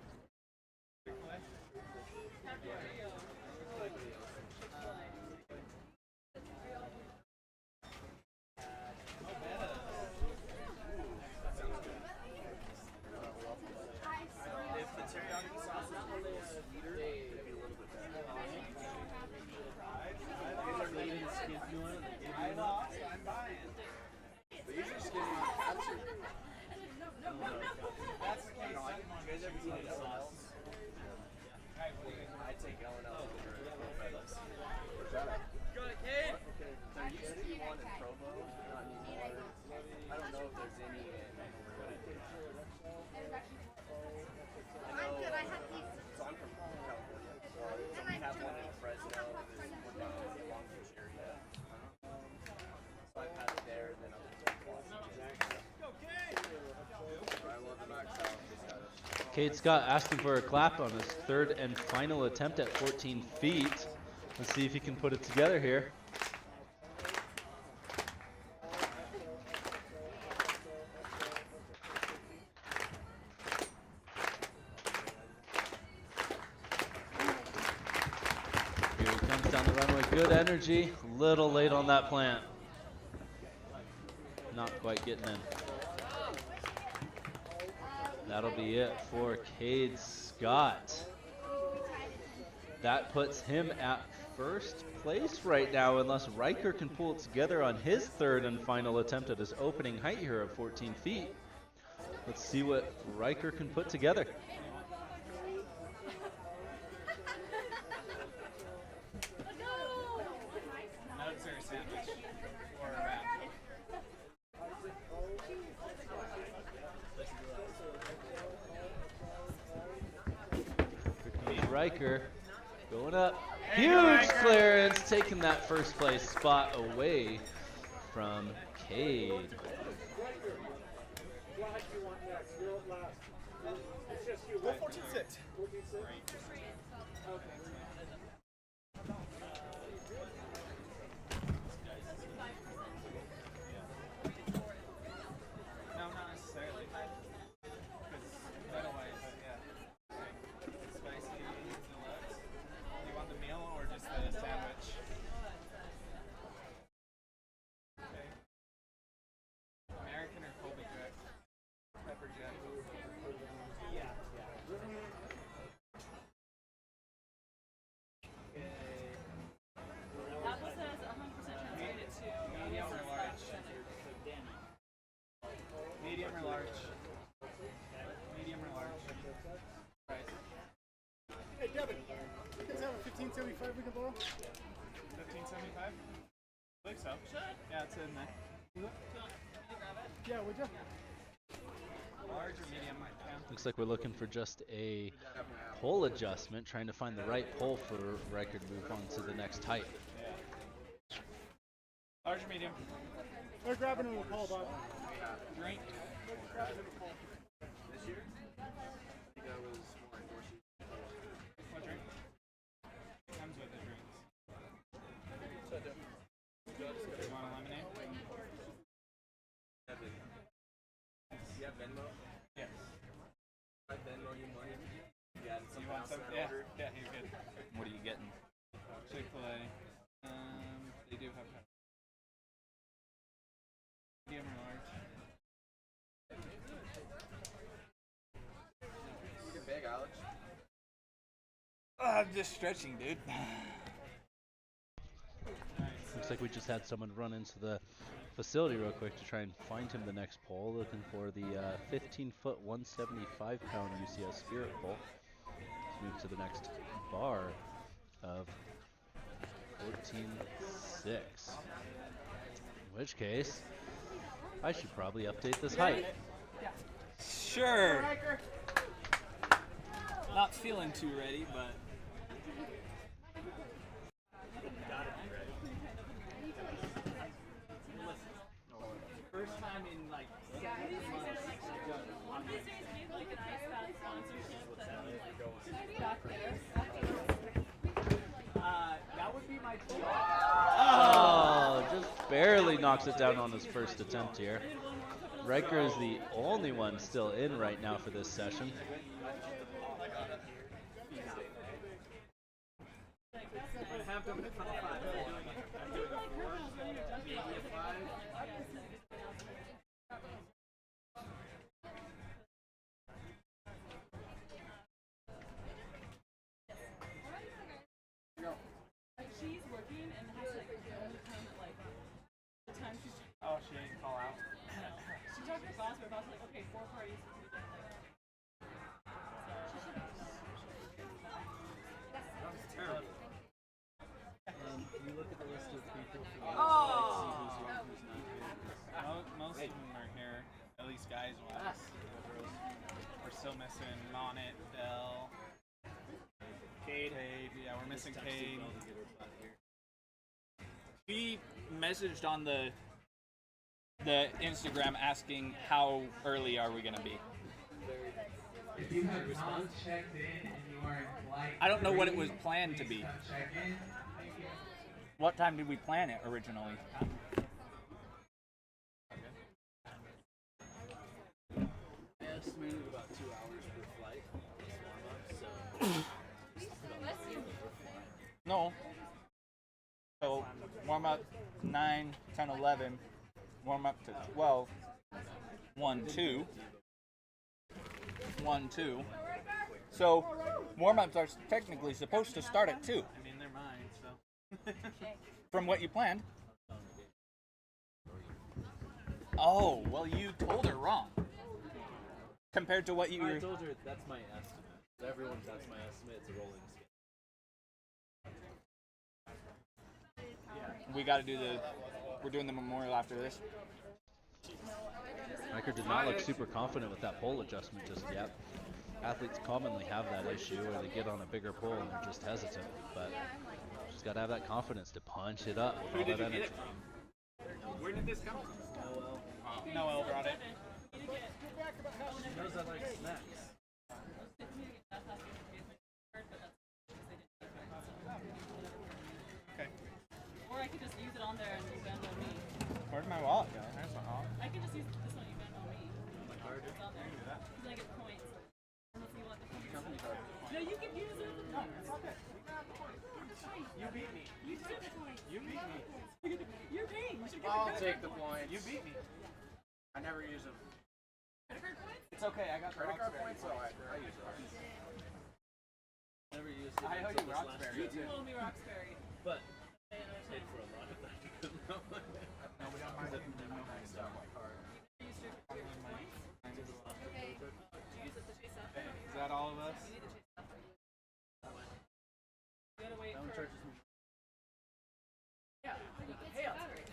If the teriyaki sauce is a little sweeter, it'd be a little bit better. These are made in skid doing it. I'm buying. But usually skid on that's your. That's the case. You guys ever seen the sauce? I take L&L for feathers. Got it, Cade. There used to be one in Provo, not anymore. I don't know if there's any in. I'm good. I have these. So I'm from California. So we have one in Fresno, there's one down in the Long Beach area. So I've had it there, and then I'm in I love the max out. Cade Scott asking for a clap on his third and final attempt at 14 feet. Let's see if he can put it together here. Here he comes down the runway. Good energy. A little late on that plant. Not quite getting in. That'll be it for Cade Scott. That puts him at first place right now, unless Riker can pull it together on his third and final attempt at his opening height here of 14 feet. Let's see what Riker can put together. Riker going up. Huge clearance, taking that first place spot away from Cade. Go 14-6. No, not necessarily. Because right away, but yeah. Spicy deluxe. Do you want the meal or just the sandwich? Okay. American or Colby Jack? Pepper Jack. Yeah. That was says 100% translated to medium or large? Medium or large? Medium or large? Price. Hey, Devin, you guys have a 1575 we can borrow? 1575? I think so. Yeah, it's in there. Yeah, would you? Large or medium? Looks like we're looking for just a pole adjustment, trying to find the right pole for Riker to move on to the next height. Large or medium? We're grabbing a pole, Bob. Drink. This year? I think I was more like 4 sheets. What drink? Comes with the drinks. You want a lemonade? You have Venmo? Yes. I Venmo you money. Yeah, You want some? Yeah, yeah, you're good. What are you getting? Chick-fil-A. They do have pepper. Medium or large? Your bag, Alex. I'm just stretching, dude. Looks like we just had someone run into the facility real quick to try and find him the next pole, looking for the 15-foot, 175-pound UCS Spirit pole. Let's move to the next bar of 14.6. In which case, I should probably update this height. Sure. Not feeling too ready, but. First time in like 7 months. One of these days, maybe like an ice bath sponsorship that was like back there. That would be my PR. Oh, just barely knocks it down on his first attempt here. Riker is the only one still in right now for this session. I have done it for 5. I'm doing a 4, maybe a 5. She's working and has like the only time that like the time she's. Oh, she didn't call out. She talked to her boss. Her boss was like, okay, 4 parties. That was terrible. You look at the list of people who Oh! see who's here, who's not here. Most of them are here, at least guys wise. We're still missing Monet, Bell, Cade. Yeah, we're missing Cade. We messaged on the Instagram asking how early are we gonna be. If you have not checked in and you are in flight, I don't know what it was planned to be. check in. What time did we plan it originally? I estimated about 2 hours per flight. So. No. So warm up 9, 10, 11. Warm up to 12. 1, 2. 1, 2. So warm-ups are technically supposed to start at 2. I mean, they're mine, so. From what you planned. Oh, well, you told her wrong. Compared to what you I were... told her that's my estimate. Everyone, that's my estimate. It's a rolling scale. We got to do the... We're doing the memorial after this. Riker did not look super confident with that pole adjustment just yet. Athletes commonly have that issue where they get on a bigger pole and they're just hesitant, but she's got to have that confidence to punch it up with all that energy. Where did this come from? Noel brought it. She knows I like snacks. Okay. Or I could just use it on there and you bend on me. Where's my wallet go? There's my wallet. I can just use this one, you bend on me. It's on there. Then I get points. Unless you want the company card. No, you can use it. No, it's okay. You beat me. You took the points. You beat me. You're paying. You should get I'll the take the points. You beat me. I never use them. credit card points. It's okay, I got Credit card Roxbury. points, so I use Roxbury. Never used it. I owe until you this last Roxbury. year. You owe me Roxbury. But paid for a lot of that because No, we don't mind it. on my card. Use your points. Okay. Use it to chase up. Is that all of us? You need to chase up. You gotta wait That one for... charges me. Yeah, you can pay upgrade.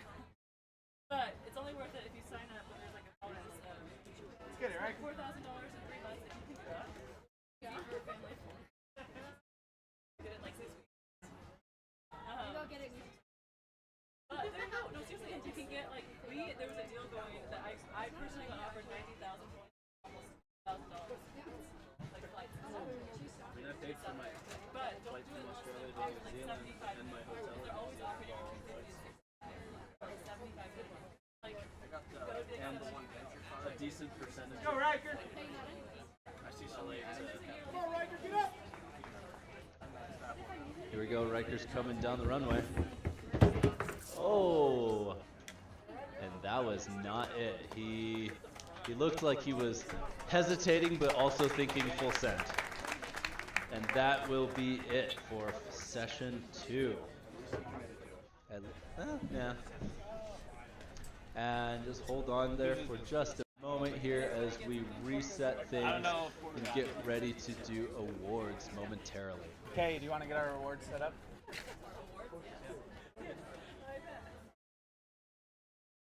But it's only worth it if you sign up when there's like a bonus of... Let's get it, right? $4,000 in 3 months that you can pick up. Yeah. For a family. Get it in like 6 weeks. Maybe I'll get it. But there you go. No, seriously, you can get like there was a deal going that I personally got offered 90,000 points, almost $1,000, like flights. I mean, I paid for my But don't flight do from it Australia to unless New they Zealand offer like and my hotel. They're always offering you 250 or 75 good ones. Like I got the go dig and up one venture card. A decent percentage. Go, Riker! I see some late. Come on, Riker, get up! Here we go, Riker's coming down the runway. Oh, and that was not it. He looked like he was hesitating, but also thinking full send. And that will be it for session 2. And, yeah. And just hold on there for just a moment here as we reset things and get ready to do awards momentarily. Okay, do you want to get our awards set up?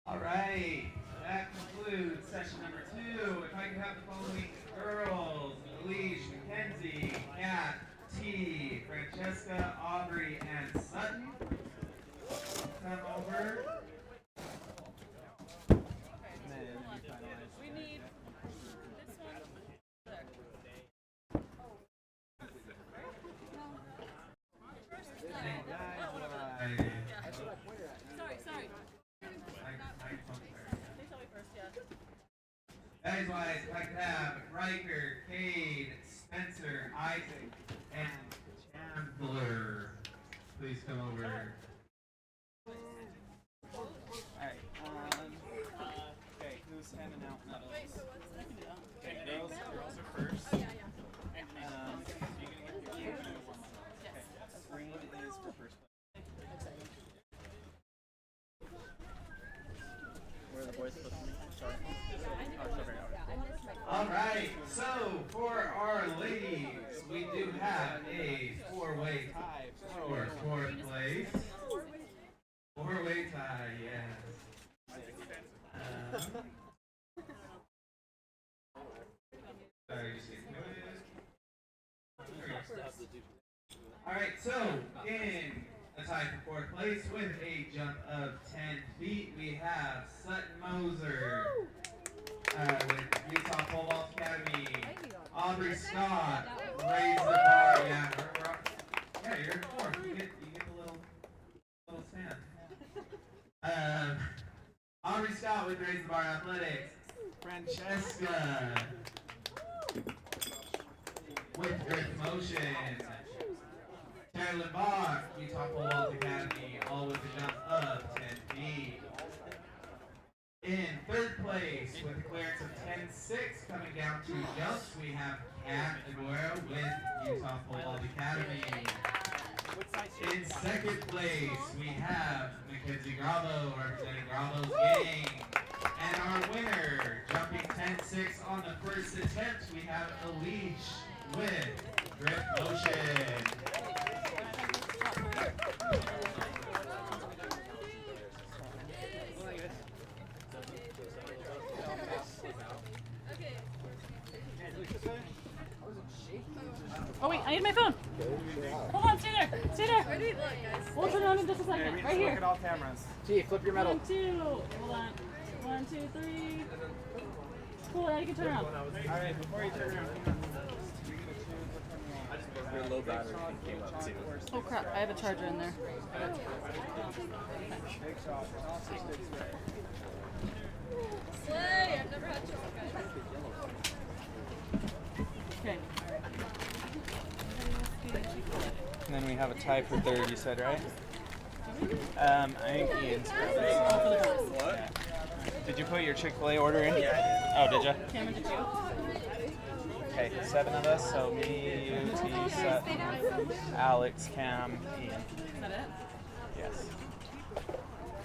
All right, that concludes session number 2. If I could have the following girls: Elise, Mackenzie, Kat, T, Francesca, Aubrey, and Sutton, come over. we need this one. Sorry. They tell me first, yeah. Guys wise, if I could have Riker, Cade, Spencer, Isaac, and Chandler, please come over. Alright, okay, who's handing out medals? Okay, girls are first. Oh, yeah. So you're gonna get your key. Okay, green is for first place. Where are the boys supposed to meet? Sorry. All right, so for our ladies, we do have a 4-way tie for 4th place. 4-way tie, yes. Sorry, just getting all right, so in a tie for 4th place with a jump of 10 feet, we have Sutton Moser with Utah Pole Vault Academy. Aubrey Scott, raise the bar. Yeah, you're in 4th. You get the little stand. Aubrey Scott with Raise the Bar Athletics. Francesca with Drift Motion. Carolyn Bach, Utah Pole Vault Academy, all with a jump of 10 feet. In third place with a clearance of 10.6 coming down to jumps, we have Kat Aguero with Utah Pole Vault Academy. In second place, we have Mackenzie Gravo representing Gravo's gang. And our winner, jumping 10.6 on the first attempt, we have Elish with Grip Motion. Oh wait, I need my phone. Hold on, stay there. Stay there. Where do we look, guys? We'll turn around in just a second. Right here. Look at all cameras. Gee, flip your medal. 1, 2. Hold on. 1, 2, 3. Cool, now you can turn around. Alright, before you turn around, Your low battery came up too. Oh crap, I have a charger in there. Slay! I've never had chicken, guys. Okay. And then we have a tie for third, you said, right? I think Ian's grabbed it. What? Yeah. Did you put your Chick-fil-A order in? Yeah, I did. Oh, did you? Cameron, did you? Okay, 7 of us, so me, you, T, Seth, Alex, Cam, Ian. Is that it? Yes.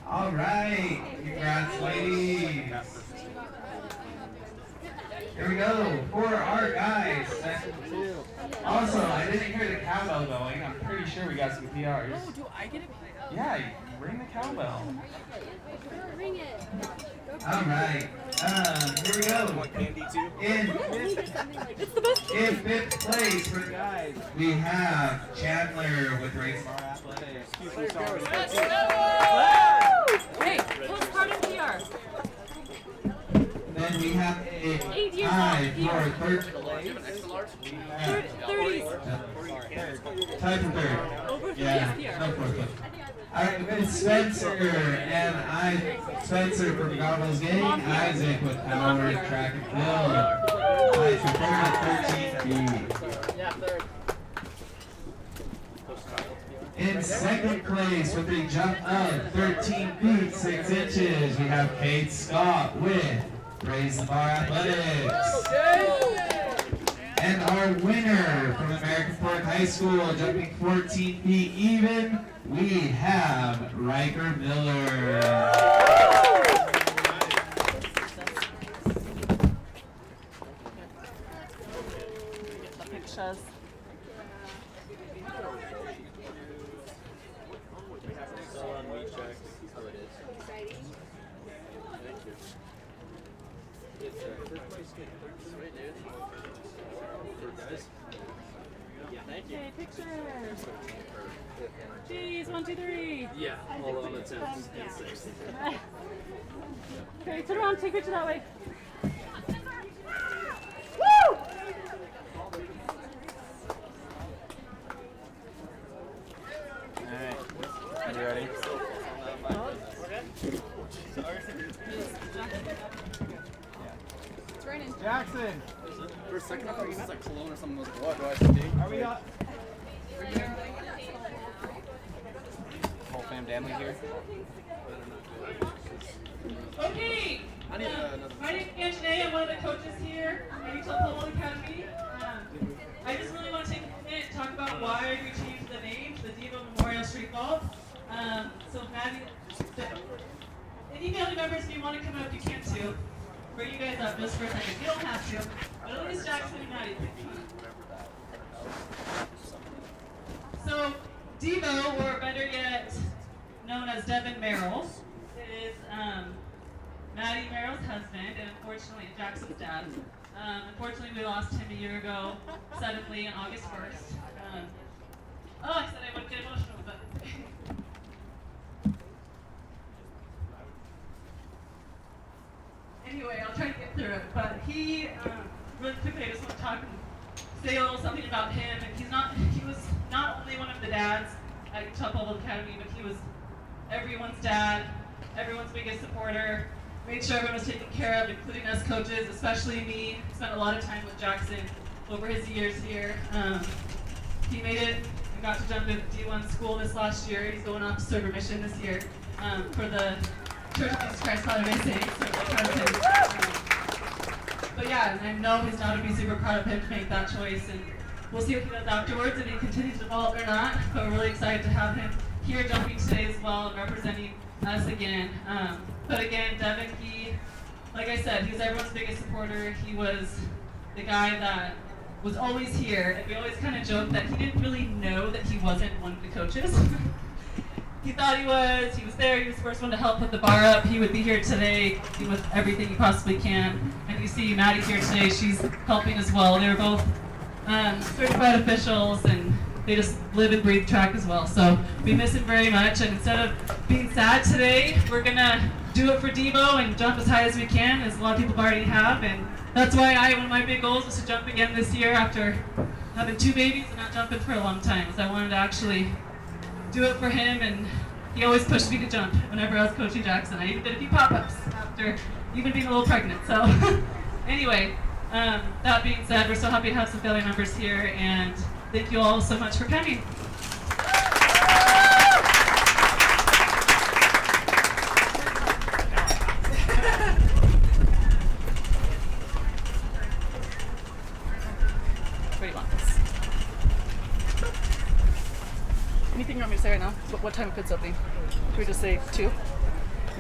All right, congrats, ladies. Here we go for our guys. Also, I didn't hear the cowbell going. I'm pretty sure we got some PRs. Oh, do I get it? Yeah, ring the cowbell. Ring it. All right. Here we go. In fifth place for guys, we have Chandler with race bar athletics. Hey, postpartum PR. Then we have a tie for third place. 30. Tie for third. Yeah, no fourth. Alright, with Spencer and Spencer from Goggles Gang, Isaac with Howard Track and Field. Tie for third at 13 feet. In second place with a jump of 13 feet 6 inches, we have Kate Scott with Raise the Bar Athletics. And our winner from American Fork High School, jumping 14 feet even, we have Riker Miller. Get the pictures. Okay, pictures. Jeez, 1, 2, 3. Yeah, all on the 10th and 6th. Okay, turn around, take a picture that way. Woo! Alright, you ready? It's raining. Jackson! For a second, I thought this was like cologne or something. What do I see? Are we up? Whole fam family here. Okay. My name is Anjanae. I'm one of the coaches here at Utah Pole Vault Academy. I just really want to take a minute and talk about why we changed the name to the Devo Memorial Street Vault. So Maddie, any family members, if you want to come up, you can too. Bring you guys up just for a second. You don't have to, but at least Jackson and Maddie can. So Devo, or better yet, known as Devin Merrill, is Maddie Merrill's husband, and unfortunately Jackson's dad. Unfortunately, we lost him a year ago, suddenly on August 1st. I said I wouldn't get emotional, but anyway, I'll try to get through it. But he, really quickly, I just want to talk and say a little something about him. And he was not only one of the dads at Utah Pole Vault Academy, but he was everyone's dad, everyone's biggest supporter. Made sure everyone was taken care of, including us coaches, especially me. Spent a lot of time with Jackson over his years here. He made it and got to jump into D1 school this last year. He's going off to serve a mission this year for the Church of Jesus Christ Latter-day Saints. So we're proud of him. But yeah, and I know his daughter would be super proud of him to make that choice. And we'll see what he does afterwards, if he continues to develop or not. But we're really excited to have him here jumping today as well and representing us again. But again, Devin, like I said, he was everyone's biggest supporter. He was the guy that was always here. And we always kind of joked that he didn't really know that he wasn't one of the coaches. He thought he was there, he was the first one to help put the bar up. He would be here today with everything he possibly can. And you see Maddie's here today, she's helping as well. They were both certified officials and they just live and breathe track as well. So we miss him very much, and instead of being sad today, we're gonna do it for Devo and jump as high as we can, as a lot of people already have. And that's why one of my big goals was to jump again this year after having 2 babies and not jumping for a long time. So I wanted to actually do it for him, and he always pushed me to jump whenever I was coaching Jackson. I even did a few pop-ups after even being a little pregnant. So anyway, that being said, we're so happy to have some family members here, and thank you all so much for coming. What do you want? Anything you want me to say right now? What time of pit's opening? Should we just say 2 in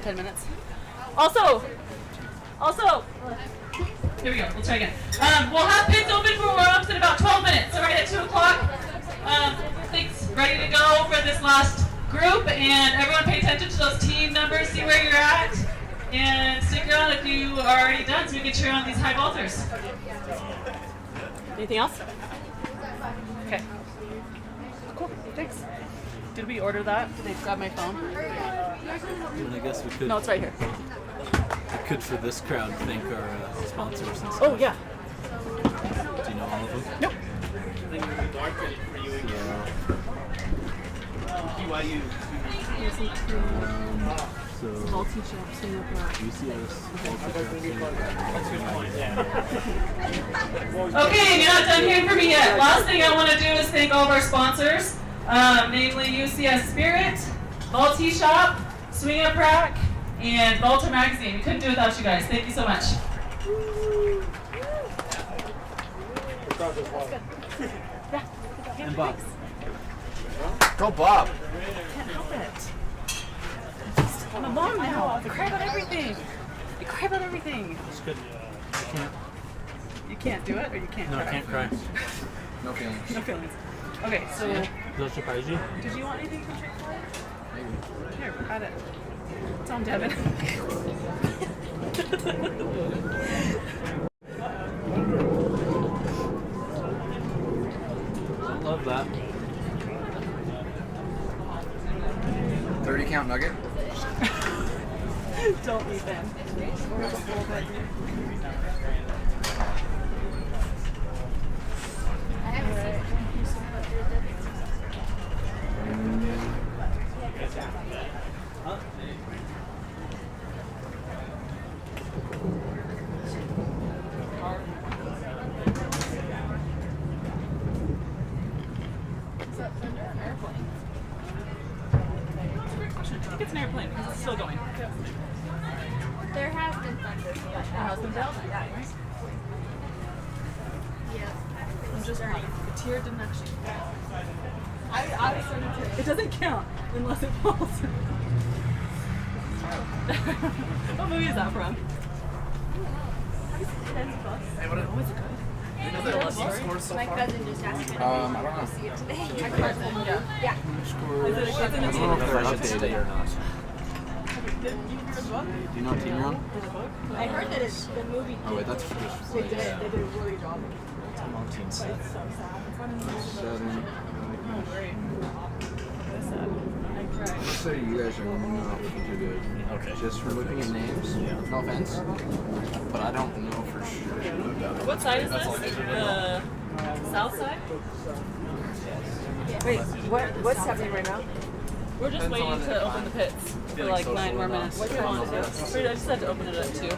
10 minutes? Also, here we go, we'll try again. We'll have pits open for warm-ups in about 12 minutes, so right at 2 o'clock. Things ready to go for this last group, and everyone pay attention to those team numbers, see where you're at, and stick around if you are already done so we can cheer on these high vaulters. Anything else? Okay. Cool, thanks. Did we order that? Did they grab my phone? I guess we could. No, it's right here. We could, for this crowd, thank our sponsors and stuff. Oh, yeah. Do you know all of them? Nope. BYU. So, UCS, Okay, you're not done hearing from me yet. Last thing I want to do is thank all of our sponsors, namely UCS Spirit, Vault Shop, Swing Up Rack, and Vaulter Magazine. We couldn't do it without you guys. Thank you so much. And Bob. Go Bob. Can't help it. I'm a mom now. I cry about everything. You cry about everything. It's good. I can't. You can't do it, or you can't No, cry? I can't cry. No feelings. No feelings. Okay, so... Does that surprise you? Did you want anything from Chick-fil-A? Maybe. Here, got it. It's on Devin. I love that. 30 count nugget. Don't eat them. I think it's an airplane because it's still going. There has been thunder. There has been thunder? Yeah. I'm just wondering. The tear didn't actually. I was starting to. It doesn't count unless it falls. What movie is that from? Have you seen Nancy Bus? Hey, what is it? My cousin just asked me I don't know. to see it today. cousin, yeah. Yeah. Is it a good I don't know if they're updated or not. Did you hear the book? Do you know Team Run? There's a book? I heard that it's the movie. Oh wait, that's just They did. They did a really good job. But it's so sad. It's one of those. Oh, great. That's sad. I cried. Just so you guys are not looking too good. Okay. Just for looking at names. No offense. But I don't know for sure. What side is this? The south side? Wait, what's happening right now? We're just waiting to open the pits for like 9 more minutes. What do you want to do? I just had to open it at 2.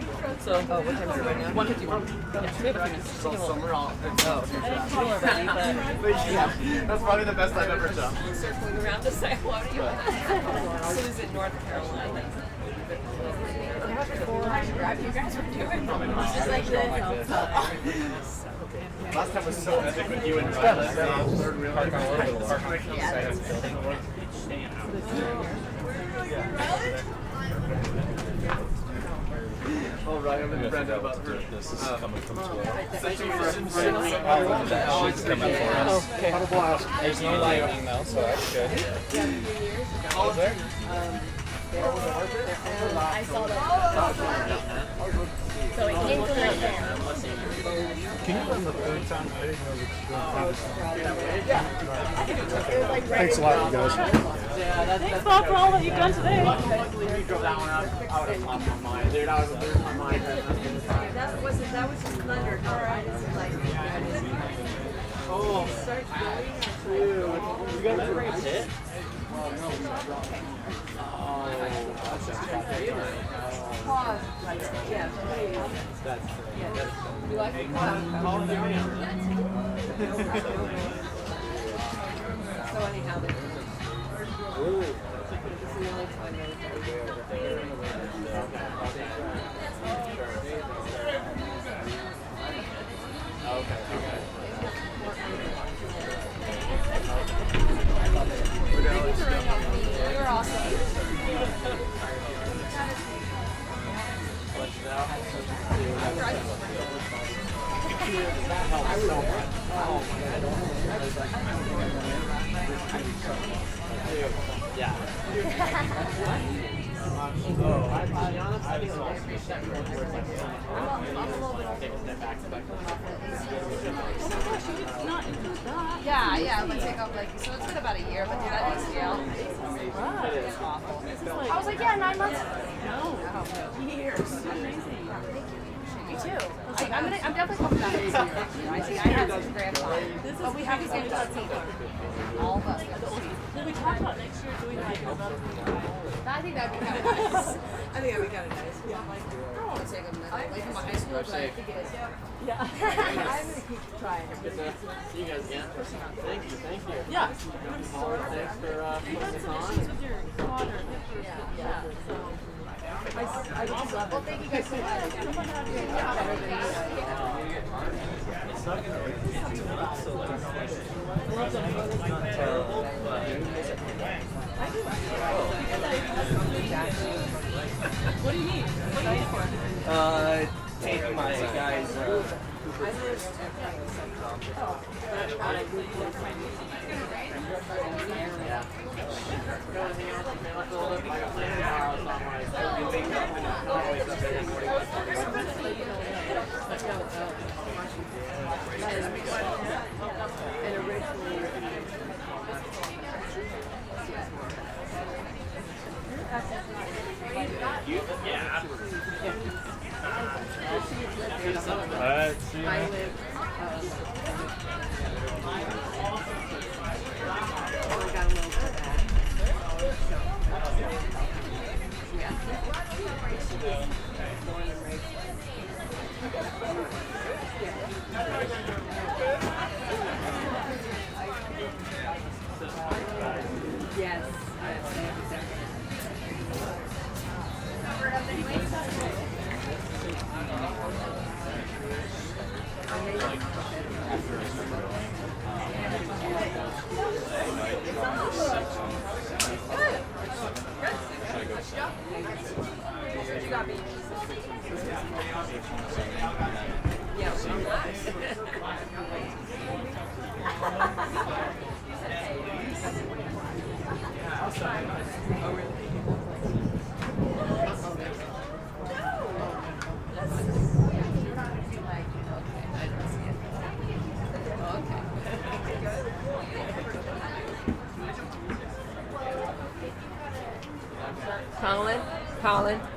So, what time is it right now? 1:51. Yeah, we have a few minutes. So somewhere on. I didn't call already, but That's probably the best I've ever done. circling around to say, what do you want? So is it North Carolina? You guys were doing just like this. Last time was so epic with you and Violet. Oh, right, I'm in Brenda about her. This is coming from Twitter. Thank you for She's coming for us. Okay. Have a blast. There's no live email, so that's good. Was there? I saw that. So it came from right there. Can you run the third time? I didn't know that. Thanks a lot, you guys. Thanks, Bob, for all that you've done today. You drove that one out. I would have lost my mind. Dude, I was losing my mind. That was just thunder. Oh. Dude. You guys ever bring a pit? Pause. Yeah. You like it? So anyhow, this is the only time You were awesome. Yeah. Yeah, I'm gonna take off like, so it's been about a year, but dude, that ACL is awful. I was like, yeah, 9 months. No, years. Amazing. Me too. I'm definitely coming back this year. I had such a grand time. But we have to get to the team. All of us. Well, we talked about next year doing like another. I think that'd be kind of nice. I think that'd be kind of nice. Yeah. I don't want to take them away from my high school, but I think it is. Yeah. I'm going to keep trying. Good to see you guys again. Thank you. Yeah. Thanks for putting this on. With your daughter. Yeah. I just love it. Well, thank you guys so much. It's not going to be too much, so like, it's not terrible, but... What do you need? What do you need for it? Take my guys. Alright, see you. Yes.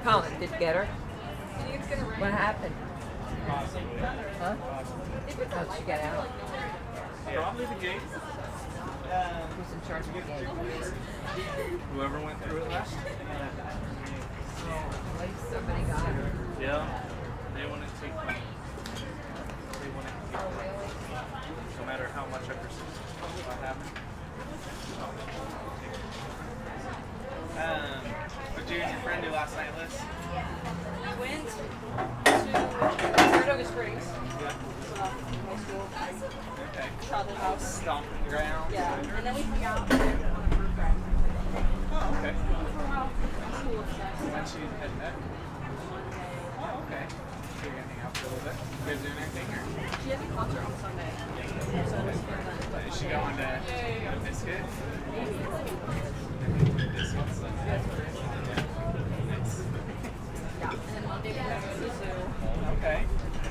Colin, did you get her? What happened? Huh? How did she get out? Probably the gate. Who's in charge of the game? Whoever went through it last. Somebody got her. Yeah. They want to take me. They want to keep me. No matter how much I persist. What happened? What did you and your friend do last night, Liz? We went to Saratoga Springs. Yeah. High school. Okay. Travel house. Stomping ground. Yeah. And then we hung out. Oh, okay. Cool obsessed. When she heading back? Oh, okay. So you're gonna hang out for a little bit? You guys doing anything? Or? She has a concert on Sunday. So it's fun. Is she going to Biscuit? Biscuits? Yeah. Nice. Yeah. And then Monday we go to the zoo. Okay.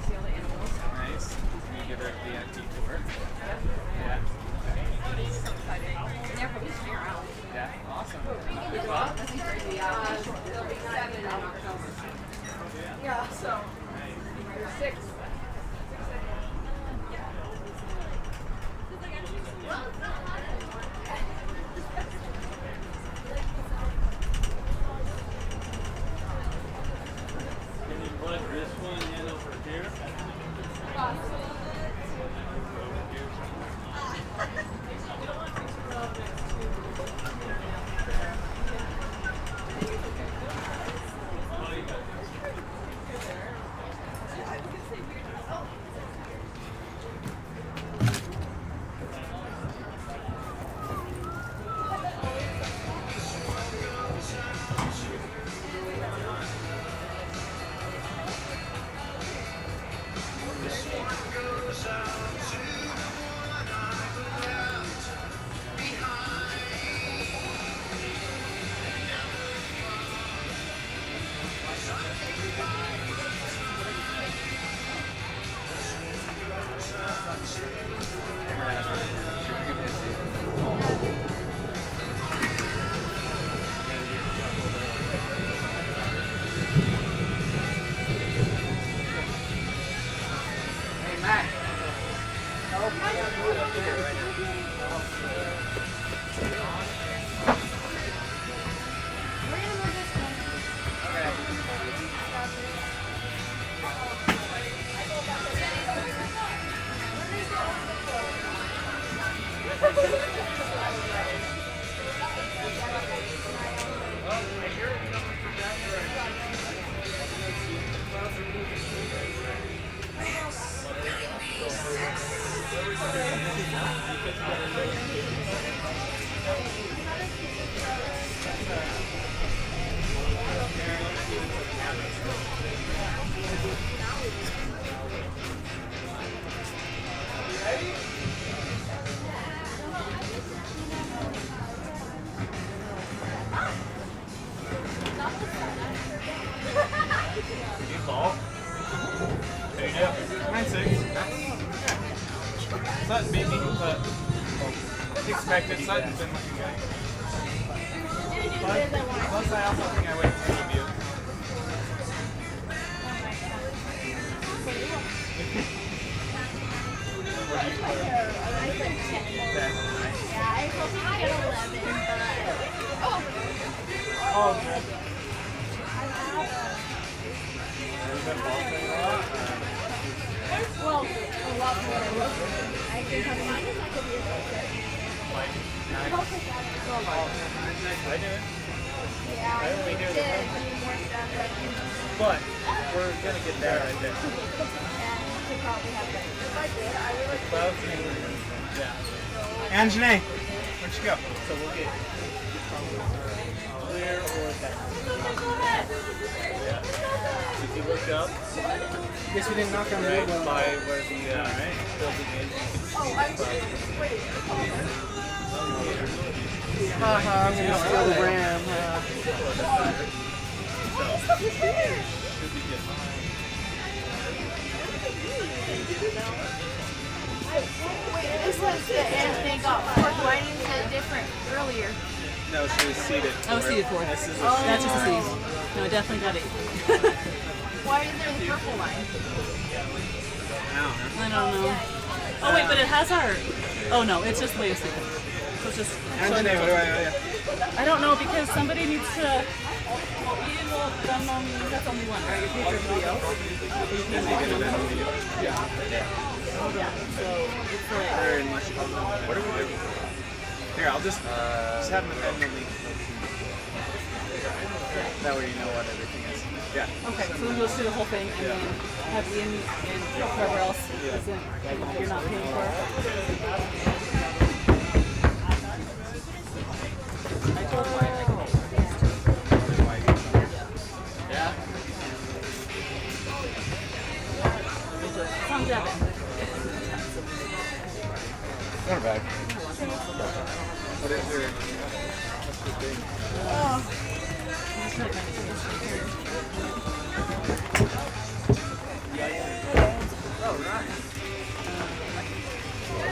See all the animals. Nice. You give her a VIP tour? Yeah. So excited. And they're probably just around. Yeah. Awesome. Good luck. That'd be crazy. There'll be 7 in October. Yeah, so. 6. Can you put this one in over here? Hey, Matt. You ball. There you go. 9-6. Sutton beat me, but expected. Sutton's been looking good. Plus, I also think I went to DVO. What do you put? 10. Yeah, I was hoping to get 11, but... Oh, man. Have you been ball playing a lot? Well, a lot more than I was. I think I'm not going to be a coach. Like, 9? I do it. Yeah, I only do did the more stuff, but we're going to get there, I think. yeah, I should probably have that. If I did, I would... Yeah. Anjanae, where'd you go? So we'll get clear or that. Yeah. If you look up, guess we didn't knock on right by where the building is. Oh, I wait. Haha, I'm gonna steal the ram. Should be good. Wait, this was the Anthony got fourth. Why didn't you get different earlier? No, she was seated. Oh, seated fourth. This is That's just a C. No, I definitely got 8. Why is there the purple line? I don't know. Oh wait, but it has our. Oh no, it's just the way it's seated. So it's just. Anjanae, what do I? I don't know because somebody needs to. Well, that's only one, right? You pay for everybody else. Yeah. So it's like. What do we do? Here, I'll just have them manually. That way you know what everything is. Yeah. Okay, so then we'll just do the whole thing and then have Ian and whoever else isn't, you're not paying for. I told Wyatt I could Yeah. It's on Devin. Not bad. What is your, what's your thing?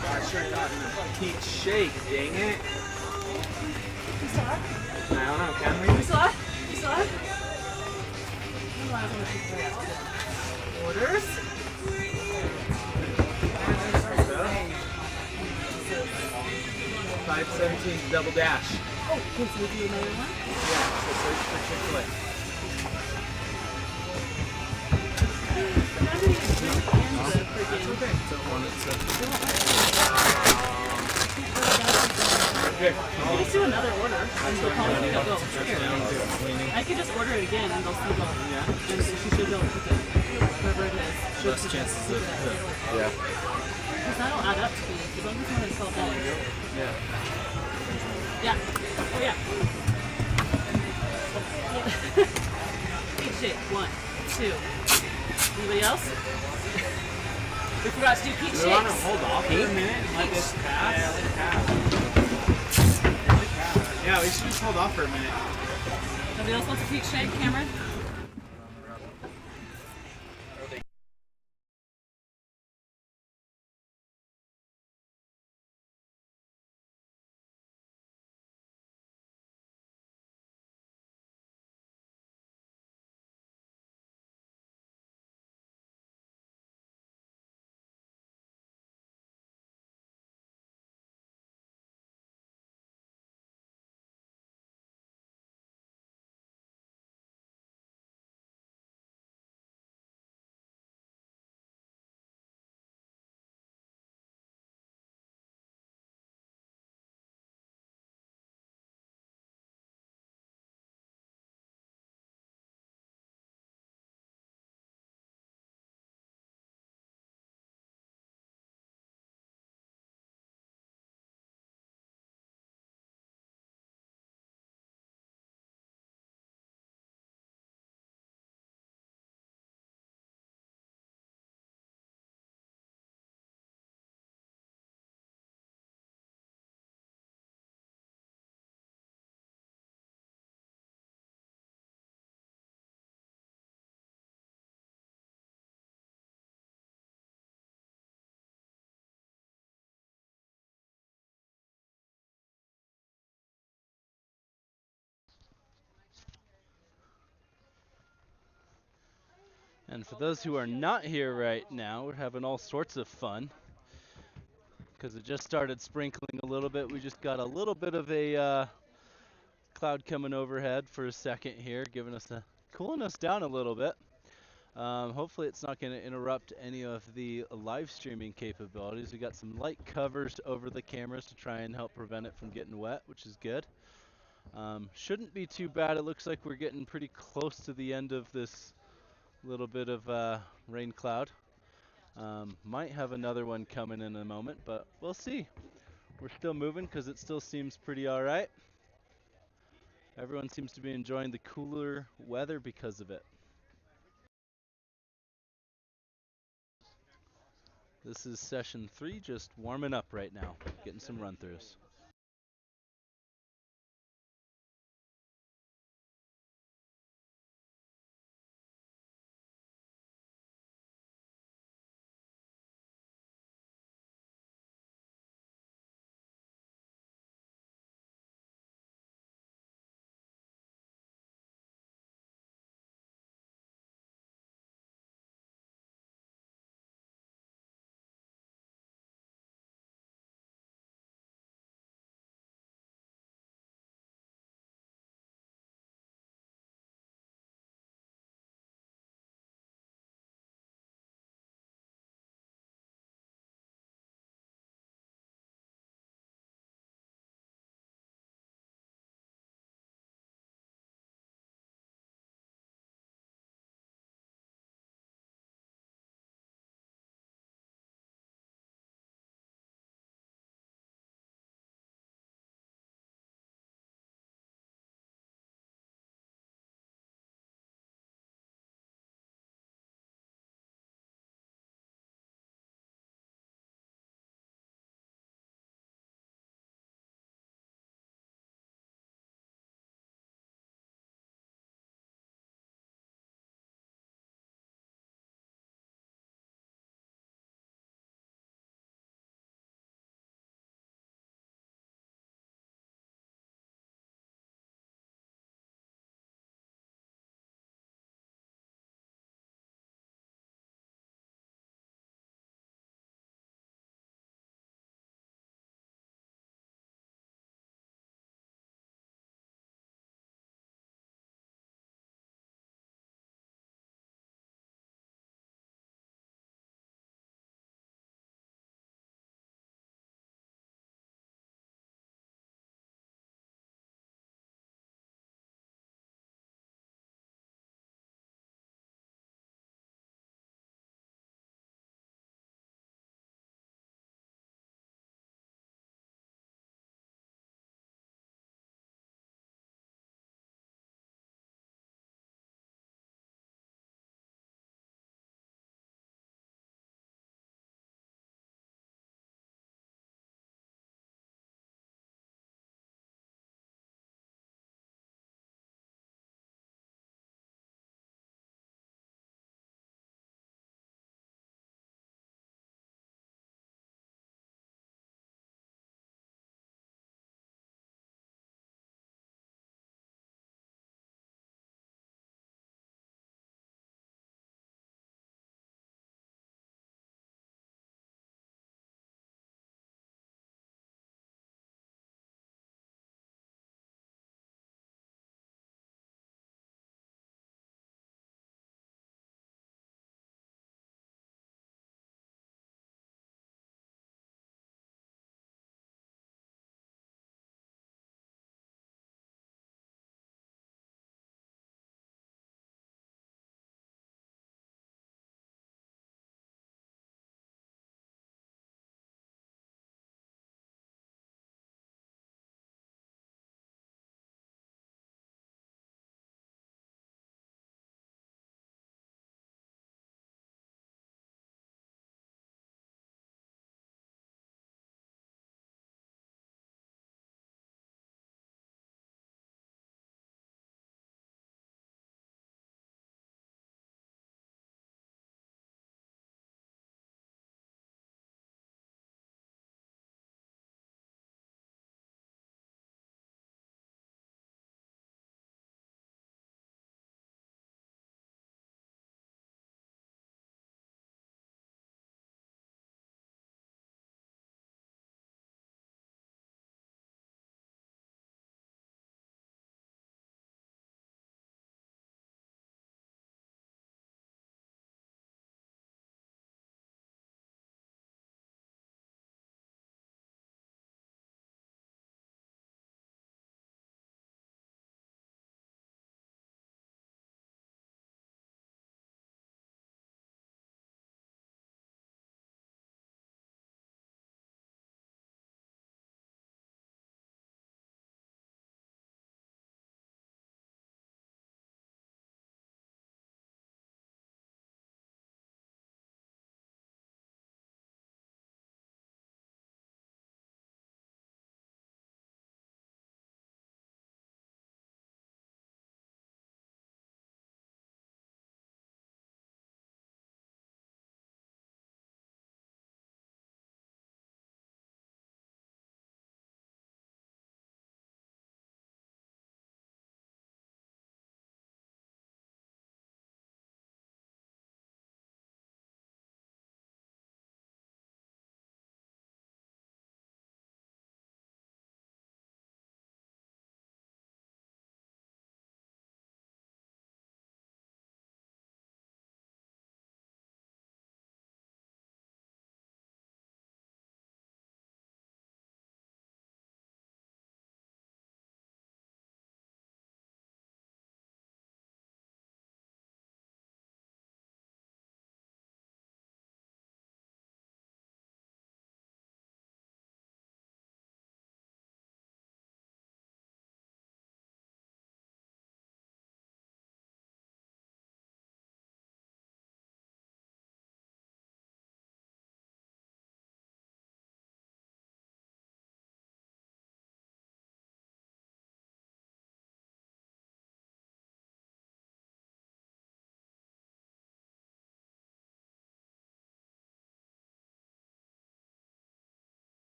I sure got in a peach shake, dang it. You saw it? I don't know, can we? You saw it? You saw it? Orders? 517 double dash. Oh, okay, so we do another one? Yeah, so search for Chick-fil-A. Okay. You can just do another order, and they'll probably pick up both. I could just order it again, and they'll see both. Yeah. And she should be able to pick it. Whoever it is. Less chances of, yeah. Because that'll add up to me, as long as one is $12. Yeah. Yeah. Oh, yeah. Peach shake. 1, 2. Anybody else? We forgot to do peach shakes. We want to hold off for a minute and let this pass? Yeah, let it pass. Yeah, we should just hold off for a minute. Nobody else wants a peach shake, Cameron? And for those who are not here right now, we're having all sorts of fun because it just started sprinkling a little bit. We just got a little bit of a cloud coming overhead for a second here, giving us cooling us down a little bit. Hopefully it's not going to interrupt any of the live streaming capabilities. We got some light covers over the cameras to try and help prevent it from getting wet, which is good. Shouldn't be too bad. It looks like we're getting pretty close to the end of this little bit of rain cloud. Might have another one coming in a moment, but we'll see. We're still moving because it still seems pretty all right. Everyone seems to be enjoying the cooler weather because of it. This is session 3, just warming up right now, getting some run-throughs.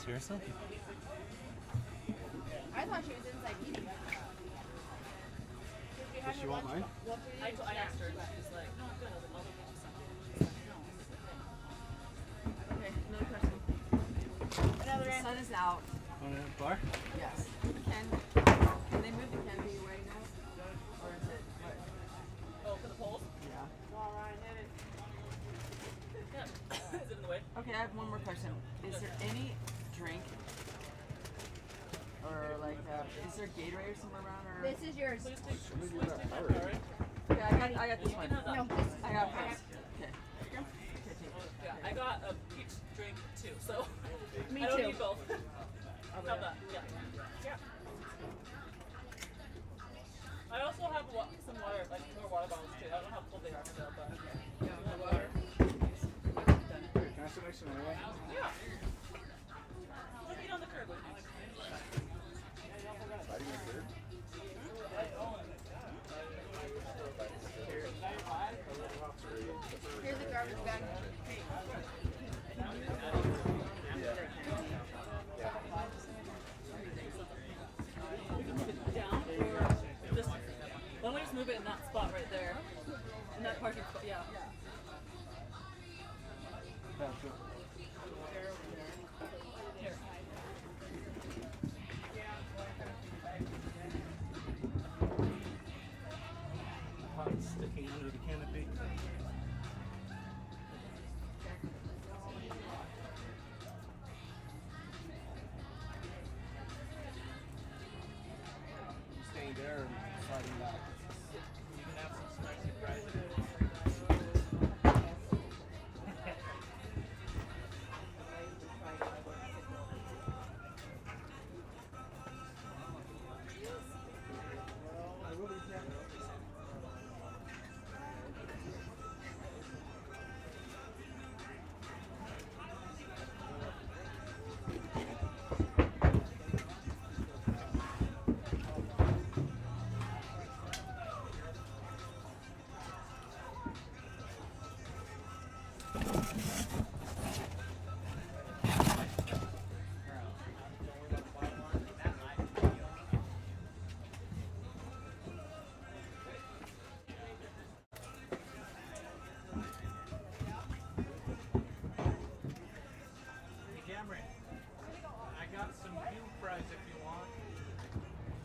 Seriously? I thought she was inside eating. Does she want mine? I asked her, she's like, no, I'm good. I was like, I'll go get you something. She's like, no. Okay, another question. The sun is out. Want a bar? Yes. Can they move the canopy away now? Or is it what? Oh, for the poles? Yeah. Yeah. Is it in the way? Okay, I have one more question. Is there any drink or like is there Gatorade or somewhere around? Or This is yours. okay, I got this one. No, I got this. Okay. Yeah, I got a peach drink too, so Me I don't too. need both. Have that. Yeah. Yeah. I also have some water, like more water bottles too. I don't know how cold they are still, but yeah, water. Can I sit next to my way? Yeah. Let's eat on the curb. Here's the garbage bag. Down or just, why don't we just move it in that spot right there? In that parking spot, yeah. Here. Pot sticking under the canopy. Staying there and sliding back. You can have some spicy fries.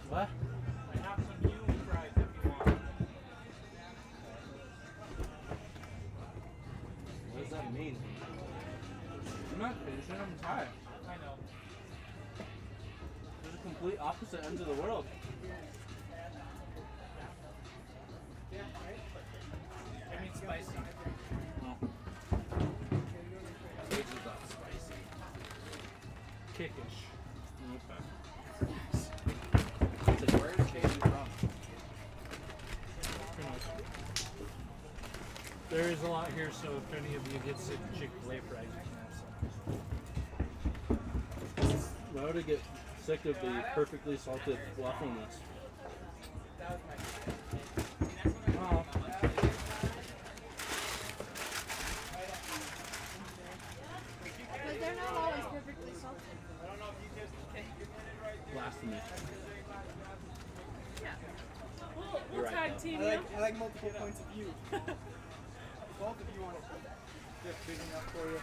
What? I have some new fries if you want. What does that mean? I'm not finishing, I'm tired. I know. There's a complete opposite ends of the world. Yeah, right? I mean spicy. Oh. This is not spicy. Kickish. Okay. It's like, where is Casey from? Pretty much. There is a lot here, so if any of you get sick of Chick-fil-A fries, you can have some. Why would I get sick of the perfectly salted waffleness? Oh. But they're not always perfectly salted. Blasphemy. Yeah. You're We'll right, tag though. team I you. like multiple points of view. Both of you want to get big enough for you.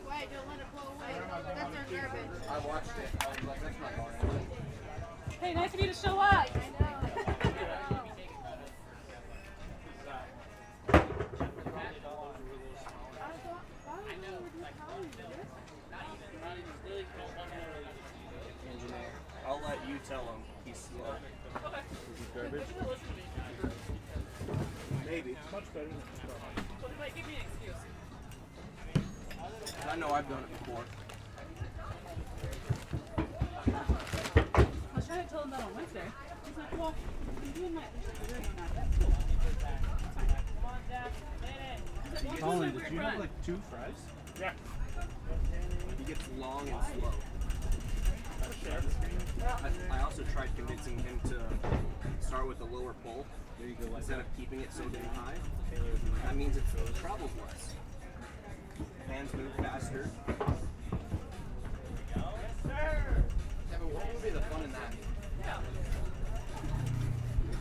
Wait, don't let it blow away. That's our garbage. I watched it. I was like, that's not going on. Hey, nice of you to show up. I'll let you tell him he's slow. Okay. Is it garbage? Maybe. It's much better than Well, they might give me an excuse. I know I've done it before. I was trying to tell him that on Wednesday. He's like, well, I'm doing my you're doing that. That's cool. That's fine. Come on, Jack. He's like, Colin, did you have like 2 fries? Yeah. He gets long and slow. I also tried convincing him to start with a lower pull There you go. Like instead that. of keeping it so damn high. That means it travels less. Hands move faster. that. Yeah.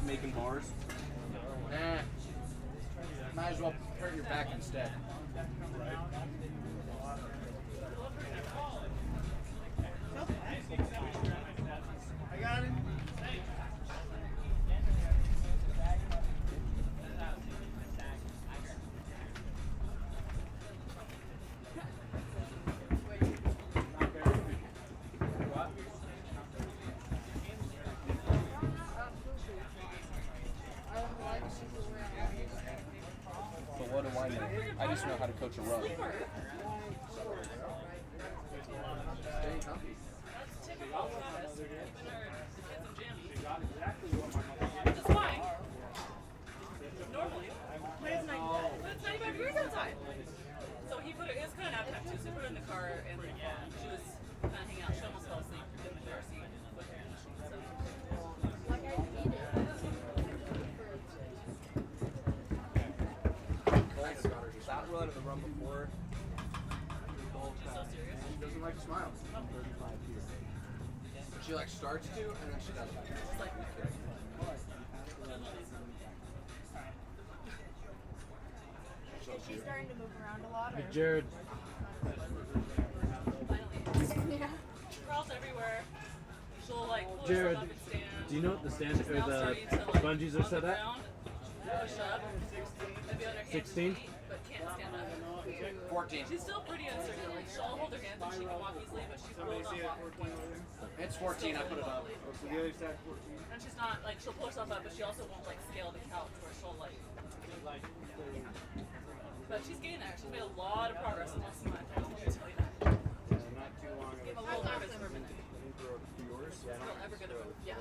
Making bars? Nah. Might as well hurt your back instead. I got it. But what do I know? I just know how to coach a run. Stay healthy. Which is fine. Normally. But it's 95 degrees outside. So he put it, it's kind of nap time too, so he put her in the car and she was kind of hanging out. She almost fell asleep in the car seat. That run and the run before. She's so serious. She doesn't like to smile. 35 here. She like starts to, and then she doesn't. She's like, She's starting to move around a lot. Hey, Jared. Yeah. she crawls everywhere. She'll like pull Jared, herself up and stand. do you know what the stand She's or now the starting to, like, bungees are set at? Push up. Maybe on her hands 16? and feet, but can't stand up. 14. She's still pretty uncertain. Like she'll hold her hands and she can walk easily, but she's really not walking. It's 14. I put it up. And she's not like she'll pull herself up, but she also won't like scale the couch where she'll like. But she's getting there. She's made a lot of progress in less than 5 pounds. Let me tell you that. Not too long. I'm a little nervous for a minute. Don't ever get over. Yeah.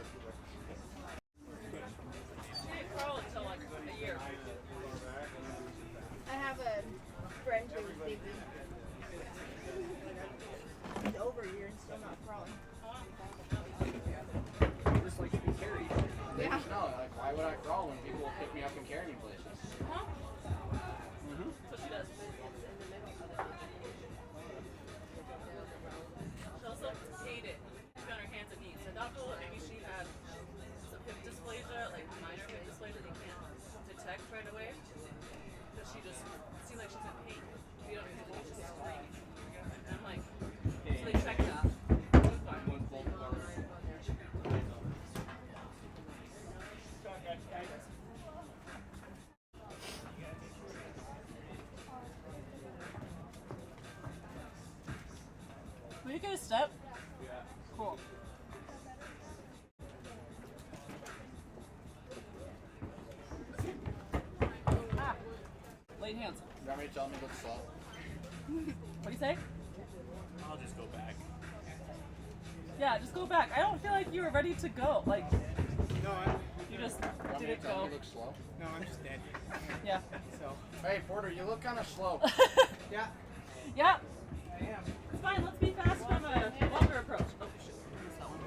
She didn't crawl until like a year. I have a friend who's big. He's over a year and still not crawling. Just like to be carried. Yeah. No, like why would I crawl when people pick me up and carry me places? Huh? So she does. She also ate it. She's on her hands and knees. I thought maybe she had some hip dysplasia, like minor hip dysplasia that you can't detect right away. But she just seems like she's in pain. You don't know if she's just screaming. And I'm like, so they checked that. It was fine. Will you get a step? Yeah. Cool. Ah. Laid hands. You want me to tell me what's slow? What do you say? I'll just go back. Yeah, just go back. I don't feel like you were ready to go. Like, No, you just Want me to didn't tell go. me you look slow? no, I'm just dead. Yeah. So, Hey, Porter, you look kind of slow. yeah. Yeah. I am. It's fine. Let's be fast from a longer approach. Oh, shit. Missed that one.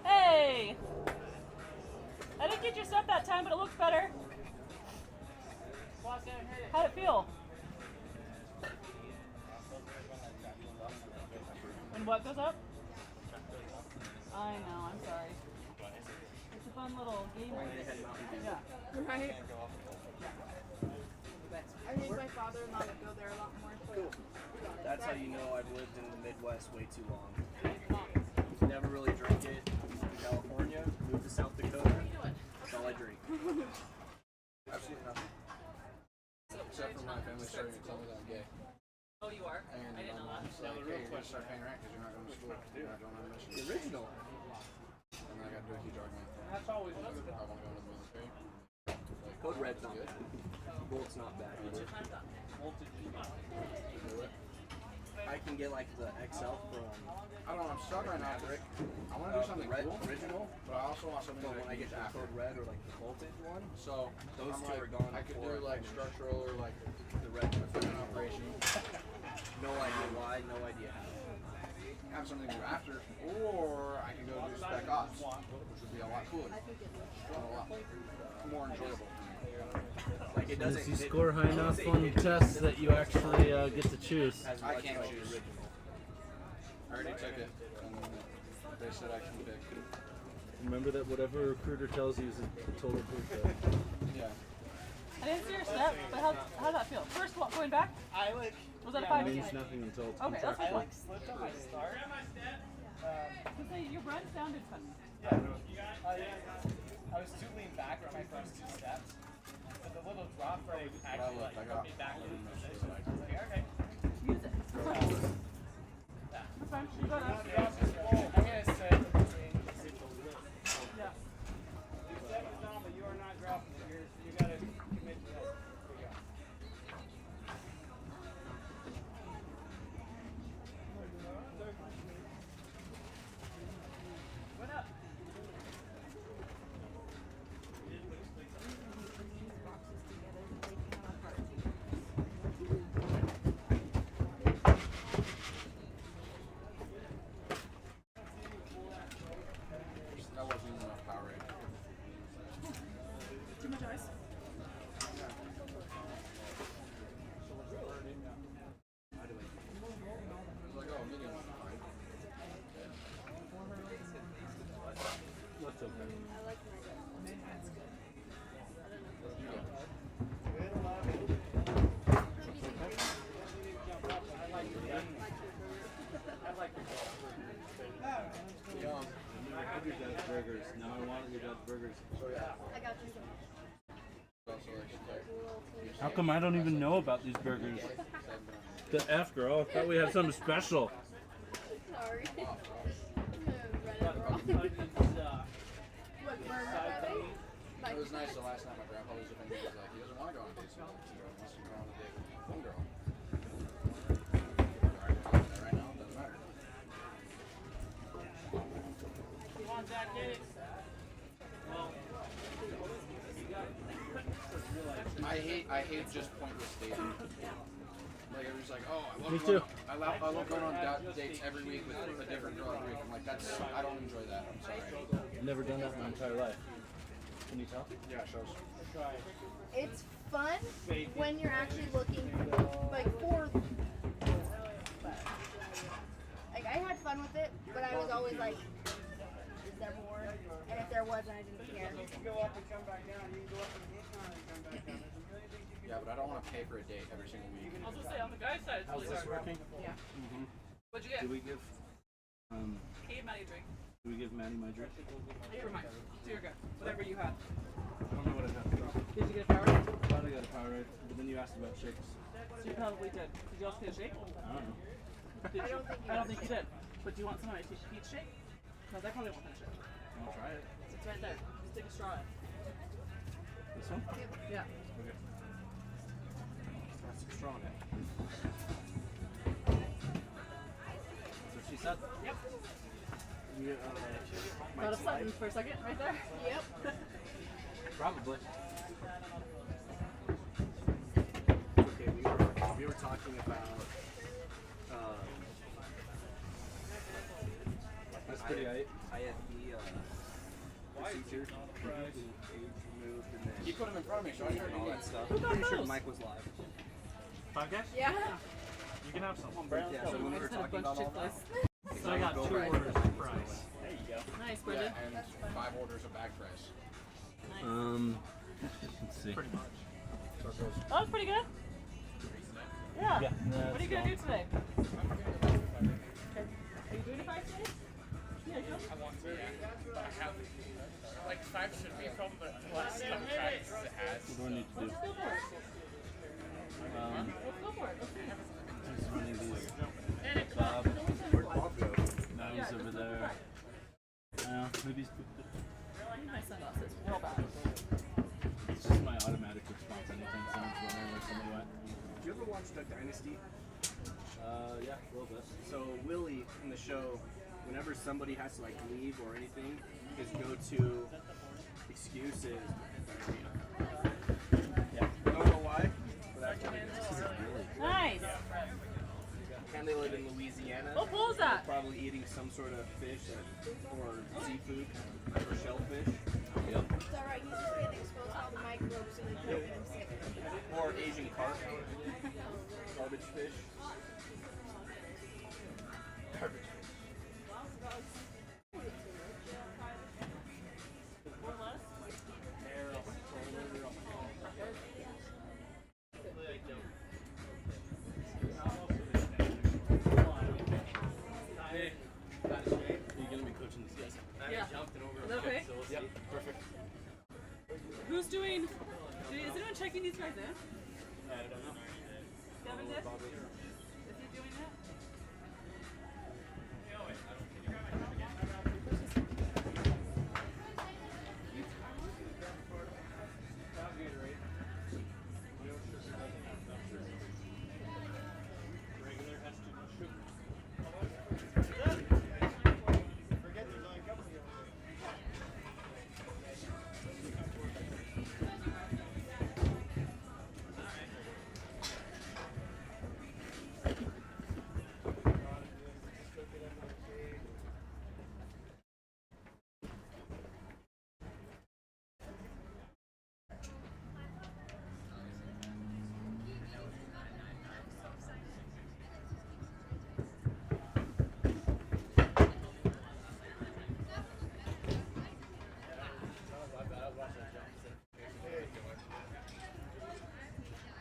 Hey! I didn't get your step that time, but it looked better. How'd it feel? When what goes up? I know, I'm sorry. It's a fun little game. Yeah. Right? I think my father-in-law would go there a lot more. Cool. That's how you know I've lived in the Midwest way too long. Never really drank it in California. Moved to South Dakota. That's all I drink. Absolutely nothing. Except for my family starting to tell me that I'm gay. Oh, you are? And I didn't know my that. mom's like, hey, you're going to start paying rent because you're not going to school. You're not going on a mission. The original. And then I got to do a huge argument. That's always I want to go into the military. Code red's not good. Bolt's not bad either. I can get like the XL from. I don't know, I'm stuck right now, Rick. I want to do something red cool, original, but I also want something but that when I get the after. code red or like the bolted one, So those I'm two like, are gone. I could before do like finish. structural or like the red equipment operation. No idea why, no idea how. Have something to do after, or I can go do spec ops, which would be a lot cooler, and a lot more enjoyable. Like it doesn't. Does he score high enough on tests that you actually get to choose? I can't choose. I already took it. they said I can pick. Remember that whatever recruiter tells you is a total bullshit. Yeah. I didn't see your step, but how'd that feel? First walk going back? I like. Was that a It 5 means nothing until it's Okay, that's I fine. like slipped on my start. Your run sounded funny. Yeah. I was too lean back for my first 2 steps. But the little drop right actually like put me back in position. I was like, okay. Use it. Yeah. That's fine. You got it. I'm gonna sit between. Yeah. You step is down, but you are not dropping it. You gotta commit to that. There you go. What up? That wasn't even enough power. Too much ice? That's okay. I had your dad's burgers. Now I want your dad's burgers. I got you. How come I don't even know about these burgers? The F girl, I thought we had something special. Sorry. What burger are they? It was nice the last time my grandpa was with me. He was like, he doesn't want to go on dates with one girl. He wants to go on a date with one girl. Right now, it doesn't matter. You want that cake? I hate just pointless dating. Like it was like, oh, Me too. I love going on dates every week with a different girl every week. I'm like, I don't enjoy that. I'm sorry. I've never done that in my entire life. Can you tell? Yeah, shows. It's fun when you're actually looking like for. Like I had fun with it, but I was always like, is there more? And if there wasn't, I didn't care. You can go up and come back down. You can go up and hit on and come back down. Yeah, but I don't want to pay for a date every single week. I was gonna say on the guy's side, it's How's really this hard. working? Yeah. Mm-hmm. What'd you get? Do we give Gave Maddie a drink. do we give Maddie my drink? Never mind. So you're good. Whatever you had. I don't know what I have. Did you get a Powerade? I thought I got a Powerade, but then you asked about shakes. So you probably did. Did you also get a shake? I don't know. Did you? I don't think you did. But do you want some of my peach shake? Because I probably won't finish it. I'll try it. It's right there. Just take a straw in. This one? Yeah. Okay. That's strong. That's what she said. Yep. Yeah, Thought of something for a second, right there? Yep. probably. Okay, we were talking about That's pretty IFB procedure, age removed, and then You put them in front of me, so I heard all that stuff. Who got Pretty sure those? Mike was live. Podcast? Yeah. You can have some. Yeah, so when we were talking about all that, So I got 2 orders of fries. There you go. Nice, Yeah, Brendan. and 5 orders of bag fries. Let's see. That was pretty good. Yeah. What are you going to do today? Are you doing a 5 today? Yeah, go. I want to, but I have like 5 should be from the less practices it has. What do I need to do? Let's go for it. Let's go for it. Just running these. Bob. Where'd Bob go? No, he's over there. Maybe he's pooped it. My sunglasses. Real bad. It's just my automatic response anytime someone's wondering where somebody went. do you ever watch Duck Dynasty? Yeah, a little bit. So Willie in the show, whenever somebody has to like leave or anything, his go-to excuse is diarrhea. Yeah. I don't know why, but that's what it is. Nice. And they live in Louisiana. What pool is that? They're probably eating some sort of fish or seafood or shellfish. Yep. It's alright, he's just getting exposed to all the microbes and they make him sick. Or Asian carp. Garbage fish. Garbage fish. Yeah. jumped it over. Is that okay? Yep, perfect. Who's doing? Is anyone checking these guys in? I don't know. Devin did? Is he doing that?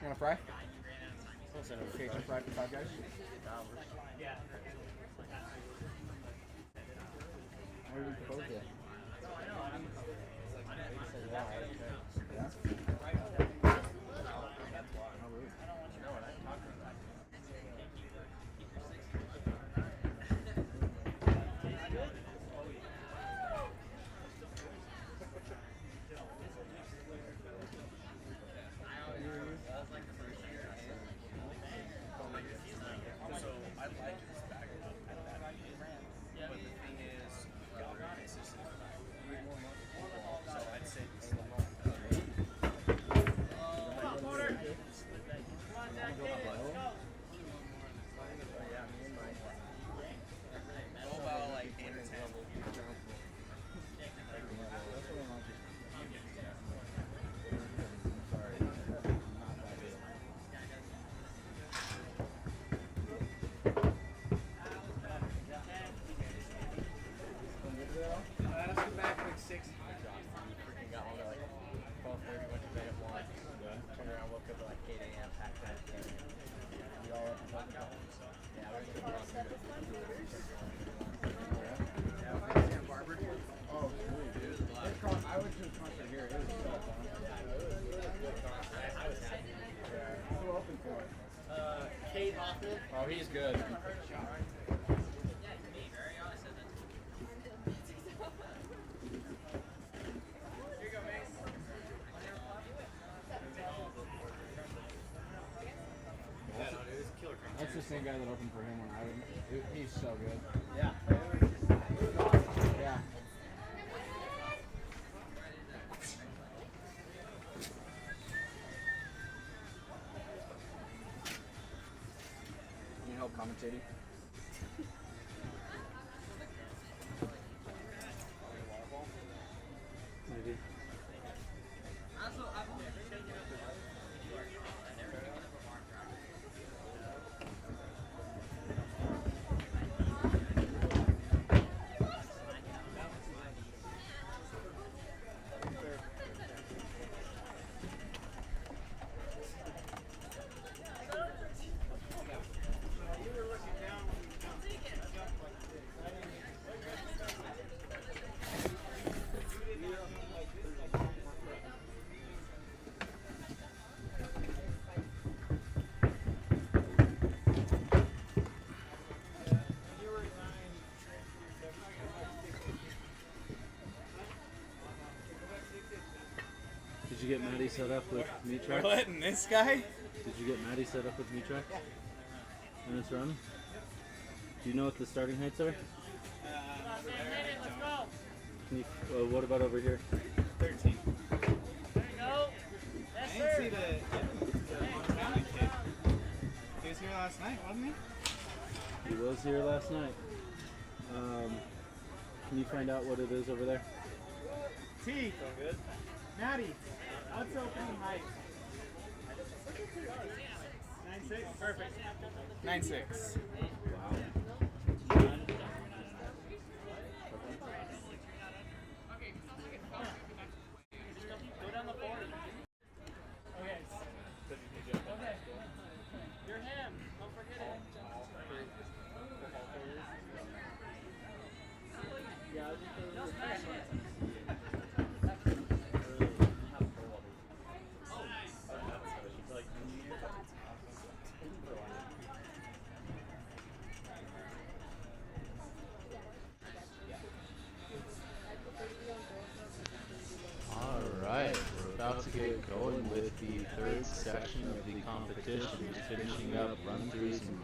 You want a fry? What's that? Cajun fried for 5 guys? Yeah. Where did you propose it? Oh, he's good. That's the same guy that opened for him when I was. He's so good. Yeah. Yeah. Need help commentating? Maybe. Did you get Maddie set up with meat tracks? What? And this guy? Did you get Maddie set up with meat tracks? And it's running? Do you know what the starting heights are? Can you, what about over here? 13. There you go. Yes, sir. I didn't see the family kid. He was here last night, wasn't he? He was here last night. Can you find out what it is over there? T. So good. Maddie, what's the opening height? 9'6". Perfect. 9'6". Wow. Go down the board. Okay. Okay. Your ham. Don't forget it. Yeah, going with the third section of the competition, just finishing up run-throughs and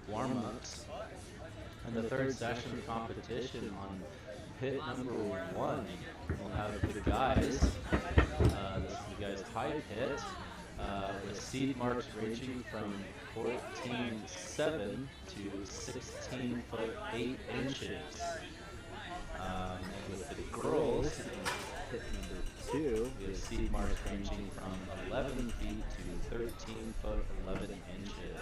warm-ups. And the third section of competition on pit number 1, we'll have the guys. This is the guys' high pit with seed marks ranging from 14.7 to 16 foot 8 inches. And with the girls, pit number 2, we have seed marks ranging from 11 feet to 13 foot 11 inches.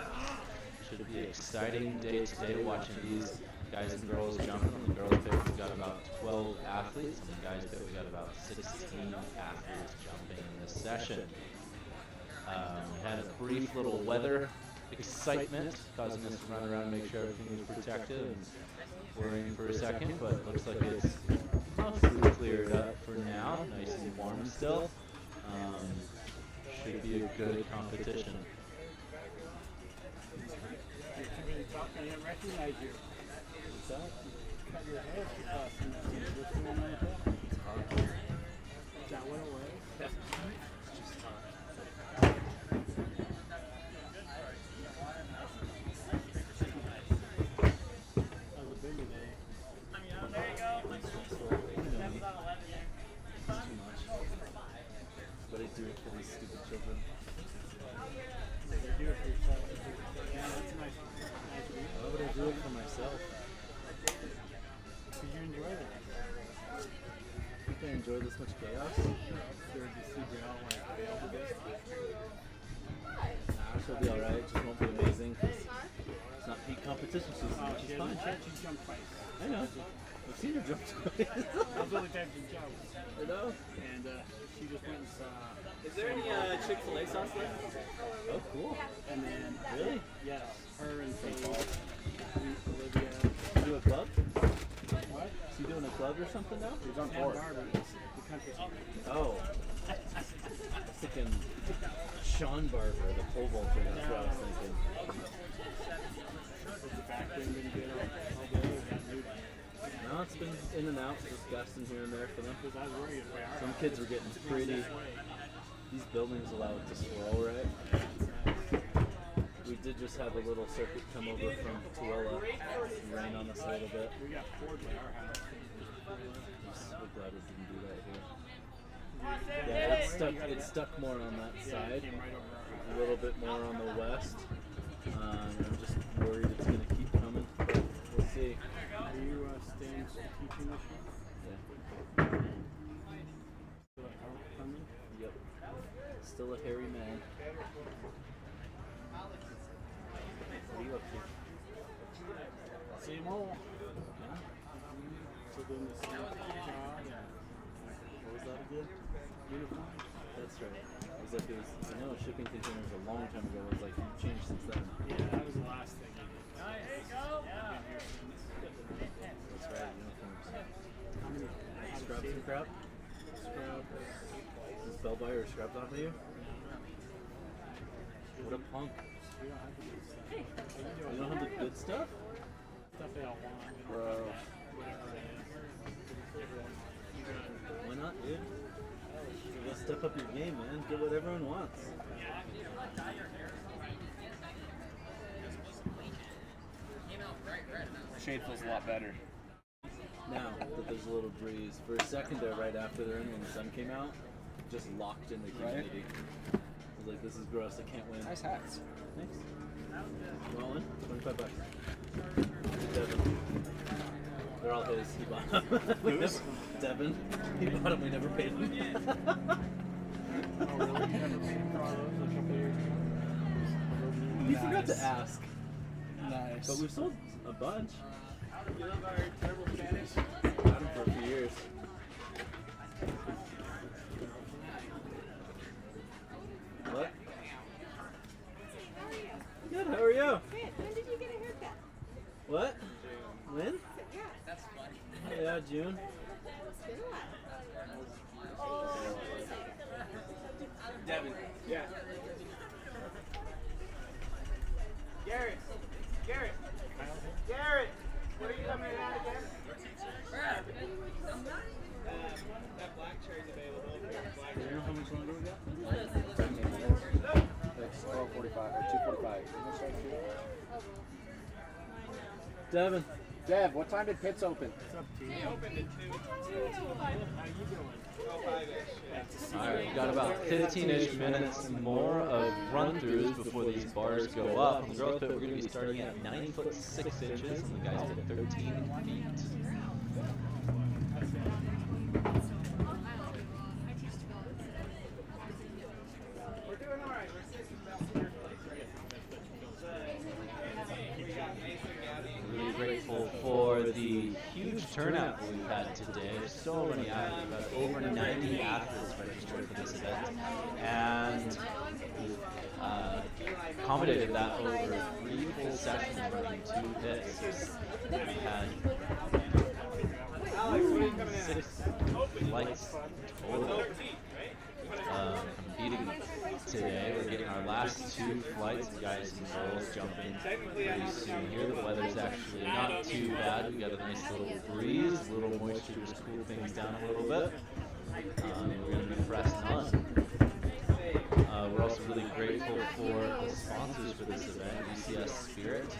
Should be an exciting day today watching these guys and girls jumping. On the girls pit, we've got about 12 athletes. On the guys pit, we've got about 16 athletes jumping in this session. We had a brief little weather excitement causing us to run around and make sure everything was protected and worrying for a second, but looks like it's mostly cleared up for now. Nice and warm still. Should be a good competition. I didn't recognize you. What's that? Cut your hair across and what's going on with that? That went away? Yeah. How's it been today? There you go. That's about 11 there. It's too much. But I do it for these stupid children. They do it for yourself. Yeah, that's nice. Why would I do it for myself? Because you enjoy it. You think I enjoy this much chaos? Sure, just see you out like fail to this. Nah, she'll be alright. It just won't be amazing because it's not peak competition season, which is fine. She jumped twice. I know. I've seen her jump twice. That was the only time she jumped. I know. And she just went and saw. Is there any Chick-fil-A sauce left? Oh, cool. And then, really? Yes. Her and St. Paul. Olivia. Do a club? What? Is he doing a club or something now? He's on board. The country. Oh. I was thinking Sean Barber, the pole vaulter. That's what I was thinking. Has the back been good all day? No, it's been in and out, just gusting here and there for them. Because I was worried if they are. Some kids were getting pretty. These buildings allow it to swirl, right? We did just have a little circuit come over from Tooele and rain on us a little bit. We got poured by our house. We're glad we didn't do that here. Yeah, it's stuck more on that side, a little bit more on the west. I'm just worried it's going to keep coming, but we'll see. Are you staying teaching this year? Yeah. Still at Herman? Yep. Still a hairy man. What are you up to? Same old. Yeah. So doing the same job. What was that again? Uniform. That's right. It was like it was, I know shipping containers a long time ago. It was like you've changed since then. Yeah, that was the last thing I did. There you go. Yeah. That's right, uniforms. How many? Scrub some crap? Scrub. Is this bell buyer scrubbed off of you? What a punk. We don't have the good stuff. You don't have the good stuff? Stuff they all want. Bro. Why not, dude? You gotta step up your game, man. Get what everyone wants. Shade feels a lot better. Now that there's a little breeze. For a second there, right after they're in, when the sun came out, just locked in the community. I was like, this is gross, I can't win. Nice hats. Thanks. You want one? $25. Devin. They're all his. He bought them. Who's? Devin. He bought them. We never paid him. Oh, really? You never paid him for all those a couple years ago? He forgot to ask. Nice. But we've sold a bunch. You love our terrible Spanish? Had them for a few years. What? Good, how are you? Good. When did you get a haircut? What? When? Yeah. That's funny. Yeah, June. It's been a while. Devin. Yeah. Garrett. Garrett. Garrett. What are you coming at again? Devin. Dev, what time did pits open? He opened at 2. How you doing? Alright, we've got about 15-ish minutes more of run-throughs before these bars go up. On the girls' pit, we're going to be starting at 9 foot 6 inches, and the guys at 13 feet. We're doing all right. We're 6th best in your place, right? We got Mason, Gabby. Really grateful for the huge turnout that we've had today. So many athletes, about over 90 athletes registered for this event, and we've accommodated that over 3 full sessions running 2 pits. We had 6 flights total. Competing today. We're getting our last 2 flights. The guys and girls jumping pretty soon here. The weather's actually not too bad. We got a nice little breeze, a little moisture just cool things down a little bit. We're going to be pressing on. We're also really grateful for the sponsors for this event, UCS Spirit.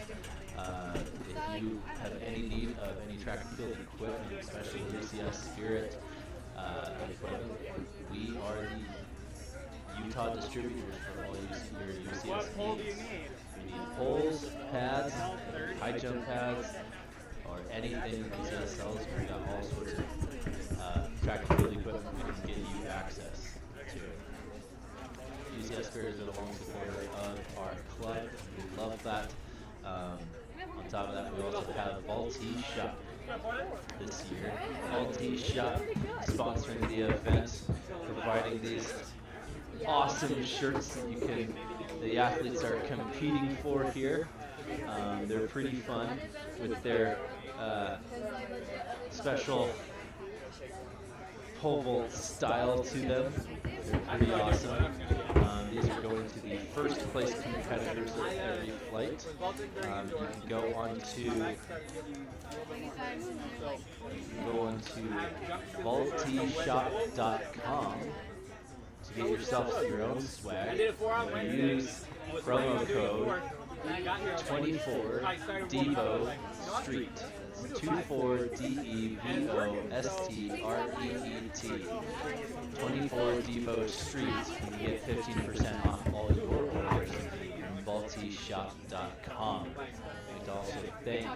If you have any need of any track and field equipment, especially UCS Spirit equipment, we are the Utah distributors for all your UCS needs. We need poles, pads, high jump pads, or anything that UCS sells. We've got all sorts of track and field equipment we can get you access to. UCS Spirit is a long supporter of our club. We love that. On top of that, we also have Vaultee Shop this year. Vaultee Shop sponsoring the event, providing these awesome shirts that the athletes are competing for here. They're pretty fun with their special pole vault style to them. They're pretty awesome. These are going to the first place competitors of every flight. You can go on to vaulteeshop.com to get yourself your own swag. Use promo code 24 Devo Street. 24 DEVO STREET. 24 Devo Street. You can get 15% off all your orders from vaulteeshop.com. We'd like to also thank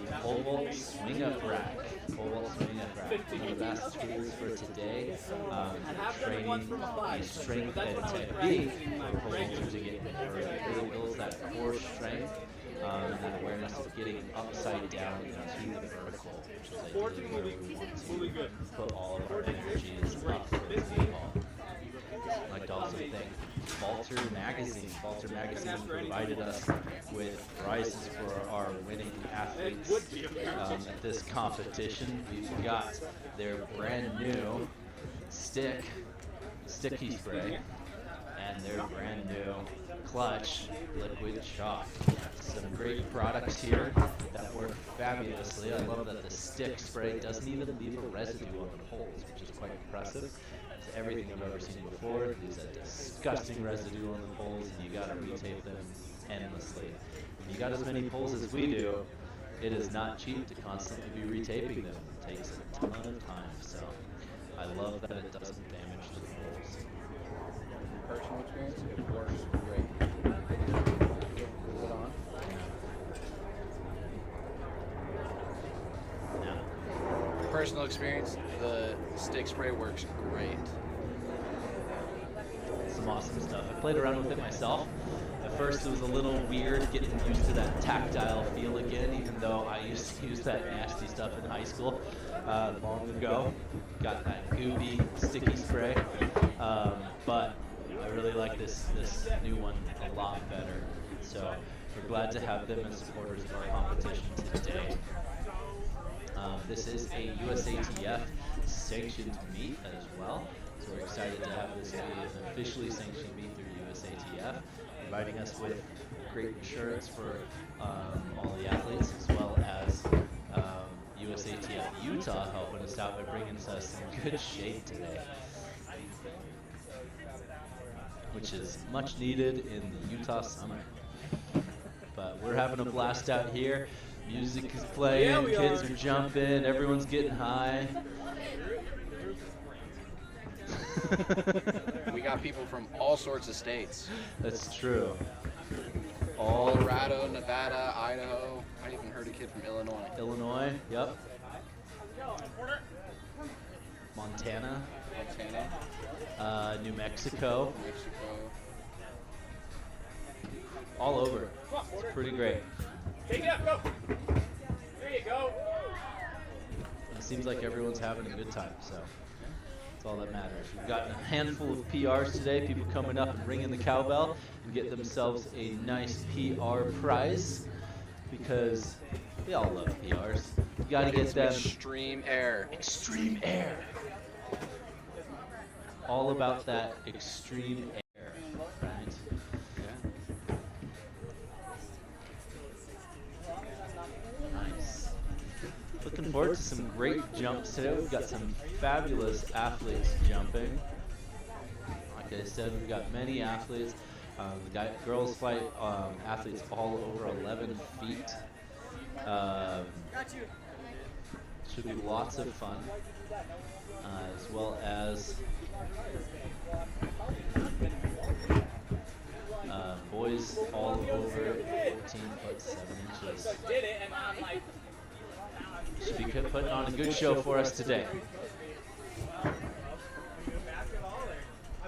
the pole vault swing up rack. Pole vault swing up rack. One of the best tools for today. Training the strength and technique for pole vaulters to get, or it really builds that core strength. And that awareness of getting upside down into the vertical, which is ideally where we want to put all of our energies up for the ball. I'd like to also thank Vaulter Magazine. Vaulter Magazine provided us with prizes for our winning athletes at this competition. We've got their brand new sticky spray and their brand new clutch liquid chalk. Some great products here that work fabulously. I love that the stick spray doesn't even leave a residue on the poles, which is quite impressive. It's everything I've ever seen before. It leaves a disgusting residue on the poles, and you gotta retape them endlessly. When you got as many poles as we do, it is not cheap to constantly be retaping them. It takes a ton of time, so I love that it doesn't damage the poles. Personal experience, it works great. Put on. Personal experience, the stick spray works great. Some awesome stuff. I played around with it myself. At first it was a little weird getting used to that tactile feel again, even though I used to use that nasty stuff in high school long ago. Got that gooey, sticky spray. But I really like this new one a lot better. So we're glad to have them as supporters of our competition today. This is a USATF sanctioned meet as well. So we're excited to have this be an officially sanctioned meet through USATF, providing us with great insurance for all the athletes, as well as USATF Utah helping us out by bringing us in good shape today, which is much needed in the Utah summer. But we're having a blast out here. Music is playing, kids are jumping, everyone's getting high. We got people from all sorts of states. That's true. Colorado, Nevada, Idaho. I even heard a kid from Illinois. Illinois, yep. Montana. New Mexico. All over. It's pretty great. Take it up, go. There you go. It seems like everyone's having a good time, so that's all that matters. We've got a handful of PRs today, people coming up and ringing the cowbell and get themselves a nice PR prize because we all love PRs. You gotta get them. Extreme air. Extreme air. All about that extreme air, right? Nice. Looking forward to some great jumps today. We've got some fabulous athletes jumping. Like I said, we've got many athletes. Girls flight athletes all over 11 feet. Should be lots of fun, as well as boys all over 14'7". Should be putting on a good show for us today. I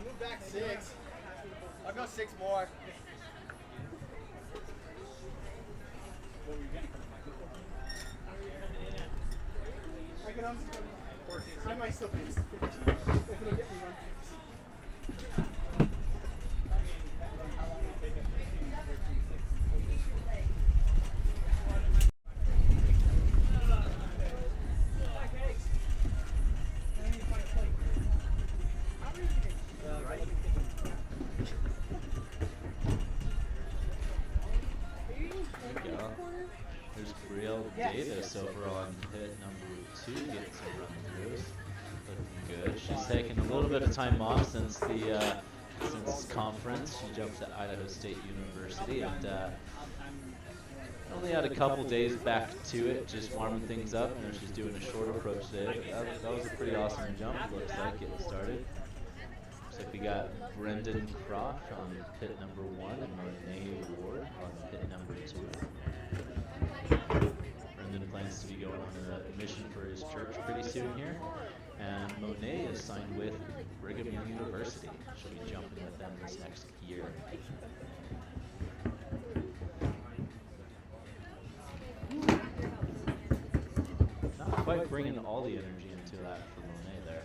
moved back 6. I'll go 6 more. I might still be 15. If it'll get me one. There's Brielle Davis over on pit number 2 getting some run-throughs. Looking good. She's taken a little bit of time off since the conference. She jumped at Idaho State University and only had a couple days back to it, just warming things up. You know, she's doing a short approach today. That was a pretty awesome jump, it looks like, getting started. Looks like we got Brendan Croft on pit number 1 and Monet Ward on pit number 2. Brendan plans to be going on a mission for his church pretty soon here. And Monet is signed with Brigham Young University. She'll be jumping with them this next year. Not quite bringing all the energy into that for Monet there.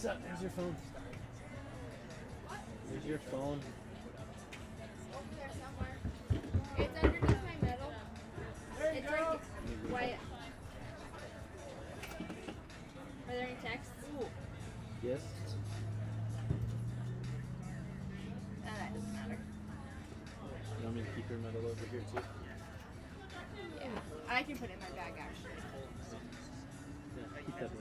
There's your phone. There's your phone. There somewhere. It's underneath my medal. It's like white. Are there any texts? Yes. That doesn't matter. You want me to keep your medal over here too? Yeah. I can put it in my bag actually. Yeah, keep that in there.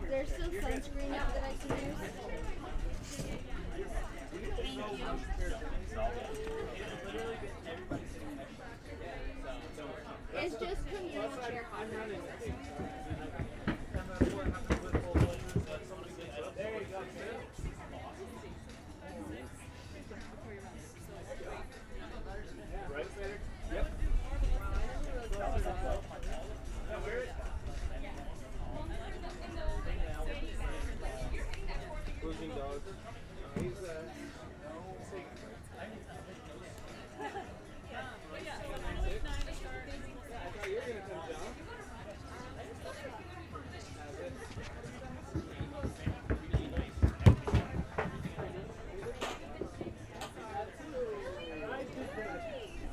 There's still sunscreen out that I can use. Thank you. It's just because you don't share hot dogs. There you go. Right, better? Yep. Closing dog. He's you're gonna come down.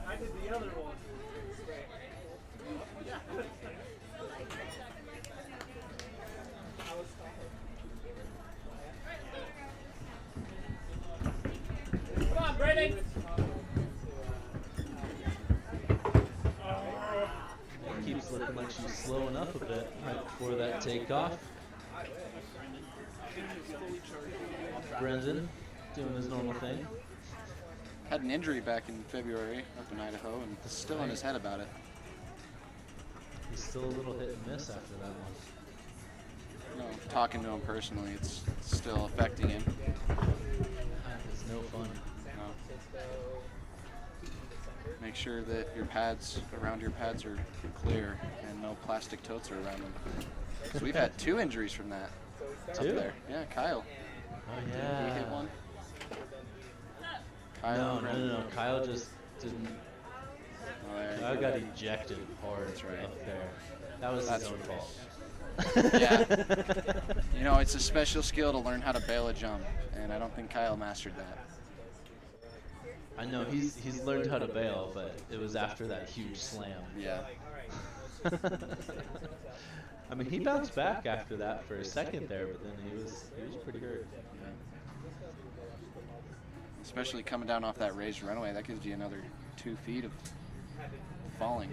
I did the other one. slowing up a bit right before that takeoff. Brendan doing his normal thing. Had an injury back in February up in Idaho and still in his head about it. He's still a little hit and miss after that one. No, talking to him personally, it's still affecting him. It's no fun. No. Make sure that your pads, around your pads, are clear and no plastic totes are around them. So we've had 2 injuries from that. Two? Up there. Yeah, Kyle. Oh yeah. He hit one. Kyle No, and no, Brendan. no, no. Kyle just didn't. Kyle got ejected hard up there. That was his own fault. Yeah. You know, it's a special skill to learn how to bail a jump, and I don't think Kyle mastered that. I know he's learned how to bail, but it was after that huge slam. Yeah. I mean, he bounced back after that for a second there, but then he was pretty hurt. Yeah. Especially coming down off that raised runway, that gives you another 2 feet of falling.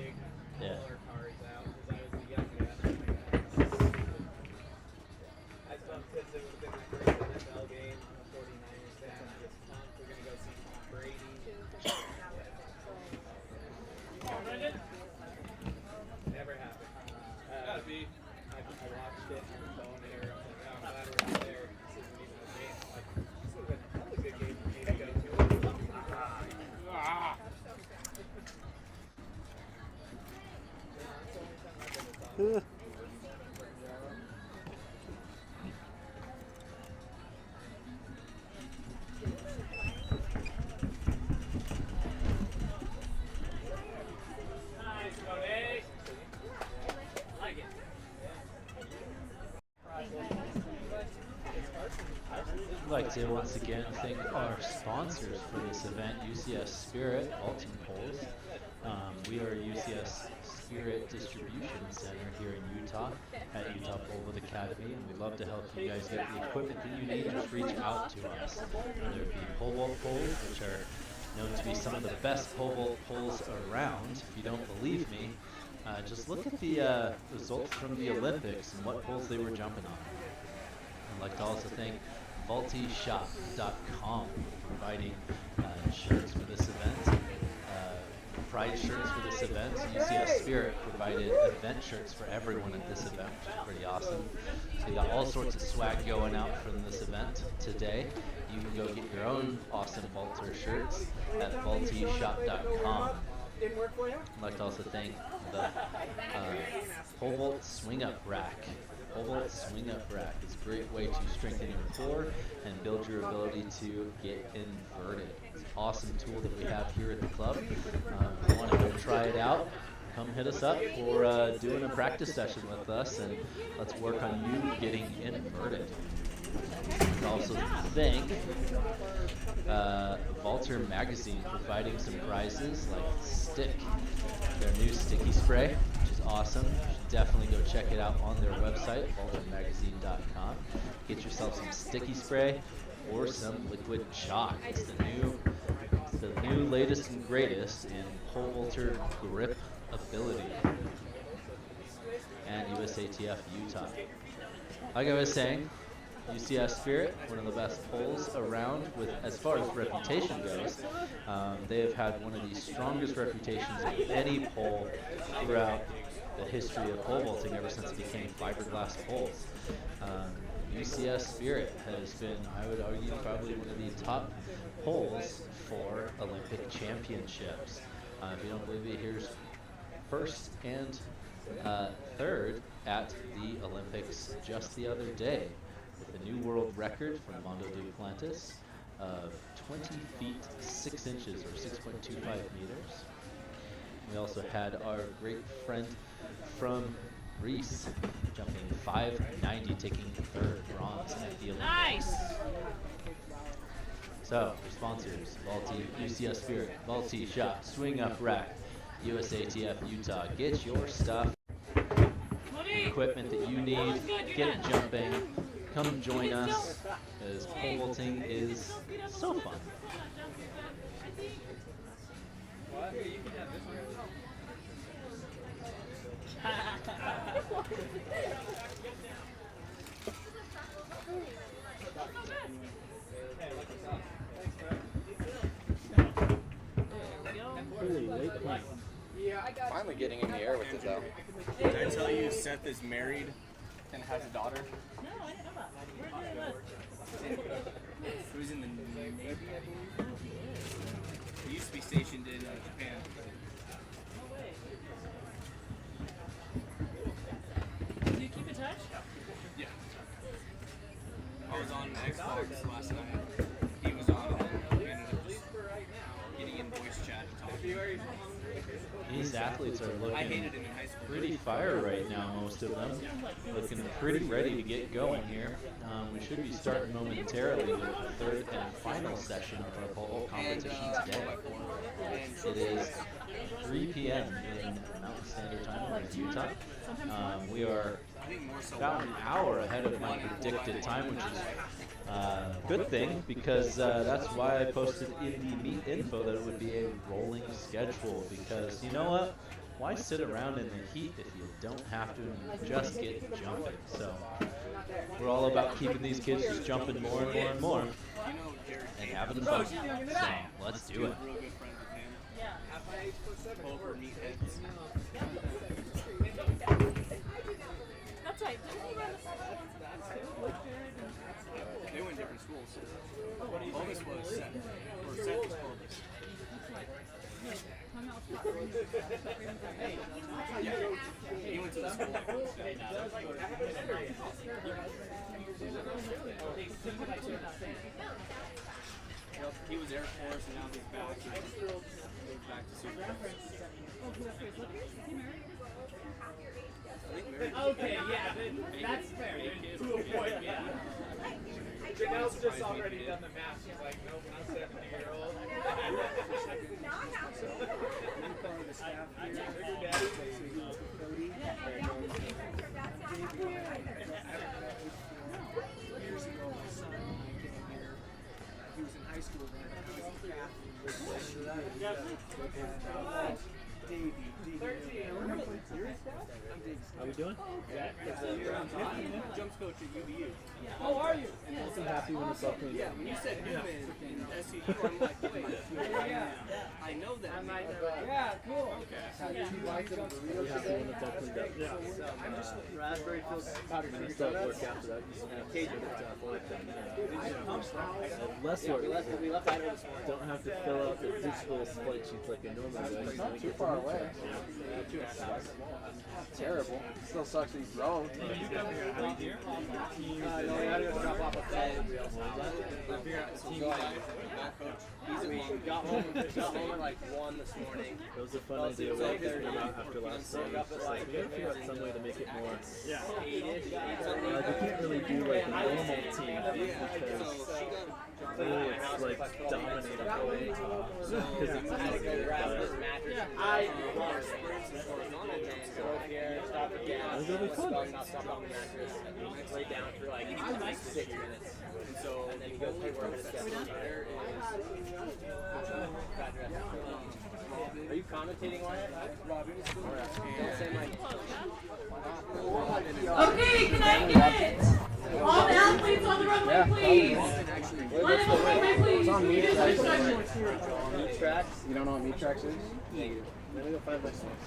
Yeah. Never happened. Gotta be. I watched it on the phone here. I'm glad we're there. This isn't even a game. Like, this would have been a good game for me to go to. I'd like to once again thank our sponsors for this event, UCS Spirit Vaulting Poles. We are UCS Spirit Distribution Center here in Utah at Utah Pole Vault Academy, and we'd love to help you guys get the equipment that you need. Just reach out to us. Whether it be pole vault poles, which are known to be some of the best pole vault poles around. If you don't believe me, just look at the results from the Olympics and what poles they were jumping on. I'd like to also thank VaultyShop.com for providing shirts for this event, pride shirts for this event. UCS Spirit provided event shirts for everyone at this event, which is pretty awesome. So we got all sorts of swag going out from this event today. You can go get your own awesome vaulter shirts at VaultyShop.com. I'd like to also thank the Pole Vault Swing Up Rack. Pole Vault Swing Up Rack is a great way to strengthen your core and build your ability to get inverted. It's an awesome tool that we have here at the club. If you want to go try it out, come hit us up for doing a practice session with us, and let's work on you getting inverted. And also thank Vaulter Magazine for providing some prizes like Stick, their new sticky spray, which is awesome. You should definitely go check it out on their website, vaultermagazine.com. Get yourself some sticky spray or some liquid chalk. It's the new latest and greatest in pole vaulter grip ability. And USATF Utah. Like I was saying, UCS Spirit, one of the best poles around with as far as reputation goes. They have had one of the strongest reputations of any pole throughout the history of pole vaulting ever since it became fiberglass poles. UCS Spirit has been, I would argue, probably one of the top poles for Olympic championships. If you don't believe it, here's first and third at the Olympics just the other day, with a new world record from Mondo Duplantis of 20 feet 6 inches or 6.25 meters. We also had our great friend from Greece jumping 590, taking third bronze at the Olympics. Nice! So, your sponsors, Vaulty, UCS Spirit, Vaulty Shop, Swing Up Rack, USATF Utah. Get your stuff, equipment that you need, get it jumping. Come join us, because pole vaulting is so fun. Finally getting in the air with it though. Did I tell you Seth is married and has a daughter? No, I didn't know about that. Where did he live? Who's in the Navy, I believe? He used to be stationed in Japan. No way. Do you keep in touch? Yeah. I was on Xbox last night. He was on and ended up just getting in voice chat and talking. These athletes are I hated looking him in high school. pretty fire right now, most of them. Looking pretty ready to get going here. We should be starting momentarily with the third and final session of our bowl competition today. It is 3 p.m. in Mountain Standard Time in Utah. We are about an hour ahead of my predicted time, which is a good thing because that's why I posted in the meet info that it would be a rolling schedule, because you know what? Why sit around in the heat if you don't have to and you just get jumping? So we're all about keeping these kids just jumping more and more and more and having fun. So let's do it. That's right. Didn't he run the football once in high school? They went different schools. Clovis was Seth. Or Seth was Clovis. Yeah. He went to the school. He was Air Force and now he's back. He's back to Super. Okay, yeah, that's fair. To a point, yeah. Janelle's just already done the math. She's like, nope, I'm 70-year-old. Years ago, my son and I came here. He was in high school then. He was a Davey. How we doing? Jumps coach at UVU. How are you? I'm happy when it's up. Yeah, when you said human in SEU, I'm like, wait, I know that. I'm like, yeah, cool. Okay. Are you happy when it's up? Yeah. I'm just raspberry filled powder. Stuff work after that. You just have less work. We left Idaho this morning. Don't have to fill out the digital flight sheets like a normal guy. It's not too far away. Terrible. Still sucks that he's wrong. No, we had to go drop off a phone. We got home at like 1 this morning. It was a fun idea after last time. Like, we gotta figure out some way to make it more. Yeah. We can't really do like a normal team because clearly it's like dominated away. Because it's I want here, stop again. It'll be fun. Lay down for like 6 minutes. And then he goes, hey, we're going to step there. Are you commentating on it? Don't say my Okay, can I get it? All the athletes on the runway, please. Line up on the runway, please. You guys are stuck. Meat tracks? You don't know what meat tracks is?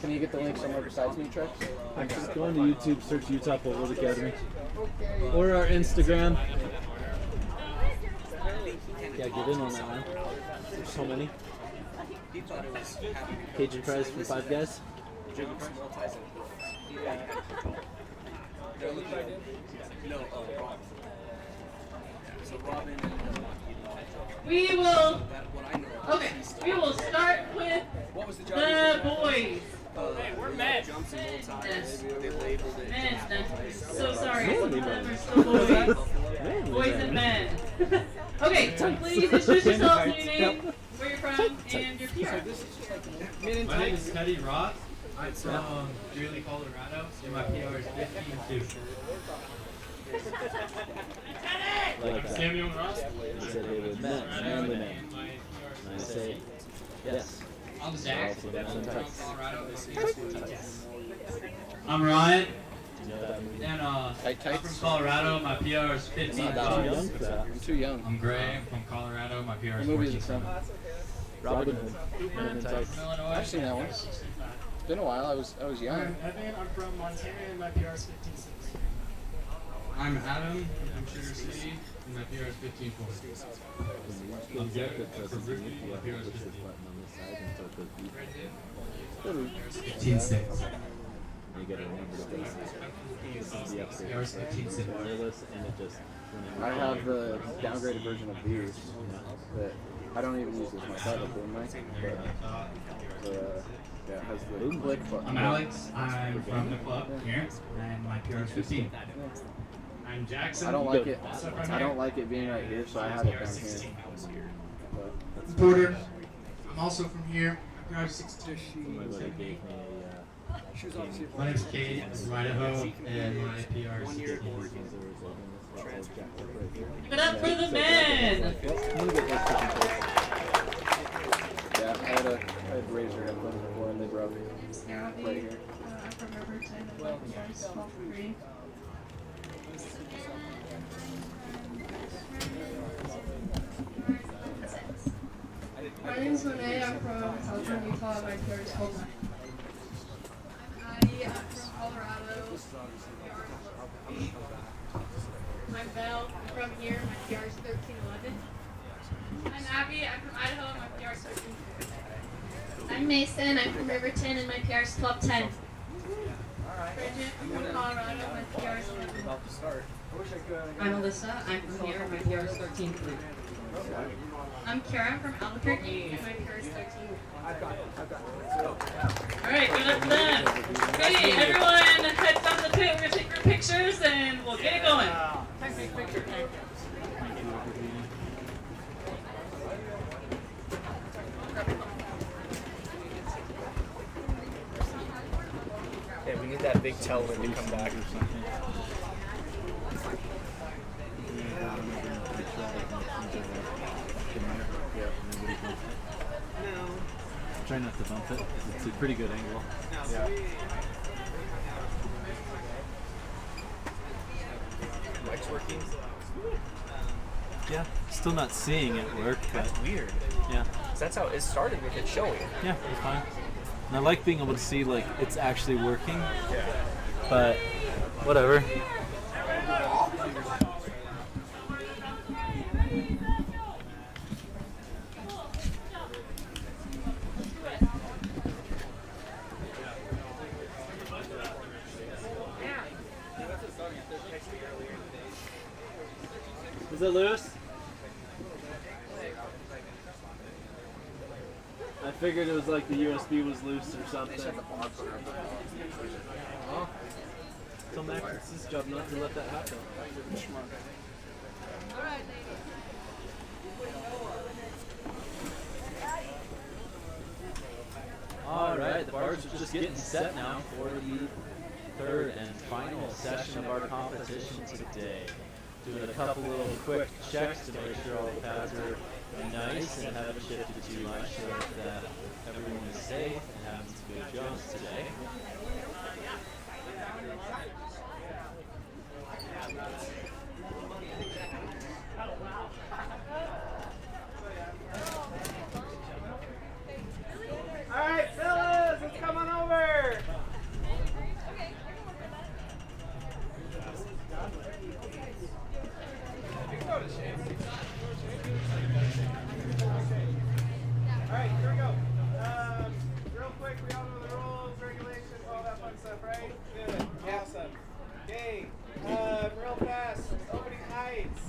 Can you get the link somewhere besides meat tracks? Just go into YouTube, search Utah Pole Academy. Or our Instagram. Yeah, get in on that one. There's so many. Cajun fries for 5 guys. We will. Okay, we will start with the boys. we're men. Men. So sorry. We're still boys. Boys and men. Okay, please introduce yourselves, your name, where you're from, and your PR. My name is Teddy Roth. I'm from Greeley, Colorado, and my PR is 15-2. Like that. Samuel Ross. He said, hey, with men, manly men. And I say, yes. I'm Zach from Colorado. I'm Ryan. And I'm from Colorado. My PR is 15. I'm too young. I'm Gray. I'm from Colorado. My PR is What movie 14. is it from? Robin Hood. Illinois. I've seen that one. It's been a while. I was young. I'm Evan. I'm from Montana, and my PR is 15.6. I'm Adam from Sugar City, and my PR is 15.4. I'm Jack from Ripley. My PR is 15. 15.6. You gotta remember this. This is the upgrade. Yours 15.6. Wireless, and it just. I have the downgraded version of these that I don't even use as my setup, don't I? But yeah, it has the click button. I'm Alex. I'm from the club here, and my PR is 15. I'm Jackson. I don't like it. I don't like it being right here, so I have it down here. I'm Porter. I'm also from here. My PR is 16. My name's Kate. I'm from Idaho, and my PR is 15. Give it up for the men! Yeah, I had Razor headphones before and they broke. Right here. I'm from Riverton, and my PR is 12.3. My name's Monet. I'm from Southern Utah. My PR is 12.9. I'm from Colorado. I'm Belle. I'm from here. My PR is 13.11. I'm Abby. I'm from Idaho. My PR is 13.4. I'm Mason. I'm from Riverton, and my PR is 12.10. Bridget. I'm from Colorado. My PR is 11. I'm Alyssa. I'm from here. My PR is 13.3. I'm Kara. I'm from Albuquerque. And my PR is 13. Alright, good up for them. Ready, everyone head down the pit. We're going to take your pictures and we'll get it going. Yeah, we need that big tailwind to come back. Try not to bump it. It's a pretty good angle. Yeah. Mic's working. Yeah, still not seeing it work. That's weird. Yeah. That's how it started with it showing. Yeah, it's fine. And I like being able to see like it's actually working. Yeah. But whatever. Is it loose? I figured it was like the USB was loose or something. Oh. Tell Max it's his job not to let that happen. Alright, the bars are just getting set now for the third and final session of our competition today. Doing a couple little quick checks to make sure all the pads are nice and haven't shifted too much so that everyone is safe and having some good jumps today. Alright, fellas, let's come on over. Alright, here we go. Real quick, we all know the rules, regulations, all that fun stuff, right? Good. Awesome. Okay. Real fast. Opening heights.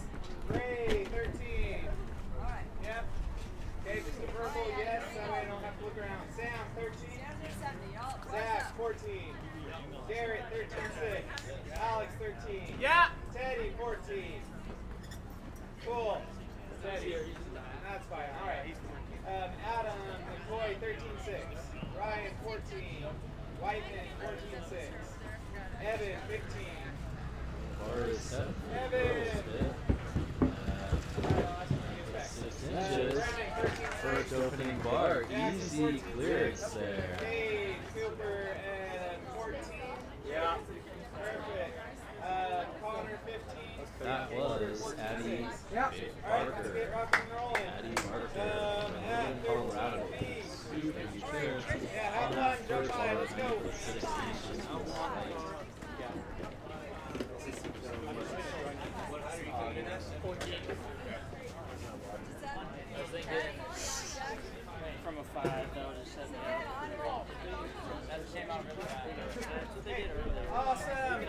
Ray, 13. Yep. Okay, just a verbal yes, that way I don't have to look around. Sam, 13. Zach, 14. Garrett, 13.6. Alex, 13. Yeah. Teddy, 14. Cool. Teddy. That's fine. All right. Adam, McCoy, 13.6. Ryan, 14. Whiteman, 14.6. Evan, 15. Evan. 6 inches. Brandon, 13.6. first opening bar. Easy clearance there. Hey, Cooper and 14. Yeah. Perfect. Connor 15. That was Addie Barker. Addie Barker from Colorado. Yeah, have fun. Jump by. Let's go. From a 5, that was a 7. That came out really bad. That's what they did earlier. Awesome.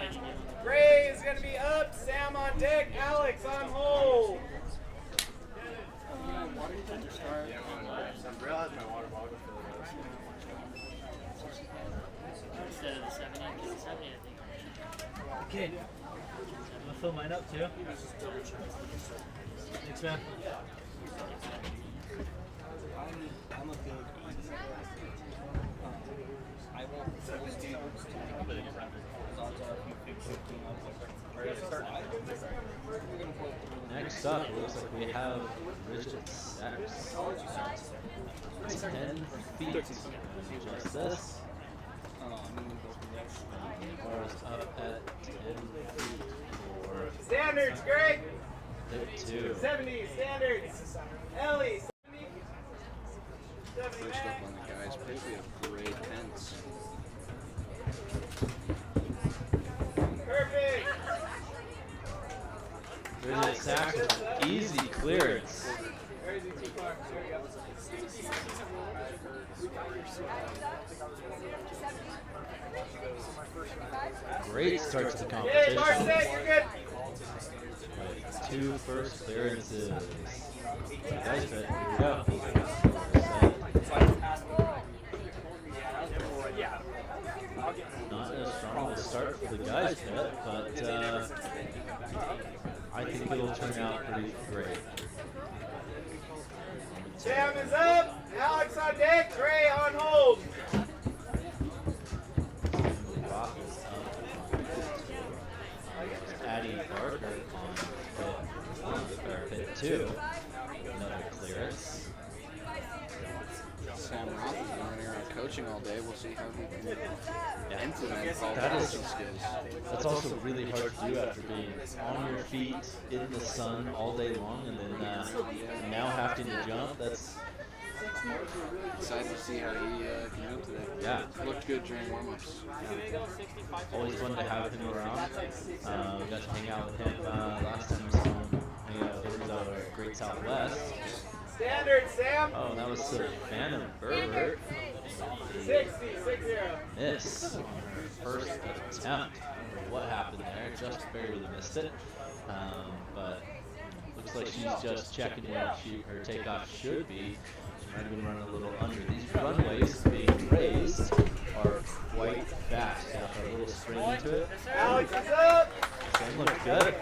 Gray is going to be up. Sam on deck. Alex on hold. Instead of the 70, because the 70, I think. Okay. I'm gonna fill mine up too. Thanks, man. I'm a big I won't Next up, it looks like we have rigid stacks. 10 feet. Just this. Bars up at 10 feet for Standards, Greg. hit 2. 70 standards. Ellie. 70. First up on the guys' pit, we have gray tents. Perfect. Rigid stacks with easy clearance. Where is he too far? There we go. Great start to the Hey, competition. Marset, you're good. With 2 first clearances. Guys, here we go. Not as strong of a start for the guys pit, but I think it'll turn out pretty great. Sam is up. Alex on deck. Gray on hold. Rock is up. Addie Barker on pit 2. Another clearance. Sam Roth has been running around coaching all day. We'll see how he can implement all That those is, skills. that's also really hard to do after being on your feet in the sun all day long and then now having to jump. That's Excited to see how he can jump today. Yeah. Looked good during warm-ups. always fun to have him around. We got to hang out with him last time we saw him. Hang out with him out of Great Southwest. Standard, Sam. Oh, that was Savannah Berber. 60. Miss on her first attempt. I don't know what happened there, just barely missed it. But looks like she's just checking where her takeoff should be. She might have been running a little under. These runways being raised are quite fast. Got a little spring into it. Alex is up. They look good.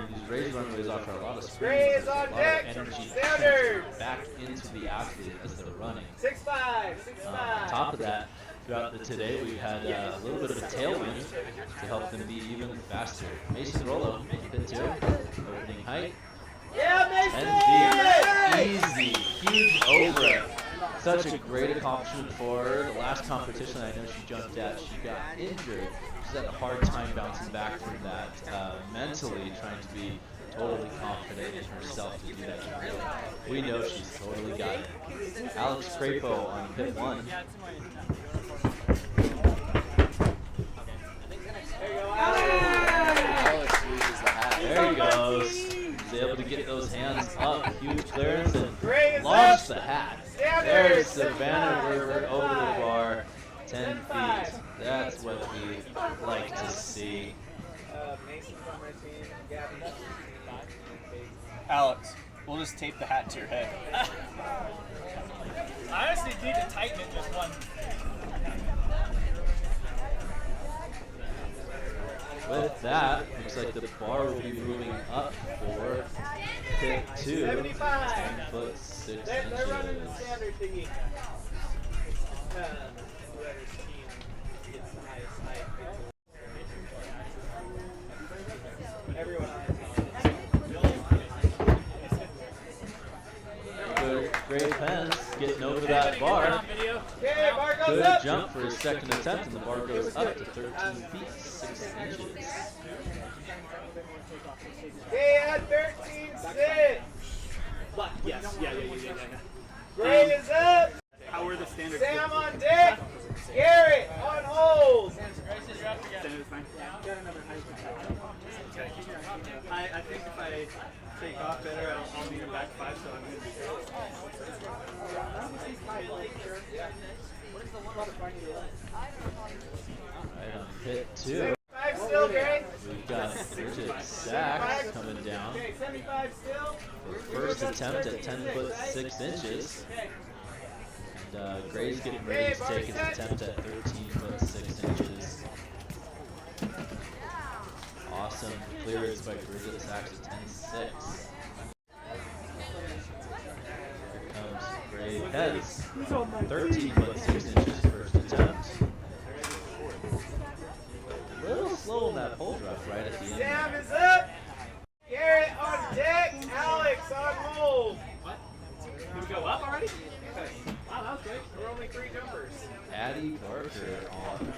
These raised runways offer a lot of spring, Gray is a on lot deck. of energy Standard. back into the athlete as they're running. 6'5". On top of that, throughout today, we've had a little bit of a tailwind to help them be even faster. Mason Rollo, pit 2, opening height. Yeah, Mason! And easy, huge over it. Such a great accomplishment for her. The last competition I know she jumped at, she got injured. She's had a hard time bouncing back from that. Mentally trying to be totally confident in herself to do that. We know she's totally got it. Alex Crapo on pit 1. There he goes. He's able to get those hands up. Huge clearance and launch the hat. There's Savannah Berber over the bar. 10 feet. That's what we like to see. Alex, we'll just tape the hat to your head. I honestly need to tighten it just one. With that, looks like the bar will be moving up for pit 2. 75. 10 foot 6 They're running the inches. standard thingy. Whoever's team gets the highest height. Everyone on the team. Good Gray Pence getting over that bar. Okay, bar goes Good up. jump for his second attempt, and the bar goes up to 13 feet 6 inches. Okay, at 13, sit. But yes, yeah. Gray is up. How were the standards? Sam on deck. Garrett on hold. Standards fine. Okay. I think if I take off better, I'll need him back 5, so I'm going to be Right on pit 2. 75 still, Gray. We've got Bridget Sachs coming down. Okay, 75 still. Her first attempt at 10 foot 6 inches. And Gray's getting ready to take his attempt at 13 foot 6 inches. Awesome clearance by Bridget Sachs at 10.6. Here comes Gray Pez. 13 foot 6 inches first attempt. A little slow on that pole drop right at the end. Sam is up. Garrett on deck. Alex on hold. What? Did we go up already? Okay. Wow, that was great. There were only 3 jumpers. Addie Barker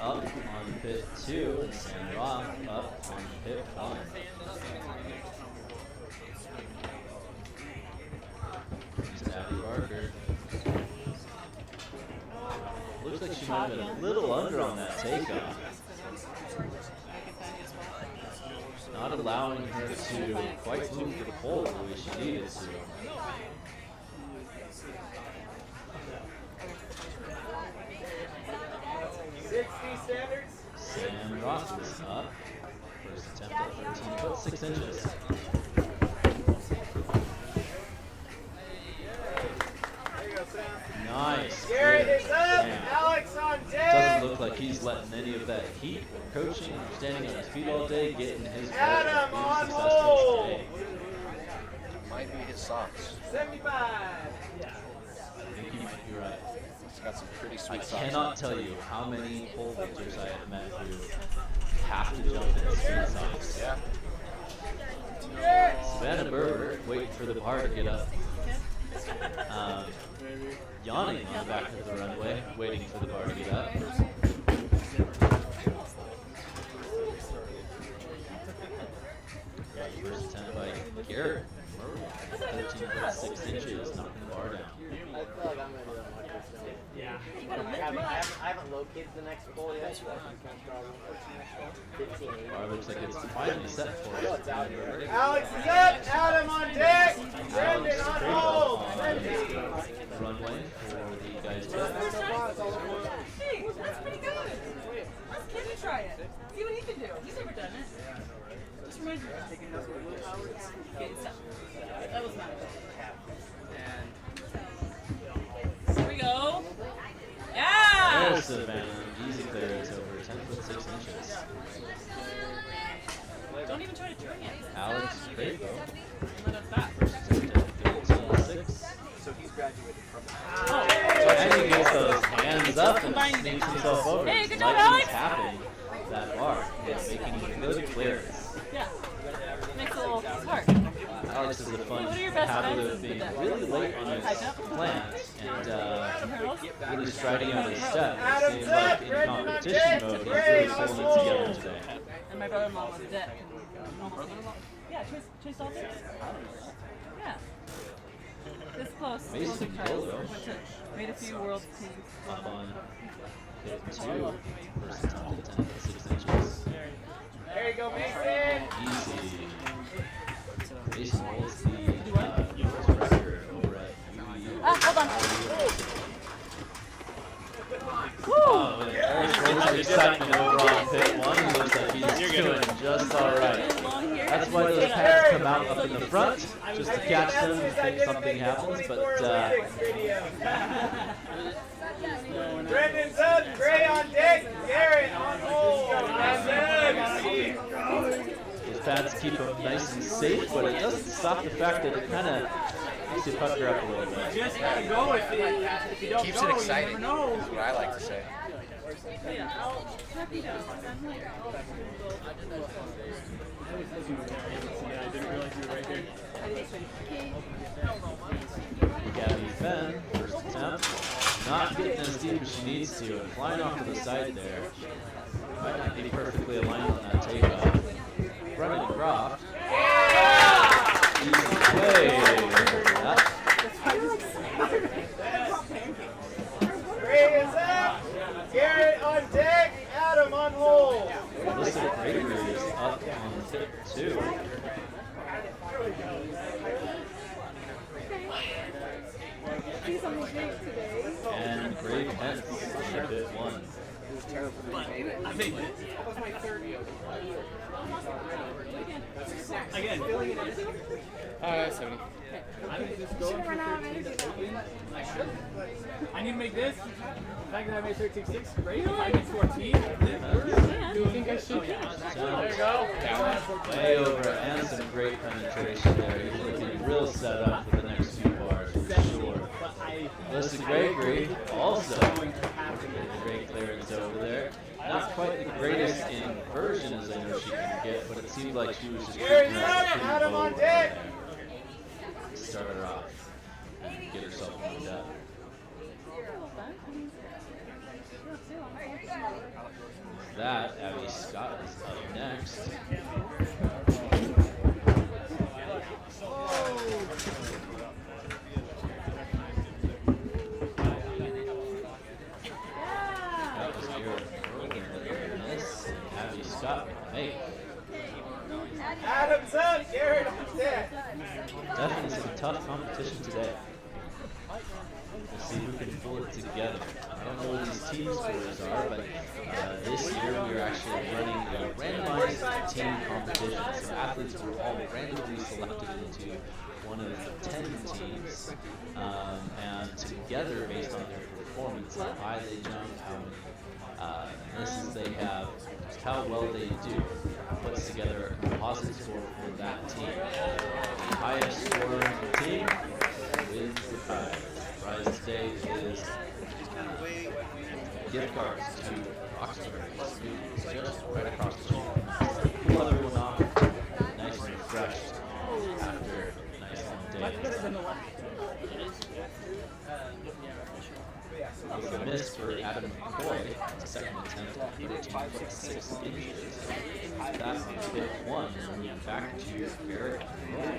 up on pit 2, and Sam Rock up on pit 1. Here's Addie Barker. Looks like she might have been a little under on that takeoff. Not allowing her to quite move the pole the way she needed to. Standards. Sam Ross is up. First attempt at 13 foot 6 inches. There you go, Sam. Nice. Garrett is up. Sam. Alex on deck. Doesn't look like he's letting any of that heat or coaching or standing on his feet all day getting his Adam on successful hold. today. Might be his socks. 75. I think you might be right. He's got some pretty I sweet socks. cannot tell you how many pole vaulters I have met who have to jump in street socks. Yeah. Savannah Berber waiting for the bar to get up. Yawning on the back of the runway, waiting for the bar to get up. First attempt by Garrett. 13 foot 6 inches, knocking the bar down. I feel like I'm gonna do that much this time. Yeah. I haven't located the next pole yet, so I can count probably 15. Bar looks like it's finally set for I know it's out here. Alex is up. Adam on deck. Brendan on hold. Runway for the guys. Hey, that's pretty good. Let's Kenny try it. See what he can do. He's never done it. Just reminds me of taking those willpower. That was not good. And here we go. Yeah! There's Savannah. Easy clearance over 10 foot 6 inches. Don't even try to turn it. Alex Crapo. Let us back. First attempt at 13.6. So he's graduated from And he gets those hands up and sneaks himself over. Hey, good job, Lightly Alex! tapping that bar, making a good clearance. Yeah. Makes it a little hard. Alex is a fun What are your best habit times of being with that? really late on his plant and really striding out his step. It seems like in competition mode, he's really pulling it together today. And my brother-in-law was a deck. Yeah, Chase Dalton? Yeah. This close. Mason Polo. Made a few world teams. Up on pit 2. First attempt at 10 foot 6 inches. There you go, Mason. Easy. Mason holds the world record over at UE. Hold on. Oh, and there's Rose's excitement over on pit 1. He looks like he's doing just alright. That's why those pads come out up in the front, just to catch them in case something happens, but Brendan's up. Gray on deck. Garrett on hold. those pads keep them nice and safe, but it doesn't stop the fact that it kind of makes you pucker up a little bit. You just gotta go if you don't Keeps go, it exciting. you never know. That's what I like to say. Yeah, I didn't realize you were right there. Gabby Ben, first attempt, not getting as deep as she needs to, and flying off to the side there. Might not be perfectly aligned on that takeoff. Brennan Croft. Easy way. Gray is up. Garrett on deck. Adam on hold. Melissa Gregory is up on tip 2. And Greg Hens on bit 1. I think that was my third. Again, 70. I think just going for 13. I should. I need to make this. The fact that I made 13.6, great. If I made 14, do you think I should? There you go. Way over, and some great penetration there. He's looking real set up for the next few bars, for sure. Melissa Gregory also getting a great clearance over there. Not quite the greatest inversion as I know she can get, but it seemed like she was just keeping that pretty low there. Start her off and get herself moved up. That, Abby Scott is up next. That was Garrett Rogan with a miss, and Abby Scott with a make. Adam's up. Garrett on deck. Definitely some tough competition today. We'll see who can pull it together. I don't know what these team scores are, but this year we are actually running a randomized team competition. So athletes were all randomly selected into one of the 10 teams, and together, based on their performance, how high they jump, how many misses they have, just how well they do, puts together a composite score for that team. The highest scorer in the team wins the prize. The prize today is gift cards to Roxbury Studios, just right across the street. Pull everyone off, nice and refreshed after a nice long day. It was a miss for Adam McCoy, second attempt at 13.6 inches. That on bit 1, and back to Garrett Rowan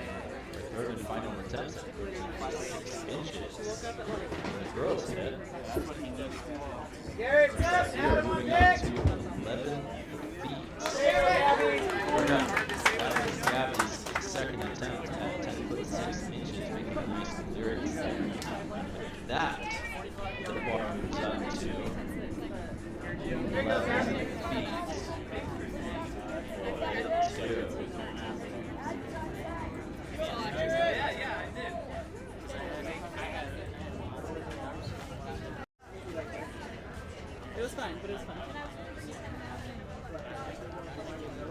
for third and final attempt at 13.6 inches. And the girls hit. Garrett's up. Here Adam on moving deck. up to 11 feet. Or no, that was Gabby's second attempt at 10.6 inches, making a nice clearance there. And with that, the bar moves up to 11 feet. It was fine, but it was fine.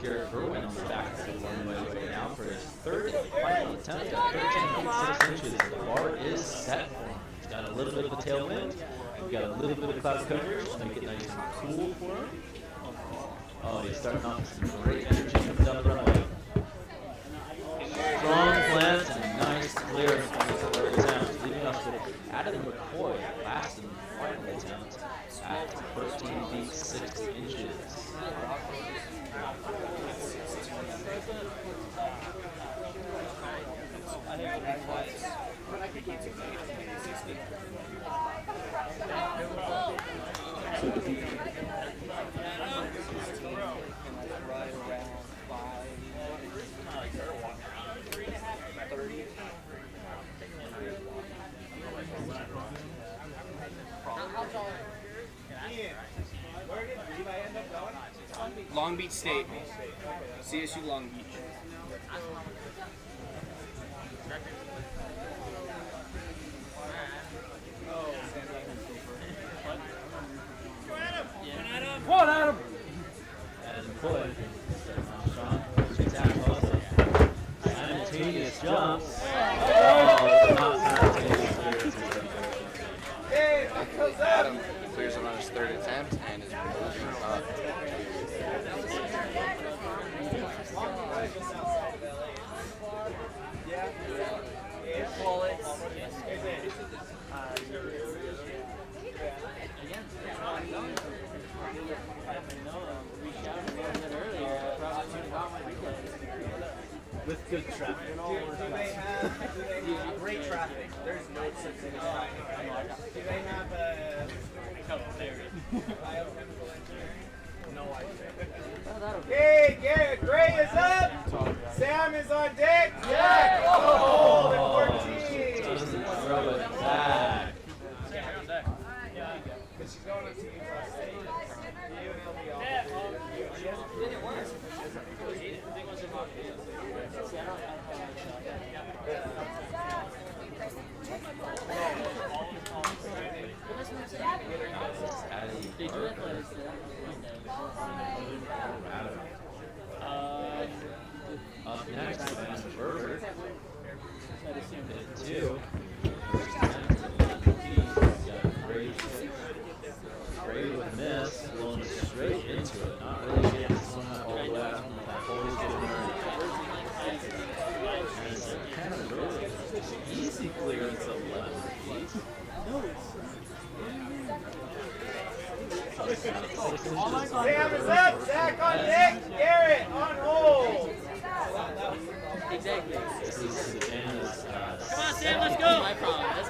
Garrett Irwin on the back of the runway right now for his third and final attempt at 13.6 inches. The bar is set for him. He's got a little bit of a tailwind. We've got a little bit of cloud coverage to make it nice and cool for him. Oh, he's starting off with some great energy coming down the runway. Strong plant and nice clearance on his third attempt, leaving us with Adam McCoy last and final attempt at 13 feet 6 inches. Long Beach State. CSU Long Beach. Come on, Adam! Adam McCoy. Sean, simultaneous jumps. Oh, not simultaneous clearances. Adam clears him on his third attempt and is moving up. Good traffic. Do they have great traffic? There's no such thing as traffic. Do they have a biochemical engineering? No idea. Okay, Garrett, Gray is up. Sam is on deck. Jack is on hold at 14. Throw it back. But she's going up to Utah State. You and LBL. Up next, Van Berger. Two. Great with miss, blowing straight into it, not really getting swung up all the way out. Always getting and kind of really easy clearance of left feet. Sam is up. Zach on deck. Garrett on hold. Exactly. This is Savannah's. Come on, Sam, let's go. My problem. That's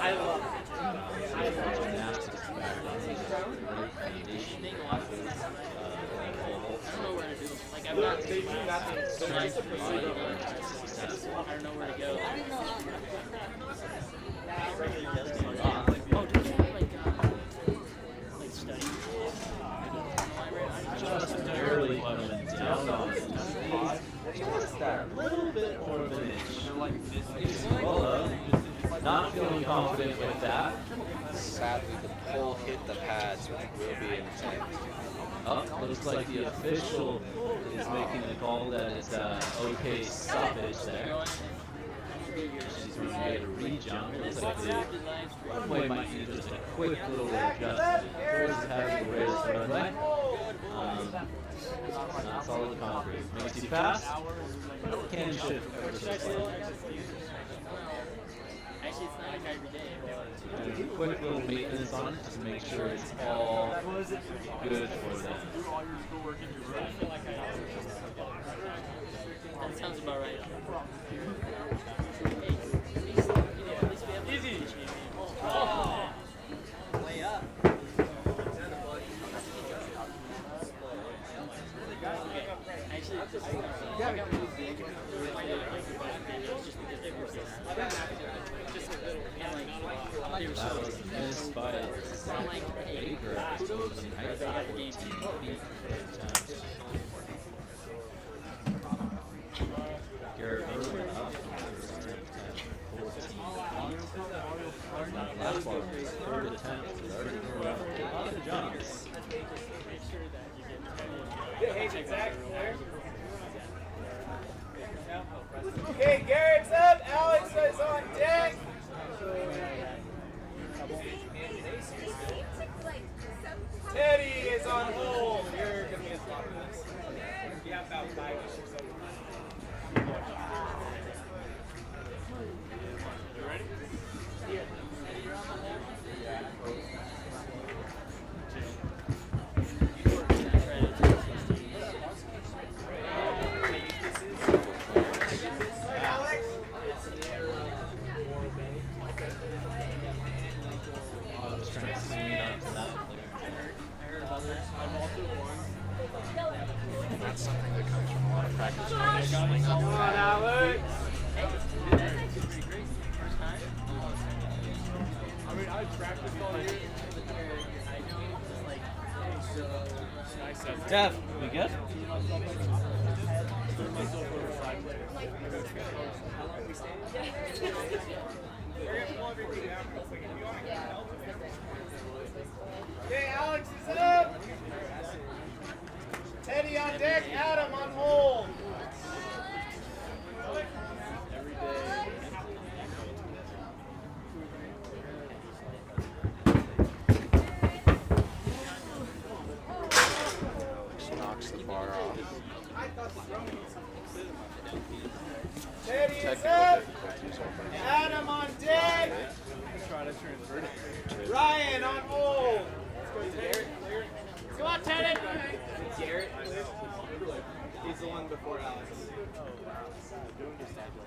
I love it. Like, I'm not. They do nothing. So nice to I don't know where to go. Oh, do you have like study? Just barely coming down on it. Just that little bit more of an inch. Well, not feeling confident with that. Sadly, the pole hit the pads, which will be intense. Looks like the official is making the call that it's okay stoppage there. She's going to get a re-jump. Looks like the runway might need just a quick little adjustment. Towards having the race runway. Not solid concrete. Makes you fast. Can shift ever so slightly. Actually, it's not like every day. Quick little maintenance on it just to make sure it's all good for them. That sounds about right. Easy. Oh. Way up. Actually, just That was missed by Baker. Garrett Irwin up. Last ball, third attempt. Already thrown out. A lot of jumps. Okay, Garrett's up. Alex is on deck. Teddy is on hold. You're going to get stopped for this. You have about 5-ish or so. You ready? Yeah. That's something that comes from a lot of practice. Come on, Alex. I mean, I practiced all year. Dev, we good? Okay, Alex is up. Teddy on deck, Adam on hold. Knocks the bar off. Teddy is up. Adam on deck. Ryan on hold. Come on, Teddy! Garrett. He's the one before Alex.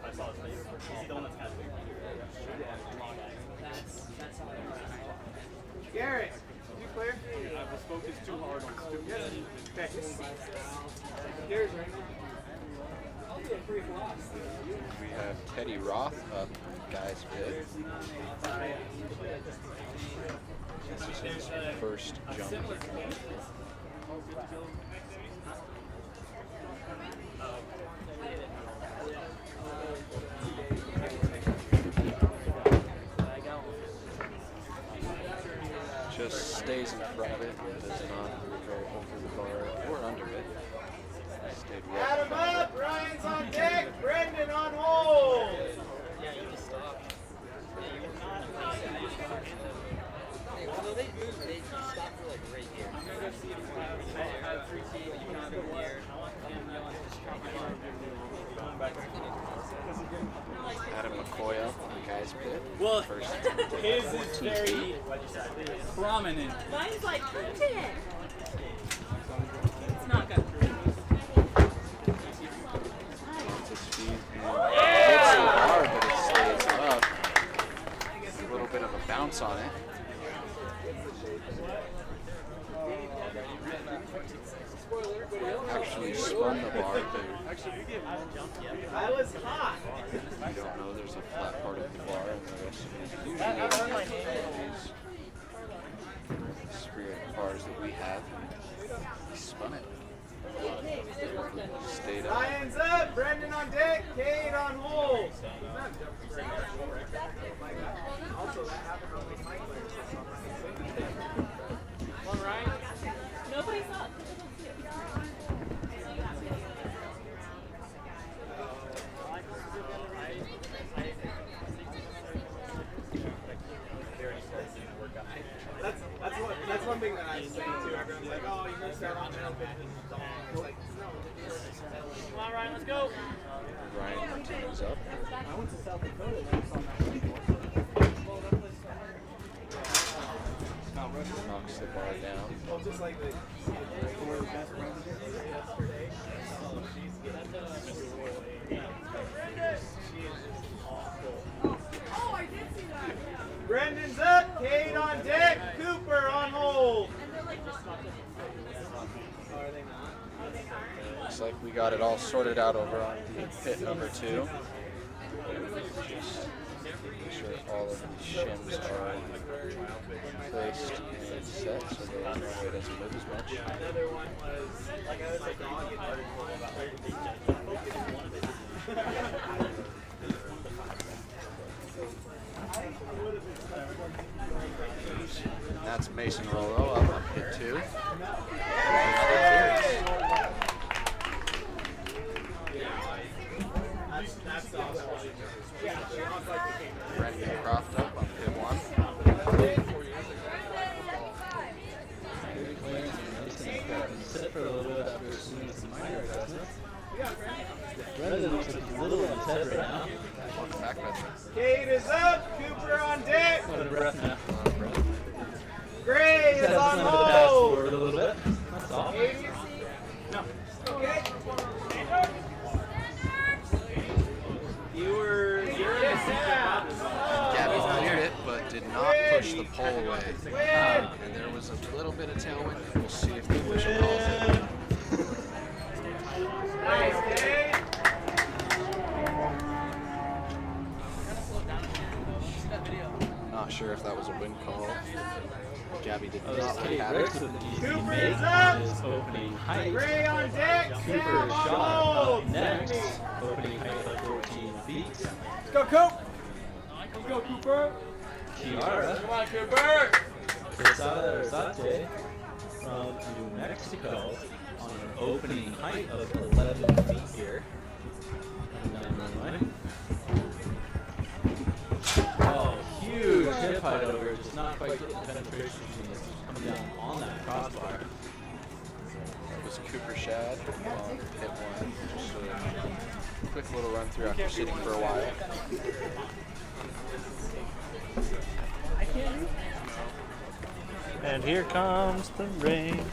I saw his face. Is he the one that's got That's how it is. Garrett, you clear? I was focused too hard on stupid. Okay. Garrett's right now. I'll do a free flop. We have Teddy Roth up, guys bid. This is his first jump. Just stays in front of it, does not go over the bar or under it. Stayed right Add him up! Ryan's on deck! Brendan on hold! Yeah, you just stop. Yeah, you were not. Well, they moved. They stopped for like right here. I'm gonna go see if I have 3 feet. You can have it here. Adam McCoy up on the guys bid. Well, first his is very prominent. Mine's like content. It's not good. Wants his feet. Hits the bar, but it stays up. A little bit of a bounce on it. Actually spun the bar, but I was hot. you don't know there's a flat part of the bar and the rest of it. Usually these spirit bars that we have, he spun it. Stayed up. Ryan's up! Brendan on deck! Kate on hold! Also, that happened on the mic. Come on, Ryan. Nobody's up. That's one thing that I say too. Everyone's like, oh, you're going to start on now. Like, no. Come on, Ryan, let's go. Ryan continues up. I went to South Dakota and I saw that. Knocks the bar down. Well, just like the One of the best friends yesterday. Oh, she's getting Oh, I did see that. Brendan's up, Kate on deck, Cooper on hold. Looks like we got it all sorted out over on the pit number 2. Just make sure all of the shims are placed and set so the runway doesn't move as much. Another one was like I was like, That's Mason Rollo up on pit 2. Brendan Croft up on pit 1. Sit for a little bit after swinging some minor adjustments. Brendan looks like he's a little on his head right now. Kate is up, Cooper on deck. What a breath now. Gray is on Pass hold. forward a little bit. That's all. No. Okay. You're in the center. Gabby cleared it, but did not push the pole away. And there was a little bit of tailwind. We'll see if the official calls it. Nice, Kate. Not sure if that was a win call. Gabby did not Kate look at Brooks it. with an easy Cooper make is on up. his opening height. Gray on deck. Cooper Sam on shot hold. up next. Opening height of 14 feet. Let's go, Coop. Let's go, Cooper. Kiara Come on, Cooper. Quesada Arzate from New Mexico on an opening height of 11 feet here. Down the runway. Oh, huge hip height over, just not quite getting penetration. It's coming down on that crossbar. That was Cooper Shad on pit 1. Just a quick little run through after sitting for a while. And here comes the rain.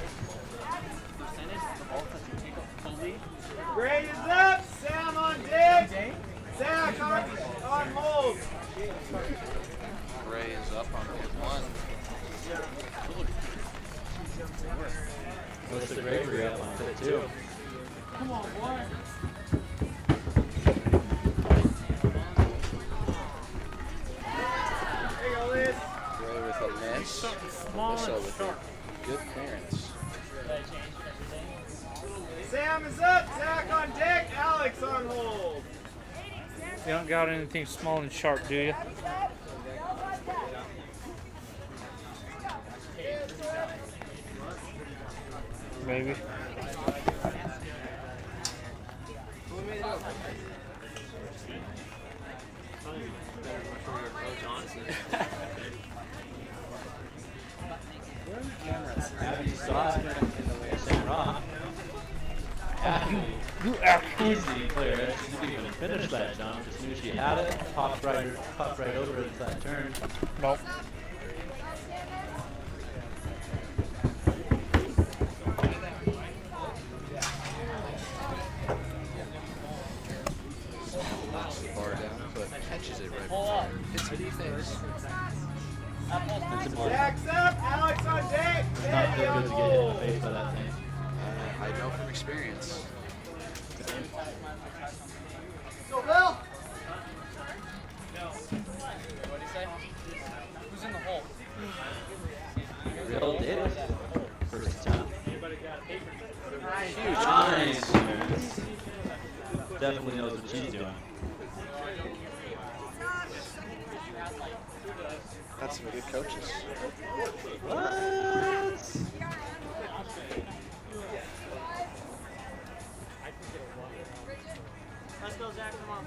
2. Come on, boy. Gray with a miss. Alyssa with a good clearance. Sam is up. Zach on deck. Alex on hold. You don't got anything small and sharp, do you? Maybe. Abby saw it in St. Rock. Easy clear. She didn't even finish that jump. Just knew she had it. Popped right over into that turn. Nope. Knocks the bar down, but catches it right before it hits her in the face. Zach's up. Alex on deck. It's not feel good to get hit in the face by that thing. I know from experience. Go, Bill. What do you say? Who's in the hole? Real Davis. First attempt. Huge Nice. Definitely knows what she's doing. That's some good coaches. What? Let's go, Zach. Come on.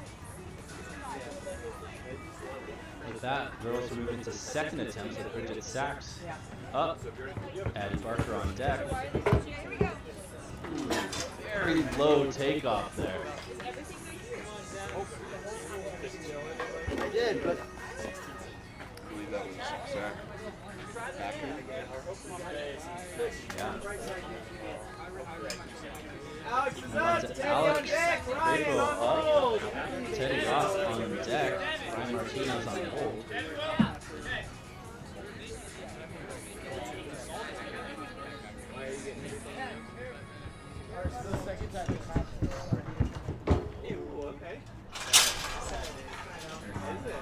With that, girls move into second attempts with Bridget Sachs up. Addie Barker on deck. Very low takeoff there. I did, but I believe that was Zach. Backer. Yeah. Alex is Move up. on to Teddy Alex. on deck. Ryan Devo on hold. up. Teddy Ross on deck. Ryan Martinez on hold.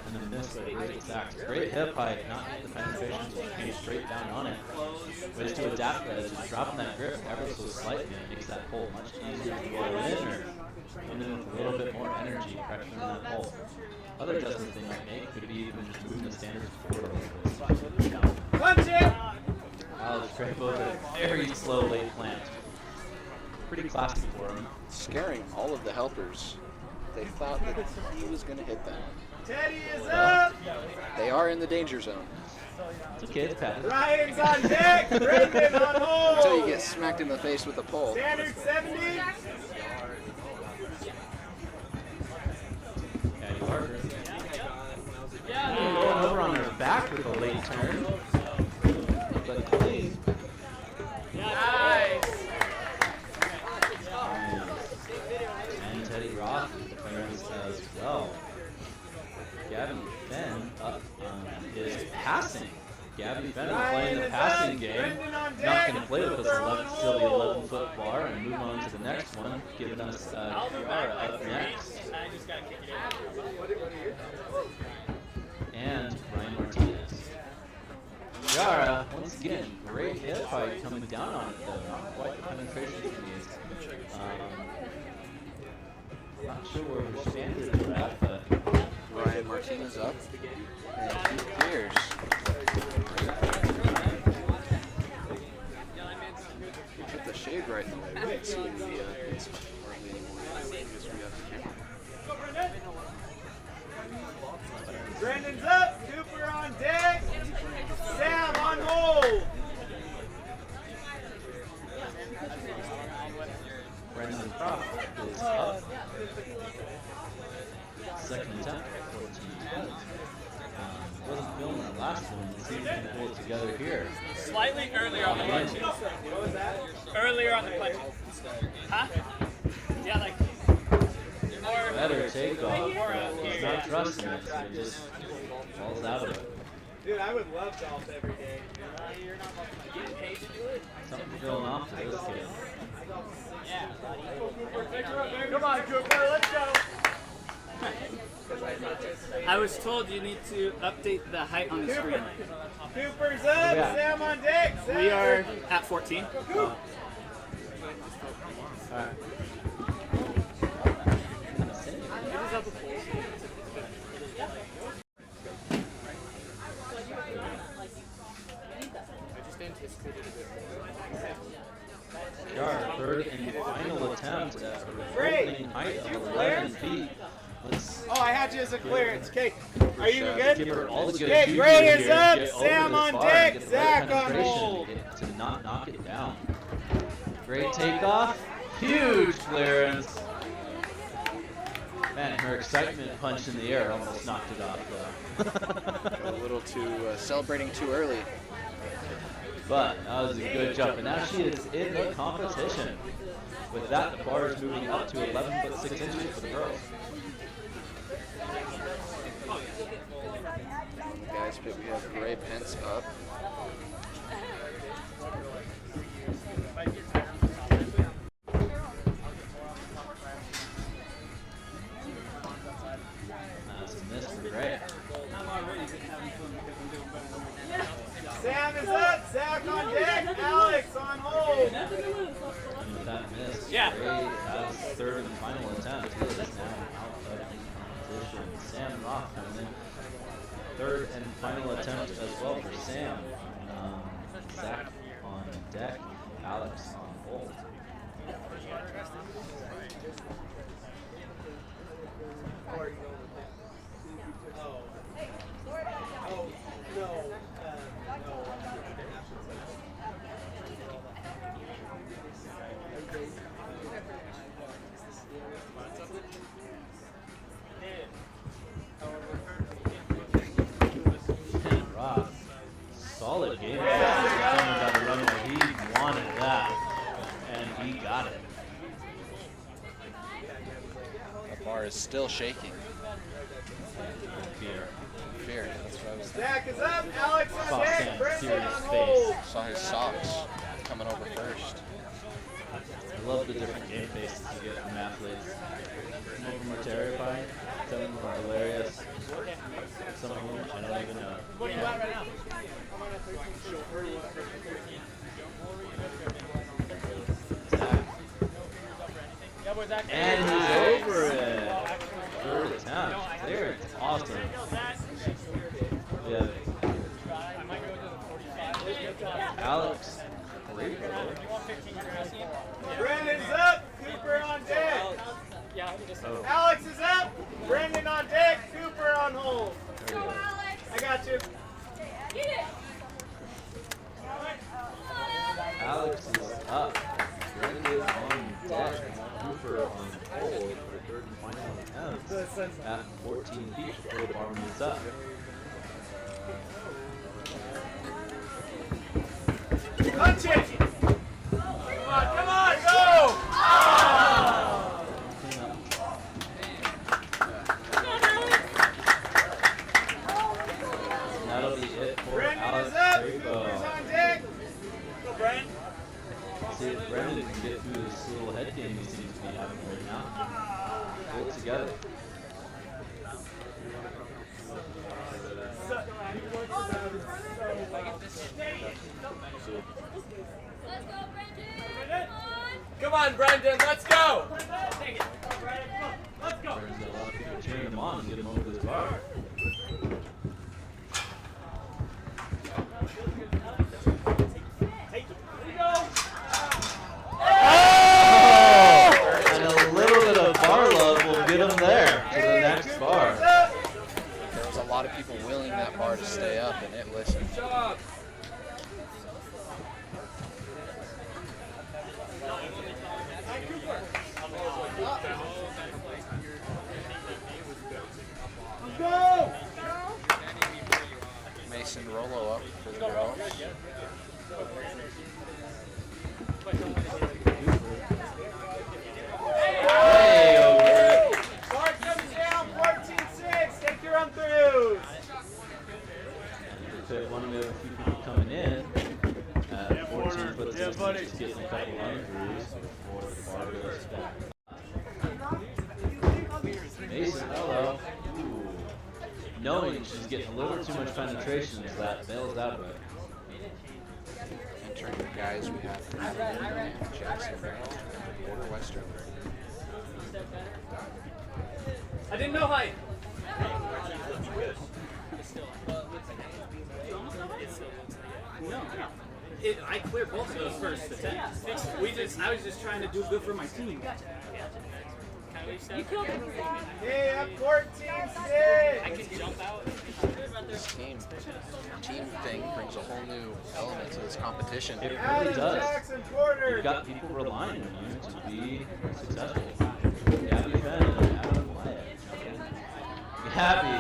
And then this way, Bridget Sachs. Great hip height, not the penetration, just came straight down on it. Ways to adapt that is just dropping that grip ever so slightly, and it makes that pull much easier to go in or come in with a little bit more energy, pressuring that pull. Other adjustments they might make could be even just moving the standards forward a little bit. Punch it! Alex Grabo with a very slow late plant. Pretty classy for him. Scaring all of the helpers. They thought that he was going to hit them. Teddy is up. They are in the danger zone. It's okay, it's padded. Ryan's on deck. Brendan on hold. Until you get smacked in the face with a pole. Standard 70. Addie Barker. Going over on her back with a late turn. But clean. Nice. And Teddy Roth with the clearance as well. Gavin Fenn up is passing. Gavin Fenn is playing the passing game. Not going to play with us still the 11-foot bar and move on to the next one, giving us Kiara up next. And Ryan Martinez. Kiara, once again, great hip height coming down on it though. Not quite the penetration she needs. Not sure where her standards are at, but Ryan Martinez up, and he clears. Put the shade right in the way. We can see the it's hardly anymore. Because we got the camera. Brendan's up. Cooper on deck. Sam on hold. Brendan Croft is up. Second attempt, 14. Wasn't filming that last one. Let's see if we can pull it together here. Slightly earlier on the punching. Earlier on the punching. Huh? Yeah, like more. Better takeoff, but he's not trusting it, so he just falls out of it. Dude, I would love golf every day. You're not getting paid to do it. Something going off for those kids. Yeah, come on, Cooper, let's go. I was told you need to update the height on the screen. Cooper's up, Sam on deck. Sam. We are at 14. Alright. Our third and final attempt at a opening height of 11 feet. Oh, I had you as a clearance. Okay, are you good? Okay, Gray is up, Sam on deck, Zach on hold. To not knock it down. Great takeoff, huge clearance. Man, her excitement punch in the air almost knocked it off though. A little too, celebrating too early. But that was a good jump, and now she is in the competition. With that, the bar is moving up to 11 foot 6 inches for the girls. Guys, but we have Gray Pence up. That's a miss for Gray. Sam is up, Zach on deck, Alex on hold. And with that miss, Yeah. Gray has third and final attempt. He is now out of the competition. Sam Roth coming in. Third and final attempt as well for Sam. Zach on deck, Alex on hold. Solid game. Coming down the runway. He wanted that, and he got it. The bar is still shaking. Fear. Fear, that's what I was thinking. Zach is up, Alex on Saw deck, Sam's Brendan serious on face. hold. Saw his socks coming over first. I love the different game faces you get from athletes. Some of them are terrifying, some of them are hilarious, some of them I don't even know. What are you at right now? And he's over it. Third attempt. Clearance. Awesome. Yeah. Alex. Great. Brendan's up, Cooper on deck. Oh. Alex is up, Brendan on deck, Cooper on hold. I got you. Alex is up. Brendan on deck. Cooper on hold for third and final attempt at 14 feet before the bar moves up. Punch it! Come on, go! Oh! That'll be it for Brendan Alex is up, Devo. Cooper's on deck. Go, Brendan. See if Brendan can get through this little head game he seems to be having right now. Pull it together. Come on, Brendan, let's go! Brendan's got a lot of people cheering him on and get him over this bar. Oh! And a little bit of bar love will get him there to the next bar. There was a lot of people willing that bar to stay up, and it listened. Go! Mason Rolo up for the girls. Way over it. Bar comes down, 14-6. Take your run throughs. Mason, hello. Ooh. Knowing she's getting a little too much penetration, that bails out of it. Entering the guys we have Jackson Merrill, Porter Western. I didn't know height. No. I cleared both of those first attempts. I was just trying to do good for my team. You killed him. Hey, I'm 14-6. I can jump out. This team thing brings a whole new element to this competition. It really does. You've got people relying on you to be successful. Gabby Fenn and Adam Wyatt. Gabby.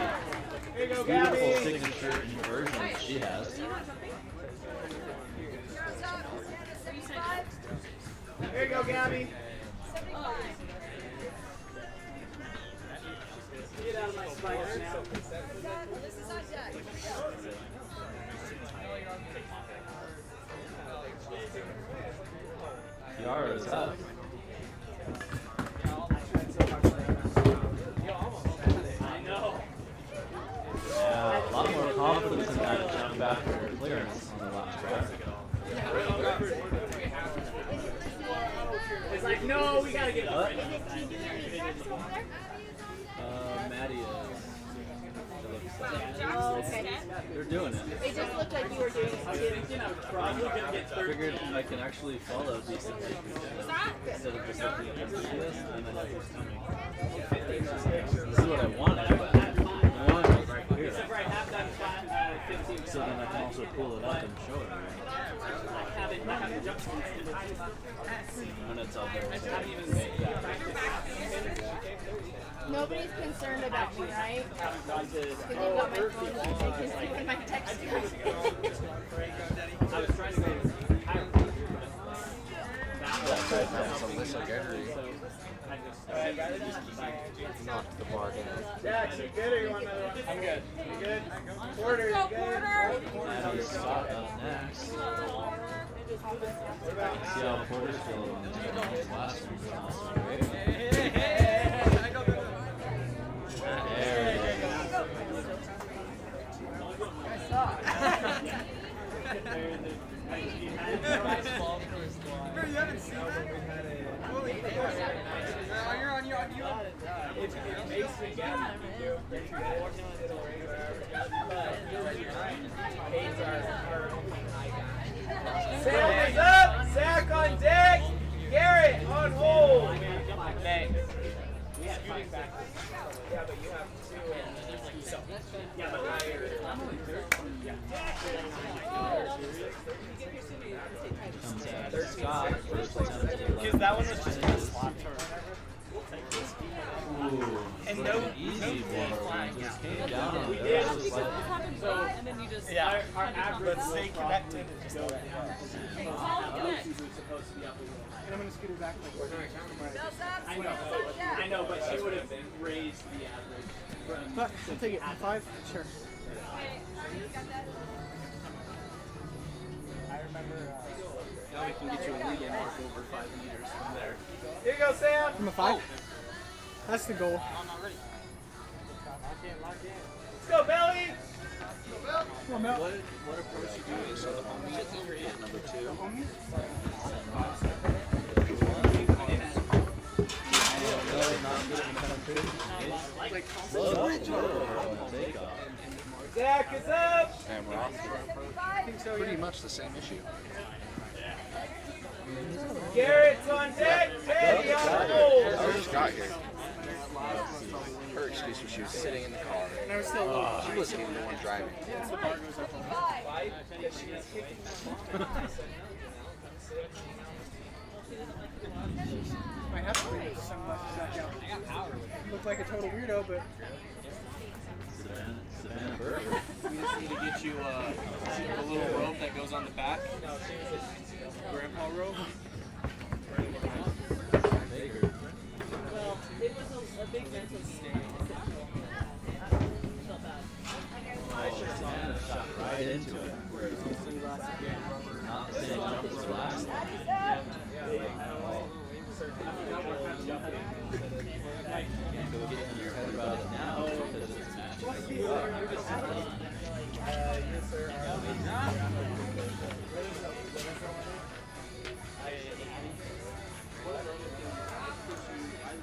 Here you go, Beautiful Gabby. signature inversion that she has. Here you go, Gabby. Get out of my spikes now. Kiara's up. I know. Yeah, a lot more confidence in that jump after clearance on the last track. It's like, no, we gotta get up. Maddie is. Oh, okay. They're doing it. It just looked like you were doing it. I figured I can actually follow decently instead of just looking at the videos and then know who's coming. This is what I wanted, but the one was right here. So then I can also pull it up and show it. When it's up there, so make that. Nobody's concerned about me, right? Because you've got my phone and my text. That's Alyssa Gregory. Knocked the bar down. Jax, you good or you want another one? I'm good. You good? Porter, you good? Maddie's shot up next. See how Porter's feeling on this last one. There it is. You haven't seen that? You're on. It's Mason Gabby. Sam is up! Zach on deck! Garrett on hold! Thanks. Yeah, but you have two. Yeah, but because that one was just a slot turn. And no easy one. Just came down on we it. did. So, And then you just Yeah, our average stay connected. Just call it connect. And I'm gonna scoot her back. I know, but she would have raised the average. But I'll take it. 5? Sure. I remember. Now we can get you a lead and mark over 5 meters from there. Here you go, Sam. From a 5? That's the goal. I'm not ready. Let's go, Belly. Come on, Mel. What approach are you doing? So the homie at number 2. Zach is up. And we're off. Pretty much the same issue. Garrett's on deck. Teddy on hold. I just got here. Her excuse was she was sitting in the car. She wasn't even the one driving. Might have to bring those sunglasses back out. You look like a total weirdo, but Savannah Burger. We just need to get you a little rope that goes on the back. Grandpa rope. Well, it was a big mental state. Felt bad. Savannah shot right into it. Not the same jump as the last one. So get in your head about it now because it's matching you up. Yes, sir.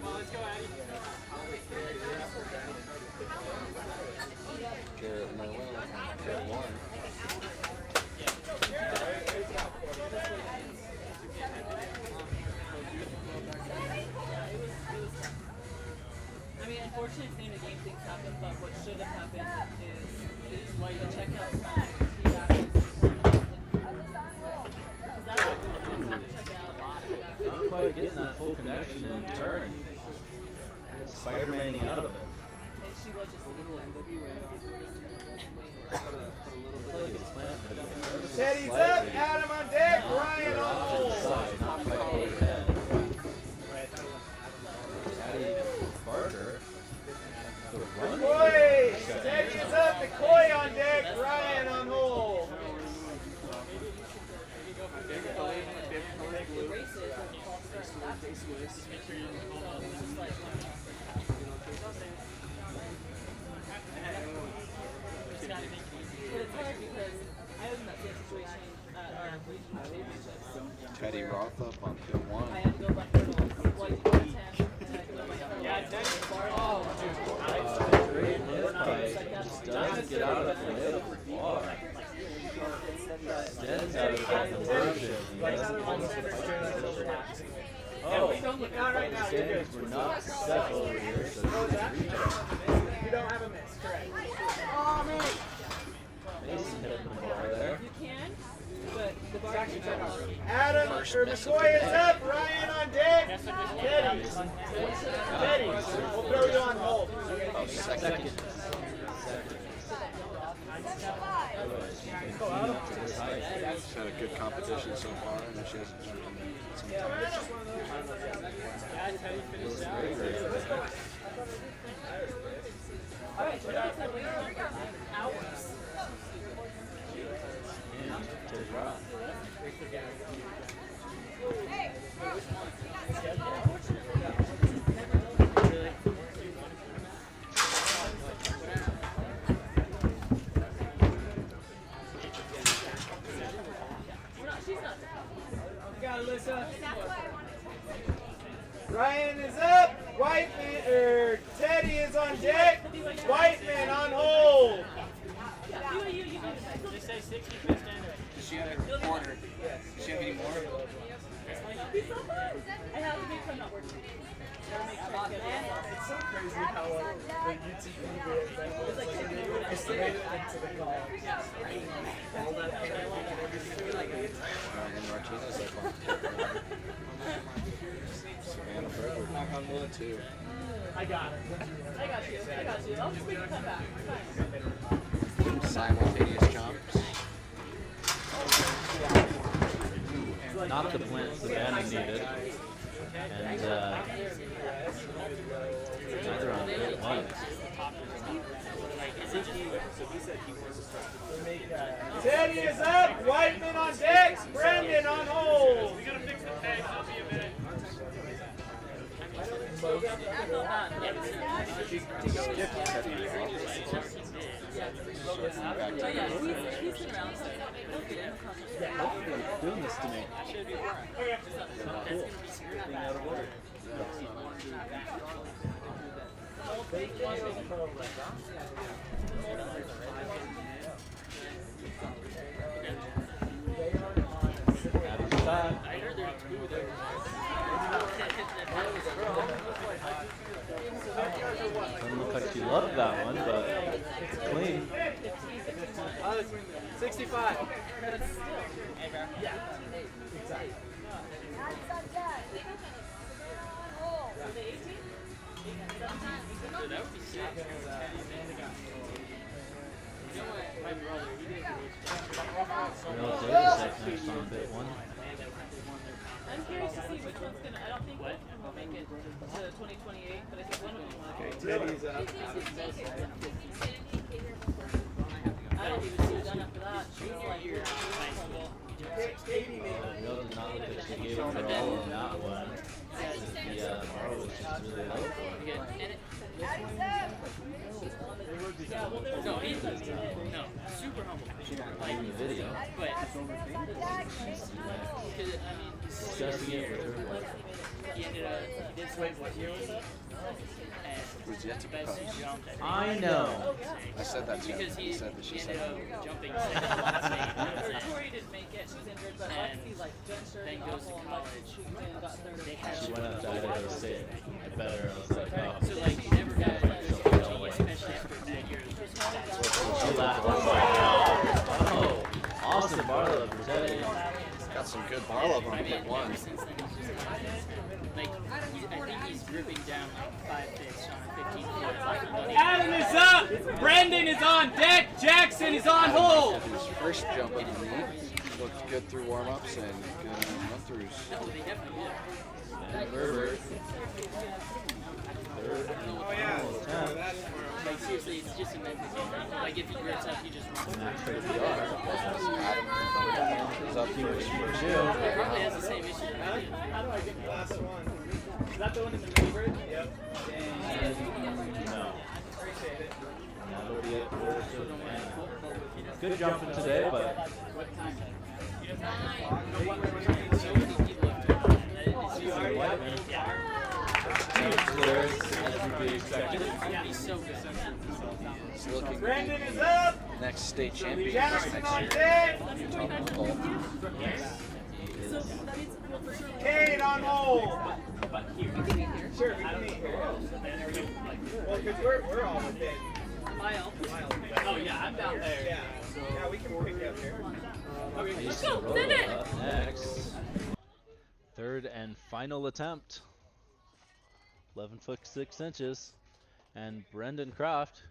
Well, let's go, Addy. Garrett Merlin, Garrett Warren. I mean, unfortunately, it's name of the game things happen, but what should have happened is like the checkout time. He actually Not quite getting that full connection and turn. Spider-Maning out of it. she was just a little NWA. Teddy's up, Adam on deck, Ryan on hold. Barker. McCoy, Teddy's up, McCoy on deck, Ryan on hold. Teddy Roth up on pit 1. Just doesn't get out of the middle far. Stands out of the conversion. Oh, standards were not set over here, so You don't have a miss, correct. Oh, man. Mason hit the bar there. You can, but the bar Adam, or McCoy is up, Ryan on deck. Teddy. Teddy, we'll throw you on hold. Oh, second. She's had a good competition so far, and she hasn't jumped in some time. Ryan is up, Whiteman, Teddy is on deck, Whiteman on hold. Just say 60 for standard. Does she have a corner? Does she have any more? I have to make some not working. It's so crazy how the UTPVA is made it into the call. Ryan Martinez up on pit 1. Savannah Berger back on 1-2. I got it. I got you. I'll just make a comeback. Simultaneous jumps. Not the plant Savannah needed. And neither on pit 1. Teddy is up, Whiteman on deck, Brendan on hold. We gotta fix the tags, that'll be a minute. Doing this to me. Cool. Being out of order. Doesn't look like you loved that one, but it's clean. 65. Yeah. Exactly. Next on pit 1. I'm curious to see which one's gonna. I don't think one of them will make it to 2028, but I think one of them will. Okay, Teddy's up. I don't even see it done after that. She was like, It does not look like she gave it her all on that one. The bar was really low. No, no, super humble. Like In the video. But Discussing it with her. he ended up he did sway what year was that? Who's yet to propose? I know. I said that too. Because he said that she ended said up that. jumping second last name. Tori didn't make it. She was injured, but Lexi then goes to college. They had She went up to Idaho State. I bet her. I was like, oh. So like he never got especially after that year. Oh, awesome Barlow for Teddy. Got some good Barlow on pit one. Like, I think he's gripping down like 5 bits on a 15 foot. Adam is up! Brendan is on deck! Jackson is on hold! His first jump of the meet looked good through warm-ups and good run-throughs. Herbert. Oh yeah. Like seriously, it's just a mental game. Like if he grips up, he just runs. Adam is up first for He probably has the same issue. How do I get the last one? Is that the one in the mini bridge? Yep. No. That'll be it. Good jumping today, but. Clearance, as would be expected. He's so good. He's looking Brendan is up! next state champion Jackson next on year. deck! Yes. Cade on hold! Sure, we can meet here. Well, because we're all within. Mile. Oh yeah, I'm down there. Yeah, yeah, we can pick you up here. Let's go, send it! Up next. Third and final attempt. 11 foot 6 inches. And Brendan Croft.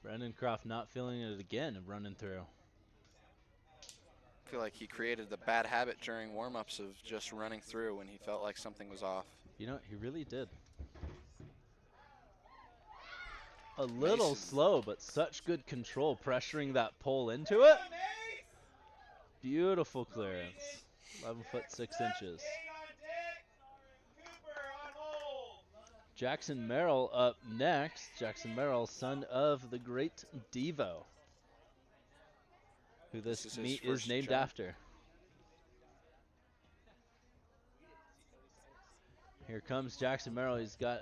Brendan Croft not feeling it again, running through. I feel like he created the bad habit during warm-ups of just running through when he felt like something was off. You know, he really did. A little slow, but such good control, pressuring that pole into it. Beautiful clearance. 11 foot 6 inches. Jackson Merrill up next. Jackson Merrill, son of the great Devo, who this meet is named after. Here comes Jackson Merrill. He's got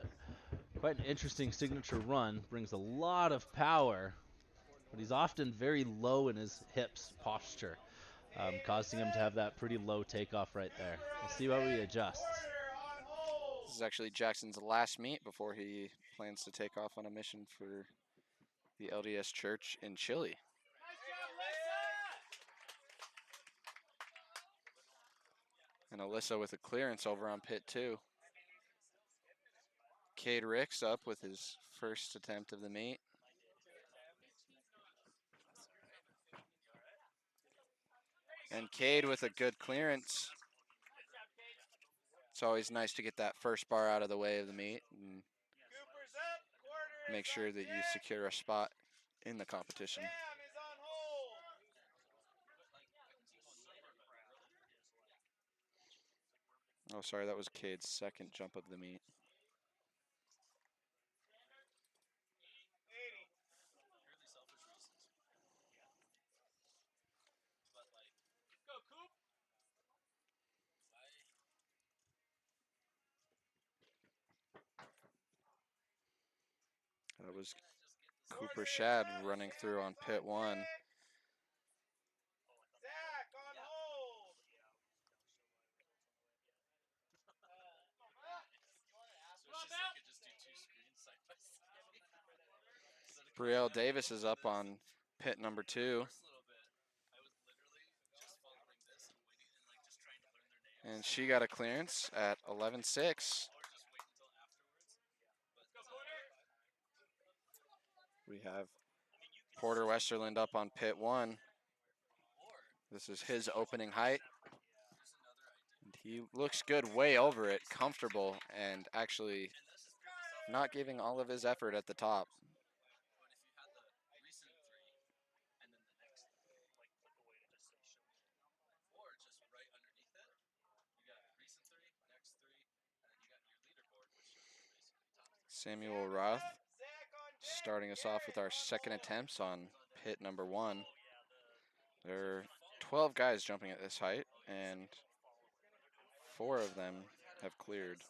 quite an interesting signature run, brings a lot of power, but he's often very low in his hips posture, causing him to have that pretty low takeoff right there. We'll see how he adjusts. This is actually Jackson's last meet before he plans to take off on a mission for the LDS Church in Chile. And Alyssa with a clearance over on pit 2. Cade Ricks up with his first attempt of the meet. And Cade with a good clearance. It's always nice to get that first bar out of the way of the meet and make sure that you secure a spot in the competition. Oh, sorry, that was Cade's second jump of the meet. That was Cooper Shad running through on pit 1. Brielle Davis is up on pit number 2. And she got a clearance at 11.6. We have Porter Westerland up on pit 1. This is his opening height. And he looks good, way over it, comfortable, and actually not giving all of his effort at the top. Samuel Roth starting us off with our second attempts on pit number 1. There are 12 guys jumping at this height, and 4 of them have cleared.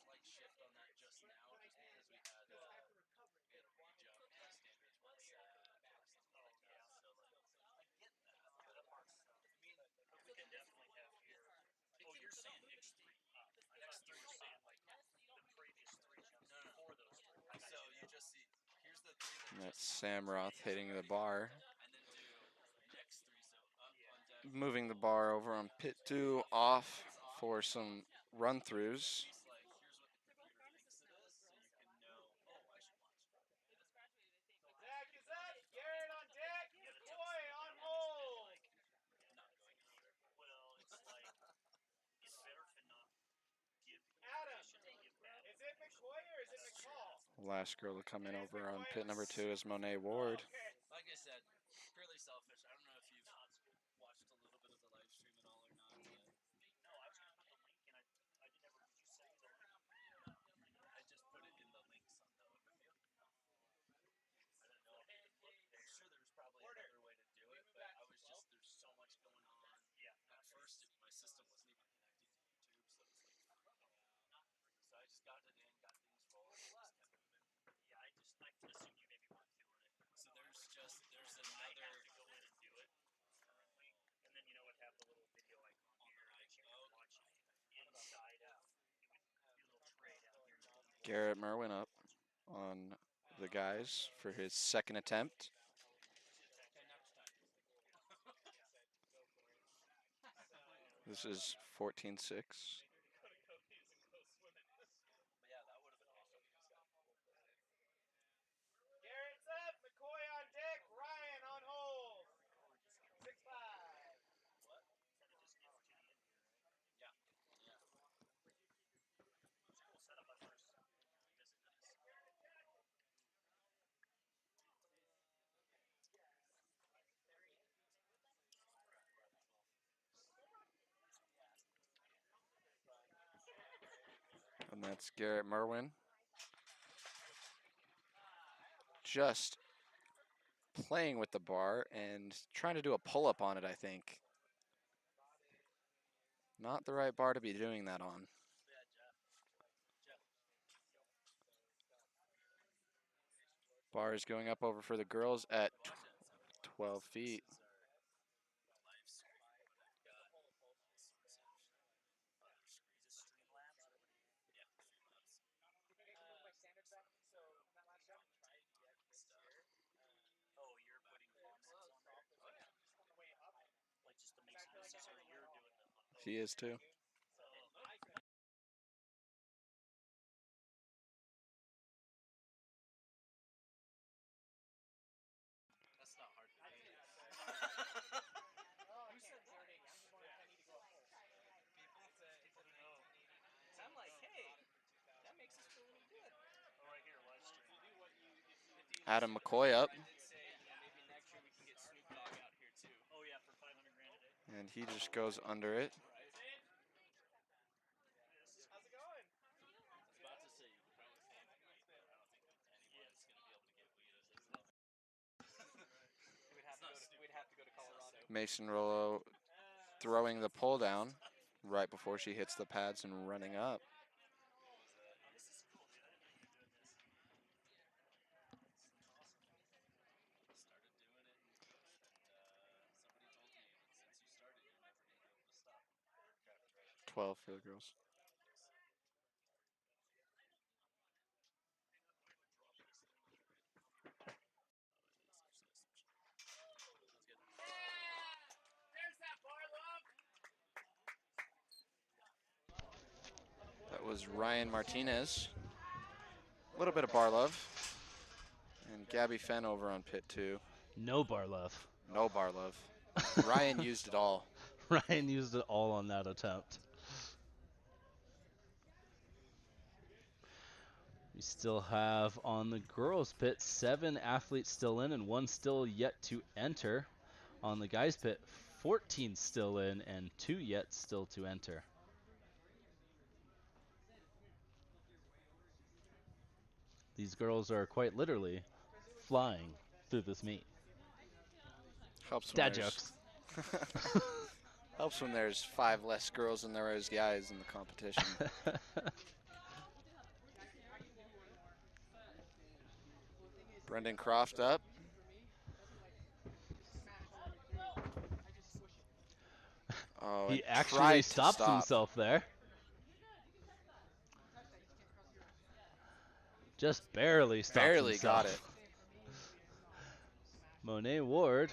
And that's Sam Roth hitting the bar. Moving the bar over on pit 2 off for some run-throughs. Zach is up. Garrett on deck. McCoy on hold. Adam, is it McCoy or is it McCall? Last girl to come in over on pit number 2 is Monet Ward. Like I said, purely selfish. I don't know if you've watched a little bit of the live stream and all or not. No, I was going to put the link and I never, did you say the link? I just put it in the links on the overview. I don't know. I'm sure there's probably another way to do it, but I was just, there's so much going on. Yeah. At first, my system wasn't even connected to YouTube, so it's like, so I just got it in, got things rolling, and just kept moving. Yeah, I assumed you maybe weren't feeling it. So there's another. I have to go in and do it currently, and then you know what, have the little video icon here that you can watch inside out. It would be a little tray down here. Garrett Merwin up on the guys for his second attempt. This is 14-6. Garrett's up. McCoy on deck. Ryan on hold. 6-5. What? Yeah. Yeah. We'll set up on first. And that's Garrett Merwin. Just playing with the bar and trying to do a pull-up on it, I think. Not the right bar to be doing that on. Bar is going up over for the girls at 12 feet. Oh, you're putting comments on there? Oh, yeah. Like just to make some necessary, you're doing them. He is too. That's not hard to do. Who said that? People know. So I'm like, hey, that makes us feel really good. Oh, right here, live stream. Adam McCoy up. Maybe next year we can get Snoop Dogg out here too. Oh yeah, for $500 grand a day. And he just goes under it. How's it going? I was about to say, you probably can't weed, but I don't think anyone's going to be able to get weed as it's level. We'd have to go to Colorado. Mason Rollo throwing the pull down right before she hits the pads and running up. Started doing it, and somebody told me that since you started, you're never going to be able to stop. 12 for the girls. That was Ryan Martinez. A little bit of bar love. And Gabby Fenn over on pit 2. No bar love. No bar love. Ryan used it all. Ryan used it all on that attempt. We still have on the girls' pit 7 athletes still in and 1 still yet to enter. On the guys' pit, 14 still in and 2 yet still to enter. These girls are quite literally flying through this meet. Helps when Dad there's jokes. helps when there's 5 less girls than there is guys in the competition. Brendan Croft up. Oh, He and actually tried to stops stop. himself there. Just barely stops Barely himself. got it. Monet Ward.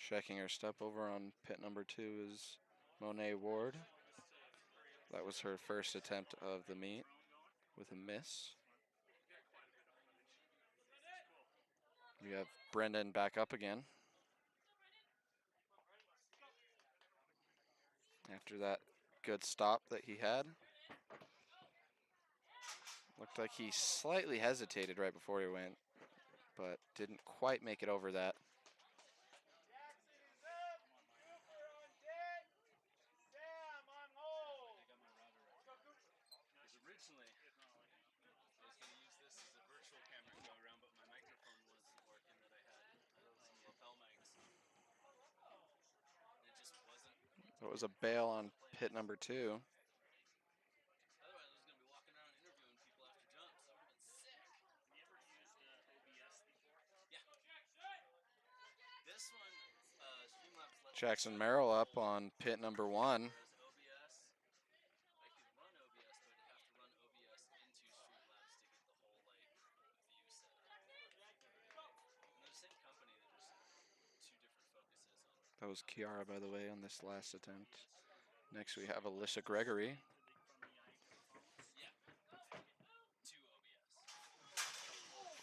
Checking her step over on pit number 2 is Monet Ward. That was her first attempt of the meet with a miss. We have Brendan back up again. After that good stop that he had. Looked like he slightly hesitated right before he went, but didn't quite make it over that. Originally, I was going to use this as a virtual camera to go around, but my microphone wasn't working that I had. I had some lapel mics. It just wasn't. It was a bail on pit number 2. Otherwise, I was going to be walking around interviewing people after jumps. That would have been sick. Have you ever used OBS before? Yeah. This one, Streamlabs. Jackson Merrill up on pit number 1. That was Kiara, by the way, on this last attempt. Next we have Alyssa Gregory.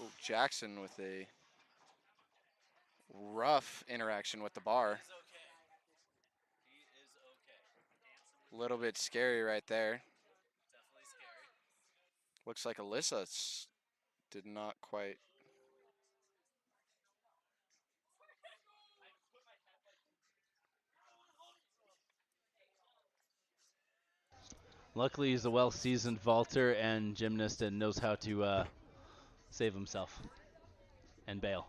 Oh, Jackson with a rough interaction with the bar. A little bit scary right there. Looks like Alyssa did not quite. Luckily, he's a well-seasoned vaulter and gymnast and knows how to save himself and bail.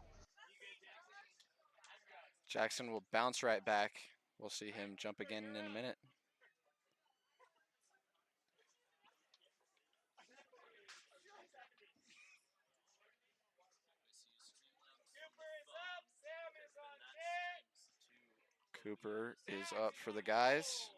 Jackson will bounce right back. We'll see him jump again in a minute. Cooper is up for the guys.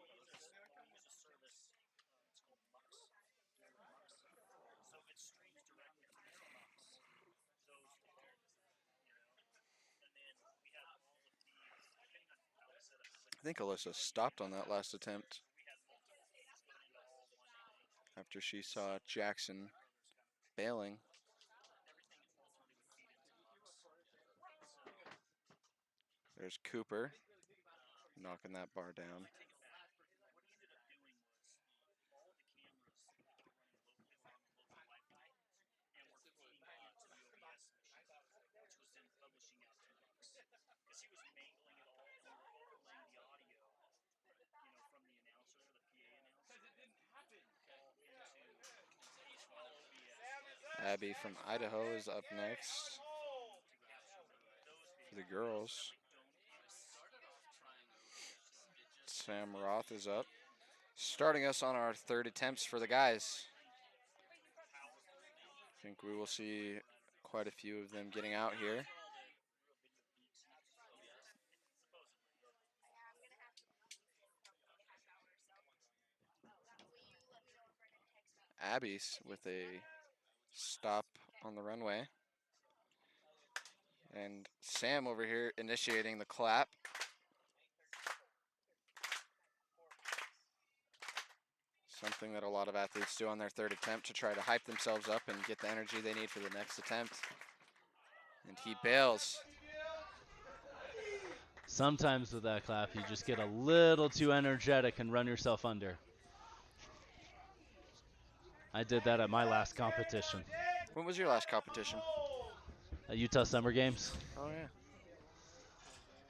I think Alyssa stopped on that last attempt after she saw Jackson bailing. There's Cooper knocking that bar down. Abby from Idaho is up next for the girls. Sam Roth is up, starting us on our 3rd attempts for the guys. I think we will see quite a few of them getting out here. Abby's with a stop on the runway. And Sam over here initiating the clap. Something that a lot of athletes do on their 3rd attempt to try to hype themselves up and get the energy they need for the next attempt. And he bails. Sometimes with that clap, you just get a little too energetic and run yourself under. I did that at my last competition. When was your last competition? At Utah Summer Games. Oh, yeah.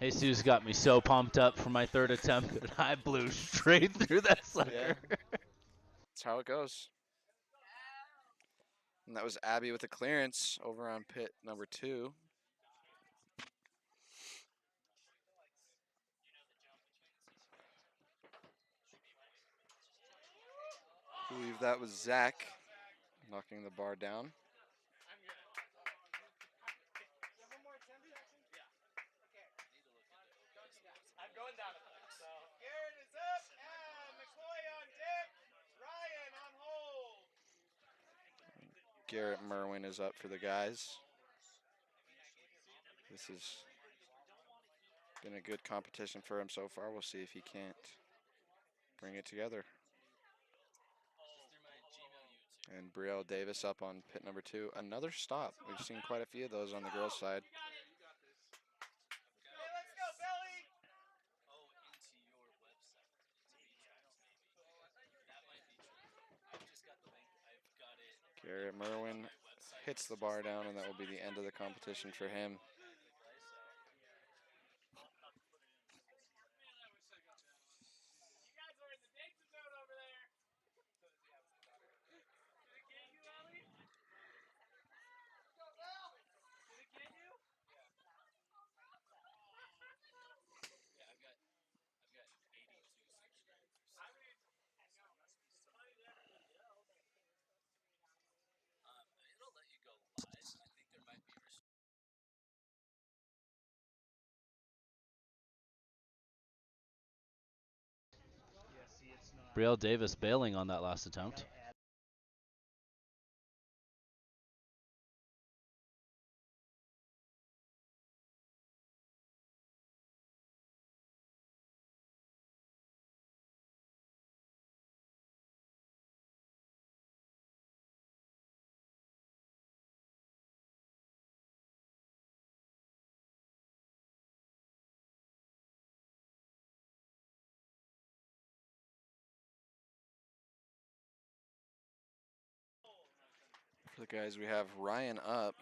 Jesus got me so pumped up for my third attempt that I blew straight through that sucker. Yeah. That's how it goes. And that was Abby with a clearance over on pit number 2. I believe that was Zach knocking the bar down. I'm going down a foot, so. Garrett is up, and McCoy on deck, Ryan on hold. Garrett Merwin is up for the guys. This has been a good competition for him so far. We'll see if he can't bring it together. And Brielle Davis up on pit number 2. Another stop. We've seen quite a few of those on the girls' side. Garrett Merwin hits the bar down, and that will be the end of the competition for him. Brielle Davis bailing on that last attempt. For the guys, we have Ryan up.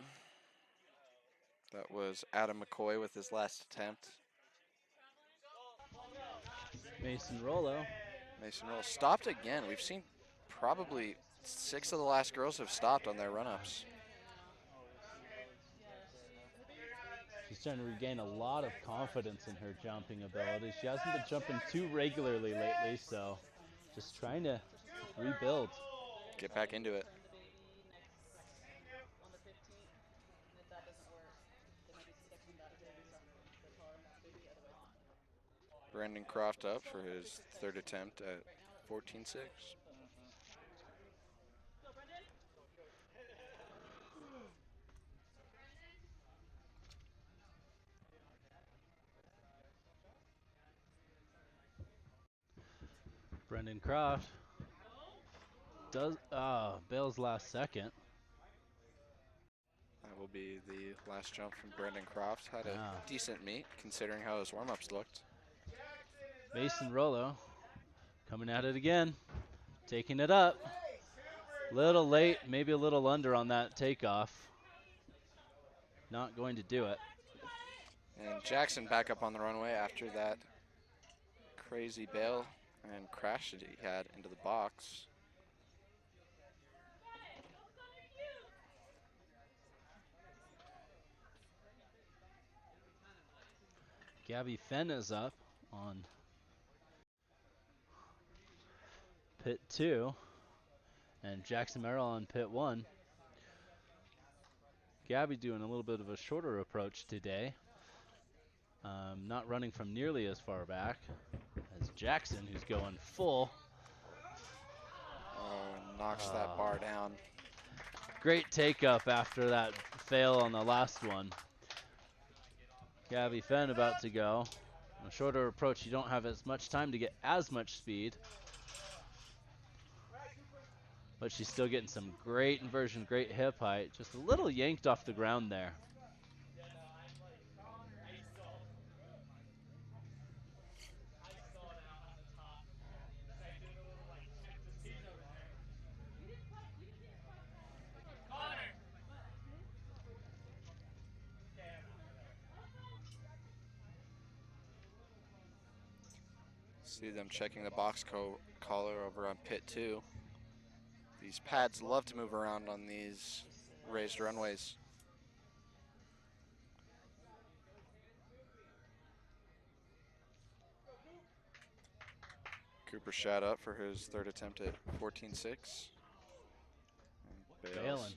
That was Adam McCoy with his last attempt. Mason Rollo. Mason Rollo stopped again. We've seen probably 6 of the last girls have stopped on their run-ups. She's trying to regain a lot of confidence in her jumping ability. She hasn't been jumping too regularly lately, so just trying to rebuild. Get back into it. Brandon Croft up for his third attempt at 14.6. Brendan Croft does bails last second. That will be the last jump from Brendan Croft. Had a decent meet considering how his warm-ups looked. Mason Rollo coming at it again, taking it up. Little late, maybe a little under on that takeoff. Not going to do it. And Jackson back up on the runway after that crazy bail and crash that he had into the box. Gabby Fenn is up on pit 2, and Jackson Merrill on pit 1. Gabby doing a little bit of a shorter approach today. Not running from nearly as far back as Jackson, who's going full. Oh, knocks that bar down. Great take up after that fail on the last one. Gabby Fenn about to go. A shorter approach, you don't have as much time to get as much speed. But she's still getting some great inversion, great hip height. Just a little yanked off the ground there. See them checking the box collar over on pit 2. These pads love to move around on these raised runways. Cooper shot up for his third attempt at 14.6. And Bailing.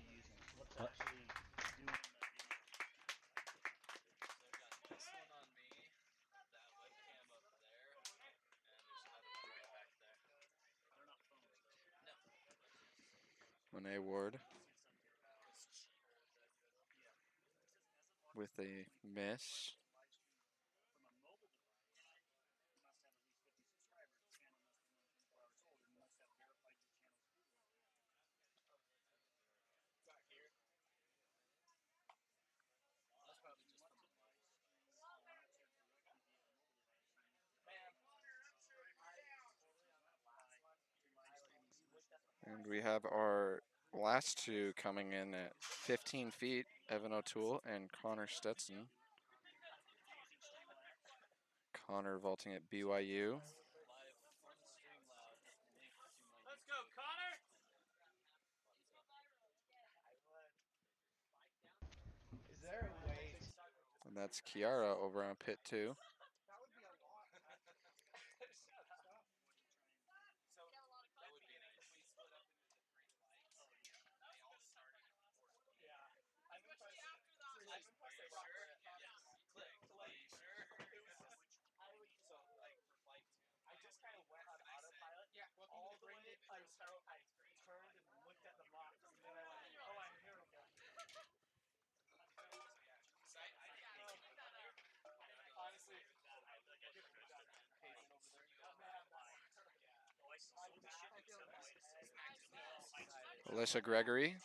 Monet Ward with a miss. And we have our last two coming in at 15 feet, Evan O'Toole and Connor Stetson. Connor vaulting at BYU. Let's go, Connor! Is there a way? And that's Kiara over on pit 2. That would be a lot. Shut up. So that would be nice. We split up into the 3 flights. Oh yeah. They all started at 4. Yeah. I'm impressed. I'm impressed they brought Brett. Yes. Click. Are you sure? It was just so like for flight 2. I just kind of went on autopilot. Yeah. All the way until I turned and looked at the box, and then I went, "Oh, I'm here again." Honestly, Alyssa Gregory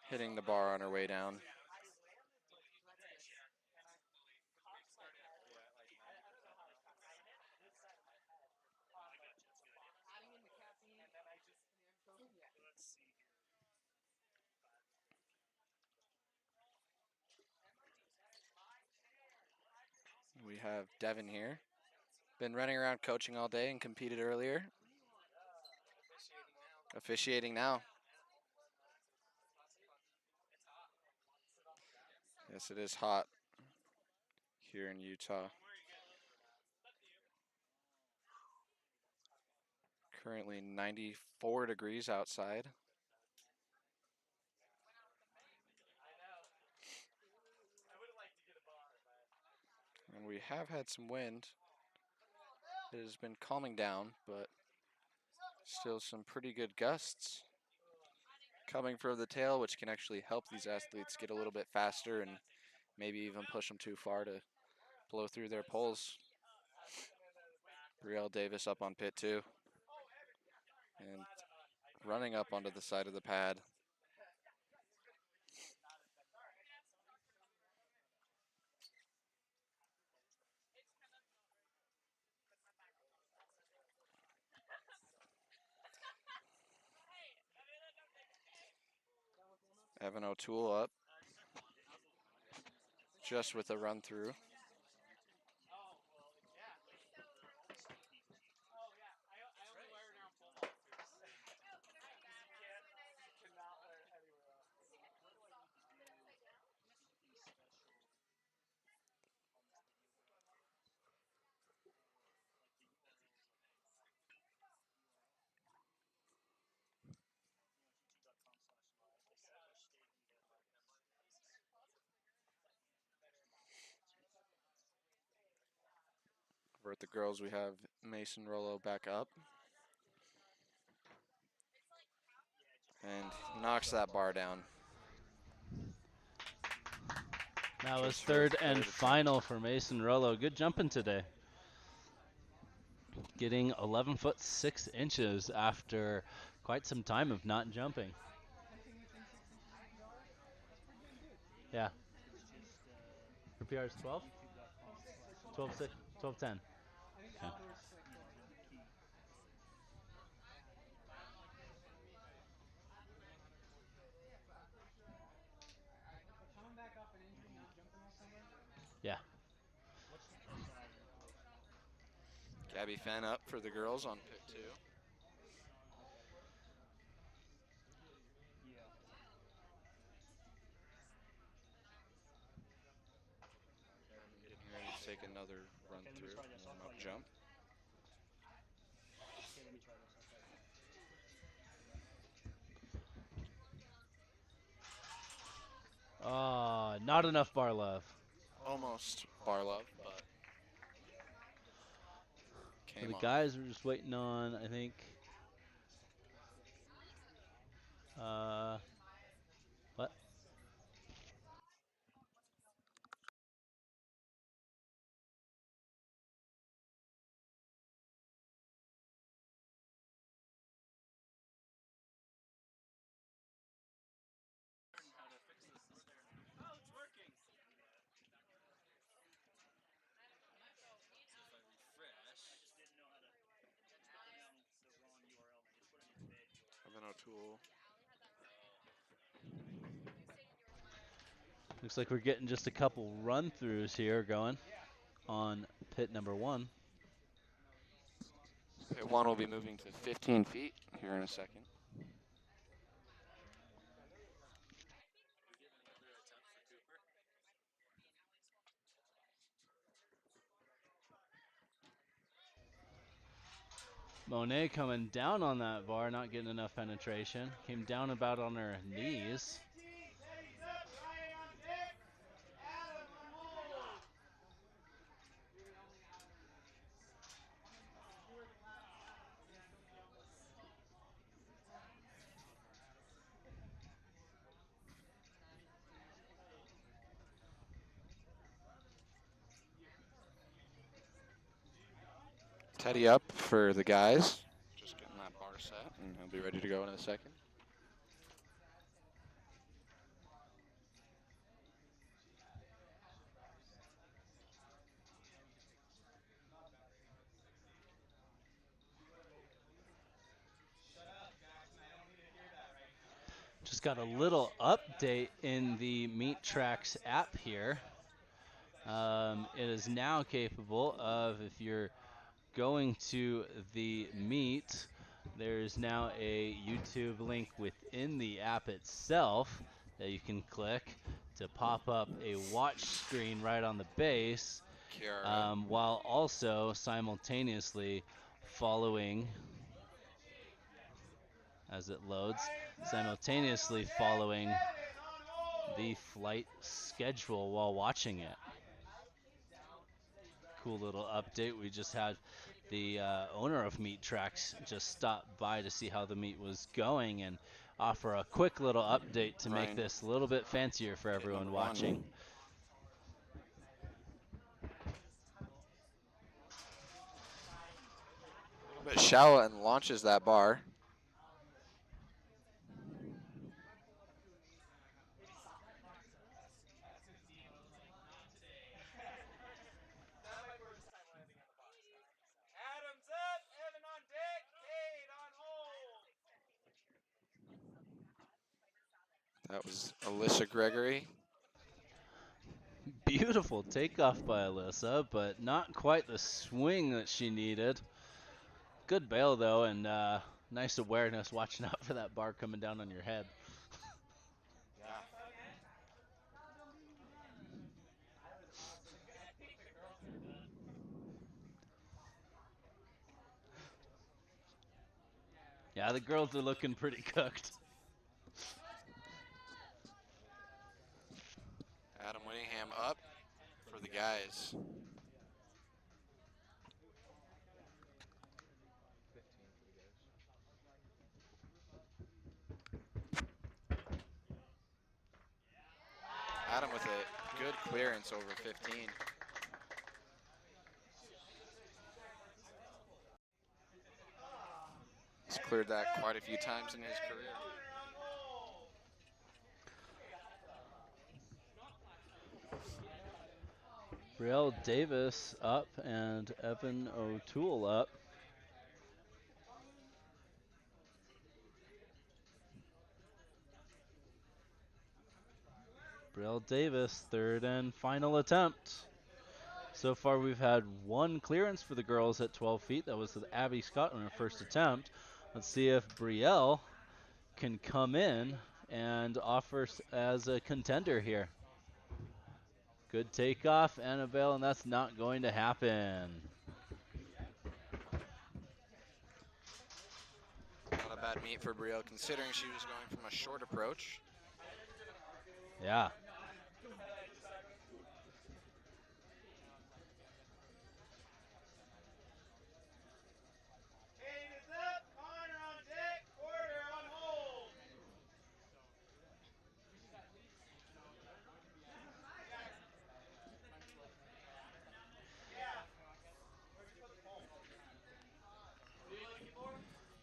hitting the bar on her way down. We have Devin here. Been running around coaching all day and competed earlier. Officiating now. Yes, it is hot here in Utah. Currently 94 degrees outside. And we have had some wind. It has been calming down, but still some pretty good gusts coming from the tail, which can actually help these athletes get a little bit faster and maybe even push them too far to blow through their poles. Brielle Davis up on pit 2 and running up onto the side of the pad. Evan O'Toole up just with a run through. Over at the girls, we have Mason Rollo back up. And knocks that bar down. That was third and final for Mason Rollo. Good jumping today. Getting 11 foot 6 inches after quite some time of not jumping. Yeah. Her PR is 12? 12.6, 12.10. Okay. Yeah. Gabby Fenn up for the girls on pit 2. Getting ready to take another run through, warm-up jump. Not enough bar love. Almost bar love, but So came the off. guys were just waiting on, I think, what? Oh, it's working. Evan O'Toole. Looks like we're getting just a couple run-throughs here going on pit number 1. Pit 1 will be moving to 15 feet here in a second. Monet coming down on that bar, not getting enough penetration. Came down about on her knees. Teddy up for the guys. Just getting that bar set, and he'll be ready to go in a second. Just got a little update in the Meat Tracks app here. It is now capable of, if you're going to the meet, there's now a YouTube link within the app itself that you can click to pop up a watch screen right on the base, while also simultaneously following, as it loads, simultaneously following the flight schedule while watching it. Cool little update. We just had the owner of Meat Tracks just stop by to see how the meet was going and offer a quick little update to make this a little bit fancier for everyone watching. A little bit shallow and launches that bar. Adams up, Evan on deck, Cade on hold. That was Alyssa Gregory. Beautiful takeoff by Alyssa, but not quite the swing that she needed. Good bail though, and nice awareness watching out for that bar coming down on your head. Yeah, the girls are looking pretty cooked. Adam Winningham up for the guys. Adam with a good clearance over 15. He's cleared that quite a few times in his career. Brielle Davis up and Evan O'Toole up. Brielle Davis, third and final attempt. So far, we've had one clearance for the girls at 12 feet. That was with Abby Scott on her first attempt. Let's see if Brielle can come in and offer as a contender here. Good takeoff, Annabelle, and that's not going to happen. Not a bad meet for Brielle, considering she was going from a short approach. Yeah.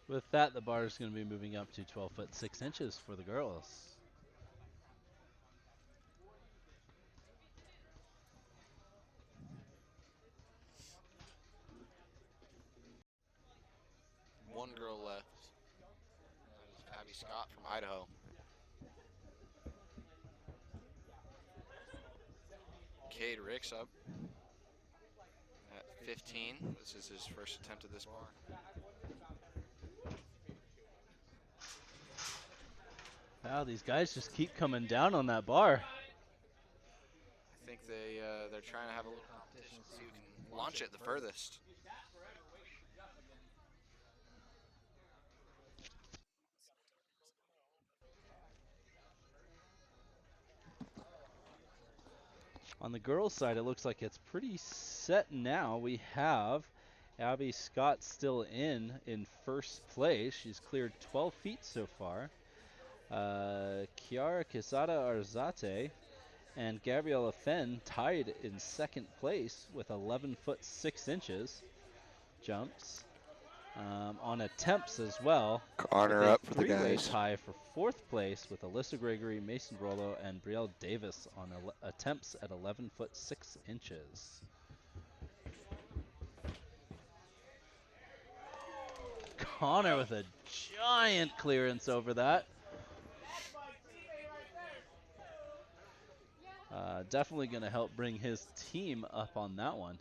With that, the bar is going to be moving up to 12 foot 6 inches for the girls. One girl left. That is Abby Scott from Idaho. Cade Ricks up at 15. This is his first attempt at this bar. Wow, these guys just keep coming down on that bar. I think they're trying to have a little competition, see who can launch it the furthest. On the girls' side, it looks like it's pretty set now. We have Abby Scott still in first place. She's cleared 12 feet so far. Chiara Quesada Arzate and Gabriella Fenn tied in second place with 11 foot 6 inches jumps. On attempts as well. Honor with a up for the three-way guys. tie for fourth place with Alyssa Gregory, Mason Rollo, and Brielle Davis on attempts at 11 foot 6 inches. Connor with a giant clearance over that. Definitely going to help bring his team up on that one.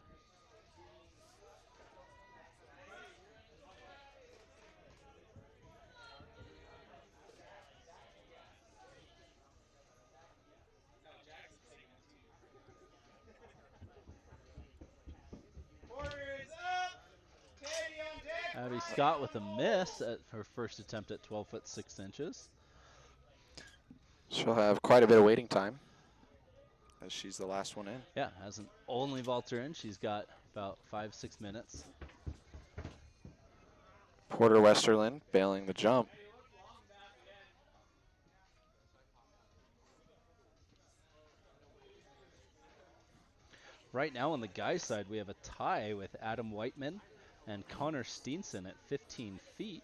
Abby Scott with a miss at her first attempt at 12 foot 6 inches. She'll have quite a bit of waiting time, as she's the last one in. Yeah, as an only vaulter in, she's got about 5-6 minutes. Porter Westerland bailing the jump. Right now on the guys' side, we have a tie with Adam Whiteman and Connor Steenson at 15 feet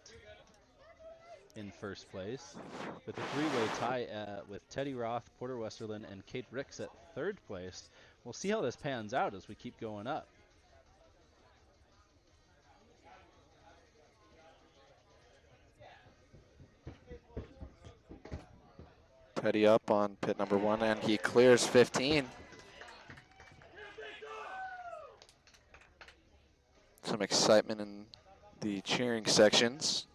in first place, with a three-way tie with Teddy Roth, Porter Westerland, and Kate Ricks at third place. We'll see how this pans out as we keep going up. Teddy up on pit number 1, and he clears 15. Some excitement in the cheering sections.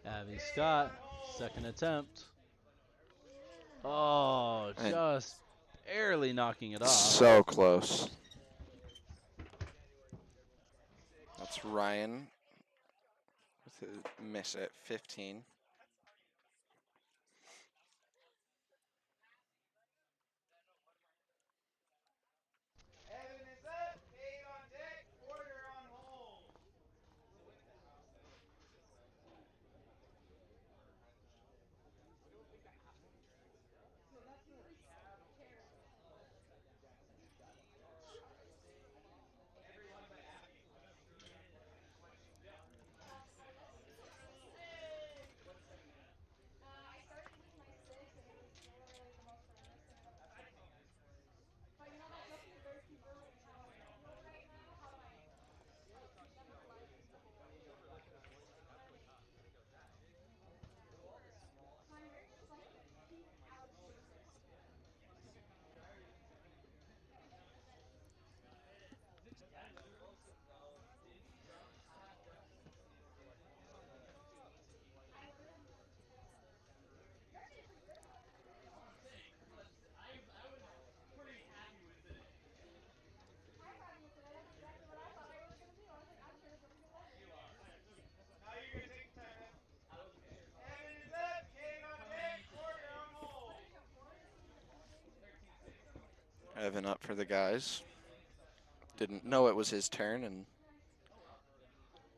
Abby Scott, second attempt. Oh, just barely knocking it off. So close. That's Ryan with a miss at 15. Evan up for the guys. Didn't know it was his turn and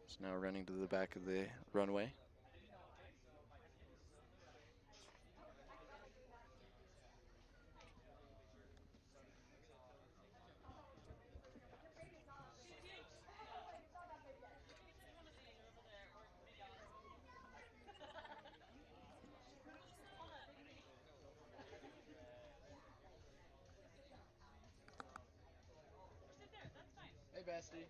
is now running to the back of the runway. Hey, bestie.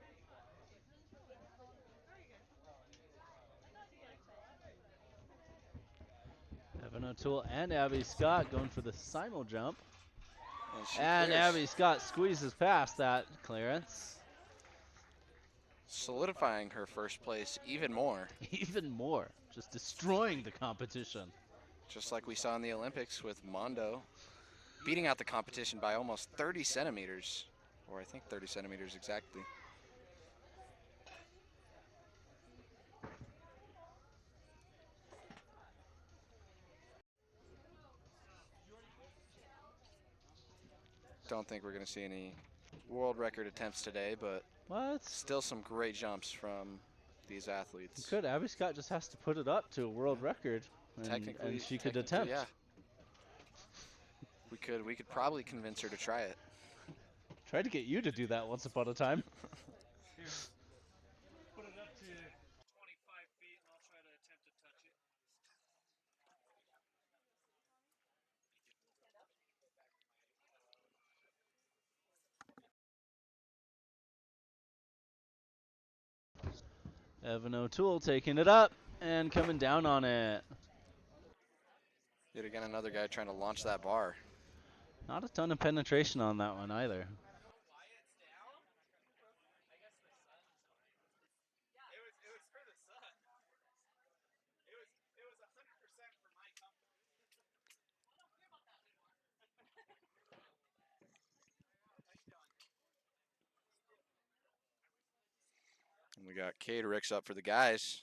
Evan O'Toole and Abby Scott going for the simul jump. And Abby Scott squeezes past that clearance. Solidifying her first place even more. Even more. Just destroying the competition. Just like we saw in the Olympics with Mondo. Beating out the competition by almost 30 centimeters. Or I think 30 centimeters exactly. Don't think we're going to see any world record attempts today, but still some great jumps from these athletes. You could. Abby Scott just has to put it up to a world record, and she could attempt. Yeah. We could probably convince her to try it. Tried to get you to do that once upon a time. Put it up to 25 feet and I'll try to attempt to touch it. Evan O'Toole taking it up and coming down on it. Yet again, another guy trying to launch that bar. Not a ton of penetration on that one either. And we got Cade Ricks up for the guys.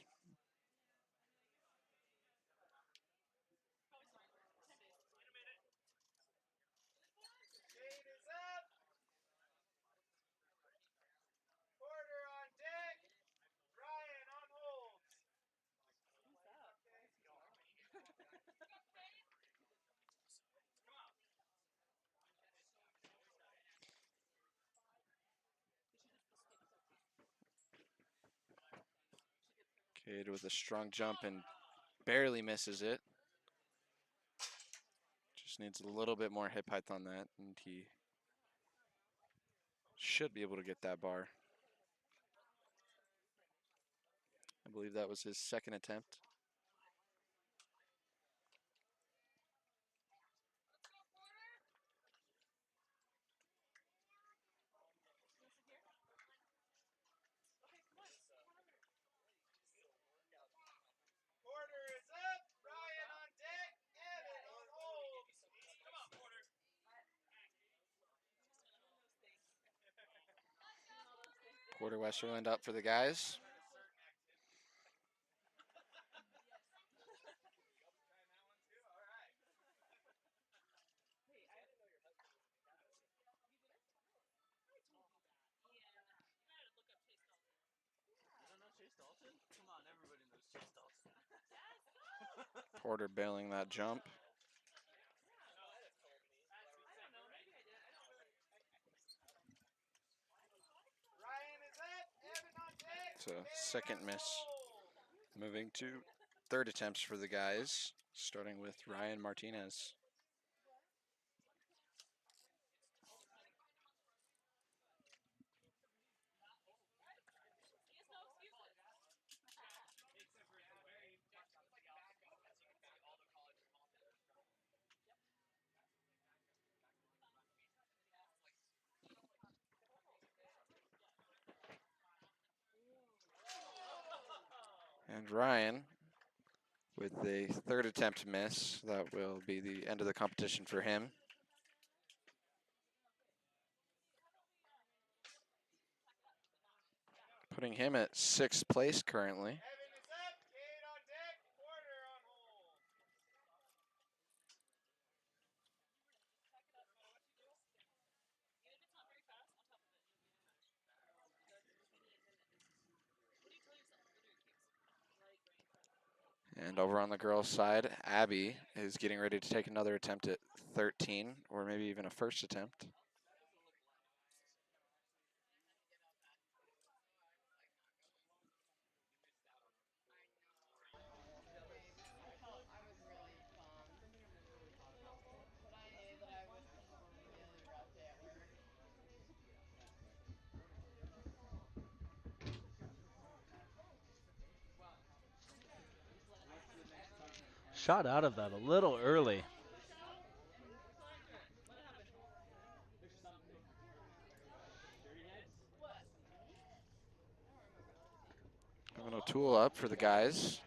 Cade with a strong jump and barely misses it. Just needs a little bit more hip height on that, and he should be able to get that bar. I believe that was his second attempt. Porter Westerland up for the guys. Porter bailing that jump. So second miss. Moving to third attempts for the guys, starting with Ryan Martinez. And Ryan with a third attempt miss. That will be the end of the competition for him. Putting him at sixth place currently. And over on the girls' side, Abby is getting ready to take another attempt at 13, or maybe even a first attempt. Shot out of that a little early. Kevin O'Toole up for the guys.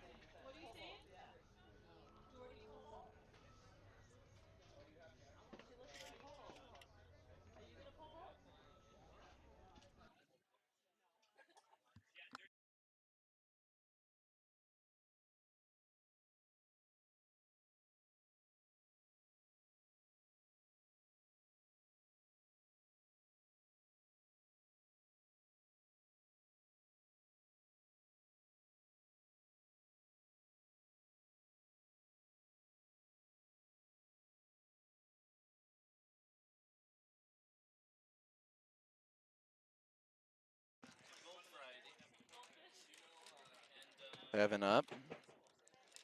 Evan up,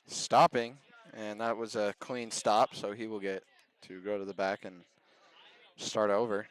stopping, and that was a clean stop, so he will get to go to the back and start over.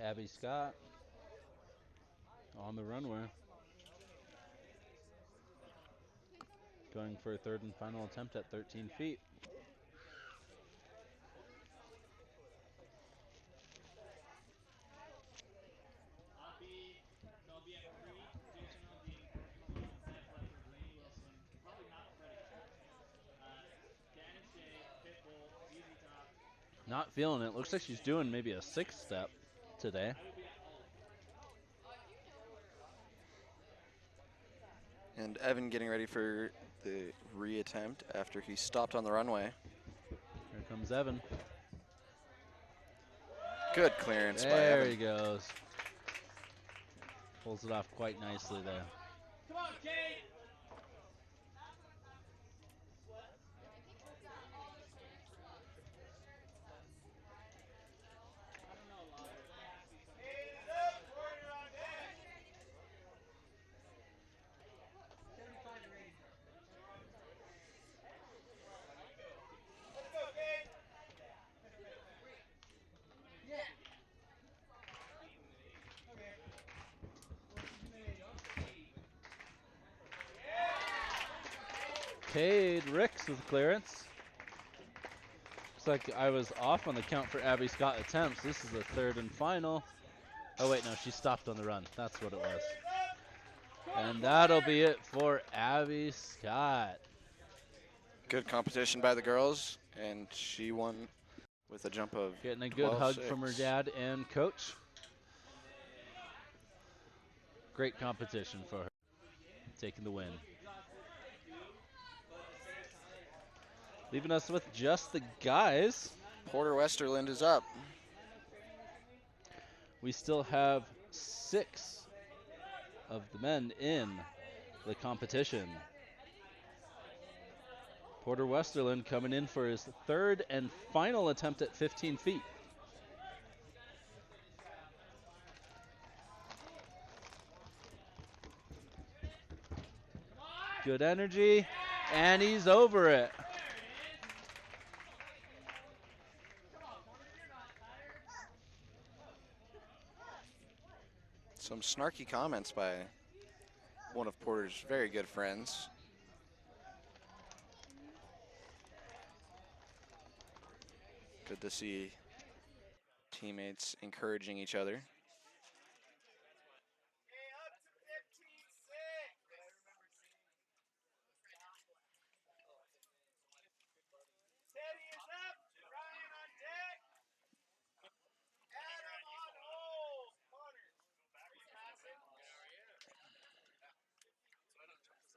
Abby Scott on the runway. Going for a third and final attempt at 13 feet. Not feeling it. Looks like she's doing maybe a 6-step today. And Evan getting ready for the reattempt after he stopped on the runway. Here comes Evan. Good clearance by There Evan. he goes. Pulls it off quite nicely there. Come on, Kate! Cade Ricks with clearance. Looks like I was off on the count for Abby Scott attempts. This is the third and final. Oh wait, no, she stopped on the run. That's what it was. And that'll be it for Abby Scott. Good competition by the girls, and she won with a jump of Getting a good hug 12.6. from her dad and coach. Great competition for her. Taking the win. Leaving us with just the guys. Porter Westerland is up. We still have 6 of the men in the competition. Porter Westerland coming in for his third and final attempt at 15 feet. Good energy, and he's over it. Some snarky comments by one of Porter's very good friends. Good to see teammates encouraging each other. Teddy is up. Ryan on deck. Adam on hold. Connor. Are you passing? So I don't jump as high as I used to. One of our group's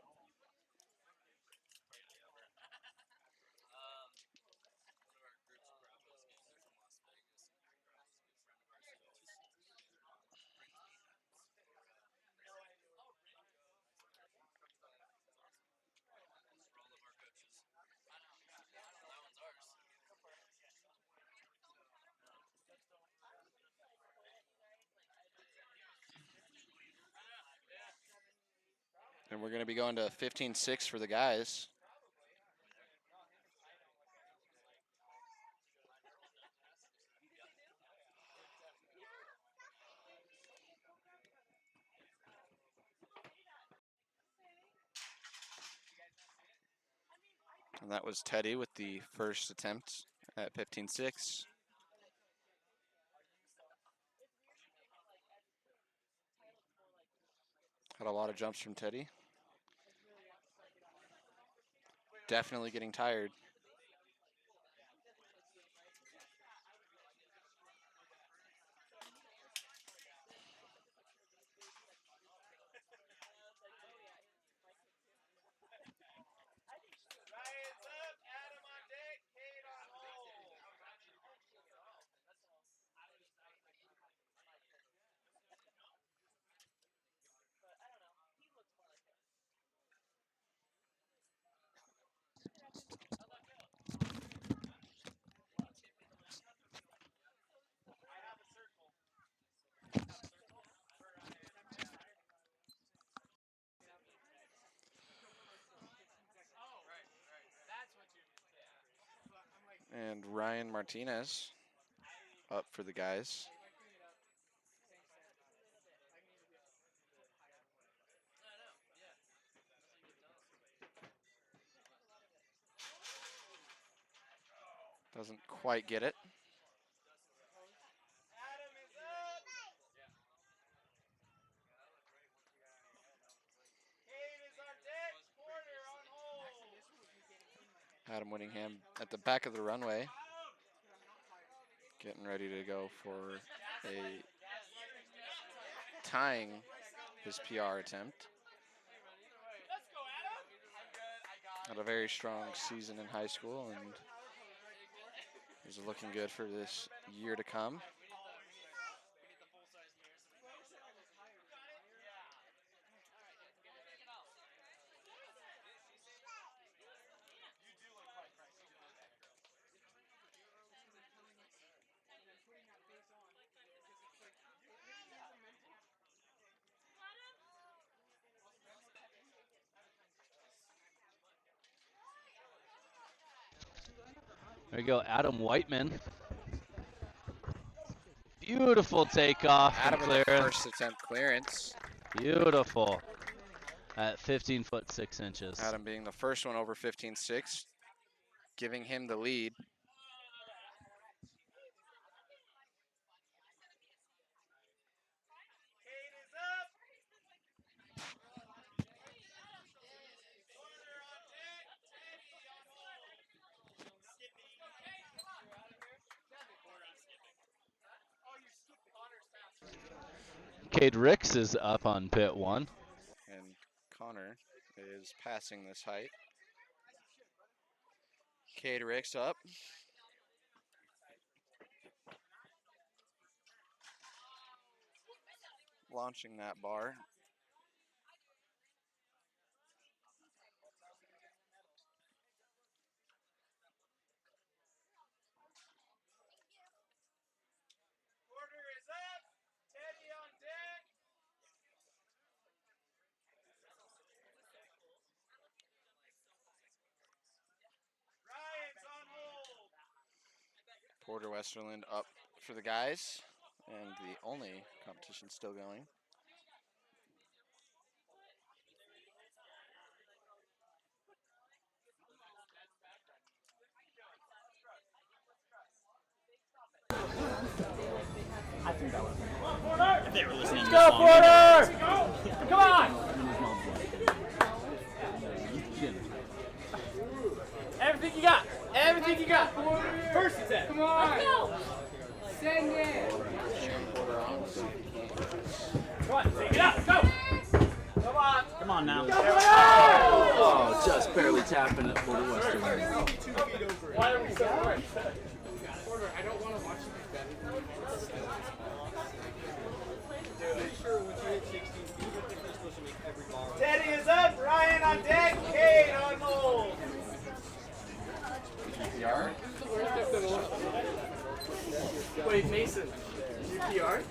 Bravos games from Las Vegas. Bravos a good friend of ours. He always brings me hats for for all of our coaches. That one's ours. And we're going to be going to 15-6 for the guys. And that was Teddy with the first attempt at 15-6. Had a lot of jumps from Teddy. Definitely getting tired. Ryan's up. Adam on deck. Kate on hold. And Ryan Martinez up for the guys. Doesn't quite get it. Adam is up. Kate is on deck. Porter on hold. Adam Winningham at the back of the runway. Getting ready to go for a tying his PR attempt. Had a very strong season in high school and is looking good for this year to come. There you go, Adam Whiteman. Beautiful takeoff Adam and with the clearance. first attempt clearance. Beautiful. At 15 foot 6 inches. Adam being the first one over 15-6, giving him the lead. Kate is up. Porter on deck. Teddy on hold. Skipping. Oh, you're skipping. Connor's faster. Cade Ricks is up on pit 1. And Connor is passing this height. Cade Ricks up. Launching that bar. Porter is up. Teddy on deck. Ryan's on hold. Porter Westerland up for the guys. And the only competition still going. I think that was. If they were listening to Go, the song, Porter! Come on! Everything you got! Everything you got! First attempt! Come on! Let's go! Send it! Come on, take it out! Go! Come on! Come on now. Oh, just barely tapping it for the Western. Why are we so hard? Porter, I don't want to watch you do that. Teddy is up, Ryan on deck, Kate on hold. UPR? Wait, Mason. UPR?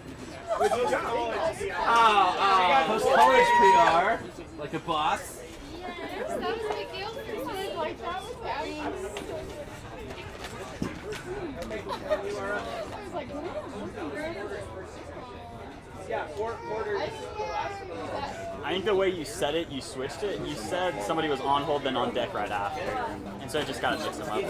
Post-college PR, like a boss. Yes, that was a big deal for you. Like, that was I think the way you said it, you switched it. You said somebody was on hold, then on deck right after. And so I just got to mix them up.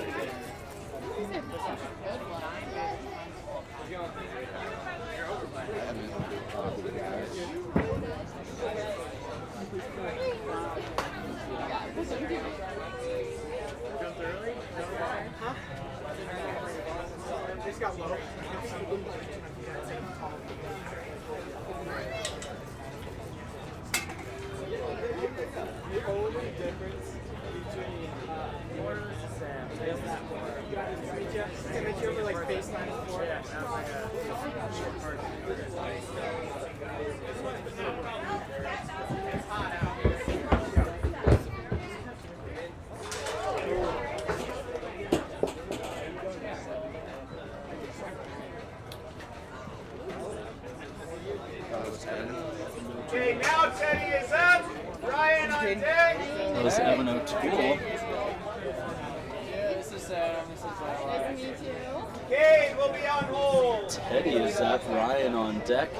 Just got low. The only difference between Porter's and Sam is that to make you over like FaceTime before. Yeah, that was like a short part. It's hot out. Okay, now Teddy is up. Ryan on deck. That was Evan O'Toole. This is Sam. This is Nice to meet you. Kate will be on hold. Teddy is up, Ryan on deck,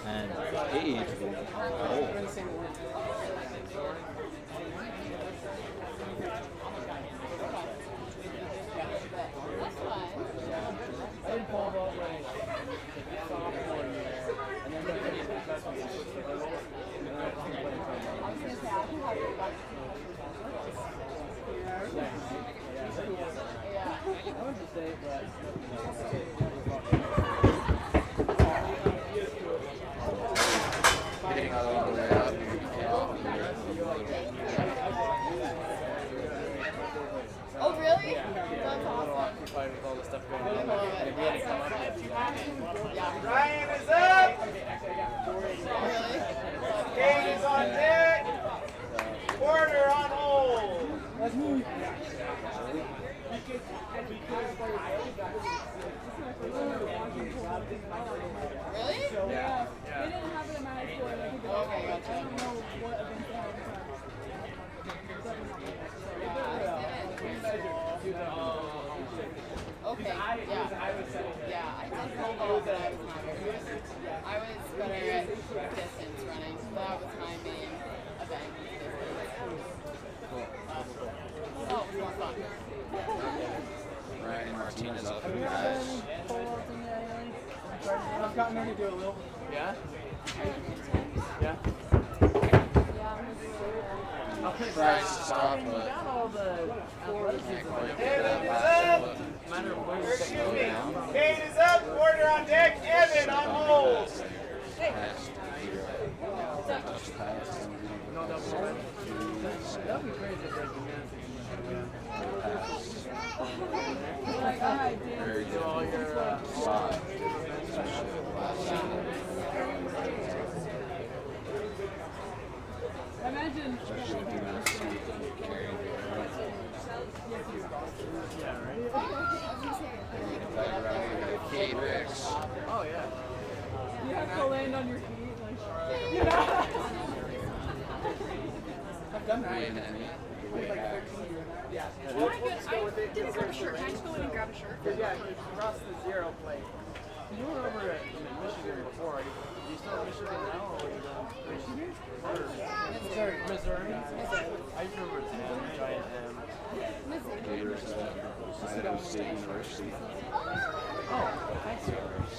and Paige will be on hold. Hitting all the way up. Oh, really? Yeah. That's A little awesome. occupied with all the stuff going on. Ryan is up. Kate is on deck. Porter on hold. Let's move. Really? Yeah. We didn't have it in mind for like okay, gotcha. I don't know what event they had okay, yeah. Yeah, I did pole, but I was not very good. I was better at distance running. That was my main event. Oh, it was fun. Ryan Martinez up. I've gotten her to do a little. Yeah? Yeah. Tries to stop, but Kate is up, Porter on deck, Evan on hold. That'd be crazy if very do all your Imagine. Yeah, right? Oh, yeah. You have to land on your feet. Like, I've done that. Yeah. Yeah. Oh my God, I didn't grab a shirt. Can I just go in and grab a shirt? Yeah, across the zero plate. You were over at Michigan before. Are you still in Michigan now, or are you Michigan? Sorry, Missouri. I remember it's Gators at Idaho State University. Oh, thanks.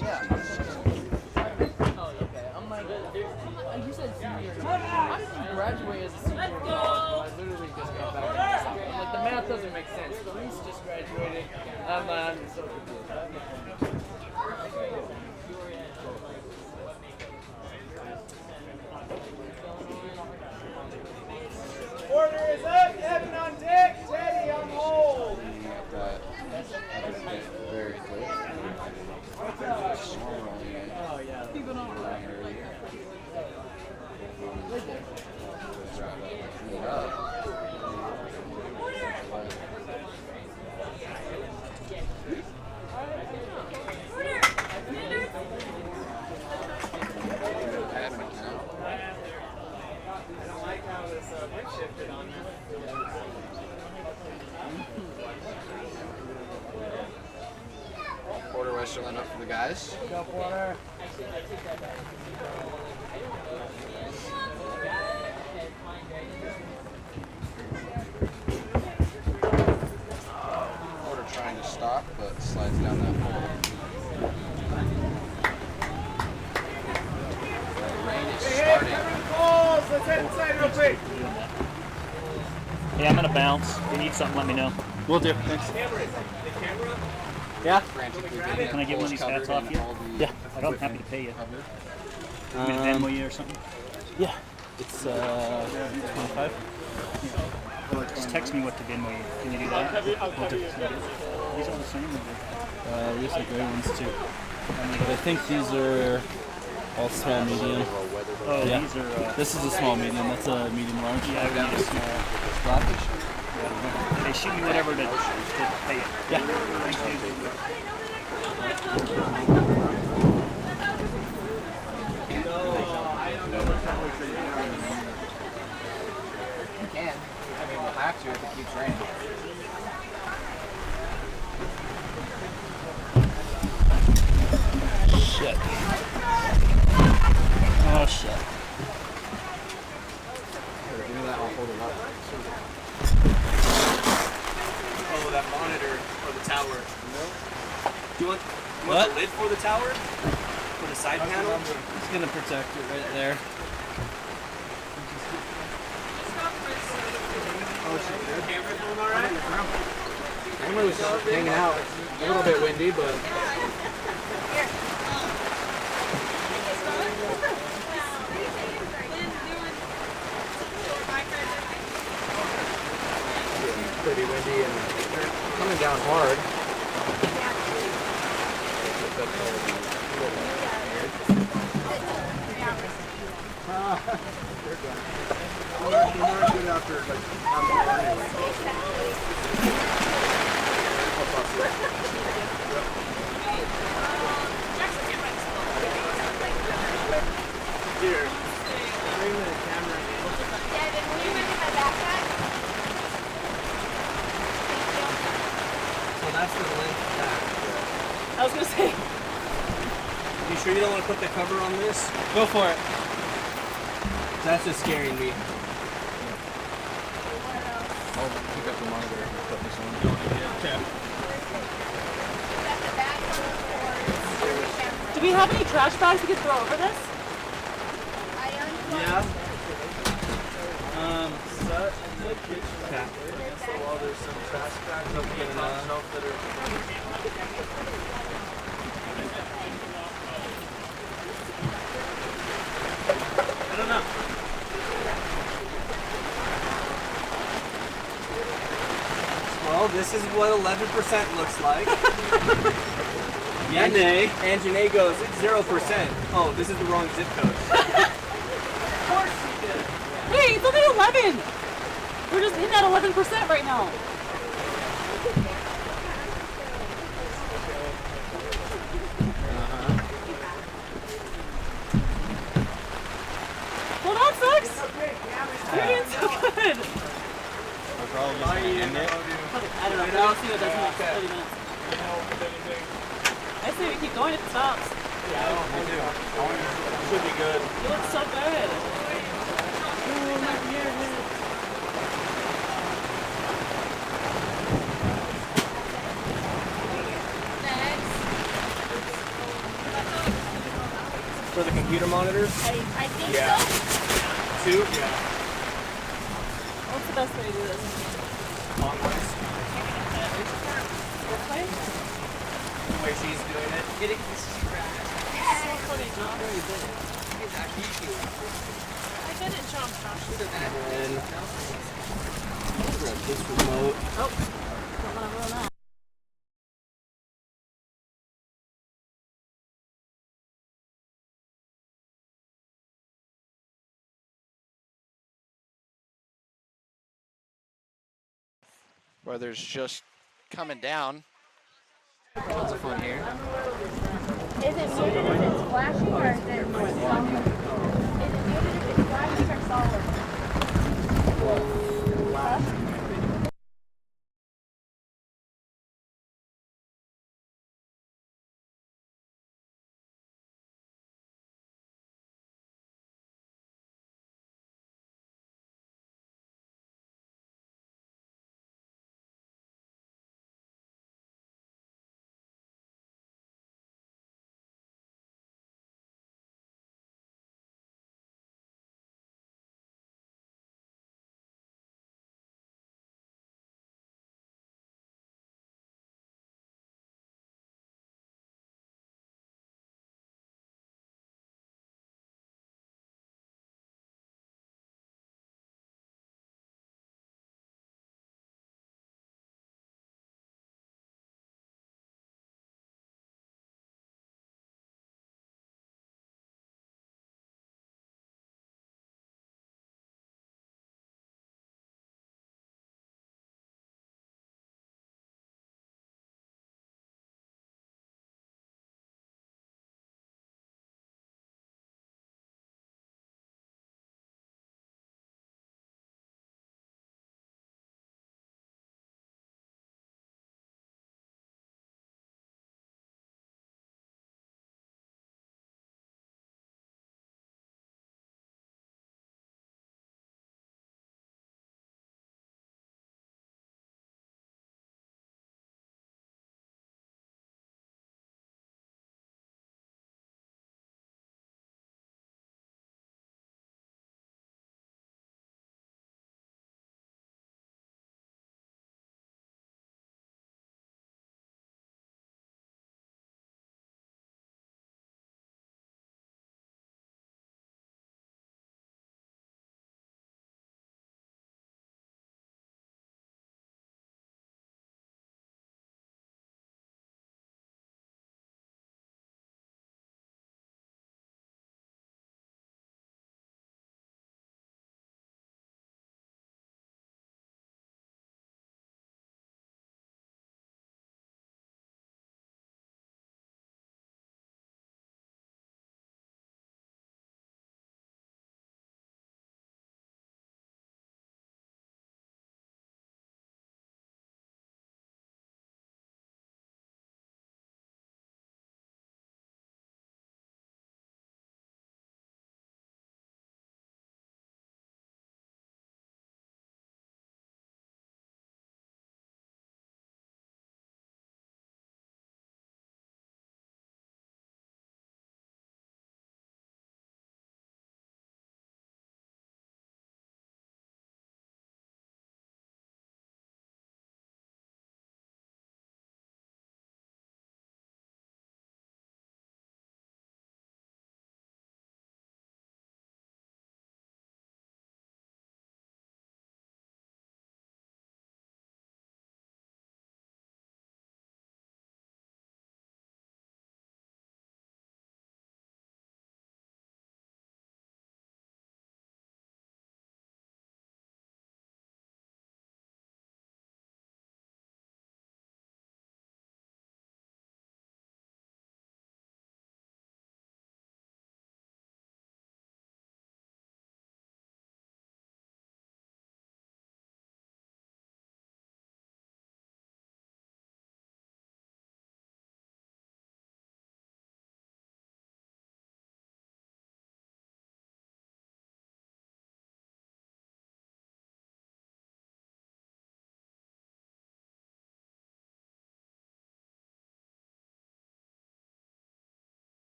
Yeah. Oh, okay. I'm like, you said senior. How did you graduate as a senior? I literally just got back. I'm like, the math doesn't make sense. Reese just graduated. I'm so confused. Order is up. Evan on deck. Teddy on hold. Very quick. Oh, yeah. Keep it on. I don't like how this wind shifted on you. Porter Westerland up for the guys. Go, Porter. Porter trying to stop, but slides down that hole. The rain is starting. Let's head inside real quick. Yeah, I'm gonna bounce. If you need something, let me know. Will do. Thanks. Yeah. Can I get one of these hats off you? Yeah, I'm happy to pay you. Want me to Venmo you or something? Yeah. It's 25. Just text me what to Venmo you. Can you do that? I'll cover you. These are the same. These are gray ones too. But I think these are all small medium. Oh, yeah. These are. This is a small medium. That's a medium large. Yeah, we need a small. Blackish. They shoot me whatever to pay it. Yeah. Thank you. You can. I mean, we'll have to if it keeps raining. Shit. Oh shit. Do that, I'll hold it up. Oh, that monitor for the tower. Do you want What? the lid for the tower? For the side panel? It's gonna protect it right there. Oh, shit. The camera doing alright? Camera was hanging out. A little bit windy, but. Pretty windy and coming down hard. Here. Bring the camera in. So that's the length of that. I was gonna say. You sure you don't want to put the cover on this? Go for it. That's just scaring me. I'll pick up the monitor and put this on. Okay. Do we have any trash bags we could throw over this? Yeah. Set in the kitchen. Okay. So while there's some trash bags up in the top shelf that are. I don't know. Well, this is what 11% looks like. Janae. And Janae goes, it's 0%. Oh, this is the wrong zip code. Of course you did. Hey, it's only 11. We're just in that 11% right now. Well, that sucks. You're doing so good. We're probably just gonna end it. I don't know. I'll see what it does in the next 30 minutes. I say we keep going if it stops. Yeah, I do. Should be good. You look so good. for the computer monitors? I think Yeah. so. 2? Yeah. What's the best way to do this? Onwards. This way? The way she's doing it. Get it. So funny, John. I did it, John. And grab this remote. Oh, don't want to ruin that. Weather's just coming down. Lots of fun here. Is it muted if it's flashing or is it solid? Is it muted if it's flashing or solid? Huh?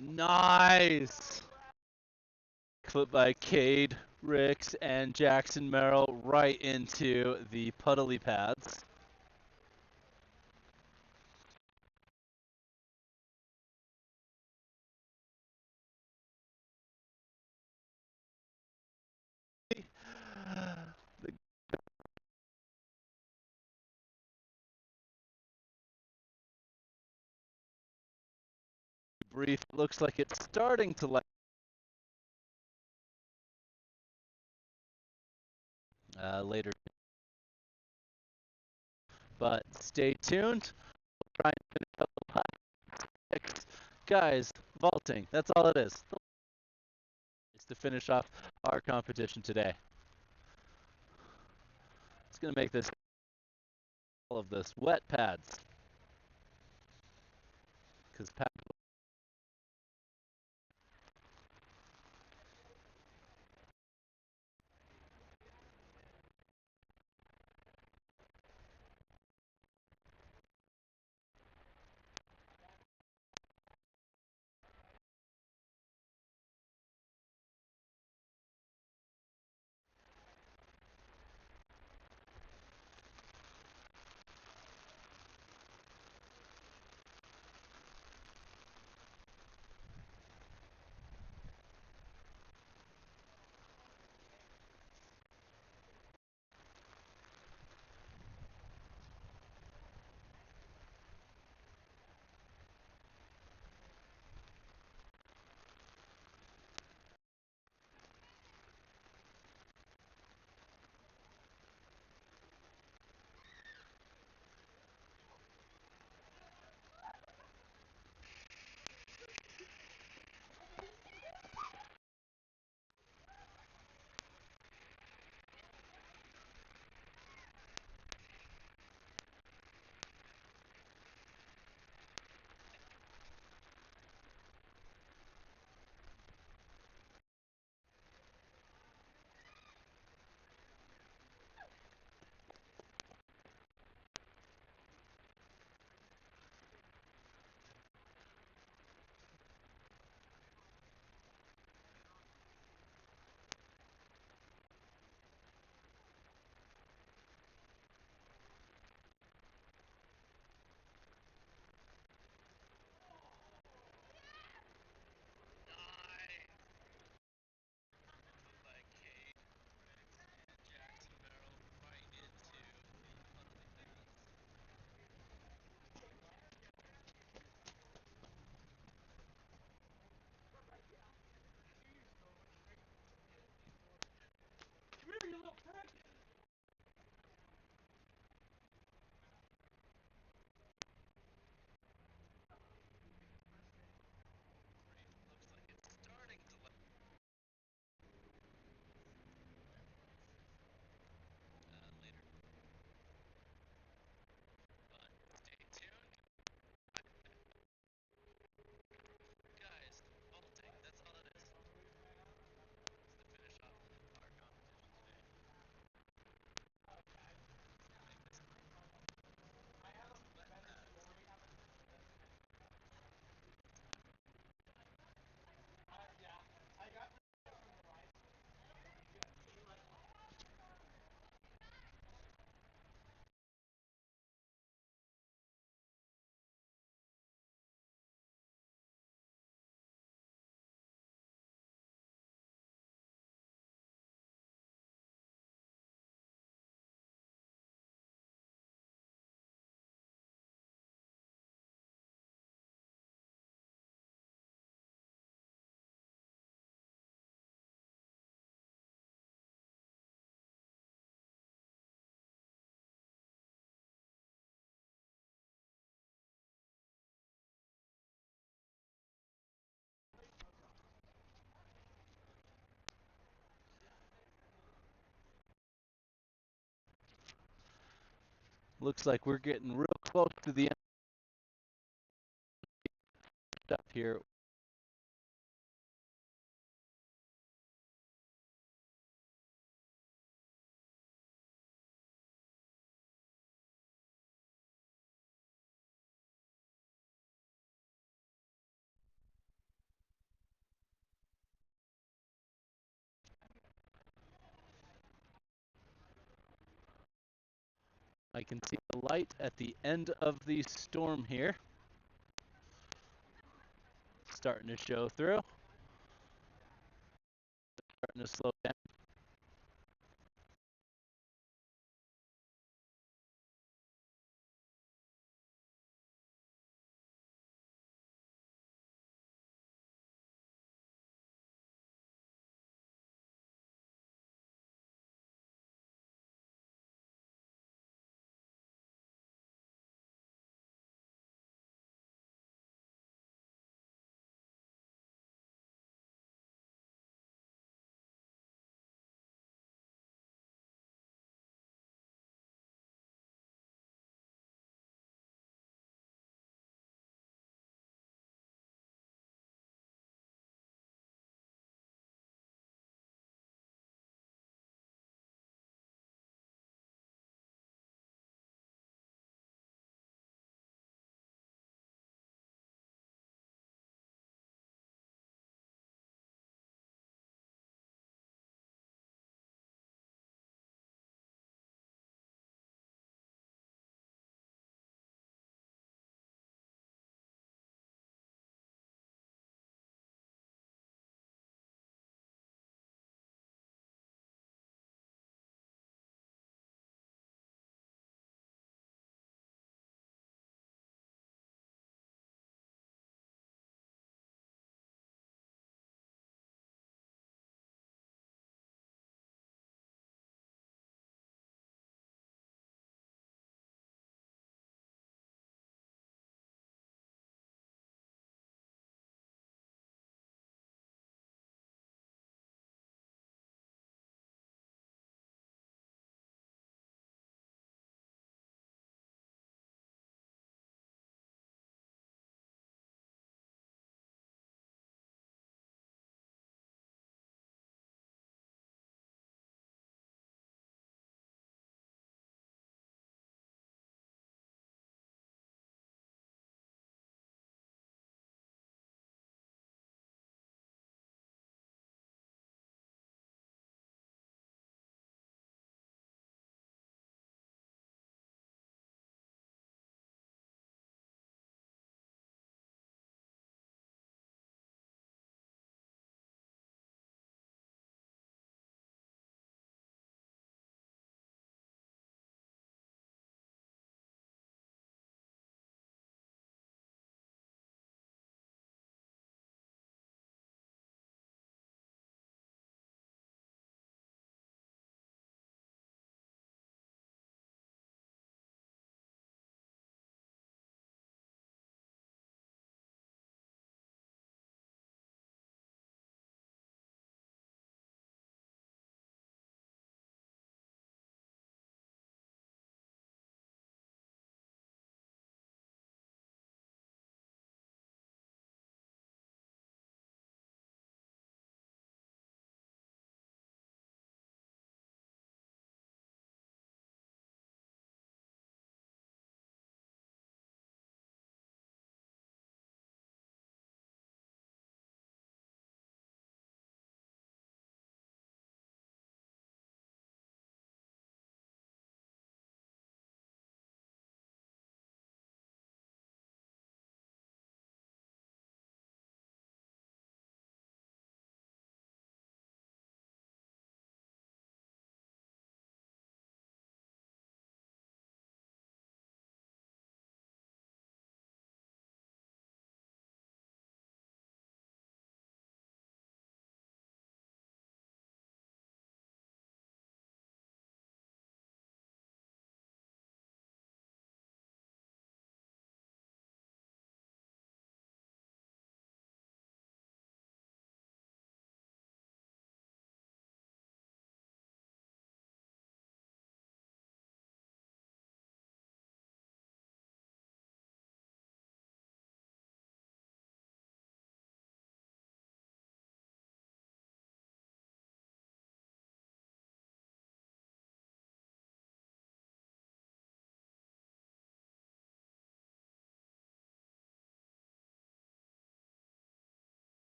Nice! Clip by Cade, Ricks, and Jackson Merrill right into the puddly pads. The brief looks like it's starting to later. But stay tuned. We'll try and finish up the last 6. Guys, vaulting, that's all it is. It's to finish off our competition today. It's going to make this all of this wet pads. Because pads looks like we're getting real close to the end up here. I can see the light at the end of the storm here. Starting to show through. Starting to slow down.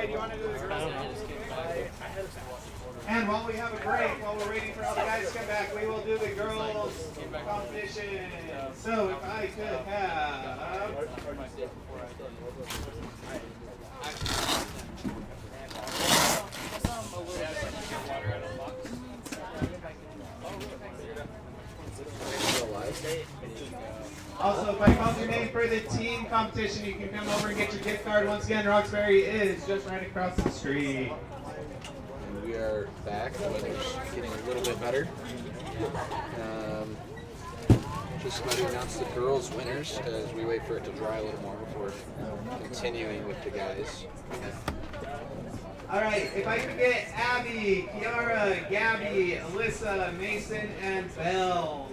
Hey, do you want to do the girls? And while we have a break, while we're waiting for all the guys to come back, we will do the girls competition. So if I could have... Also, if I called your name for the team competition, you can come over and get your gift card. Once again, Roxbury is just right across the street. And we are back. The weather's getting a little bit better. Just about to announce the girls' winners as we wait for it to dry a little more before continuing with the guys. All right, if I could get Abby, Kiara, Gabby, Alyssa, Mason, and Belle.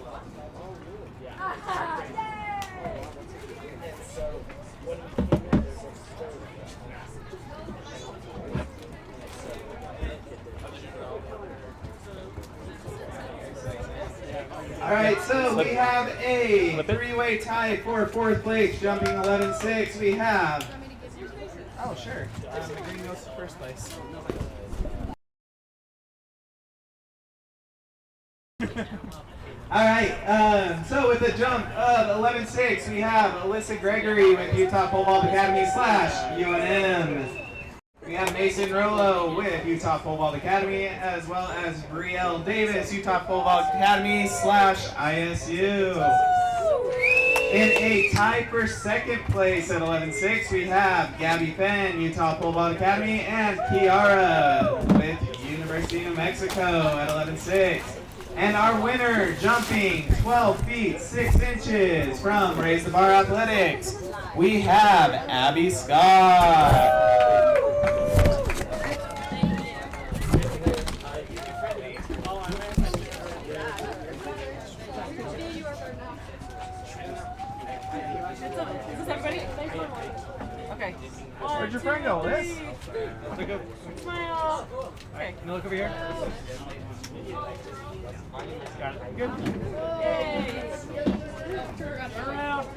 All right, so we have a three-way tie for fourth place, jumping 11-6. We have... Oh, sure. The green goes to first place. All right, so with a jump of 11-6, we have Alyssa Gregory with Utah Pole Vault Academy / UNM. We have Mason Rollo with Utah Pole Vault Academy, as well as Brielle Davis, Utah Pole Vault Academy / ISU. In a tie for second place at 11-6, we have Gabby Fenn, Utah Pole Vault Academy, and Kiara with University of New Mexico at 11-6. And our winner, jumping 12 feet 6 inches from Raise the Bar Athletics, we have Abby Scott. Okay. Where'd your friend go, Liz? Smile. Okay. Can you look over here? Got it. Good. Yay. Turn around.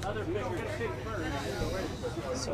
Other picture. So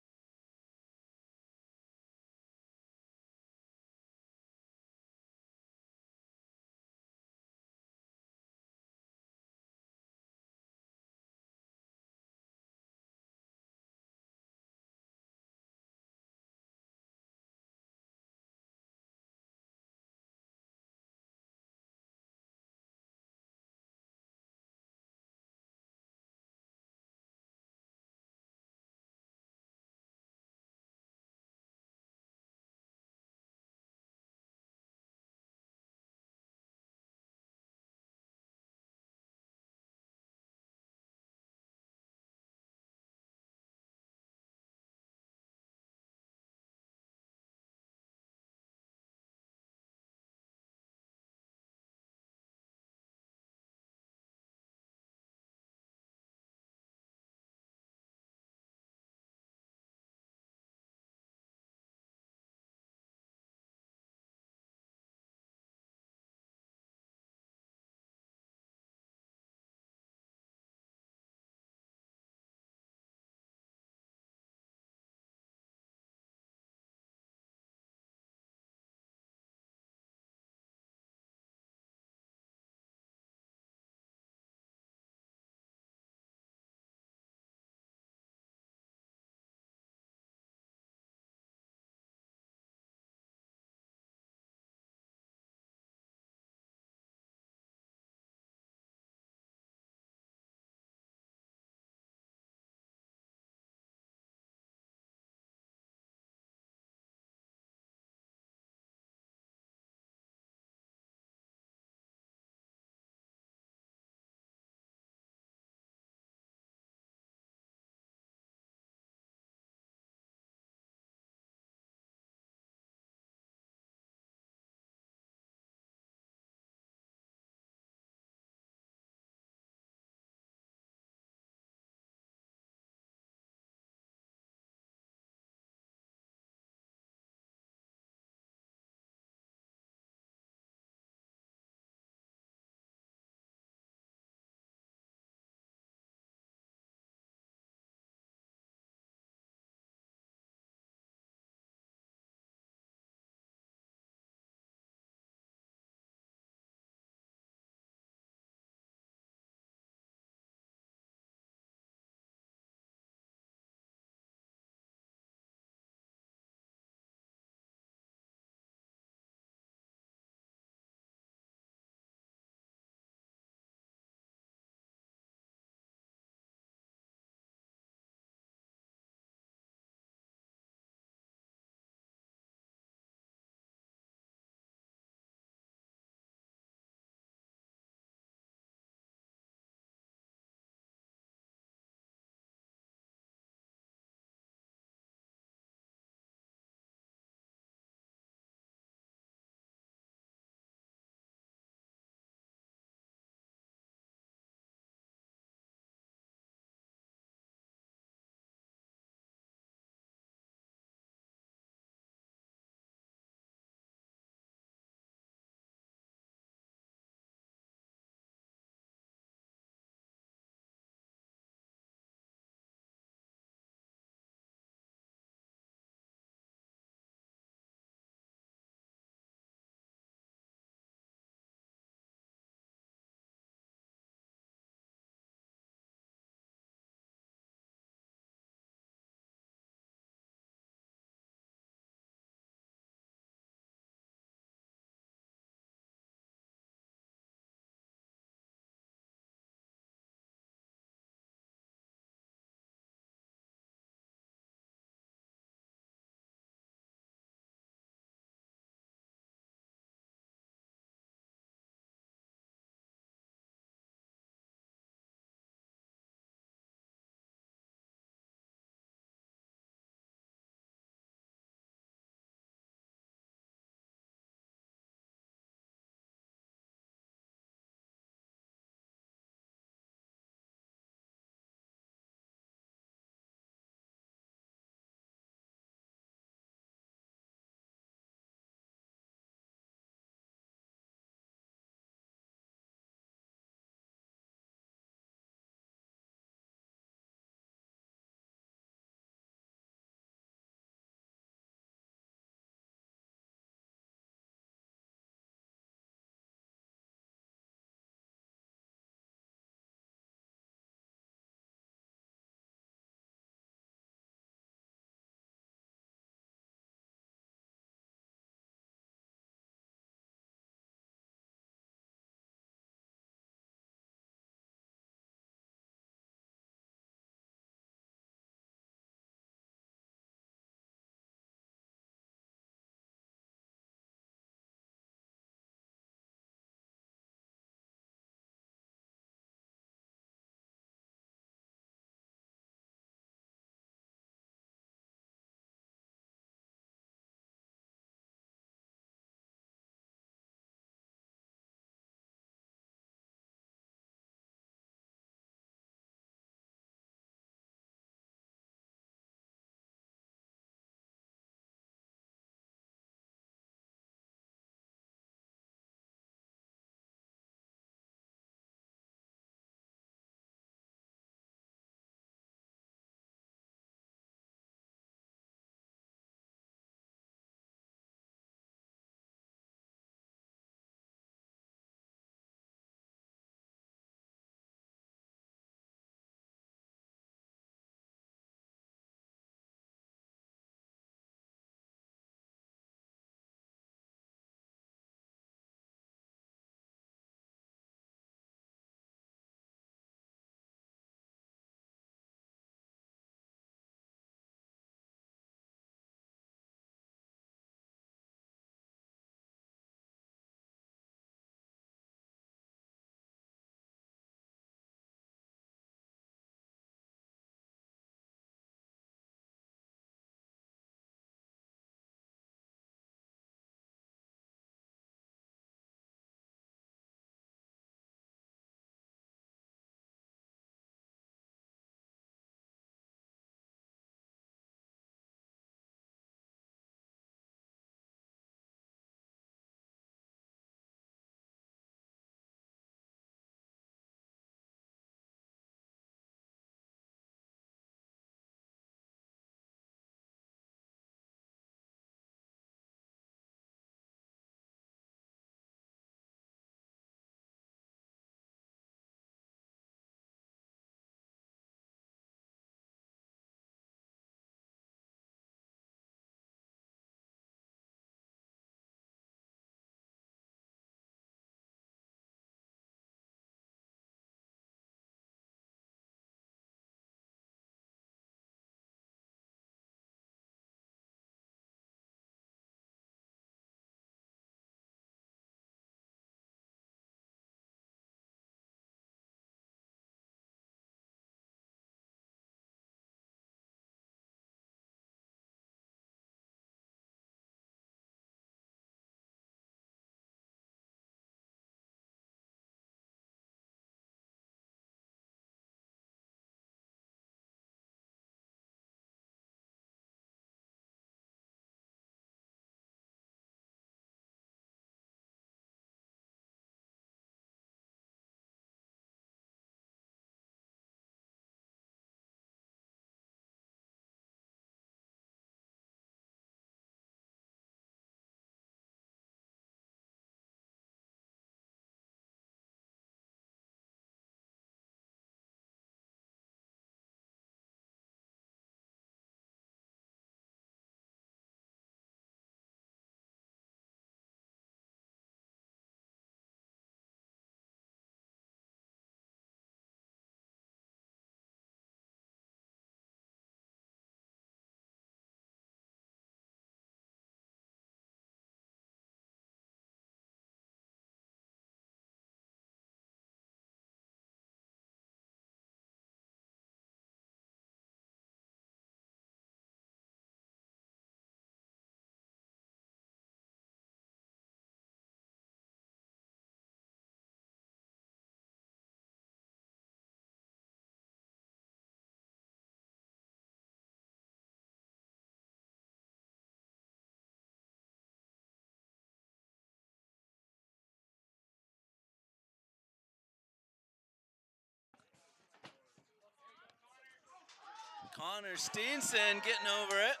Connor Steenson getting over it.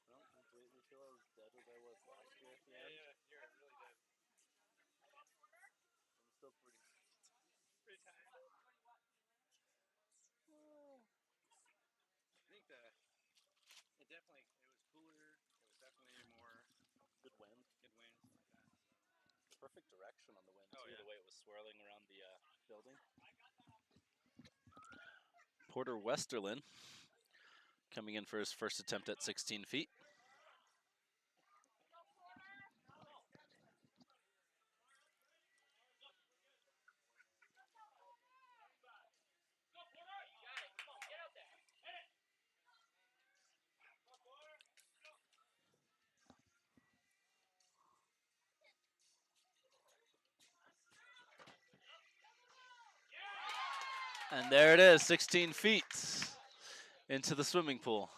I don't completely feel as dead as I was last year at the end. Yeah, you're really dead. I'm still pretty tired. I think it definitely, it was cooler. It was definitely more good wind. Good wind, stuff like that. So. Perfect direction on the wind Oh, too, yeah. the way it was swirling around the building. Porter Westerlin coming in for his first attempt at 16 feet. And there it is, 16 feet into the swimming pool.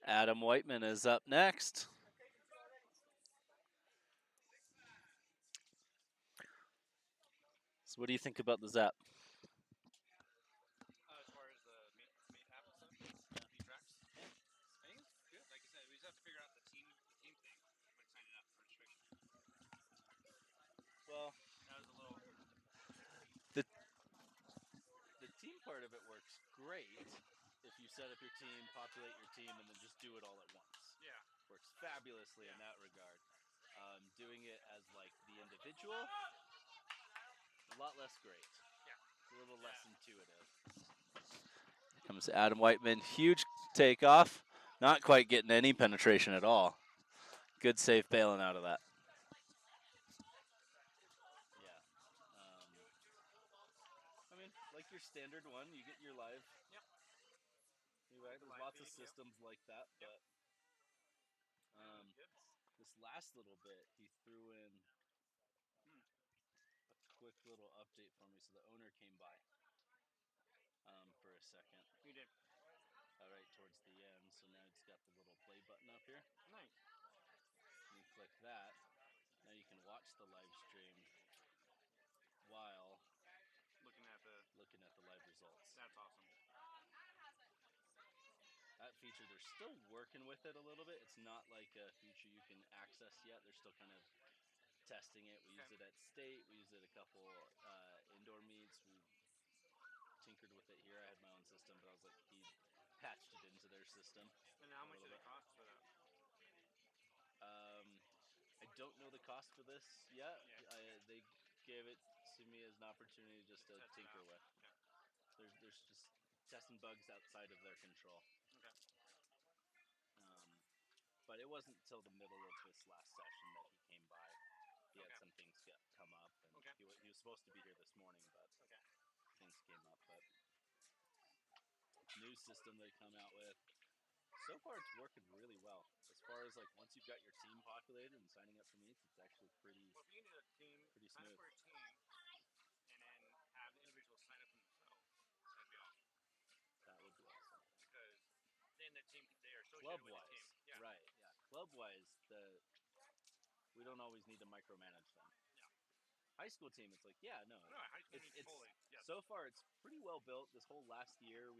Adam Whiteman is up next. So what do you think about the Zap? As far as the meet app and stuff, meet tracks, I think it's good. Like I said, we just have to figure out the team thing when signing up for registration. Well, That was a little. The team part of it works great if you set up your team, populate your team, and then just do it all at once. Yeah. Works fabulously in that regard. Doing it as like the individual, a lot less great. Yeah. It's a little less intuitive. Comes Adam Whiteman, huge takeoff, not quite getting any penetration at all. Good safe bailing out of that. Yeah. I mean, like your standard one, you get your live. Yep. Right, there's lots of systems like that, but this last little bit, he threw in a quick little update for me. So the owner came by for a second. He did. Right towards the end. So now it's got the little play button up here. Nice. You click that. Now you can watch the live stream while looking at the live results. That's awesome. That feature, they're still working with it a little bit. It's not like a feature you can access yet. They're still kind of testing it. We used it at state. We used it a couple indoor meets. We tinkered with it here. I had my own system, but I was like, he patched it into their system. And how much did it cost for that? I don't know the cost for this yet. Yeah. They gave it to me as an opportunity just to tinker with. Okay. There's just testing bugs outside of their control. Okay. But it wasn't until the middle of this last session that he came by. He had some things come up, and he was supposed to be here this morning, but things came up. But new system they come out with. So far, it's working really well. As far as like once you've got your team populated and signing up for meets, it's actually pretty. Well, if you need a team, pretty sign smooth. up for a team, and then have the individuals sign up for themselves. That'd be awesome. That would be awesome. Because then the team, they are associated Club-wise, with the team. Yeah. right? Yeah. Club-wise, we don't always need to micromanage them. Yeah. High school team, it's like, yeah, no. High school team fully. Yes. So far, it's pretty well built. This whole last year,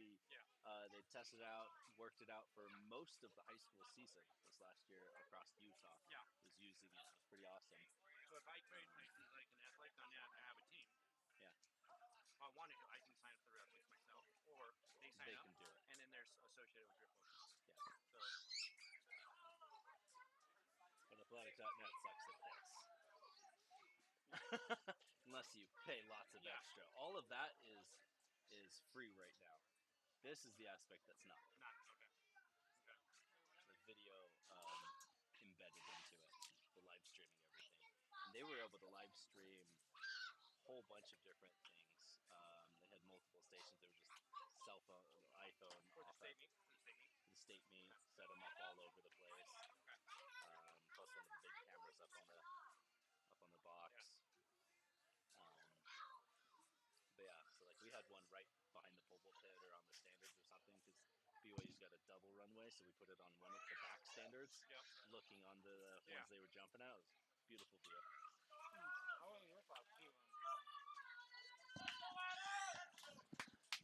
they tested out, worked it out for most of the high school season this last year across Utah. Yeah. Was using it. It was pretty awesome. So if I create like an athlete on that, I have a team. Yeah. If I wanted to, I can sign up for the athletes myself, or they sign up. They can do it. And then they're associated with your folks. Yeah. So. But athletics.net sucks at this. Unless you pay lots of extra. All of that is free right now. This is the aspect that's not. Okay. The video embedded into it, the live streaming everything. And they were able to live stream a whole bunch of different things. They had multiple stations. They were just cell phone, state meet, set them up all over the place. Plus one of the big cameras up on the box. But yeah, so like we had one right behind the pole vault pit or on the standards or something, because BYU's got a double runway, so we put it on one of the back standards, looking onto the ones they were jumping out. It was a beautiful view.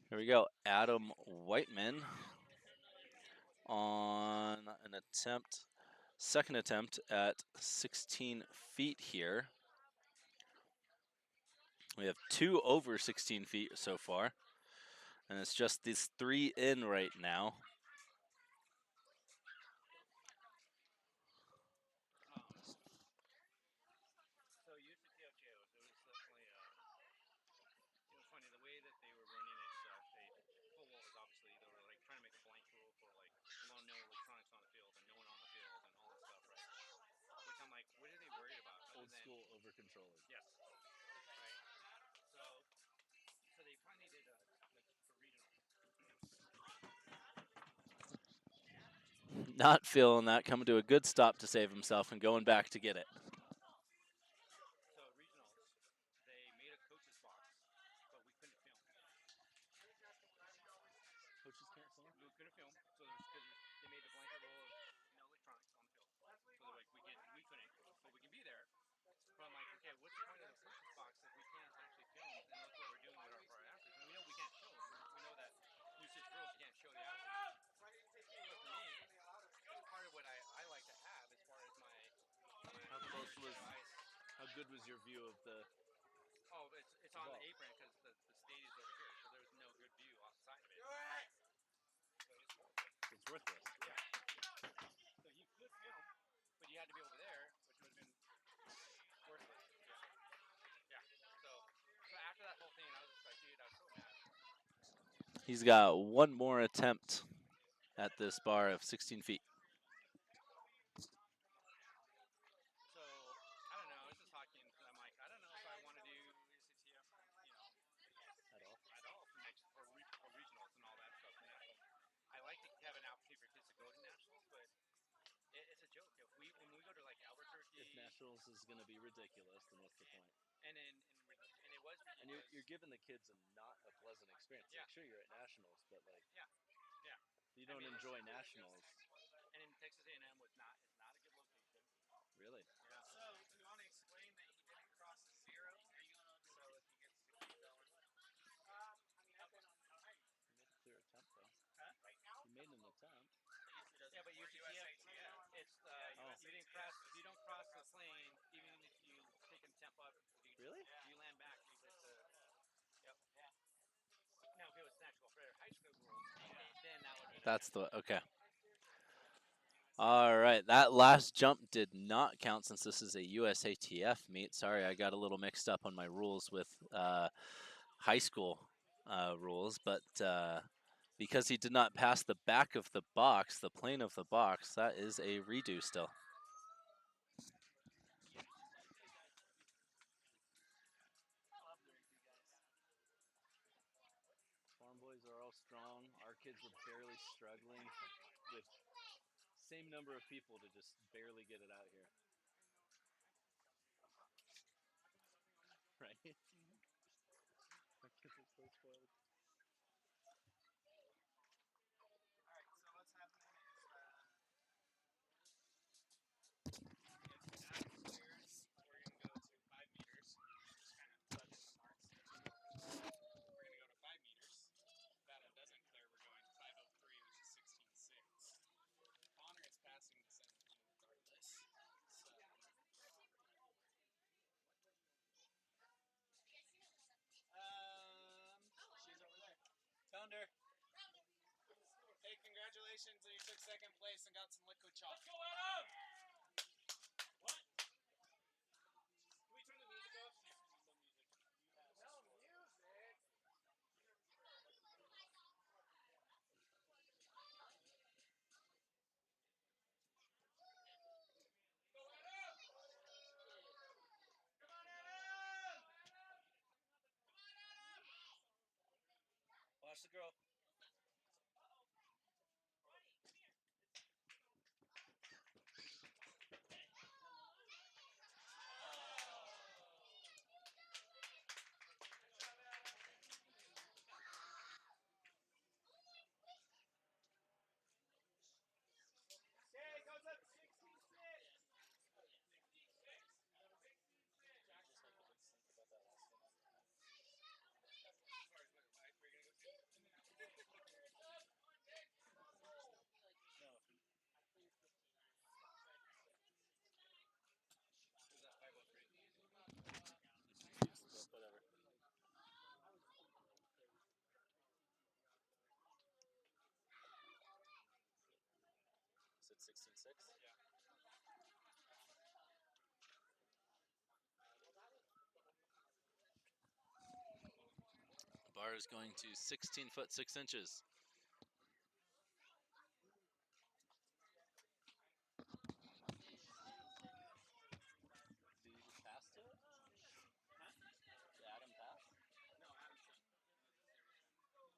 Here we go, Adam Whiteman on an attempt, second attempt at 16 feet here. We have 2 over 16 feet so far, and it's just these 3 in right now. So UTPVA, it was definitely it was funny the way that they were running it. Pole vault is obviously they were like trying to make a blank rule for like no electronics on the field and no one on the field and all that stuff, right? Which I'm like, what are they worried about? Old school over controlling. Yes. Right. So they finally did like for regional. Not feeling that, coming to a good stop to save himself and going back to get it. So regionals, they made a coach's box, but we couldn't film. Coaches can't film? We couldn't film, so because they made the blanket rule of no electronics on the field. So they're like, we couldn't, but we can be there. But I'm like, okay, what's the point of the coach's box if we can't actually film and look what we're doing with our athletes? And we know we can't show them. We know that usage rules can't show the athletes. But for me, that's part of what I like to have as far as my How good was your view of the? Oh, it's on the apron because the stadium's over here, so there's no good view outside of it. So it's worthless. Yeah. So you could film, but you had to be over there, which would have been worthless. Yeah. So after that whole thing, I was just like, dude, I was so mad. He's got one more attempt at this bar of 16 feet. So I don't know. I was just talking. I'm like, I don't know if I want to do USATF, at all for regionals and all that stuff. I like to have an opportunity for kids to go to nationals, but it's a joke. When we go to like Albuquerque, if nationals is going to be ridiculous, then what's the point? And it was ridiculous. And you're giving the kids not a pleasant experience. Yeah. Like, sure, you're at nationals, but like, yeah. You don't enjoy nationals. And in Texas A&M is not a good location. Really? Yeah. So do you want to explain that he didn't cross the 0? So if he gets to keep going. He made a clear attempt though. Huh? He made an attempt. Yeah, but USATF, it's you don't cross the plane even if you take a temp up. Really? You land back because yep. Yeah. Now if it was National Fair High School rules, then that would be. That's the okay. All right, that last jump did not count since this is a USATF meet. Sorry, I got a little mixed up on my rules with high school rules, but because he did not pass the back of the box, the plane of the box, that is a redo still. Farm boys are all strong. Our kids were barely struggling with same number of people to just barely get it out here. Right? Our kids are so spoiled. Alright, so what's happening is we're going to go to 5 meters, just kind of touching the marks. We're going to go to 5 meters. If that doesn't clear, we're going to 5:03, which is 16.6. Connor is passing the 17 regardless. So. She's over there. Found her. Hey, congratulations, you took 2nd place and got some liquid chalk. Let's go, Adam! What? Can we turn the music off? No music. No music? Go, Adam! Come on, Adam! Come on, Adam! Watch the girl. 16.6? Yeah. The bar is going to 16 foot 6 inches. Did you just pass to it? Huh? Did Adam pass? No, Adam's done.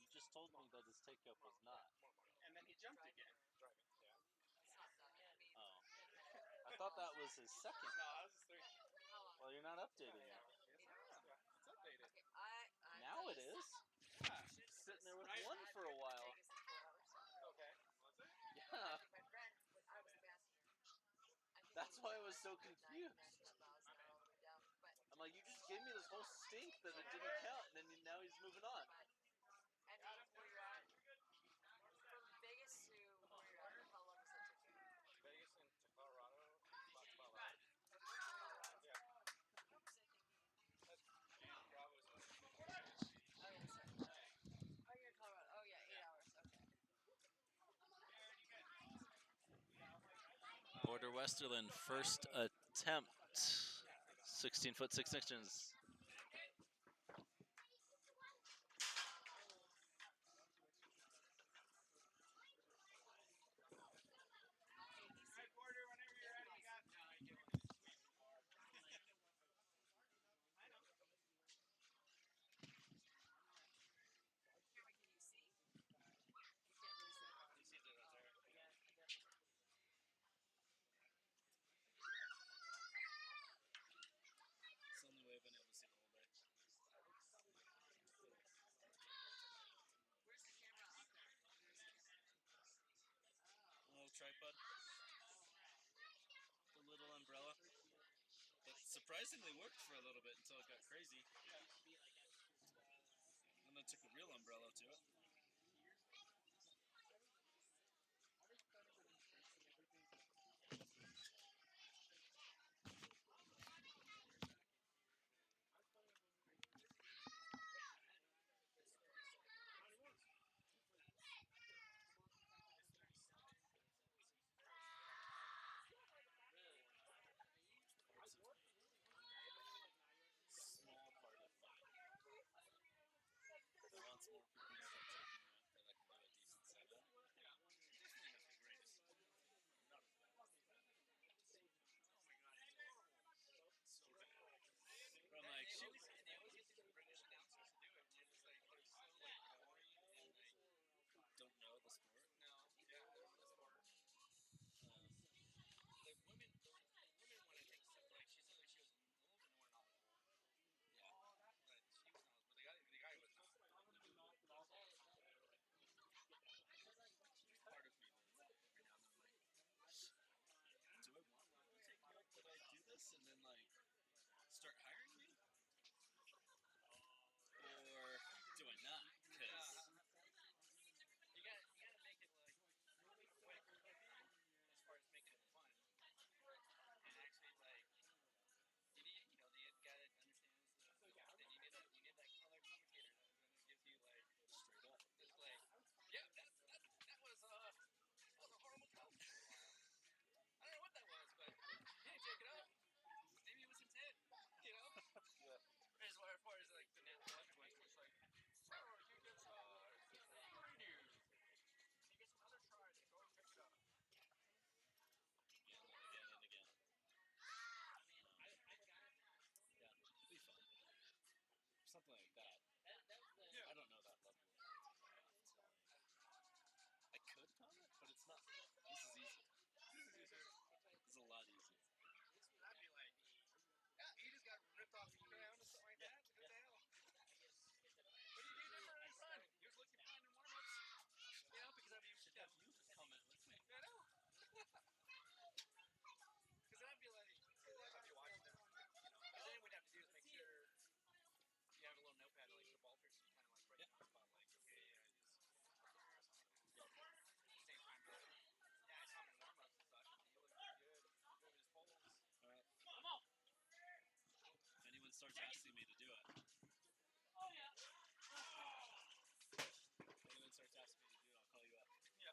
You just told me that his take-up was not. And then he jumped again. Driving. Yeah. Oh. I thought that was his second. No, that was his third. Well, you're not updating it. Yes, it's updated. Now it is. Yeah. Sitting there with one for a while. Okay. Was it? Yeah. That's why I was so confused. I'm like, you just gave me this whole stink that it didn't count, and then now he's moving on. And where you're at, from Vegas to where you're at, how long does that take you? Vegas and to Colorado, about 12 hours. Yeah. That's Bravo's Oh, you're in Colorado. Oh, yeah, 8 hours. Okay. Border Westerland, first attempt. 16 foot 6 inches. Right, Porter, whenever you're ready, you got. No, I get one. I know. Can you see? You can't really see. You see it right there. Yeah, It's the only way I've been able to see the whole day. Where's the camera up there? Oh, tripod. The little umbrella. That surprisingly worked for a little bit until it got crazy. And then took a real umbrella to it. Small part of that. But once more people start taking that, then I can do a decent setup. Yeah, definitely not the greatest. Not as bad. Oh my god, so bad. But I'm like, shoot. They always get the British announcers to do it, and they're just like, they're so like boring and like Don't know the sport. no, yeah, they're the sport. The women one I think like she said like she was a little bit more knowledgeable. Yeah. But she was knowledgeable. But the guy was not. Part of me that every now and then I'm like, do I want them to take note that I do this and then like start hiring me? Or do I not? Because You gotta make it like quick as far as making it fun. And actually like you need the guy that understands then you need that color commentator that gives you like straight up. Just like yeah, that was a horrible call. I don't know what that was, but yeah, check it out. Maybe it was intent, Yeah. As far as like the electric ones, it's like, so you get news. You get some other tries, go and pick it up. Again and again and again. Yeah, it'd be fun. Something like that. Yeah. I don't know that level. So I could comment, but it's not. This is easier. This is a lot easier. I'd be like, yeah, he just got ripped off the ground or something like that. What the hell? What do you do different in front? He was looking fine in warm-ups. Because I'd be you comment with me. I know. Because I'd be like, I'd be watching them, Because then what we'd have to do is make sure you have a little notepad to like the ball trick, so you kind of like write down the spot, like, okay, just same time, yeah, I saw him in warm-ups and such, and he looked pretty good. He's moving his poles. All right. Come on! If anyone starts asking me to do it, Oh, yeah. if anyone starts asking me to do it, I'll call you up. Yeah.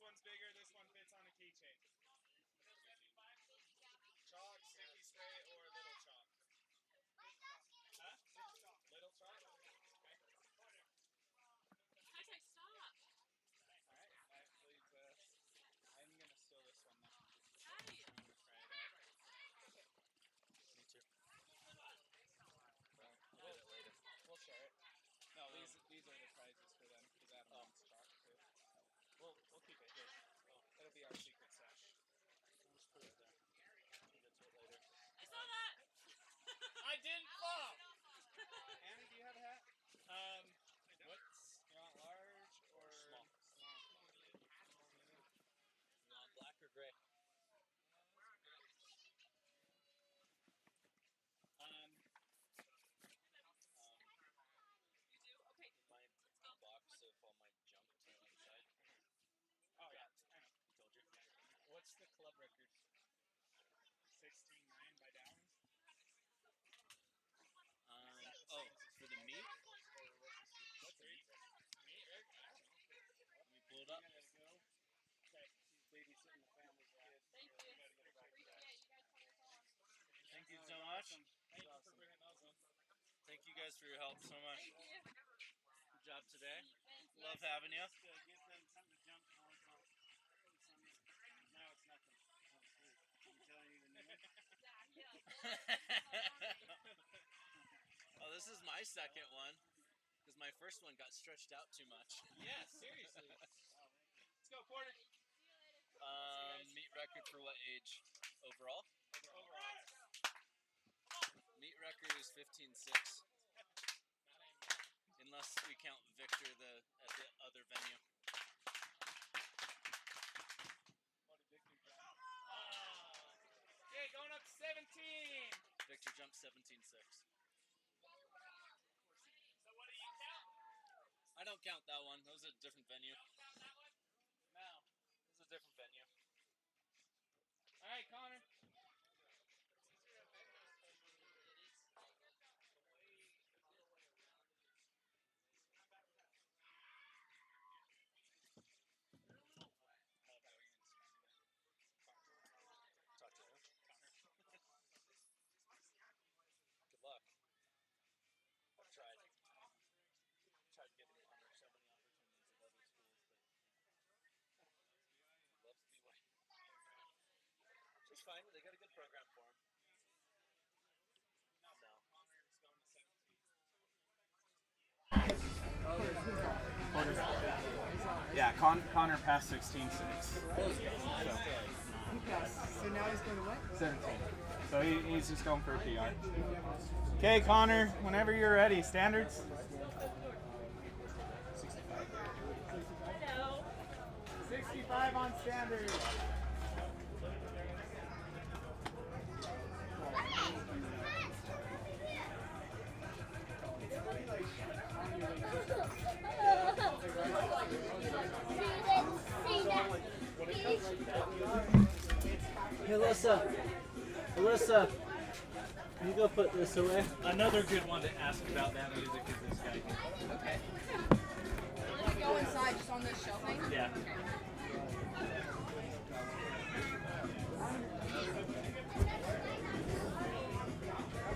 one's bigger, this one fits on a keychain. Chalk, sticky spray, or little chalk? Huh? Little chalk? Okay. Hi, stop. Alright, that leaves us. I'm gonna steal this one now. Hi. I'm gonna try it out. Me too. We'll get it later. We'll share it. No, these are the prizes for them because Adam wants chalk too. We'll keep it here. It'll be our secret stash. We'll just put it there. We'll get to it later. I saw that. I didn't fall. Annie, do you have a hat? You want large or small? You want black or gray? You do? Okay. My box of all my junk inside. Oh yeah, I know. Told you. What's the club record? 16-9 by Downs. For the meat? What's the meat? Meat, Eric? I don't know. Let me pull it up. Okay, she's babysitting the family's kids. Thank you. Thank you so much. Thank you for bringing those in. Thank you guys for your help so much. Thank you. Good job today. Love having you. Get them something to jump on. Now it's nothing. I'm telling you the new one. Oh, this is my second one because my first one got stretched out too much. Yeah, seriously. Let's go, Porter. Meet record for what age? Overall? Overall. Meet record is 15.6. Unless we count Victor at the other venue. What did Victor jump? Okay, going up to 17. Victor jumped 17.6. So what do you count? I don't count that one. That was a different venue. You don't count that one? No. It was a different venue. All right, Connor. Talk to him. Good luck. I've tried getting Connor so many opportunities at other schools, but he loves BYU. Which is fine. They got a good program for him. No. Yeah, Connor passed 16.6. So now he's going to what? 17. So he's just going for a PR. Okay, Connor, whenever you're ready. Standards? 65. Hello. 65 on standards. Hey, Alyssa, can you go put this away? Another good one to ask about that music is this guy. Okay. Let's go inside, just on this shelving? Yeah.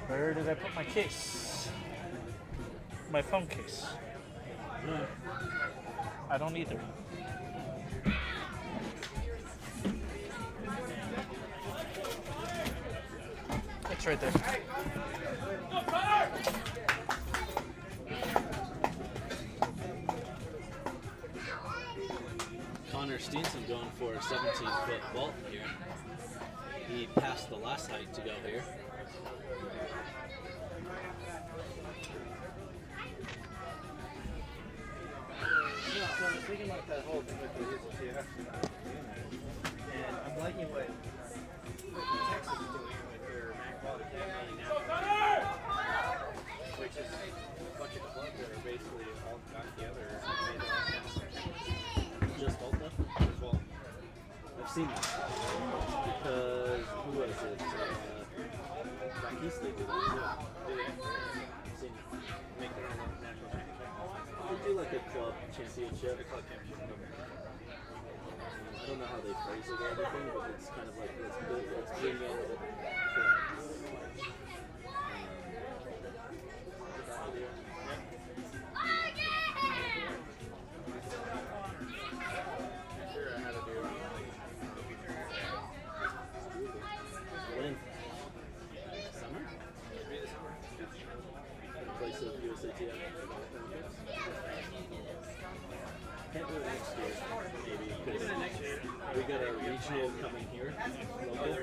Where did I put my case? My phone case. I don't either. It's right there. Connor Steenson going for a 17-foot vault here. He passed the last height to go here. Yeah, so I was thinking about that whole thing with the USATF and I'm liking what Texas is doing with their MAC quality campaign now, which is a bunch of clubs that are basically all got together and made their own council. Just Volta? As well. I've seen that. Because, who was it? Back East they do that too. I've seen it. Make their own national championship. They do like a club championship. A club championship. I don't know how they phrase it or anything, but it's kind of like let's bring in flags. When? Summer? In place of USATF. Can't do it next year, maybe. Next year. We got a regional coming here, local,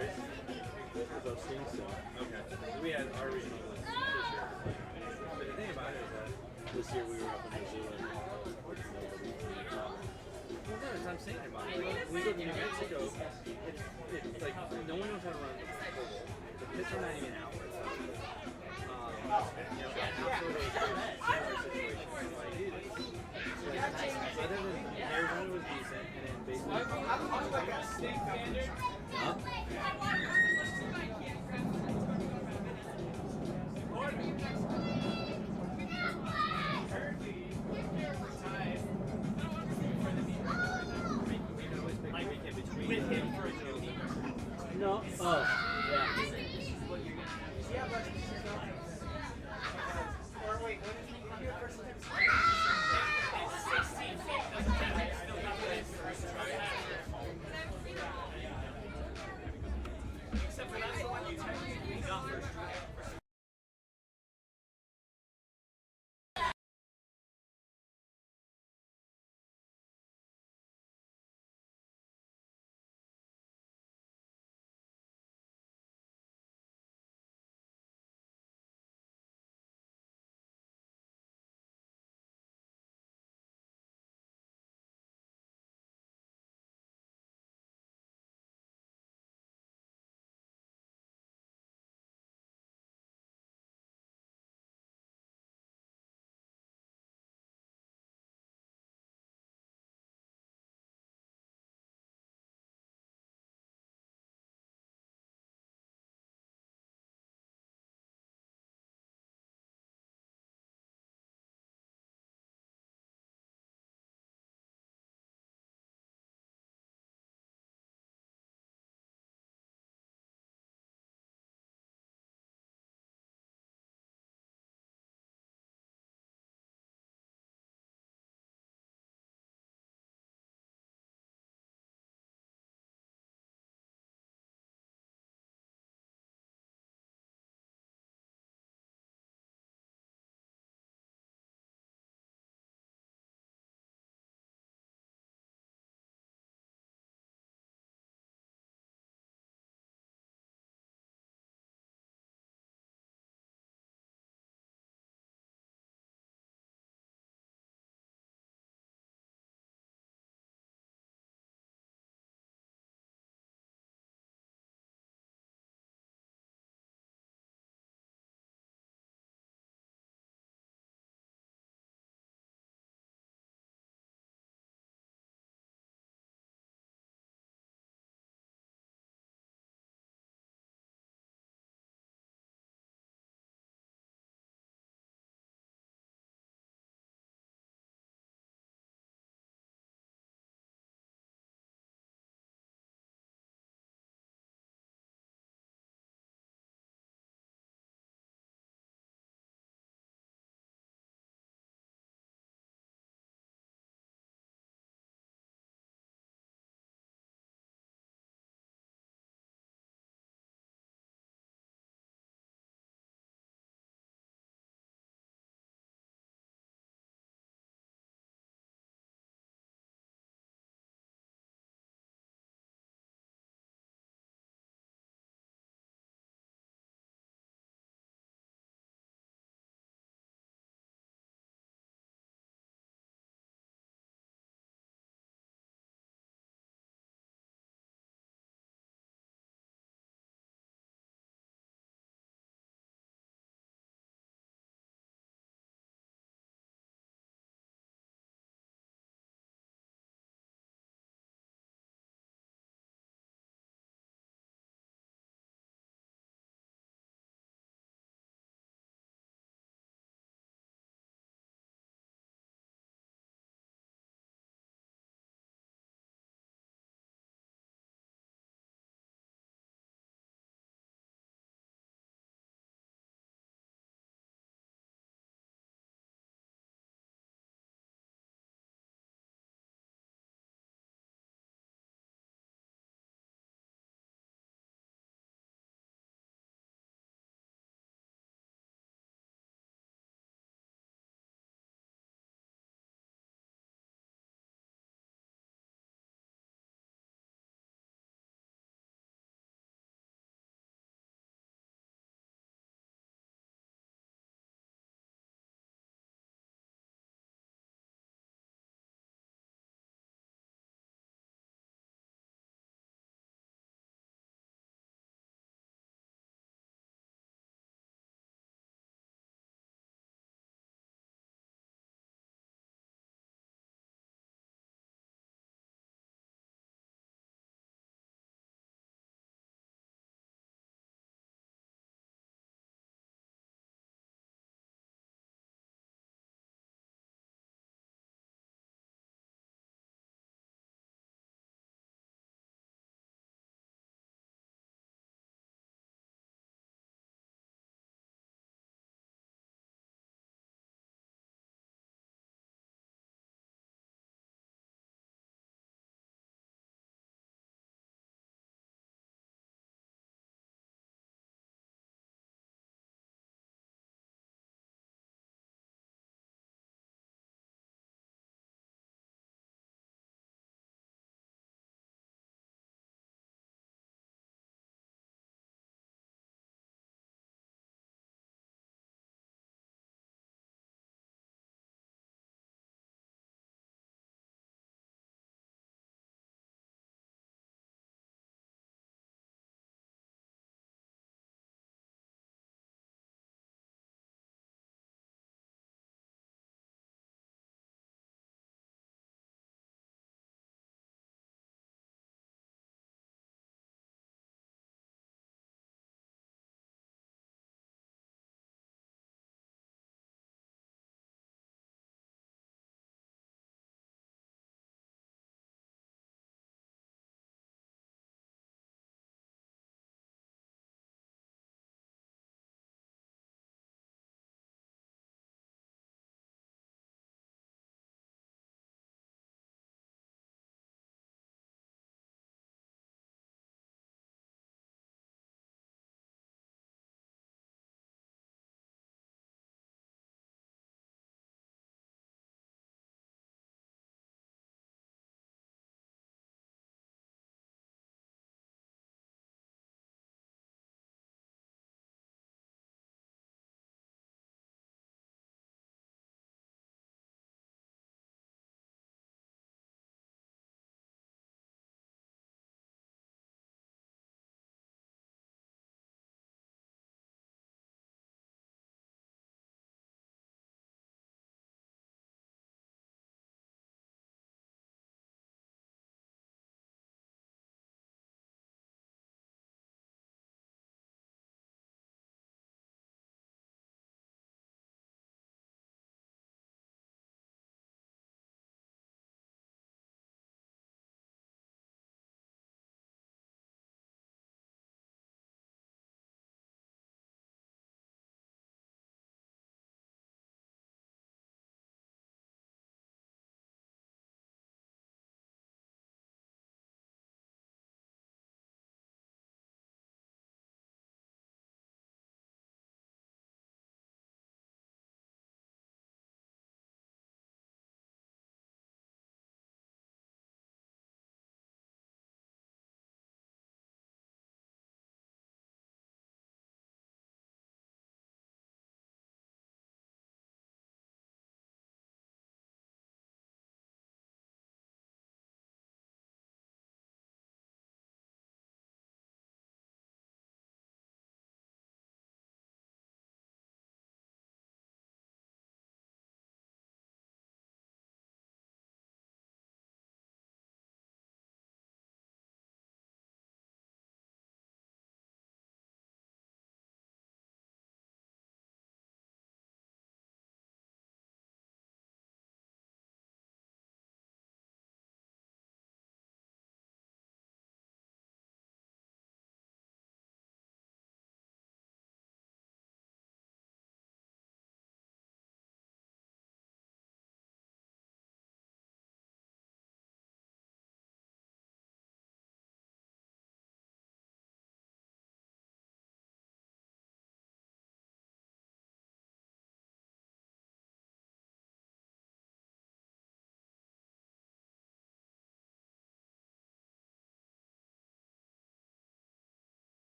with hosting, so. Okay. We had our regional this year. But the thing about it is that this year we were up in Missoula. Well, no, I'm saying about it. Like, we go to New Mexico, it's like no one knows how to run the pole vault. The pits are not even out. You know, absolutely a situation.